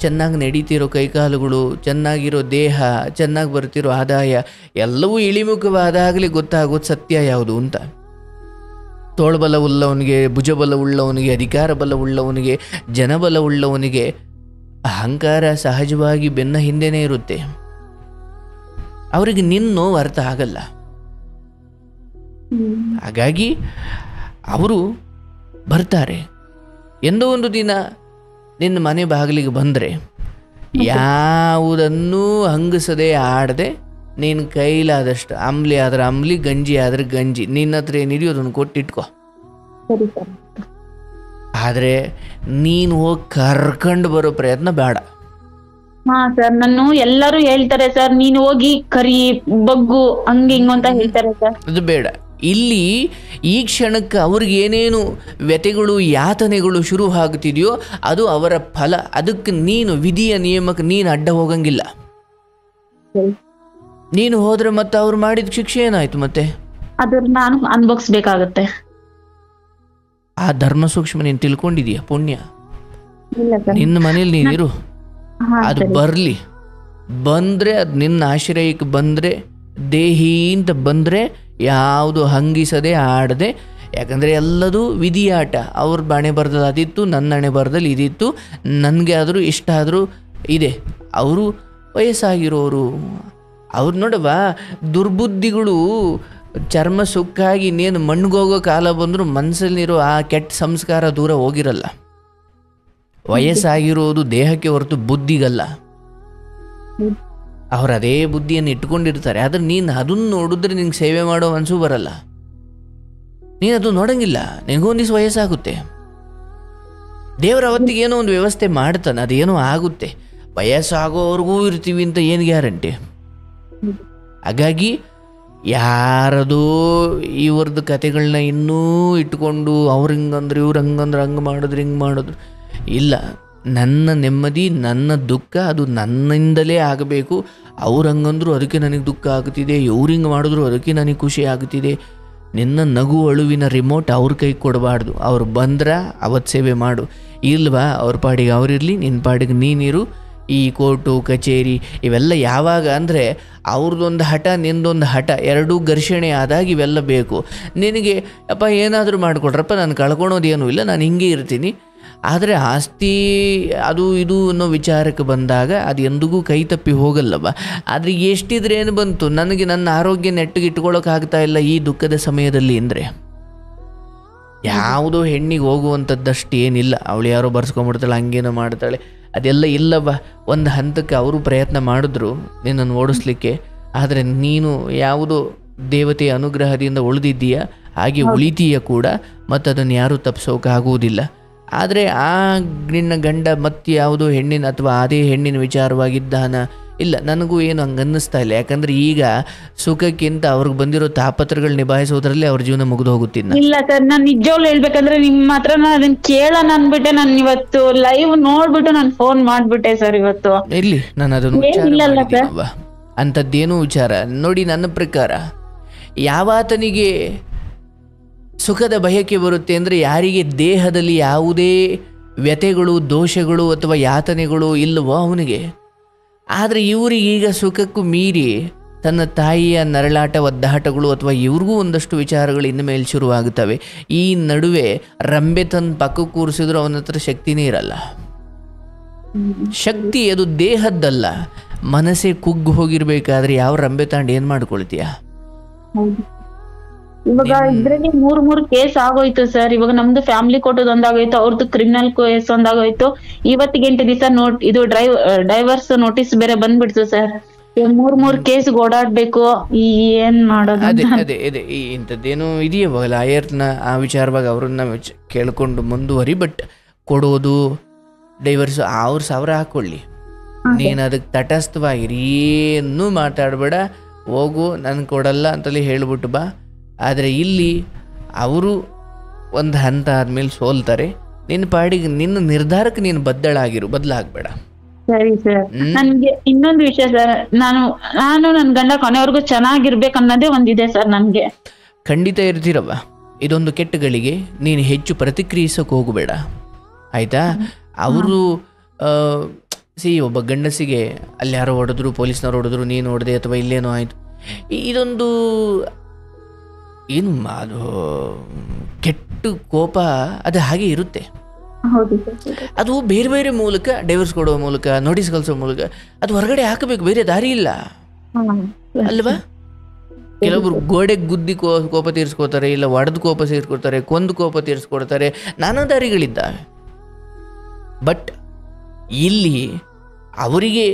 ಚೆನ್ನಾಗಿ ನಡೀತಿರೋ ಕೈಕಾಲುಗಳು, ಚೆನ್ನಾಗಿರೋ ದೇಹ, ಚೆನ್ನಾಗಿ ಬರ್ತಿರೋ ಆದಾಯ ಎಲ್ಲವೂ ಇಳಿಮುಖವಾದಾಗಲೇ ಗೊತ್ತಾಗೋದು ಸತ್ಯ ಯಾವುದು ಅಂತ. ತೋಳ್ಬಲ ಉಳ್ಳವನಿಗೆ, ಭುಜಬಲ ಉಳ್ಳವನಿಗೆ, ಅಧಿಕಾರ ಬಲ ಉಳ್ಳವನಿಗೆ, ಜನಬಲ ಉಳ್ಳವನಿಗೆ ಅಹಂಕಾರ ಸಹಜವಾಗಿ ಬೆನ್ನ ಹಿಂದೆನೇ ಇರುತ್ತೆ. ಅವರಿಗೆ ನಿನ್ನ ನೋವು ಅರ್ಥ ಆಗಲ್ಲ. ಹಾಗಾಗಿ ಅವರು ಬರ್ತಾರೆ. ಎಂದೋ ಒಂದು ದಿನ ನಿನ್ನ ಮನೆ ಬಾಗಿಲಿಗೆ ಬಂದರೆ ಯಾವುದನ್ನೂ ಹಂಗಿಸದೆ ಆಡದೆ ನೀನು ಕೈಲಾದಷ್ಟು ಅಂಬ್ಲಿ ಆದ್ರೆ ಅಂಬ್ಲಿ, ಗಂಜಿ ಆದ್ರೆ ಗಂಜಿ, ನಿನ್ನ ಹತ್ರ ಏನಿದೆಯೋ ಅದನ್ನು ಕೊಟ್ಟಿಟ್ಕೊ. ಆದರೆ ನೀನು ಹೋಗಿ ಕರ್ಕೊಂಡು ಬರೋ ಪ್ರಯತ್ನ ಬೇಡ. ಹಾ ಸರ್, ನಾನು ಎಲ್ಲರೂ ಹೇಳ್ತಾರೆ ಸರ್, ನೀನು ಹೋಗಿ ಕರಿ, ಬಗ್ಗು, ಹಂಗೆ ಹಿಂಗ ಅಂತ ಹೇಳ್ತಾರೆ ಸರ್. ಅದು ಬೇಡ. ಇಲ್ಲಿ ಈ ಕ್ಷಣಕ್ಕೆ ಅವ್ರಿಗೆ ಏನೇನು ವ್ಯಥೆಗಳು, ಯಾತನೆಗಳು ಶುರು ಆಗ್ತಿದೆಯೋ ಅದು ಅವರ ಫಲ. ಅದಕ್ಕೆ ನೀನು ವಿಧಿಯ ನಿಯಮಕ್ಕೆ ನೀನು ಅಡ್ಡ ಹೋಗಂಗಿಲ್ಲ. ನೀನು ಹೋದ್ರೆ ಮತ್ತೆ ಅವ್ರು ಮಾಡಿದ ಶಿಕ್ಷೆ ಏನಾಯ್ತು? ಮತ್ತೆ ಅದ್ರ ನಾನು ಅನ್ಭವಿಸ್ಬೇಕಾಗತ್ತೆ. ಆ ಧರ್ಮ ಸೂಕ್ಷ್ಮ ನೀನು ತಿಳ್ಕೊಂಡಿದೀಯ? ಪುಣ್ಯ ನಿನ್ನ ಮನೇಲಿ ನೀನಿರು, ಅದು ಬರಲಿ. ಬಂದರೆ ಅದು ನಿನ್ನ ಆಶ್ರಯಕ್ಕೆ ಬಂದರೆ, ದೇಹಿ ಅಂತ ಬಂದರೆ ಯಾವುದು ಹಂಗಿಸದೆ ಆಡದೆ. ಯಾಕಂದರೆ ಎಲ್ಲದೂ ವಿಧಿಯಾಟ. ಅವ್ರ ಬಾಣೆ ಬರದಲ್ಲಿ ಅದಿತ್ತು, ನನ್ನ ಹಣೆ ಬರದಲ್ಲಿ ಇದಿತ್ತು, ನನಗೆ ಆದರೂ ಇಷ್ಟ ಆದರೂ ಇದೆ. ಅವರು ವಯಸ್ಸಾಗಿರೋರು, ಅವ್ರು ನೋಡವ ದುರ್ಬುದ್ಧಿಗಳು ಚರ್ಮ ಸುಕ್ಕಾಗಿ ಇನ್ನೇನು ಮಣ್ಣಿಗೋಗೋ ಕಾಲ ಬಂದರೂ ಮನಸ್ಸಲ್ಲಿರೋ ಆ ಕೆಟ್ಟ ಸಂಸ್ಕಾರ ದೂರ ಹೋಗಿರಲ್ಲ. ವಯಸ್ಸಾಗಿರೋದು ದೇಹಕ್ಕೆ ಹೊರತು ಬುದ್ಧಿಗಲ್ಲ. ಅವ್ರು ಅದೇ ಬುದ್ಧಿಯನ್ನು ಇಟ್ಕೊಂಡಿರ್ತಾರೆ. ಆದರೆ ನೀನು ಅದನ್ನು ನೋಡಿದ್ರೆ ನಿಂಗೆ ಸೇವೆ ಮಾಡೋ ಮನಸ್ಸು ಬರಲ್ಲ. ನೀನು ಅದು ನೋಡಂಗಿಲ್ಲ. ನಿನಗೊಂದು ದಿವಸ ವಯಸ್ಸಾಗುತ್ತೆ. ದೇವರ ಅವತ್ತಿಗೆ ಏನೋ ಒಂದು ವ್ಯವಸ್ಥೆ ಮಾಡ್ತಾನೆ, ಅದೇನೋ ಆಗುತ್ತೆ. ವಯಸ್ಸಾಗೋವರೆಗೂ ಇರ್ತೀವಿ ಅಂತ ಏನು ಗ್ಯಾರಂಟಿ? ಹಾಗಾಗಿ ಯಾರದೋ ಇವ್ರದ್ದು ಕತೆಗಳನ್ನ ಇನ್ನೂ ಇಟ್ಕೊಂಡು ಅವ್ರು ಹಿಂಗಂದ್ರೆ ಇವ್ರು ಹಂಗಂದ್ರೆ ಹಂಗೆ ಮಾಡಿದ್ರು ಹಿಂಗೆ ಮಾಡಿದ್ರು ಇಲ್ಲ. ನನ್ನ ನೆಮ್ಮದಿ, ನನ್ನ ದುಃಖ ಅದು ನನ್ನಿಂದಲೇ ಆಗಬೇಕು. ಅವ್ರು ಹಂಗಂದ್ರು ಅದಕ್ಕೆ ನನಗೆ ದುಃಖ ಆಗುತ್ತಿದೆ, ಇವ್ರು ಹಿಂಗೆ ಮಾಡಿದ್ರು ಅದಕ್ಕೆ ನನಗೆ ಖುಷಿ ಆಗುತ್ತಿದೆ. ನಿನ್ನ ನಗು ಅಳುವಿನ ರಿಮೋಟ್ ಅವ್ರ ಕೈ ಕೊಡಬಾರ್ದು. ಅವ್ರು ಬಂದ್ರೆ ಅವತ್ತು ಸೇವೆ ಮಾಡು, ಇಲ್ವಾ ಅವ್ರ ಪಾಡಿಗೆ ಅವರಿರಲಿ, ನಿನ್ನ ಪಾಡಿಗೆ ನೀನಿರು. ಈ ಕೋರ್ಟು ಕಚೇರಿ ಇವೆಲ್ಲ ಯಾವಾಗ ಅಂದರೆ ಅವ್ರದ್ದೊಂದು ಹಠ ನಿಂದೊಂದು ಹಠ ಎರಡೂ ಘರ್ಷಣೆ ಆದಾಗ ಇವೆಲ್ಲ ಬೇಕು. ನಿನಗೆ ಅಪ್ಪ ಏನಾದರೂ ಮಾಡಿಕೊಡ್ರಪ್ಪ, ನಾನು ಕಳ್ಕೊಳೋದೇನೂ ಇಲ್ಲ, ನಾನು ಹಿಂಗೆ ಇರ್ತೀನಿ. ಆದರೆ ಆಸ್ತಿ ಅದು ಇದು ಅನ್ನೋ ವಿಚಾರಕ್ಕೆ ಬಂದಾಗ ಅದು ಎಂದಿಗೂ ಕೈ ತಪ್ಪಿ ಹೋಗಲ್ಲವ. ಆದರೆ ಎಷ್ಟಿದ್ರೆ ಏನು ಬಂತು, ನನಗೆ ನನ್ನ ಆರೋಗ್ಯ ನೆಟ್ಟಿಗೆ ಇಟ್ಕೊಳ್ಳೋಕ್ಕಾಗ್ತಾ ಇಲ್ಲ ಈ ದುಃಖದ ಸಮಯದಲ್ಲಿ ಅಂದರೆ ಯಾವುದೋ ಹೆಣ್ಣಿಗೆ ಹೋಗುವಂಥದ್ದಷ್ಟು ಏನಿಲ್ಲ. ಅವಳು ಯಾರೋ ಬರ್ಸ್ಕೊಂಡ್ಬಿಡ್ತಾಳೆ, ಹಂಗೇನೋ ಮಾಡ್ತಾಳೆ, ಅದೆಲ್ಲ ಇಲ್ಲವ. ಒಂದು ಹಂತಕ್ಕೆ ಅವರು ಪ್ರಯತ್ನ ಮಾಡಿದ್ರು ನಿನ್ನನ್ನು ಓಡಿಸ್ಲಿಕ್ಕೆ, ಆದರೆ ನೀನು ಯಾವುದೋ ದೇವತೆಯ ಅನುಗ್ರಹದಿಂದ ಉಳಿದಿದ್ದೀಯ, ಹಾಗೆ ಉಳಿತೀಯ ಕೂಡ, ಮತ್ತು ಅದನ್ನು ಯಾರೂ ತಪ್ಪಿಸೋಕ್ಕಾಗುವುದಿಲ್ಲ. ಆದರೆ ಆ ನಿನ್ನ ಗಂಡ ಮತ್ತೆ ಯಾವುದೋ ಹೆಣ್ಣಿನ ಅಥವಾ ಅದೇ ಹೆಣ್ಣಿನ ವಿಚಾರವಾಗಿದ್ದಾನ ಇಲ್ಲ, ನನಗೂ ಏನು ಹಂಗೆ ಅನ್ನಿಸ್ತಾ ಇಲ್ಲ. ಯಾಕಂದರೆ ಈಗ ಸುಖಕ್ಕಿಂತ ಅವ್ರಿಗೆ ಬಂದಿರೋ ತಾಪತ್ರಗಳು ನಿಭಾಯಿಸೋದ್ರಲ್ಲಿ ಅವ್ರ ಜೀವನ ಮುಗಿದು ಹೋಗುತ್ತಿಲ್ಲ. ಇಲ್ಲ ಸರ್, ನಾನು ನಿಜವಾಗ್ಲೂ ಹೇಳ್ಬೇಕಂದ್ರೆ ನಿಮ್ಮ ಹತ್ರ ಅದನ್ನ ಕೇಳೋಣ ಅನ್ಬಿಟ್ಟೆ. ನಾನು ಇವತ್ತು ಲೈವ್ ನೋಡ್ಬಿಟ್ಟು ನಾನು ಫೋನ್ ಮಾಡ್ಬಿಟ್ಟೆ ಸರ್ ಇವತ್ತು. ಇರ್ಲಿ, ನಾನು ಅದನ್ನು ವಿಚಾರ ಅಂಥದ್ದೇನೂ ವಿಚಾರ ನೋಡಿ. ನನ್ನ ಪ್ರಕಾರ ಯಾವಾತನಿಗೆ ಸುಖದ ಬಯಕೆ ಬರುತ್ತೆ ಅಂದರೆ ಯಾರಿಗೆ ದೇಹದಲ್ಲಿ ಯಾವುದೇ ವ್ಯಥೆಗಳು, ದೋಷಗಳು ಅಥವಾ ಯಾತನೆಗಳು ಇಲ್ಲವೋ ಅವನಿಗೆ. ಆದರೆ ಇವರಿಗೀಗ ಸುಖಕ್ಕೂ ಮೀರಿ ತನ್ನ ತಾಯಿಯ ನರಳಾಟ, ಒದ್ದಾಟಗಳು ಅಥವಾ ಇವ್ರಿಗೂ ಒಂದಷ್ಟು ವಿಚಾರಗಳು ಇನ್ನು ಮೇಲೆ ಶುರುವಾಗುತ್ತವೆ. ಈ ನಡುವೆ ರಂಬೆ ತನ್ನ ಪಕ್ಕಕ್ಕೆ ಕೂರಿಸಿದ್ರು ಅವನ ಹತ್ರ ಶಕ್ತಿನೇ ಇರಲ್ಲ. ಶಕ್ತಿ ಅದು ದೇಹದ್ದಲ್ಲ, ಮನಸ್ಸೇ ಕುಗ್ಗು ಹೋಗಿರ್ಬೇಕಾದ್ರೆ ಯಾವ ರಂಬೆ ತಾಂಡು ಏನು ಮಾಡ್ಕೊಳ್ತೀಯ? ಇವಾಗ ಇದ್ರಲ್ಲಿ ಮೂರ್ ಕೇಸ್ ಆಗೋಯ್ತು ಸರ್. ಇವಾಗ ನಮ್ದು ಫ್ಯಾಮಿಲಿ ಕೋರ್ಟ್ ಒಂದಾಗೋಯ್ತು, ಅವ್ರದ್ದು ಕ್ರಿಮಿನಲ್ ಕೇಸ್ ಒಂದಾಗೋಯ್ತು. ಇವತ್ತಿಗೆ 8 ದಿವಸ ಇದು ಡೈವರ್ಸ್ ನೋಟಿಸ್ ಬೇರೆ ಬಂದ್ಬಿಡ್ತು ಸರ್. ಮೂರ್ ಕೇಸ್ ಓಡಾಡ್ಬೇಕು, ಏನ್ ಮಾಡೋದು? ಅದೇ ಇಂಥದ್ದೇನು ಇದೆಯವ ಲಾಯರ್ನ ಆ ವಿಚಾರವಾಗಿ ಅವ್ರನ್ನ ಕೇಳ್ಕೊಂಡು ಮುಂದುವರಿ. ಬಟ್ ಕೊಡೋದು ಡೈವರ್ಸ್ ಅವ್ರು 1000 ಹಾಕೊಳ್ಳಿ, ನೀನು ಅದಕ್ಕೆ ತಟಸ್ಥವಾಗಿರಿ, ಏನೂ ಮಾತಾಡಬೇಡ, ಹೋಗು ನಾನು ಕೊಡಲ್ಲ ಅಂತಲೇ ಹೇಳ್ಬಿಟ್ಟು ಬಾ. ಆದರೆ ಇಲ್ಲಿ ಅವರು ಒಂದು ಹಂತ ಆದಮೇಲೆ ಸೋಲ್ತಾರೆ. ನಿನ್ನ ಪಾಡಿಗೆ ನಿನ್ನ ನಿರ್ಧಾರಕ್ಕೆ ನೀನು ಬದಲಾಗಬೇಡ. ಸರಿ ಸರ್. ನನ್ಗೆ ಇನ್ನೊಂದು ವಿಷಯ ಸರ್, ನಾನು ನನ್ನ ಗಂಡ ಕೊನೆವರೆಗೂ ಚೆನ್ನಾಗಿರ್ಬೇಕು ಅನ್ನೋದೇ ಒಂದಿದೆ ಸರ್ ನನ್ಗೆ. ಖಂಡಿತ ಇರ್ತೀರವ್ವ. ಇದೊಂದು ಕೆಟ್ಟಗಳಿಗೆ ನೀನು ಹೆಚ್ಚು ಪ್ರತಿಕ್ರಿಯಿಸೋಕೆ ಹೋಗಬೇಡ, ಆಯಿತಾ? ಅವರು ಒಬ್ಬ ಗಂಡಸಿಗೆ ಅಲ್ಲಿ ಯಾರೋ ಹೊಡೆದ್ರು, ಪೊಲೀಸ್ನವ್ರು ಹೊಡೆದ್ರು, ನೀನು ಹೊಡೆದೆ ಅಥವಾ ಇಲ್ಲೇನೋ ಆಯಿತು, ಇದೊಂದು ಏನು ಅದು ಕೆಟ್ಟ ಕೋಪ ಅದು ಹಾಗೆ ಇರುತ್ತೆ. ಅದು ಬೇರೆ ಬೇರೆ ಮೂಲಕ, ಡೈವರ್ಸ್ ಕೊಡೋ ಮೂಲಕ, ನೋಟಿಸ್ ಕಳಿಸೋ ಮೂಲಕ ಅದು ಹೊರಗಡೆ ಹಾಕಬೇಕು, ಬೇರೆ ದಾರಿ ಇಲ್ಲ ಅಲ್ವಾ? ಕೆಲವೊಬ್ರು ಗೋಡೆಗೆ ಗುದ್ದಿ ಕೋಪ ತೀರಿಸ್ಕೋತಾರೆ, ಇಲ್ಲ ಒಡೆದು ಕೋಪ ತೀರಿಸ್ಕೊಡ್ತಾರೆ, ಕೊಂದು ಕೋಪ ತೀರಿಸ್ಕೊಡ್ತಾರೆ, ನಾನಾ ದಾರಿಗಳಿದ್ದಾವೆ. ಬಟ್ ಇಲ್ಲಿ ಅವರಿಗೆ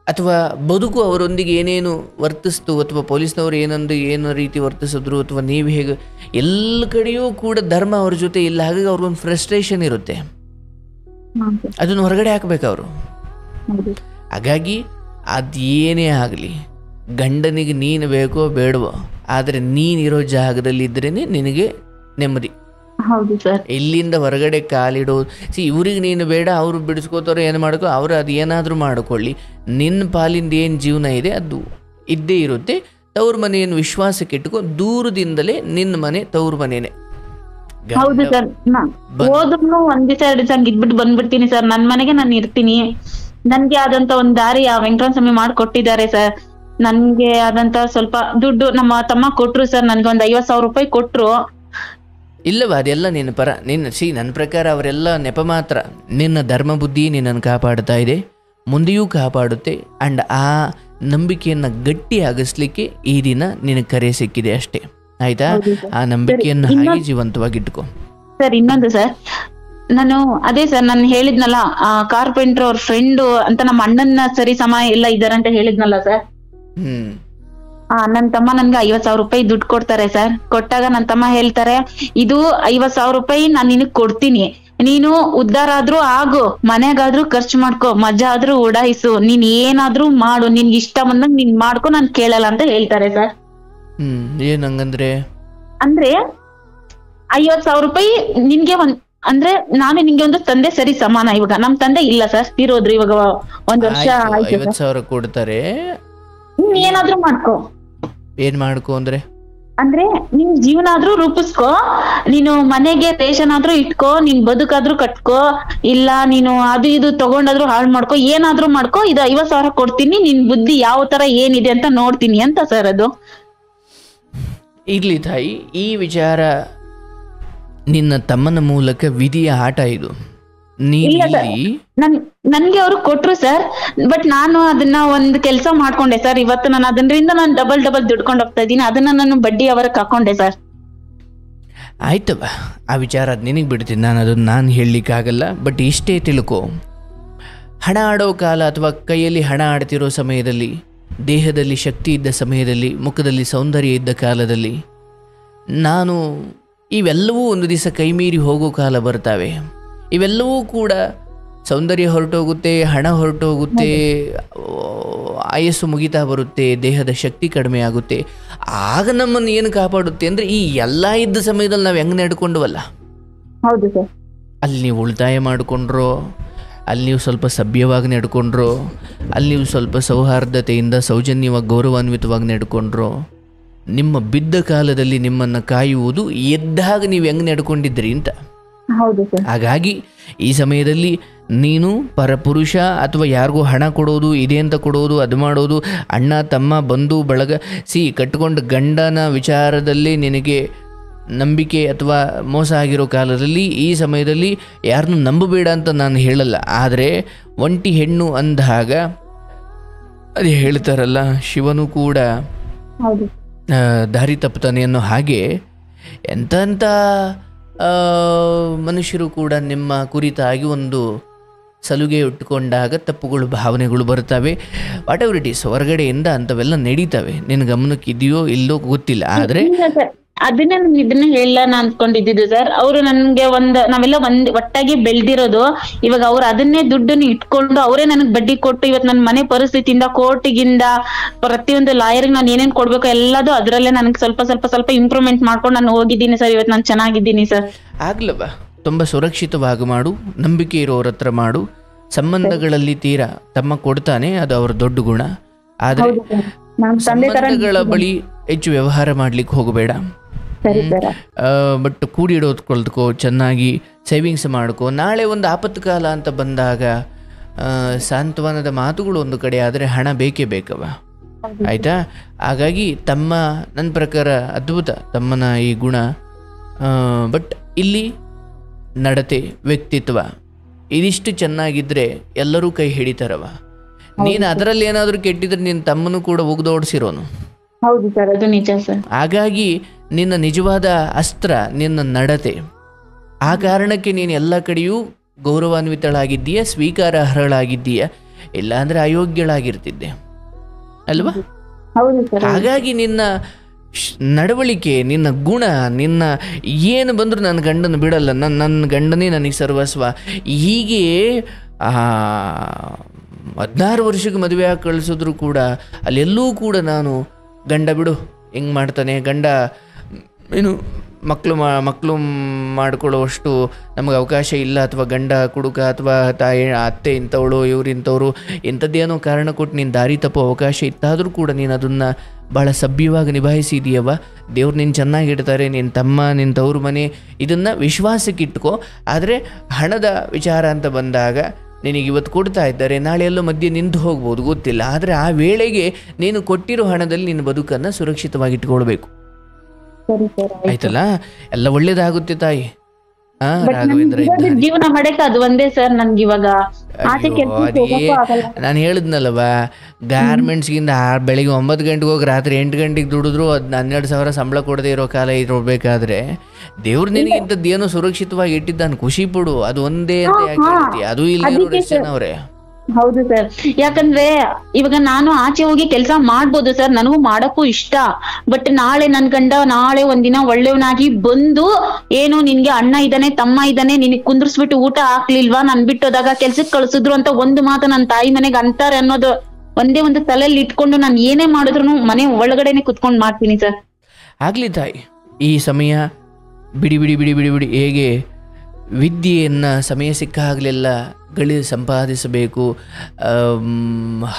ಅಥವಾ ಬದುಕು ಅವರೊಂದಿಗೆ ಏನೇನು ವರ್ತಿಸ್ತು, ಅಥವಾ ಪೊಲೀಸ್ನವರು ಏನೋ ರೀತಿ ವರ್ತಿಸಿದ್ರು, ಅಥವಾ ನೀವು ಹೇಗೆ, ಎಲ್ಲ ಕಡೆಯೂ ಕೂಡ ಧರ್ಮ ಅವ್ರ ಜೊತೆ ಇಲ್ಲ. ಹಾಗಾಗಿ ಅವ್ರಿಗೊಂದು ಫ್ರಸ್ಟ್ರೇಷನ್ ಇರುತ್ತೆ, ಅದನ್ನು ಹೊರಗಡೆ ಹಾಕ್ಬೇಕು ಅವರು. ಹಾಗಾಗಿ ಅದೇನೇ ಆಗಲಿ, ಗಂಡನಿಗೆ ನೀನು ಬೇಕೋ ಬೇಡವೋ, ಆದರೆ ನೀನಿರೋ ಜಾಗದಲ್ಲಿ ಇದ್ರೇ ನಿನಗೆ ನೆಮ್ಮದಿ. ಹೌದು ಸರ್. ಇಲ್ಲಿಂದ ಹೊರಗಡೆ ಕಾಲಿಡೋದು, ಇವ್ರಿಗೆ ನೀನು ಬೇಡ, ಅವರು ಬಿಡಿಸ್ಕೋತಾರೋ ಏನು ಮಾಡ್ಕೋ, ಅವರು ಅದು ಏನಾದರೂ ಮಾಡಿಕೊಳ್ಳಿ, ನಿನ್ನ ಪಾಲಿಂದ ಏನು ಜೀವನ ಇದೆ ಅದು ಇದ್ದೇ ಇರುತ್ತೆ. ತವ್ರ ಮನೆಯನ್ನು ವಿಶ್ವಾಸಕ್ಕೆ ಇಟ್ಕೋ, ದೂರದಿಂದಲೇ ನಿನ್ನ ಮನೆ ತವ್ರ ಮನೇನೆ. ಹೌದು ಸರ್. ಹೋದ್ರು ಒಂದ್ ದಿವಸ 2 ದಿವಸ ಇದ್ಬಿಟ್ಟು ಬಂದ್ಬಿಡ್ತೀನಿ ಸರ್. ನನ್ ಮನೆಗೆ ನಾನು ಇರ್ತೀನಿ. ನನ್ಗೆ ಆದಂತ ಒಂದ್ ದಾರಿ ಆ ವೆಂಕಟರಮಣ ಸ್ವಾಮಿ ಮಾಡ್ಕೊಟ್ಟಿದ್ದಾರೆ ಸರ್. ನನ್ಗೆ ಆದಂತ ಸ್ವಲ್ಪ ದುಡ್ಡು ನಮ್ಮ ತಮ್ಮ ಕೊಟ್ರು ಸರ್, ನನ್ಗೆ ಒಂದ್ 50,000 ರೂಪಾಯಿ ಕೊಟ್ರು. ಇಲ್ಲವ ಅದೆಲ್ಲ ನಿನ್ನ ಪರ. ನನ್ನ ಪ್ರಕಾರ ಅವರೆಲ್ಲ ನೆಪ ಮಾತ್ರ. ನಿನ್ನ ಧರ್ಮ ಬುದ್ಧಿ ನಿನ್ನನ್ನು ಕಾಪಾಡ್ತಾ ಇದೆ, ಮುಂದೆಯೂ ಕಾಪಾಡುತ್ತೆ. ಆ್ಯಂಡ್ ಆ ನಂಬಿಕೆಯನ್ನು ಗಟ್ಟಿಯಾಗಿಸ್ಲಿಕ್ಕೆ ಈ ದಿನ ನಿನಗೆ ಕರೆ ಸಿಕ್ಕಿದೆ ಅಷ್ಟೇ, ಆಯ್ತಾ? ಆ ನಂಬಿಕೆಯನ್ನು ಹಾಗೆ ಜೀವಂತವಾಗಿಟ್ಕೊ. ಸರ್ ಇನ್ನೊಂದು ಸರ್, ನಾನು ಅದೇ ಸರ್ ನಾನು ಹೇಳಿದ್ನಲ್ಲ, ಕಾರ್ಪೆಂಟರ್ ಅವ್ರ ಫ್ರೆಂಡು ಅಂತ ನಮ್ಮ ಅಣ್ಣನ ಸರಿ ಸಮ ಎಲ್ಲ ಇದಾರೆ ಅಂತ ಹೇಳಿದ್ನಲ್ಲ ಸರ್. ನನ್ ತಮ್ಮ ನನ್ಗೆ 50,000 ರೂಪಾಯಿ ದುಡ್ಡು ಕೊಡ್ತಾರೆ ಸರ್. ಕೊಟ್ಟಾಗ ನನ್ ತಮ್ಮ ಹೇಳ್ತಾರೆ, ಇದು 50,000 ರೂಪಾಯಿ ನಾನ್ ನಿನಗ್ ಕೊಡ್ತೀನಿ, ನೀನು ಉದ್ಧಾರ ಆದ್ರೂ ಆಗು, ಮನೆಗಾದ್ರೂ ಖರ್ಚು ಮಾಡ್ಕೊ, ಮಜಾ ಆದ್ರೂ ಉಡಾಯಿಸು, ನೀನ್ ಏನಾದ್ರೂ ಮಾಡು, ನಿನ್ಗೆ ಇಷ್ಟ ಬಂದಂಗ್ ನೀನ್ ಮಾಡ್ಕೊ, ನಾನ್ ಕೇಳಲ್ಲ ಅಂತ ಹೇಳ್ತಾರೆ ಸರ್. ಏನಂಗಂದ್ರೆ ಅಂದ್ರೆ 50,000 ರೂಪಾಯಿ ನಿನ್ಗೆ ಅಂದ್ರೆ ನಾನು ನಿಂಗೆ ಒಂದು ತಂದೆ ಸರಿ ಸಮಾನ. ಇವಾಗ ನಮ್ ತಂದೆ ಇಲ್ಲ ಸರ್, ತೀರೋದ್ರು ಇವಾಗ 1 ವರ್ಷ ಆಯ್ತು. 50,000 ಕೊಡ್ತಾರೆ, ಏನಾದ್ರೂ ಮಾಡ್ಕೊ. ಏನ್ ಮಾಡ್ಕೊ ಅಂದ್ರೆ ಅಂದ್ರೆ ನಿನ್ ಜೀವನ ಆದ್ರೂ ರೂಪಿಸ್ಕೋ, ನೀನು ಮನೆಗೆ ರೇಷನ್ ಆದ್ರೂ ಇಟ್ಕೋ, ನೀನ್ ಬದುಕಾದ್ರೂ ಕಟ್ಕೋ, ಇಲ್ಲ ನೀನು ಅದು ಇದು ತಗೊಂಡಾದ್ರೂ ಹಾಳು ಮಾಡ್ಕೋ, ಏನಾದ್ರೂ ಮಾಡ್ಕೋ, ಇದು 50,000 ಕೊಡ್ತೀನಿ, ನಿನ್ ಬುದ್ಧಿ ಯಾವ ತರ ಏನಿದೆ ಅಂತ ನೋಡ್ತೀನಿ ಅಂತ ಸರ್ ಅದು. ಇರ್ಲಿ ತಾಯಿ, ಈ ವಿಚಾರ ನಿನ್ನ ತಮ್ಮನ ಮೂಲಕ ವಿಧಿಯ ಆಟ ಇದು. ನನ್ಗೆ ಅವರು ಕೊಟ್ರು ಸರ್, ಬಟ್ ನಾನು ಅದನ್ನ ಒಂದು ಕೆಲಸ ಮಾಡ್ಕೊಂಡೆ ಸರ್. ಇವತ್ತು ನಾನು ಅದರಿಂದ ನಾನು ಡಬಲ್ ದುಡ್ಕೊಂಡು ಹೋಗ್ತಾ ಇದ್ದೀನಿ, ಅದನ್ನ ನಾನು ಬಡ್ಡಿ ಅವರಕ್ಕೆ ಹಾಕೊಂಡೆ ಸರ್. ಆಯ್ತವ, ಆ ವಿಚಾರ ಅದು ನಿನಗೆ ಬಿಡ್ತೀನಿ, ನಾನು ಅದನ್ನು ನಾನು ಹೇಳಲಿಕ್ಕಾಗಲ್ಲ. ಬಟ್ ಇಷ್ಟೇ ತಿಳ್ಕೊ, ಹಣ ಆಡೋ ಕಾಲ ಅಥವಾ ಕೈಯಲ್ಲಿ ಹಣ ಆಡ್ತಿರೋ ಸಮಯದಲ್ಲಿ, ದೇಹದಲ್ಲಿ ಶಕ್ತಿ ಇದ್ದ ಸಮಯದಲ್ಲಿ, ಮುಖದಲ್ಲಿ ಸೌಂದರ್ಯ ಇದ್ದ ಕಾಲದಲ್ಲಿ, ನಾನು ಇವೆಲ್ಲವೂ ಒಂದು ದಿವಸ ಕೈಮೀರಿ ಹೋಗೋ ಕಾಲ ಬರ್ತಾವೆ. ಇವೆಲ್ಲವೂ ಕೂಡ ಸೌಂದರ್ಯ ಹೊರಟೋಗುತ್ತೆ, ಹಣ ಹೊರಟೋಗುತ್ತೆ, ಆಯಸ್ಸು ಮುಗಿತಾ ಬರುತ್ತೆ, ದೇಹದ ಶಕ್ತಿ ಕಡಿಮೆ ಆಗುತ್ತೆ. ಆಗ ನಮ್ಮನ್ನು ಏನು ಕಾಪಾಡುತ್ತೆ ಅಂದರೆ ಈ ಎಲ್ಲ ಇದ್ದ ಸಮಯದಲ್ಲಿ ನಾವು ಹೆಂಗೆ ನಡ್ಕೊಂಡವಲ್ಲ, ಹೌದು ಸರ್, ಅಲ್ಲಿ ನೀವು ಉಳಿತಾಯ ಮಾಡಿಕೊಂಡ್ರೋ, ಅಲ್ಲಿ ನೀವು ಸ್ವಲ್ಪ ಸಭ್ಯವಾಗಿ ನಡ್ಕೊಂಡ್ರೋ, ಅಲ್ಲಿ ನೀವು ಸ್ವಲ್ಪ ಸೌಹಾರ್ದತೆಯಿಂದ ಸೌಜನ್ಯವಾಗಿ ಗೌರವಾನ್ವಿತವಾಗಿ ನಡ್ಕೊಂಡ್ರೋ, ನಿಮ್ಮ ಬಿದ್ದ ಕಾಲದಲ್ಲಿ ನಿಮ್ಮನ್ನು ಕಾಯುವುದು ಎದ್ದಾಗ ನೀವು ಹೆಂಗೆ ನಡ್ಕೊಂಡಿದ್ರಿ ಅಂತ. ಹಾಗಾಗಿ ಈ ಸಮಯದಲ್ಲಿ ನೀನು ಪರಪುರುಷ ಅಥವಾ ಯಾರಿಗೂ ಹಣ ಕೊಡೋದು, ಇದೆ ಅಂತ ಕೊಡೋದು, ಅದು ಮಾಡೋದು, ಅಣ್ಣ ತಮ್ಮ ಬಂಧು ಬಳಗ ಕಟ್ಟಿಕೊಂಡು ಗಂಡನ ವಿಚಾರದಲ್ಲಿ ನಿನಗೆ ನಂಬಿಕೆ ಅಥವಾ ಮೋಸ ಆಗಿರೋ ಕಾಲದಲ್ಲಿ, ಈ ಸಮಯದಲ್ಲಿ ಯಾರನ್ನೂ ನಂಬಬೇಡ ಅಂತ ನಾನು ಹೇಳಲ್ಲ. ಆದರೆ ಒಂಟಿ ಹೆಣ್ಣು ಅಂದಾಗ ಅದು ಹೇಳ್ತಾರಲ್ಲ, ಶಿವನು ಕೂಡ ದಾರಿ ತಪ್ಪುತ್ತಾನೆ ಅನ್ನೋ ಹಾಗೆ ಎಂಥ ಮನುಷ್ಯರು ಕೂಡ ನಿಮ್ಮ ಕುರಿತಾಗಿ ಒಂದು ಸಲುಗೆ ಇಟ್ಟುಕೊಂಡಾಗ ತಪ್ಪುಗಳು, ಭಾವನೆಗಳು ಬರ್ತವೆ. ವಾಟ್ ಎವರ್ ಇಟ್ ಈಸ್, ಹೊರಗಡೆಯಿಂದ ಅಂಥವೆಲ್ಲ ನಡೀತವೆ. ನಿನ್ನ ಗಮನಕ್ಕೆ ಇದೆಯೋ ಇಲ್ಲೋ ಗೊತ್ತಿಲ್ಲ, ಆದರೆ ಅದನ್ನ ಇದನ್ನ ಹೇಳಲ್ಲ ಅನ್ಕೊಂಡಿದ್ದು ಸರ್. ಅವರು ನನ್ಗೆ ನಾವೆಲ್ಲ ಒಟ್ಟಾಗಿ ಬೆಳ್ದಿರೋದು. ಇವಾಗ ಅವ್ರು ಅದನ್ನೇ ದುಡ್ಡನ್ನು ಇಟ್ಕೊಂಡು ಅವರೇ ನನಗ್ ಬಡ್ಡಿ ಕೊಟ್ಟು ಇವತ್ತು ನನ್ನ ಮನೆ ಪರಿಸ್ಥಿತಿಯಿಂದ, ಕೋರ್ಟಿಗಿಂದ ಪ್ರತಿಯೊಂದು ಲಾಯರ್ಗೆ ನಾನು ಏನೇನ್ ಕೊಡ್ಬೇಕು ಎಲ್ಲದೂ ಅದರಲ್ಲೇ ನನಗೆ ಸ್ವಲ್ಪ ಇಂಪ್ರೂವ್ಮೆಂಟ್ ಮಾಡ್ಕೊಂಡು ನಾನು ಹೋಗಿದ್ದೀನಿ ಸರ್. ಇವತ್ತು ನಾನು ಚೆನ್ನಾಗಿದ್ದೀನಿ ಸರ್. ಆಗ್ಲವ, ತುಂಬಾ ಸುರಕ್ಷಿತವಾಗಿ ಮಾಡು, ನಂಬಿಕೆ ಇರೋರ ಹತ್ರ ಮಾಡು. ಸಂಬಂಧಗಳಲ್ಲಿ ತೀರಾ ತಮ್ಮ ಕೊಡ್ತಾನೆ, ಅದು ಅವ್ರ ದೊಡ್ಡ ಗುಣ. ಆದ್ರೆ ಸಂಬಂಧಗಳ ಬಳಿ ಹೆಚ್ಚು ವ್ಯವಹಾರ ಮಾಡ್ಲಿಕ್ಕೆ ಹೋಗಬೇಡ. ಬಟ್ ಕೂಡಿಡೋದು ಕಲ್ತ್ಕೋ, ಚೆನ್ನಾಗಿ ಸೇವಿಂಗ್ಸ್ ಮಾಡ್ಕೋ. ನಾಳೆ ಒಂದು ಆಪತ್ತು ಕಾಲ ಅಂತ ಬಂದಾಗ ಸಾಂತ್ವನದ ಮಾತುಗಳು ಒಂದು ಕಡೆ, ಆದರೆ ಹಣ ಬೇಕೇ ಬೇಕವ, ಆಯಿತಾ? ಹಾಗಾಗಿ ತಮ್ಮ ನನ್ನ ಪ್ರಕಾರ ಅದ್ಭುತ ತಮ್ಮನ ಈ ಗುಣ. ಬಟ್ ಇಲ್ಲಿ ನಡತೆ, ವ್ಯಕ್ತಿತ್ವ ಇದಿಷ್ಟು ಚೆನ್ನಾಗಿದ್ದರೆ ಎಲ್ಲರೂ ಕೈ ಹಿಡಿತಾರವ. ನೀನು ಅದರಲ್ಲಿ ಏನಾದರೂ ಕೆಟ್ಟಿದ್ರೆ ನಿನ್ನ ತಮ್ಮನೂ ಕೂಡ ಒಗ್ದೋಡಿಸಿರೋನು. ಹೌದು ಸರ್, ಅದು ನಿಜ ಸರ್. ಹಾಗಾಗಿ ನಿನ್ನ ನಿಜವಾದ ಅಸ್ತ್ರ ನಿನ್ನ ನಡತೆ. ಆ ಕಾರಣಕ್ಕೆ ನೀನು ಎಲ್ಲ ಕಡೆಯೂ ಗೌರವಾನ್ವಿತಳಾಗಿದ್ದೀಯ, ಸ್ವೀಕಾರಾರ್ಹಳಾಗಿದ್ದೀಯ. ಇಲ್ಲ ಅಂದರೆ ಅಯೋಗ್ಯಳಾಗಿರ್ತಿದ್ದೆ ಅಲ್ವಾ? ಹಾಗಾಗಿ ನಿನ್ನ ನಡವಳಿಕೆ, ನಿನ್ನ ಗುಣ, ನಿನ್ನ ಏನು ಬಂದರೂ ನನ್ನ ಗಂಡನ ಬಿಡಲ್ಲ, ನನ್ನ ಗಂಡನೇ ನನಗೆ ಸರ್ವಸ್ವ. ಹೀಗೆ 16 ವರ್ಷಕ್ಕೆ ಮದುವೆ ಆಗಿ ಕಳಿಸಿದ್ರು ಕೂಡ ಅಲ್ಲೆಲ್ಲೂ ಕೂಡ ನಾನು ಗಂಡ ಬಿಡು ಹೆಂಗೆ ಮಾಡ್ತಾನೆ, ಗಂಡ ಏನು ಮಕ್ಕಳು ಮಾಡ್ಕೊಳ್ಳೋವಷ್ಟು ನಮಗೆ ಅವಕಾಶ ಇಲ್ಲ, ಅಥವಾ ಗಂಡ ಕುಡುಕ, ಅಥವಾ ತಾಯಿ ಅತ್ತೆ ಇಂಥವಳು, ಇವ್ರು ಇಂಥವ್ರು, ಇಂಥದ್ದೇನೋ ಕಾರಣ ಕೊಟ್ಟು ನೀನು ದಾರಿ ತಪ್ಪೋ ಅವಕಾಶ ಇತ್ತಾದರೂ ಕೂಡ ನೀನು ಅದನ್ನು ಭಾಳ ಸಭ್ಯವಾಗಿ ನಿಭಾಯಿಸಿದೀಯವ. ದೇವ್ರು ನೀನು ಚೆನ್ನಾಗಿಡ್ತಾರೆ, ನಿನ್ನ ತಮ್ಮ, ನಿನ್ನ ತವ್ರ ಮನೆ, ಇದನ್ನು ವಿಶ್ವಾಸಕ್ಕಿಟ್ಕೋ. ಆದರೆ ಹಣದ ವಿಚಾರ ಅಂತ ಬಂದಾಗ ನಿನಗೆ ಇವತ್ತು ಕೊಡ್ತಾ ಇದ್ದಾರೆ, ನಾಳೆ ಎಲ್ಲೋ ಮಧ್ಯೆ ನಿಂತು ಹೋಗ್ಬೋದು, ಗೊತ್ತಿಲ್ಲ. ಆದರೆ ಆ ವೇಳೆಗೆ ನೀನು ಕೊಟ್ಟಿರೋ ಹಣದಲ್ಲಿ ನಿನ್ನ ಬದುಕನ್ನು ಸುರಕ್ಷಿತವಾಗಿ ಇಟ್ಕೊಳ್ಬೇಕು. ಆಯ್ತಲ್ಲ? ಎಲ್ಲ ಒಳ್ಳೇದಾಗುತ್ತೆ ತಾಯಿ. ರಾಘವೇಂದ್ರ ಜೀವನ ಮಾಡಕ್ಕೆ ಅದು ಒಂದೇ ಸರ್. ನನ್ಗೆ ಇವಾಗ ನಾನು ಹೇಳಿದ್ನಲ್ಲವ, ಗಾರ್ಮೆಂಟ್ಸ್ಗಿಂದ ಬೆಳಿಗ್ಗೆ 9 ಗಂಟೆಗೆ ಹೋಗಿ ರಾತ್ರಿ 8 ಗಂಟೆಗೆ ದುಡಿದ್ರು ಅದನ್ನ 12,000 ಸಂಬಳ ಕೊಡದೆ ಇರೋ ಕಾಲ ಇರಬೇಕಾದ್ರೆ ದೇವ್ರು ನಿನಗೆ ಇಂಥದ್ದೇನೋ ಸುರಕ್ಷಿತವಾಗಿ ಇಟ್ಟಿದ್ದಾನೆ, ಖುಷಿ ಪಡು. ಅದು ಒಂದೇ ಅಂತ ಯಾಕೆ ಹೇಳ್ತೀಯ? ಅದು ಇಲ್ಲ ಅವ್ರೆ. ಹೌದು ಸರ್, ಯಾಕಂದ್ರೆ ಇವಾಗ ನಾನು ಆಚೆ ಹೋಗಿ ಕೆಲಸ ಮಾಡ್ಬೋದು ಸರ್, ನನಗೂ ಮಾಡಕ್ಕೂ ಇಷ್ಟ. ಬಟ್ ನಾಳೆ ನನ್ ಗಂಡ ನಾಳೆ ಒಂದಿನ ಒಳ್ಳೆಯವನಾಗಿ ಬಂದು, ಏನು ನಿನ್ಗೆ ಅಣ್ಣ ಇದ್ದಾನೆ, ತಮ್ಮ ಇದ್ದಾನೆ, ನಿನಗ್ ಕುಂದ್ರಿಸ್ಬಿಟ್ಟು ಊಟ ಹಾಕ್ಲಿಲ್ವಾ, ನನ್ ಬಿಟ್ಟೋದಾಗ ಕೆಲ್ಸಕ್ಕೆ ಕಳ್ಸಿದ್ರು ಅಂತ ಒಂದು ಮಾತು ನನ್ನ ತಾಯಿ ಮನೆಗೆ ಅಂತಾರೆ ಅನ್ನೋದು ಒಂದೇ ಒಂದು ತಲೆಯಲ್ಲಿ ಇಟ್ಕೊಂಡು ನಾನು ಏನೇ ಮಾಡಿದ್ರು ಮನೆ ಒಳಗಡೆನೆ ಕುತ್ಕೊಂಡು ಮಾಡ್ತೀನಿ ಸರ್. ಆಗ್ಲಿ ತಾಯಿ, ಈ ಸಮಯ ಬಿಡಿ ಬಿಡಿ ಬಿಡಿ ಬಿಡಿ ಬಿಡಿ ಹೇಗೆ ವಿದ್ಯೆಯನ್ನು ಸಮಯ ಸಿಕ್ಕಾಗಲೆಲ್ಲ ಸಂಪಾದಿಸಬೇಕು.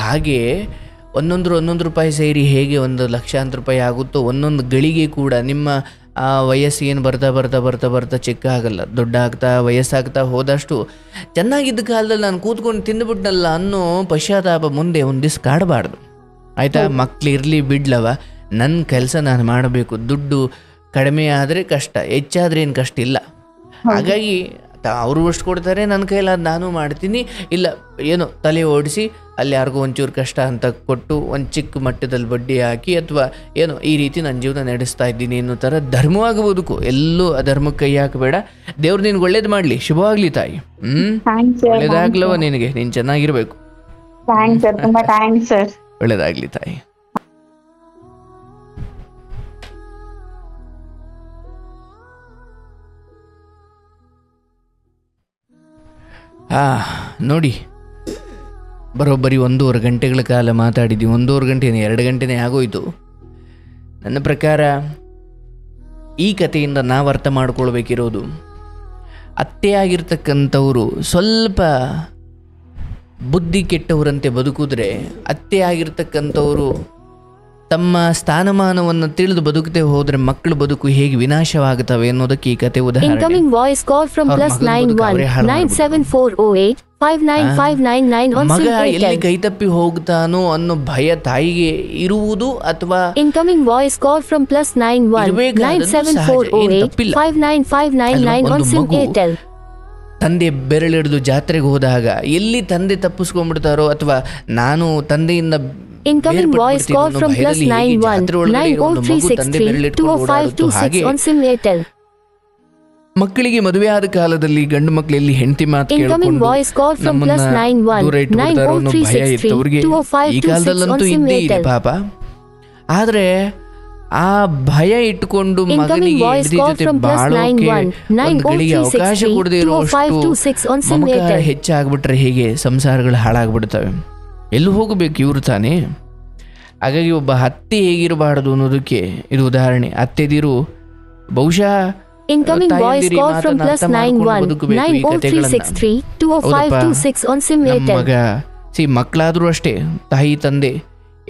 ಹಾಗೆ ಒಂದೊಂದು ರೂಪಾಯಿ ಸೇರಿ ಹೇಗೆ ಒಂದು ಲಕ್ಷಾಂತರ ರೂಪಾಯಿ ಆಗುತ್ತೋ, ಒಂದೊಂದು ಗಳಿಗೆ ಕೂಡ ನಿಮ್ಮ ಆ ವಯಸ್ಸು ಏನು ಬರ್ತಾ ಚಿಕ್ಕ ಆಗಲ್ಲ, ದೊಡ್ಡ ಆಗ್ತಾ ವಯಸ್ಸಾಗ್ತಾ ಹೋದಷ್ಟು ಚೆನ್ನಾಗಿದ್ದ ಕಾಲದಲ್ಲಿ ನಾನು ಕೂತ್ಕೊಂಡು ತಿಂದುಬಿಟ್ನಲ್ಲ ಅನ್ನೋ ಪಶ್ಚಾತ್ತಾಪ ಮುಂದೆ ಒಂದು ದಿವ್ಸ ಕಾಡಬಾರ್ದು. ಆಯಿತಾ? ಮಕ್ಳು ಇರಲಿ ಬಿಡ್ಲವ, ನನ್ನ ಕೆಲಸ ನಾನು ಮಾಡಬೇಕು. ದುಡ್ಡು ಕಡಿಮೆ ಆದರೆ ಕಷ್ಟ, ಹೆಚ್ಚಾದರೆ ಏನು ಕಷ್ಟ ಇಲ್ಲ. ಹಾಗಾಗಿ ಅವರು ಅಷ್ಟು ಕೊಡ್ತಾರೆ, ನನ್ನ ಕೈಲಾದ ನಾನು ಮಾಡ್ತೀನಿ, ಇಲ್ಲ ಏನೋ ತಲೆ ಓಡಿಸಿ ಅಲ್ಲಿ ಯಾರಿಗೂ ಒಂಚೂರು ಕಷ್ಟ ಅಂತ ಕೊಟ್ಟು ಒಂದು ಚಿಕ್ಕ ಮಟ್ಟದಲ್ಲಿ ಬಡ್ಡಿ ಹಾಕಿ ಅಥವಾ ಏನೋ ಈ ರೀತಿ ನನ್ನ ಜೀವನ ನಡೆಸ್ತಾ ಇದ್ದೀನಿ ಅನ್ನೋ ಥರ ಧರ್ಮವಾಗಿ ಬದುಕು. ಎಲ್ಲೂ ಅಧರ್ಮಕ್ಕೆ ಕೈ ಹಾಕಬೇಡ. ದೇವ್ರು ನಿನ್ಗೆ ಒಳ್ಳೇದು ಮಾಡಲಿ. ಶುಭವಾಗಲಿ ತಾಯಿ. ಒಳ್ಳೇದಾಗ್ಲವ ನಿನಗೆ, ನೀನು ಚೆನ್ನಾಗಿರ್ಬೇಕು. ಒಳ್ಳೇದಾಗಲಿ ತಾಯಿ. ನೋಡಿ, ಬರೋಬ್ಬರಿ 1.5 ಗಂಟೆಗಳ ಕಾಲ ಮಾತಾಡಿದ್ವಿ. 1.5 ಗಂಟೆನೇ 2 ಗಂಟೆನೇ ಆಗೋಯ್ತು. ನನ್ನ ಪ್ರಕಾರ ಈ ಕಥೆಯಿಂದ ನಾವು ಅರ್ಥ ಮಾಡ್ಕೊಳ್ಬೇಕಿರೋದು, ಅತ್ತೆಯಾಗಿರ್ತಕ್ಕಂಥವರು ಸ್ವಲ್ಪ ಬುದ್ಧಿ ಕೆಟ್ಟವರಂತೆ ಬದುಕಿದ್ರೆ, ಅತ್ತೆಯಾಗಿರ್ತಕ್ಕಂಥವರು ತಮ್ಮ ಸ್ಥಾನಮಾನವನ್ನು ತಿಳಿದು ಬದುಕದೆ ಹೋದ್ರೆ ಮಕ್ಕಳು ಬದುಕು ಹೇಗೆ ವಿನಾಶವಾಗುತ್ತವೆ ಅನ್ನೋದಕ್ಕೆ ಈ ಕತೆ ಉದಾಹರಣೆ. Incoming voice call from +91 ಮಗ ಎಲ್ಲಿ ಕೈತಪ್ಪಿ ಹೋಗ್ತಾನೋ ಅನ್ನೋ ಭಯ ತಾಯಿಗೆ ಇರುವುದು ಅಥವಾ Incoming voice call from +91 ತಂದೆ ಬೆರಳಿಡಿದು ಜಾತ್ರೆಗೆ ಹೋದಾಗ ಎಲ್ಲಿ ತಂದೆ ತಪ್ಪಿಸ್ಕೊಂಡ್ಬಿಡ್ತಾರೋ ಅಥವಾ ನಾನು ತಂದೆಯಿಂದ Incoming voice call from +91 ಮಕ್ಕಳಿಗೆ ಮದುವೆ ಆದ ಕಾಲದಲ್ಲಿ ಗಂಡು ಮಕ್ಕಳಲ್ಲಿ ಹೆಂಡತಿ ಮಾತು ಕೇಳಿಕೊಂಡು ದೂರ ಇಟ್ಬಿಡ್ತಾರೋ ಅನ್ನೋ ಭಯ ಇತ್ತು ಅವ್ರಿಗೆ. ಈ ಕಾಲದಲ್ಲಂತೂ ಇದ್ದೇ ಇದೆ ಪಾಪ. ಆದ್ರೆ ಆ ಭಯ ಇಟ್ಟುಕೊಂಡು ಮಗನಿಗೆ ಹೆಂಡತಿ ಜೊತೆ ಬಾಳೋಕೆ ಒಂದು ಗಳಿಗೆ ಅವಕಾಶ ಕೊಡದೇ ಇರುವಷ್ಟು ಮಮಕಾರ ಹೆಚ್ಚಾಗ್ಬಿಟ್ರೆ ಹೇಗೆ ಸಂಸಾರಗಳು ಹಾಳಾಗ್ಬಿಡ್ತವೆ. ಎಲ್ಲಿ ಹೋಗಬೇಕು ಇವರು ತಾನೇ. ಹಾಗಾಗಿ ಒಬ್ಬ ಅತ್ತೆ ಹೇಗಿರಬಾರ್ದು ಅನ್ನೋದಕ್ಕೆ ಇದು ಉದಾಹರಣೆ. ಅತ್ತೆದಿರು ಬಹುಶಃ Incoming voice call from +91 ಮಗ ಮಕ್ಕಳಾದ್ರೂ ಅಷ್ಟೇ, ತಾಯಿ ತಂದೆ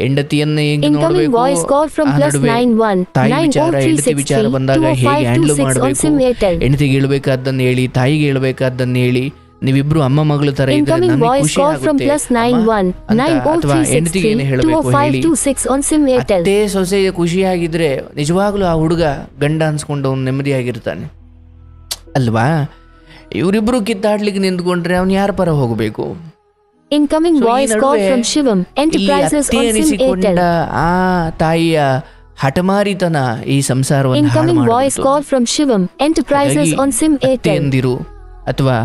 ಹೆಂಡತಿಯನ್ನೇ Incoming voice call from ತಾಯಿ ವಿಚಾರ ಹೆಂಡತಿ ವಿಚಾರ ಬಂದಾಗ ಹೇಗೆ ಹ್ಯಾಂಡಲ್ ಮಾಡಬೇಕು, ಹೆಂಡತಿಗೆ ಹೇಳ್ಬೇಕಾದ್ದನ್ನು ಹೇಳಿ, ತಾಯಿಗೆ ಹೇಳ್ಬೇಕಾದ್ದನ್ನು ಹೇಳಿ, ನೀವಿಬ್ರು ಅಮ್ಮ ಮಗಳು ತರ ಇದ್ರೆ ನನಗೆ ಖುಷಿ ಆಗುತ್ತೆ ಅಥವಾ ಹೆಂಡತಿಗೆ ಏನು ಹೇಳಬೇಕು ಹೇಳಿ. ಅತ್ತೆ ಸೊಸೆ ಖುಷಿಯಾಗಿದ್ರೆ ನಿಜವಾಗ್ಲೂ ಆ ಹುಡುಗ ಗಂಡ ಅನ್ಸ್ಕೊಂಡು ಅವ್ನು ನೆಮ್ಮದಿಯಾಗಿರ್ತಾನೆ ಅಲ್ವಾ. ಇವರಿಬ್ರು ಕಿತ್ತಾಡ್ಲಿಕ್ಕೆ ನಿಂತ್ಕೊಂಡ್ರೆ ಅವ್ನು ಯಾರ ಪರ ಹೋಗಬೇಕು? Incoming voice call from Shivam Enterprises on SIM Airtel. ಆ ತಾಯಿಯ ಹಠಮಾರಿತನ ಈ ಸಂಸಾರವನ್ನು Incoming voice call from Shivam Enterprises on SIM Airtel. ಎಂದಿರು ಅಥವಾ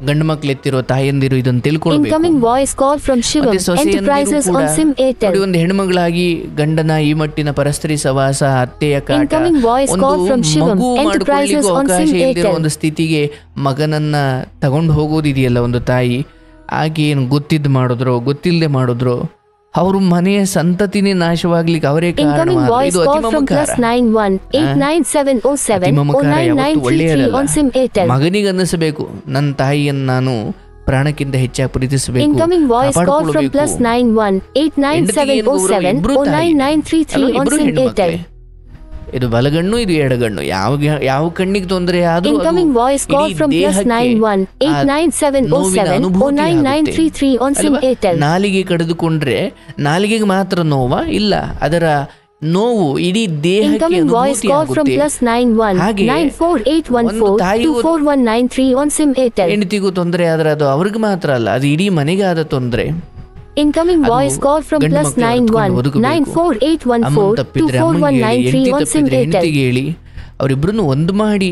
ಗಂಡು ಮಕ್ಳು ಎತ್ತಿರೋ ತಾಯಂದಿರು ಇದನ್ನು ತಿಳ್ಕೊಳ್ಬೇಕು. Incoming voice call from Shivam Enterprises on SIM Airtel. ಒಂದು ಹೆಣ್ಮಗಳಾಗಿ ಗಂಡನ ಈ ಮಟ್ಟಿನ ಪರಸ್ತ್ರೀ ಸವಾಸ, ಅತ್ತೆಯ ಕಾಟ, Incoming voice call from Shivam Enterprises on SIM Airtel. ಒಂದು ಸ್ಥಿತಿಗೆ ಮಗನನ್ನ ತಗೊಂಡು ಹೋಗೋದಿದೆಯಲ್ಲ ಒಂದು ತಾಯಿ, ಆಕೆ ಏನು ಗೊತ್ತಿದ್ದು ಮಾಡಿದ್ರೋ ಗೊತ್ತಿಲ್ಲದೆ ಮಾಡಿದ್ರೋ ಅವ್ರ ಮನೆಯ ಸಂತತಿನೇ ನಾಶವಾಗ್ಲಿಕ್ಕೆ ಅವರೇ ಕಾರಣ. ಇದು ಮಗನಿಗೆ ಅನ್ನಿಸಬೇಕು, ನನ್ನ ತಾಯಿಯನ್ನು ನಾನು ಪ್ರಾಣಕ್ಕಿಂತ ಹೆಚ್ಚಾಗಿ ಪ್ರೀತಿಸಬೇಕು. ಇದು ಬಲಗಣ್ಣು, ಇದು ಎಡಗಣ್ಣು, ಯಾವ ಕಣ್ಣಿಗೆ ತೊಂದರೆ ಆದ್ರೂ ನಾಲಿಗೆ ಕಡಿದುಕೊಂಡ್ರೆ ನಾಲಿಗೆಗೆ ಮಾತ್ರ ನೋವಾ ಇಲ್ಲ, ಅದರ ನೋವು ಇಡೀ ದೇಹಕ್ಕೆ ಹೆಂಡತಿಗೂ ತೊಂದರೆ ಆದ್ರೆ ಅದು ಅವ್ರಿಗೆ ಮಾತ್ರ ಅಲ್ಲ, ಅದು ಇಡೀ ಮನೆಗೆ ಆದ ತೊಂದರೆ. Incoming voice call from +91 ಹೇಳಿ ಅವರಿಬ್ರನ್ನು ಒಂದು ಮಾಡಿ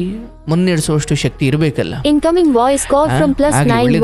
ಮುನ್ನಡೆಸುವಷ್ಟು ಶಕ್ತಿ ಇರಬೇಕಲ್ಲ. Incoming voice call from +91